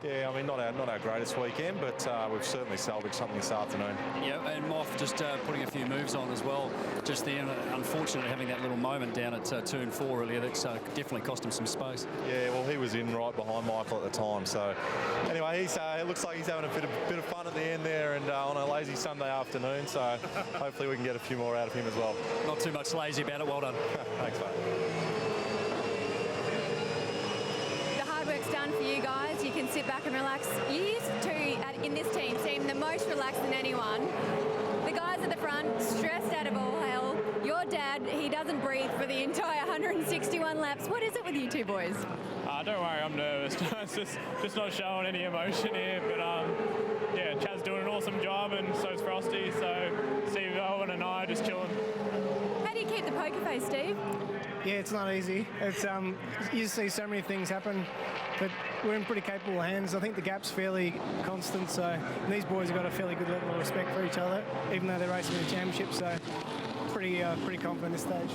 yeah, I mean, not our greatest weekend, but we've certainly salvaged something this afternoon. Yeah, and Moff just putting a few moves on as well. Just there, unfortunately, having that little moment down at turn 4 earlier, that's definitely cost him some space. Yeah, well, he was in right behind Michael at the time. So anyway, it looks like he's having a bit of fun at the end there, and on a lazy Sunday afternoon. So hopefully we can get a few more out of him as well. Not too much lazy about it. Well done. Thanks, mate. The hard work's done for you guys. You can sit back and relax. You used to, in this team, seem the most relaxed than anyone. The guys at the front, stressed out of all hell. Your dad, he doesn't breathe for the entire 161 laps. What is it with you two boys? Don't worry, I'm nervous. It's just not showing any emotion here. But yeah, Chad's doing an awesome job, and so's Frosty. So Steve Owen and I are just chilling. How do you keep the poker face, Steve? Yeah, it's not easy. It's you see so many things happen, but we're in pretty capable hands. I think the gap's fairly constant, so these boys have got a fairly good level of respect for each other, even though they're racing in the championship. So pretty confident at this stage.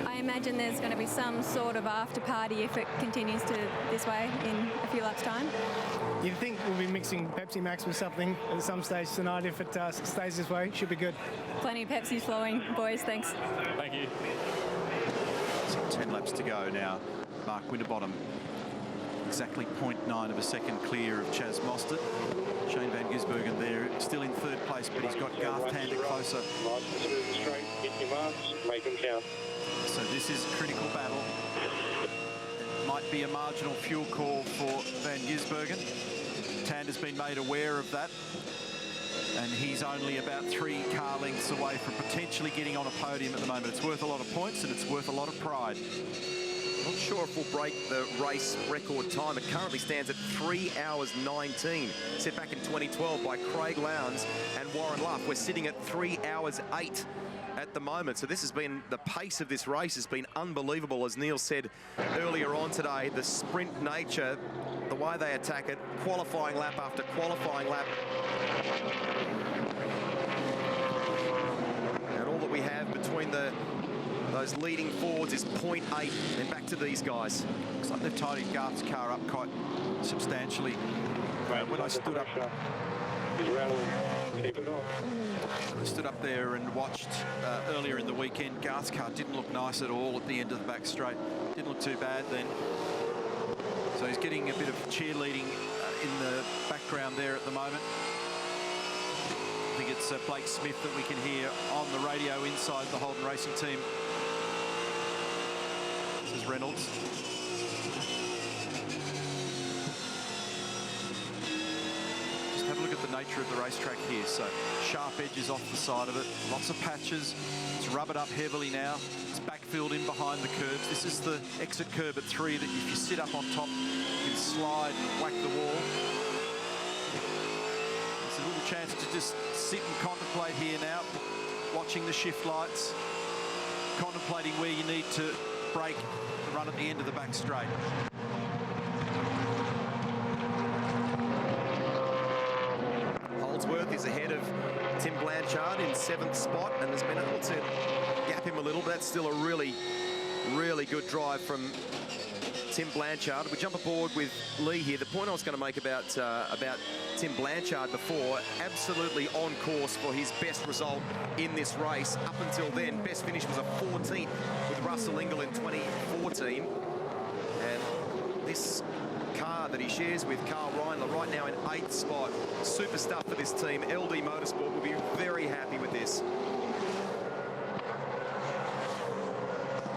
I imagine there's going to be some sort of after party if it continues to this way in a few laps' time. You'd think we'll be mixing Pepsi Max with something at some stage tonight. If it stays this way, it should be good. Plenty of Pepsi flowing, boys. Thanks. Thank you. So 10 laps to go now. Mark Winterbottom exactly 0.9 of a second clear of Chaz Mostert. Shane Van Gisbergen there, still in third place, but he's got Garth Tander closer. Straight, get your marks, make them count. So this is a critical battle. It might be a marginal fuel call for Van Gisbergen. Tander's been made aware of that, and he's only about 3 car lengths away from potentially getting on a podium at the moment. It's worth a lot of points and it's worth a lot of pride. Not sure if we'll break the race record time. It currently stands at 3 hours 19, set back in 2012 by Craig Lowndes and Warren Luff. We're sitting at 3 hours 8 at the moment. So this has been, the pace of this race has been unbelievable. As Neil said earlier on today, the sprint nature, the way they attack it, qualifying lap after qualifying lap. And all that we have between those leading forwards is 0.8, then back to these guys. Looks like they've tidied Garth's car up quite substantially. When I stood up, I stood up there and watched earlier in the weekend, Garth's car didn't look nice at all at the end of the back straight. Didn't look too bad then. So he's getting a bit of cheerleading in the background there at the moment. I think it's Blake Smith that we can hear on the radio inside the Holden Racing team. This is Reynolds. Just have a look at the nature of the racetrack here. So sharp edges off the side of it, lots of patches. It's rubbered up heavily now. It's backfilled in behind the curbs. This is the exit curb at 3 that if you sit up on top, you can slide and whack the wall. It's a little chance to just sit and contemplate here now, watching the shift lights, contemplating where you need to brake the run at the end of the back straight. Holdsworth is ahead of Tim Blanchard in 7th spot and has been able to gap him a little, but that's still a really, really good drive from Tim Blanchard. We jump aboard with Lee here. The point I was going to make about Tim Blanchard before, absolutely on course for his best result in this race. Up until then, best finish was a 14th with Russell Ingall in 2014. And this car that he shares with Carl Reindler right now in 8th spot. Super stuff for this team. LD Motorsport will be very happy with this.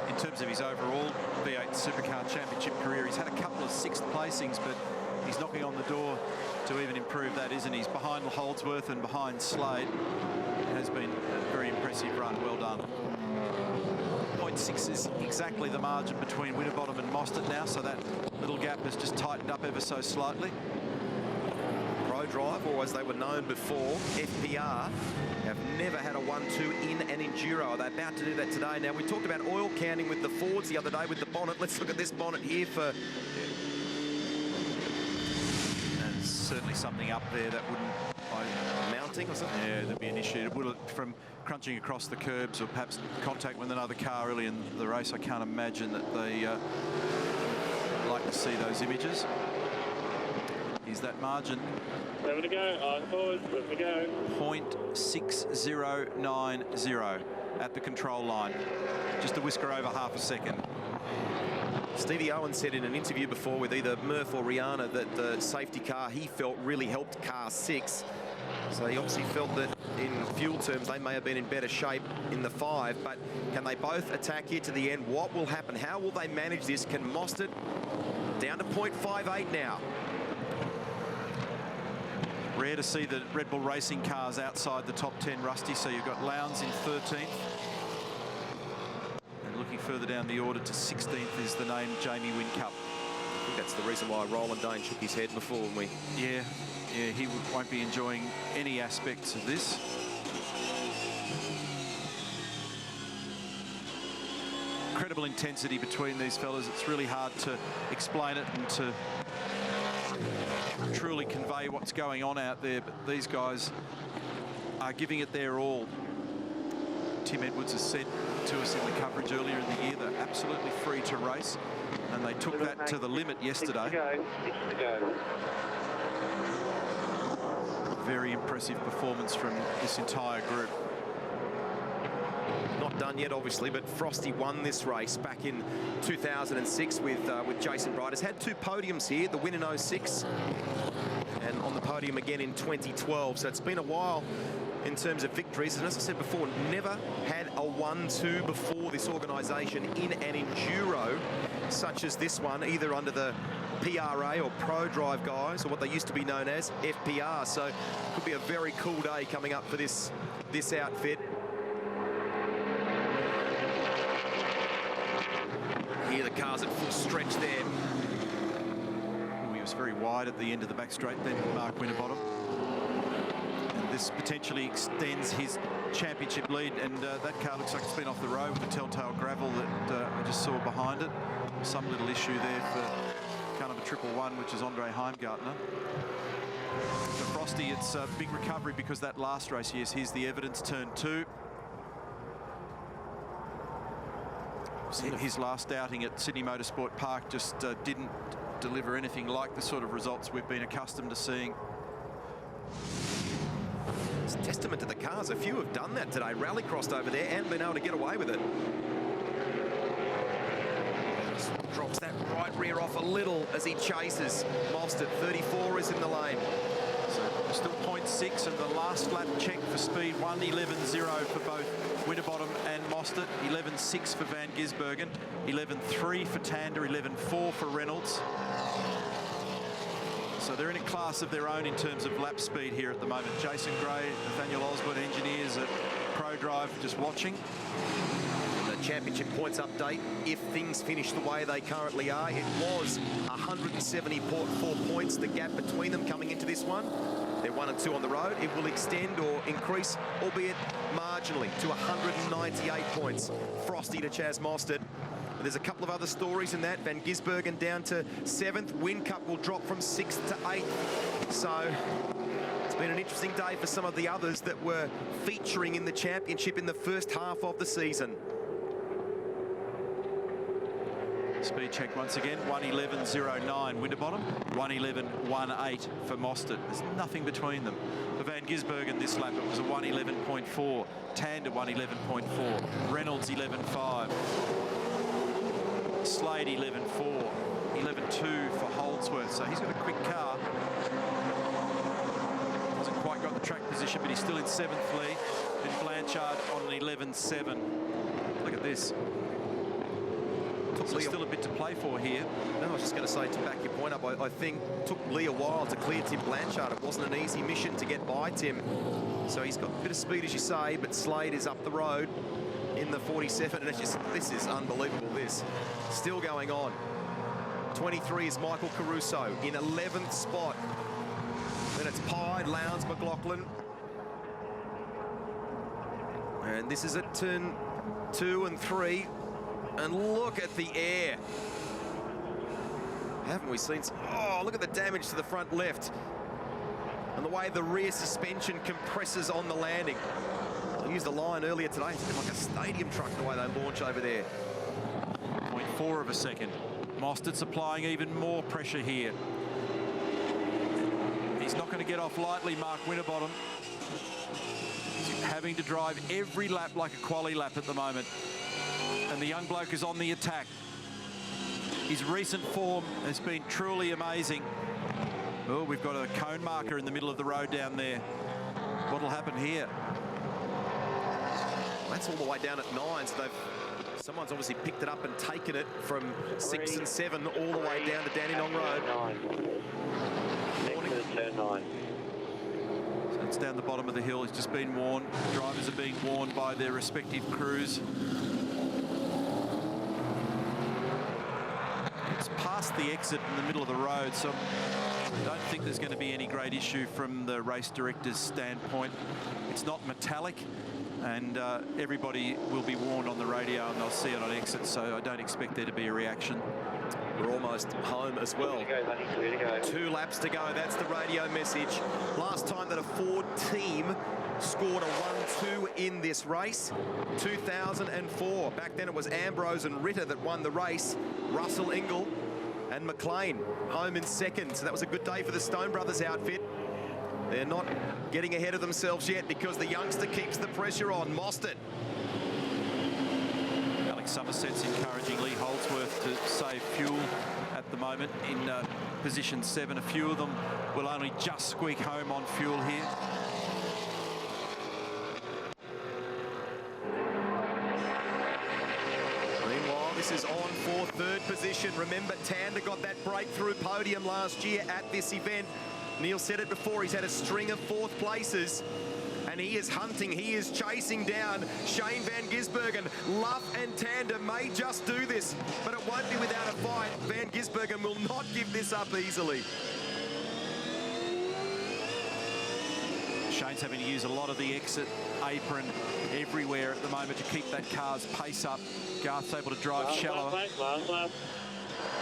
In terms of his overall V8 Supercar Championship career, he's had a couple of 6th placings, but he's knocking on the door to even improve that, isn't he? He's behind Holdsworth and behind Slade. It has been a very impressive run. Well done. 0.6 is exactly the margin between Winterbottom and Mostert now, so that little gap has just tightened up ever so slightly. Pro Drive, or as they were known before, FPR, have never had a 1-2 in an Enduro. They're about to do that today. Now, we talked about oil counting with the Fords the other day with the bonnet. Let's look at this bonnet here for... There's certainly something up there that wouldn't... Mounting or something? Yeah, there'd be an issue. It would, from crunching across the curbs or perhaps contact with another car early in the race, I can't imagine that they like to see those images. Here's that margin. 7 to go, eyes forward, 7 to go. 0.6090 at the control line. Just a whisker over half a second. Stevie Owen said in an interview before with either Murph or Rihanna that the safety car he felt really helped car 6. So he obviously felt that in fuel terms they may have been in better shape in the 5, but can they both attack here to the end? What will happen? How will they manage this? Can Mostert down to 0.58 now? Rare to see the Red Bull Racing cars outside the top 10, Rusty. So you've got Lowndes in 13th. And looking further down the order to 16th is the name Jamie Whincup. I think that's the reason why Roland Dane shook his head before when we... Yeah, he won't be enjoying any aspects of this. Incredible intensity between these fellas. It's really hard to explain it and to truly convey what's going on out there, but these guys are giving it their all. Tim Edwards has said to us in the coverage earlier in the year they're absolutely free to race, and they took that to the limit yesterday. 6 to go. Very impressive performance from this entire group. Not done yet, obviously, but Frosty won this race back in 2006 with Jason Bright. Has had 2 podiums here, the win in 06 and on the podium again in 2012. So it's been a while in terms of victories. And as I said before, never had a 1-2 before this organisation in an enduro such as this one, either under the PRA or Pro Drive guys, or what they used to be known as FPR. So it could be a very cool day coming up for this outfit. Here the car's at full stretch there. He was very wide at the end of the back straight then, Mark Winterbottom. And this potentially extends his championship lead, and that car looks like it's been off the road with the telltale gravel that I just saw behind it. Some little issue there for kind of a 111, which is Andre Heimgartner. For Frosty, it's a big recovery because that last race, yes, here's the evidence, turn 2. His last outing at Sydney Motorsport Park just didn't deliver anything like the sort of results we've been accustomed to seeing. It's a testament to the cars. A few have done that today. Rallycrossed over there and been able to get away with it. Just drops that right rear off a little as he chases. Mostert, 34 is in the lane. So still 0.6, and the last lap check for speed, 1:11.0 for both Winterbottom and Mostert, 11.6 for Van Gisbergen, 11.3 for Tander, 11.4 for Reynolds. So they're in a class of their own in terms of lap speed here at the moment. Jason Gray, Nathaniel Osborne, engineers at Pro Drive, just watching. The championship points update, if things finish the way they currently are, it was 174 points, the gap between them coming into this one. They're 1 and 2 on the road. It will extend or increase, albeit marginally, to 198 points. Frosty to Chaz Mostert. There's a couple of other stories in that. Van Gisbergen down to 7th. Whincup will drop from 6th to 8th. So it's been an interesting day for some of the others that were featuring in the championship in the first half of the season. Speed check once again, 1:11.09 Winterbottom, 1:11.18 for Mostert. There's nothing between them. For Van Gisbergen this lap, it was a 1:11.4. Tander 1:11.4. Reynolds 11.5. Slade 11.4. 11.2 for Holdsworth. So he's got a quick car. Hasn't quite got the track position, but he's still in 7th lead. And Blanchard on an 11.7. Look at this. So still a bit to play for here. No, I was just going to say, to back your point up, I think took Lee a while to clear Tim Blanchard. It wasn't an easy mission to get by Tim. So he's got a bit of speed, as you say, but Slade is up the road in the 47. And it's just, this is unbelievable, this. Still going on. 23 is Michael Caruso in 11th spot. Then it's Pye, Lowndes, McLaughlin. And this is at turn 2 and 3. And look at the air. Haven't we seen some... Oh, look at the damage to the front left. And the way the rear suspension compresses on the landing. I used the line earlier today. It's a bit like a stadium truck, the way they launch over there. 0.4 of a second. Mostert's applying even more pressure here. He's not going to get off lightly, Mark Winterbottom. He's having to drive every lap like a quali lap at the moment. And the young bloke is on the attack. His recent form has been truly amazing. Oh, we've got a cone marker in the middle of the road down there. What'll happen here? That's all the way down at 9, so someone's obviously picked it up and taken it from 6 and 7 all the way down to Dandenong Road. Next to turn 9. So it's down the bottom of the hill. It's just been warned. Drivers are being warned by their respective crews. It's past the exit in the middle of the road, so I don't think there's going to be any great issue from the race director's standpoint. It's not metallic, and everybody will be warned on the radio and they'll see it on exit, so I don't expect there to be a reaction. we're almost home as well. Clear to go, buddy, clear to go. 2 laps to go. That's the radio message. Last time that a Ford team scored a 1-2 in this race, 2004. Back then it was Ambrose and Ritter that won the race. Russell, Ingle and McLean home in second. So that was a good day for the Stone Brothers outfit. They're not getting ahead of themselves yet because the youngster keeps the pressure on. Mostert. Alex Somerset's encouraging Lee Holdsworth to save fuel at the moment in position 7. A few of them will only just squeak home on fuel here. Meanwhile, this is on for 3rd position. Remember, Tander got that breakthrough podium last year at this event. Neil said it before, he's had a string of 4th places. And he is hunting, he is chasing down Shane Van Gisbergen. Luff and Tander may just do this, but it won't be without a fight. Van Gisbergen will not give this up easily. Shane's having to use a lot of the exit apron everywhere at the moment to keep that car's pace up. Garth's able to drive shallower.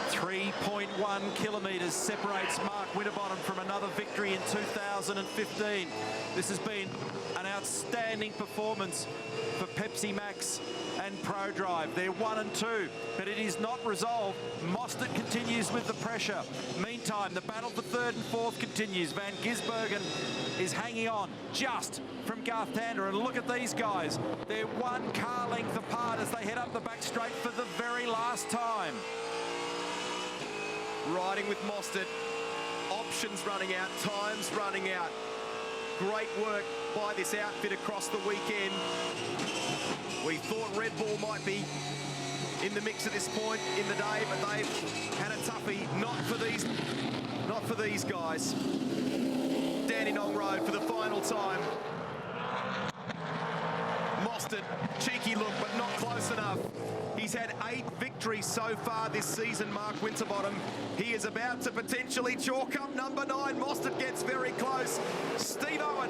3.1 kilometres separates Mark Winterbottom from another victory in 2015. This has been an outstanding performance for Pepsi Max and ProDrive. They're 1 and 2, but it is not resolved. Mostert continues with the pressure. Meantime, the battle for 3rd and 4th continues. Van Gisbergen is hanging on just from Garth Tander, and look at these guys. They're 1 car length apart as they head up the back straight for the very last time. Riding with Mostert, options running out, times running out. Great work by this outfit across the weekend. We thought Red Bull might be in the mix at this point in the day, but they've had a toughie. Not for these guys. Dandenong Road for the final time. Mostert, cheeky look, but not close enough. He's had 8 victories so far this season, Mark Winterbottom. He is about to potentially chalk up number 9. Mostert gets very close. Steve Owen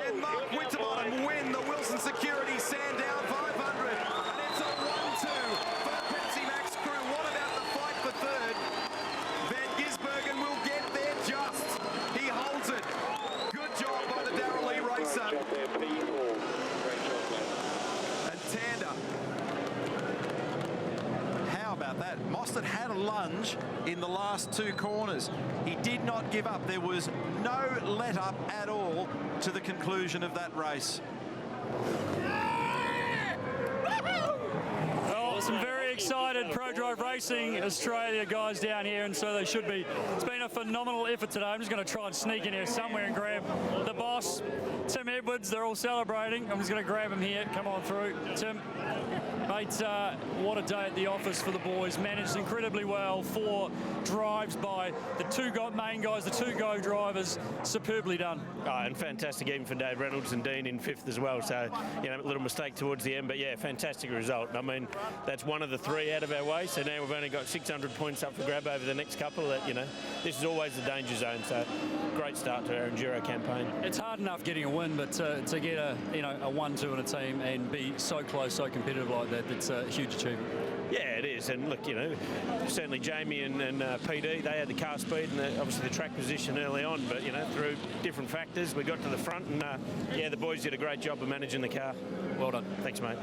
and Mark Winterbottom win the Wilson Security Sandown 500. And it's a 1-2 for the Pepsi Max crew. What about the fight for 3rd? Van Gisbergen will get there just. He holds it. Good job by the Darrell Lee racer. And Tander. How about that? Mostert had a lunge in the last 2 corners. He did not give up. There was no let up at all to the conclusion of that race. Well, some very excited ProDrive Racing Australia guys down here, and so they should be. It's been a phenomenal effort today. I'm just going to try and sneak in here somewhere and grab the boss, Tim Edwards. They're all celebrating. I'm just going to grab him here. Come on through, Tim. Mate, what a day at the office for the boys. Managed incredibly well. 4 drives by the 2 main guys, the 2 go drivers. Superbly done. Oh, and fantastic even for Dave Reynolds and Dean in 5th as well. So, you know, a little mistake towards the end, but yeah, fantastic result. I mean, that's one of the 3 out of our way. So now we've only got 600 points up for grab over the next couple. That, you know, this is always the danger zone. So great start to our Enduro campaign. It's hard enough getting a win, but to get a 1-2 in a team and be so close, so competitive like that, it's a huge achievement. Yeah, it is. And look, you know, certainly Jamie and PD, they had the car speed and obviously the track position early on, but, you know, through different factors, we got to the front and, yeah, the boys did a great job of managing the car. Well done. Thanks, mate.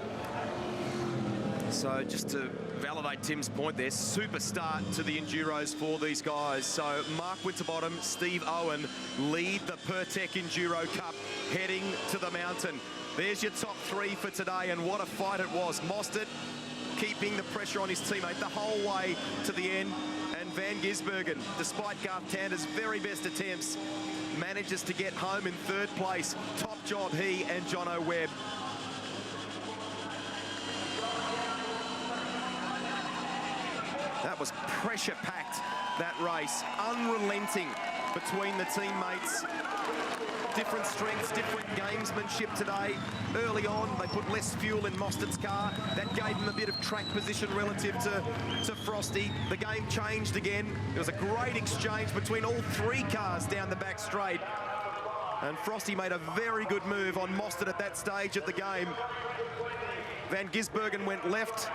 So just to validate Tim's point there, super start to the Enduros for these guys. So Mark Winterbottom, Steve Owen lead the Pertec Enduro Cup heading to the mountain. There's your top 3 for today, and what a fight it was. Mostert keeping the pressure on his teammate the whole way to the end, and Van Gisbergen, despite Garth Tander's very best attempts, manages to get home in 3rd place. Top job he and Jono Webb. That was pressure-packed, that race. Unrelenting between the teammates. Different strengths, different gamesmanship today. Early on, they put less fuel in Mostert's car. That gave him a bit of track position relative to Frosty. The game changed again. It was a great exchange between all 3 cars down the back straight. And Frosty made a very good move on Mostert at that stage of the game. Van Gisbergen went left.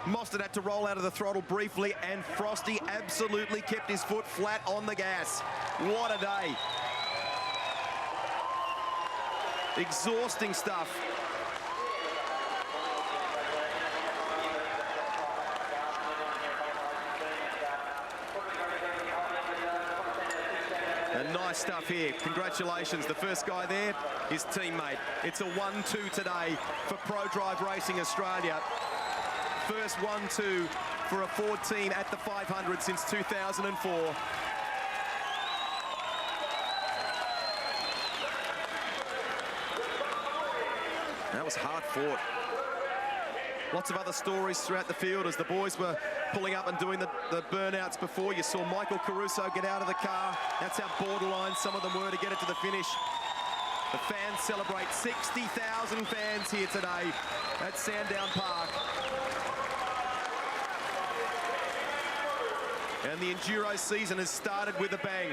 Mostert had to roll out of the throttle briefly, and Frosty absolutely kept his foot flat on the gas. What a day. Exhausting stuff. And nice stuff here. Congratulations. The first guy there, his teammate. It's a 1-2 today for Pro Drive Racing Australia. First 1-2 for a Ford team at the 500 since 2004. That was hard fought. Lots of other stories throughout the field as the boys were pulling up and doing the burnouts before. You saw Michael Caruso get out of the car. That's how borderline some of them were to get it to the finish. The fans celebrate. 60,000 fans here today at Sandown Park. And the Enduro season has started with a bang.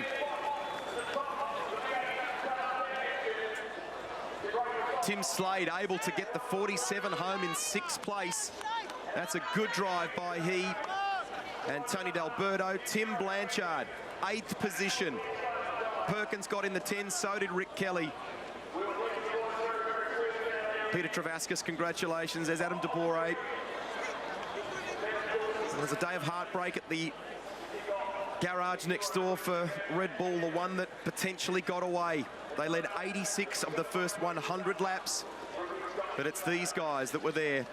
Tim Slade able to get the 47 home in 6th place. That's a good drive by he and Tony D'Alberto. Tim Blanchard, 8th position. Perkins got in the 10, so did Rick Kelly. Peter Travascus, congratulations. There's Adam DeBoer. There's a day of heartbreak at the garage next door for Red Bull, the one that potentially got away. They led 86 of the first 100 laps, but it's these guys that were there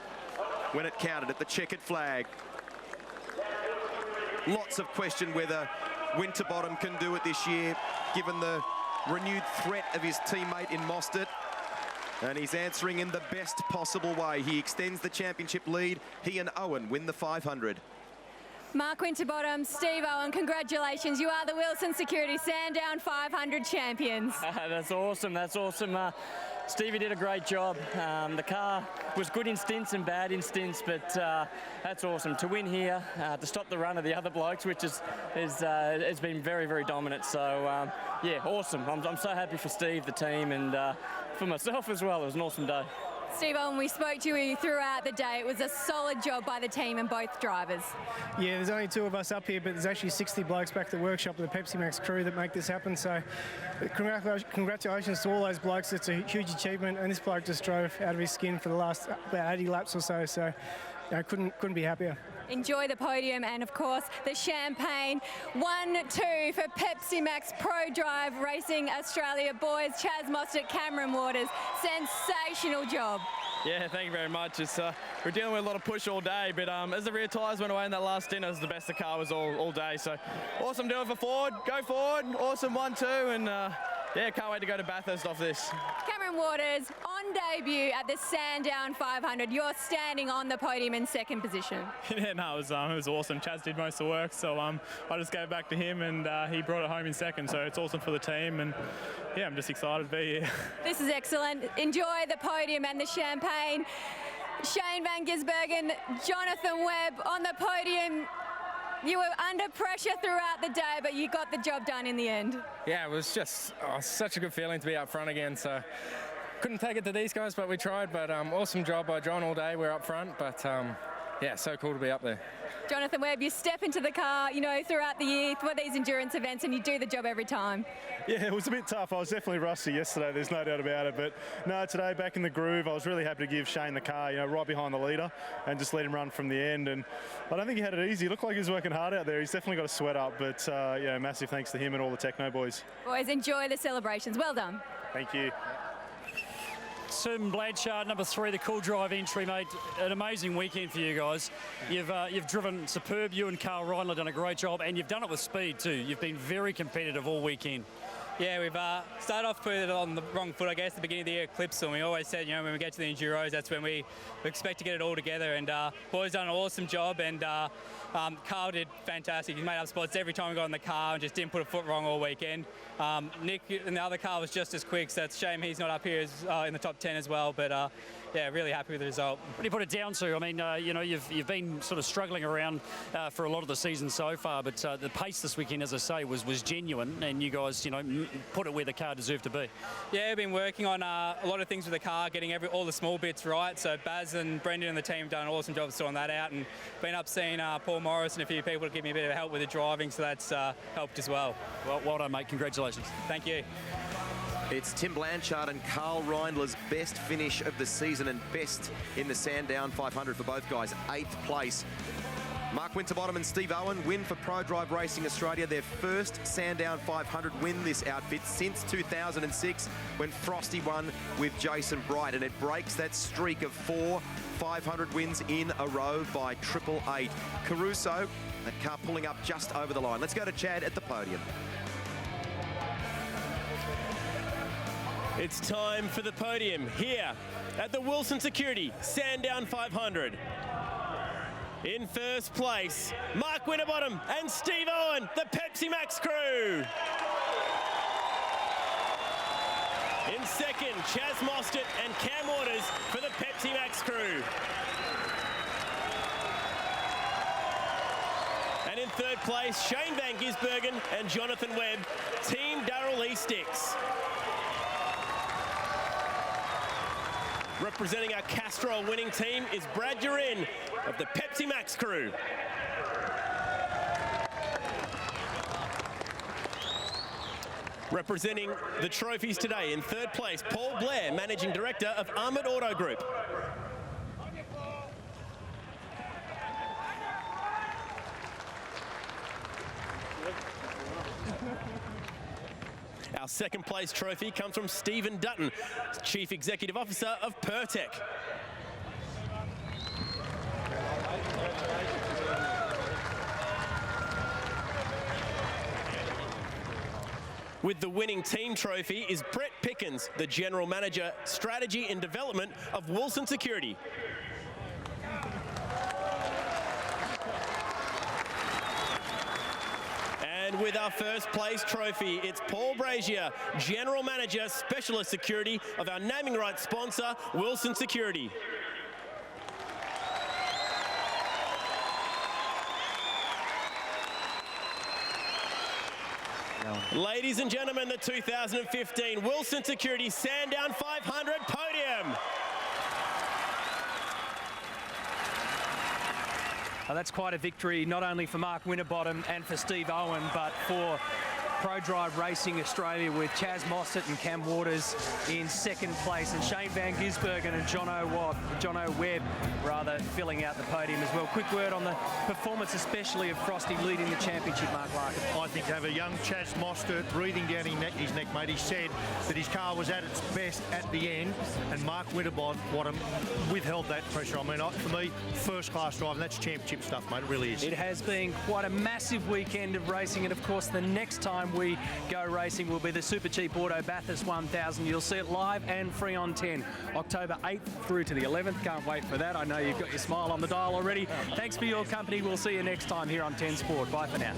when it counted at the checkered flag. Lots of question whether Winterbottom can do it this year, given the renewed threat of his teammate in Mostert. And he's answering in the best possible way. He extends the championship lead. He and Owen win the 500. Mark Winterbottom, Steve Owen, congratulations. You are the Wilson Security Sandown 500 champions. That's awesome. That's awesome. Stevie did a great job. The car was good in stints and bad in stints, but that's awesome. To win here, to stop the run of the other blokes, which has been very, very dominant. So, yeah, awesome. I'm so happy for Steve, the team, and for myself as well. It was an awesome day. Steve Owen, we spoke to you throughout the day. It was a solid job by the team and both drivers. Yeah, there's only 2 of us up here, but there's actually 60 blokes back at the workshop with the Pepsi Max crew that make this happen. So congratulations to all those blokes. It's a huge achievement, and this bloke just drove out of his skin for the last about 80 laps or so. So you know, couldn't be happier. Enjoy the podium and, of course, the champagne. 1-2 for Pepsi Max Pro Drive Racing Australia. Boys, Chaz Mostert, Cameron Waters. Sensational job. Yeah, thank you very much. We're dealing with a lot of push all day, but as the rear tyres went away in that last stint, it was the best the car was all day. So awesome doing for Ford. Go Ford. Awesome 1-2, and yeah, can't wait to go to Bathurst off this. Cameron Waters, on debut at the Sandown 500. You're standing on the podium in 2nd position. Yeah, no, it was awesome. Chaz did most of the work, so I just gave back to him, and he brought it home in 2nd, so it's awesome for the team, and yeah, I'm just excited to be here. This is excellent. Enjoy the podium and the champagne. Shane Van Gisbergen, Jonathan Webb on the podium. You were under pressure throughout the day, but you got the job done in the end. Yeah, it was just such a good feeling to be up front again. So couldn't take it to these guys, but we tried. But awesome job by John all day. We're up front, but yeah, so cool to be up there. Jonathan Webb, you step into the car, you know, throughout the year for these endurance events, and you do the job every time. Yeah, it was a bit tough. I was definitely rusty yesterday, there's no doubt about it. But no, today, back in the groove, I was really happy to give Shane the car, you know, right behind the leader and just let him run from the end. And I don't think he had it easy. He looked like he was working hard out there. He's definitely got a sweat up, but yeah, massive thanks to him and all the Techno boys. Boys, enjoy the celebrations. Well done. Thank you. Tim Blanchard, number 3, the Cool Drive entry, mate. An amazing weekend for you guys. You've driven superb. You and Carl Reindler have done a great job, and you've done it with speed too. You've been very competitive all weekend. Yeah, we've started off putting it on the wrong foot, I guess, at the beginning of the year, Clips, and we always said, you know, when we get to the Enduros, that's when we expect to get it all together, and boys done an awesome job, and Carl did fantastic. He made up spots every time we got in the car and just didn't put a foot wrong all weekend. Nick in the other car was just as quick, so it's a shame he's not up here in the top 10 as well, but yeah, really happy with the result. What do you put it down to? I mean, you know, you've been sort of struggling around for a lot of the season so far, but the pace this weekend, as I say, was genuine, and you guys, you know, put it where the car deserved to be? Yeah, we've been working on a lot of things with the car, getting all the small bits right. So Baz and Brendan and the team have done an awesome job of sorting that out, and been up seeing Paul Morris and a few people to give me a bit of help with the driving, so that's helped as well. Well done, mate. Congratulations. Thank you. It's Tim Blanchard and Carl Reindler's best finish of the season and best in the Sandown 500 for both guys, 8th place. Mark Winterbottom and Steve Owen win for Pro Drive Racing Australia, their first Sandown 500 win, this outfit, since 2006 when Frosty won with Jason Bright, and it breaks that streak of 4 500 wins in a row by 888. Caruso, that car pulling up just over the line. Let's go to Chad at the podium. It's time for the podium here at the Wilson Security Sandown 500. In first place, Mark Winterbottom and Steve Owen, the Pepsi Max crew. In second, Chaz Mostert and Cam Waters for the Pepsi Max crew. And in third place, Shane Van Gisbergen and Jonathan Webb, Team Darrell Lee Sticks. Representing our Castrol winning team is Brad Durin of the Pepsi Max crew. Representing the trophies today in third place, Paul Blair, Managing Director of Armoured Auto Group. Our second place trophy comes from Stephen Dutton, Chief Executive Officer of Pertec. With the winning team trophy is Brett Pickens, the General Manager, Strategy and Development of Wilson Security. And with our first place trophy, it's Paul Brazier, General Manager, Specialist Security of our naming rights sponsor, Wilson Security. Ladies and gentlemen, the 2015 Wilson Security Sandown 500 podium. That's quite a victory, not only for Mark Winterbottom and for Steve Owen, but for Pro Drive Racing Australia, with Chaz Mostert and Cam Waters in second place, and Shane Van Gisbergen and Jono Webb filling out the podium as well. Quick word on the performance, especially of Frosty leading the championship, Mark Larkin. I think to have a young Chaz Mostert breathing down his neck, mate, he said that his car was at its best at the end, and Mark Winterbottom withheld that pressure. I mean, for me, first-class driving, that's championship stuff, mate, it really is. It has been quite a massive weekend of racing, and of course the next time we go racing will be the Super Cheap Auto Bathurst 1000. You'll see it live and free on 10, October 8th through to the 11th. Can't wait for that. I know you've got your smile on the dial already. Thanks for your company. We'll see you next time here on TenSport. Bye for now.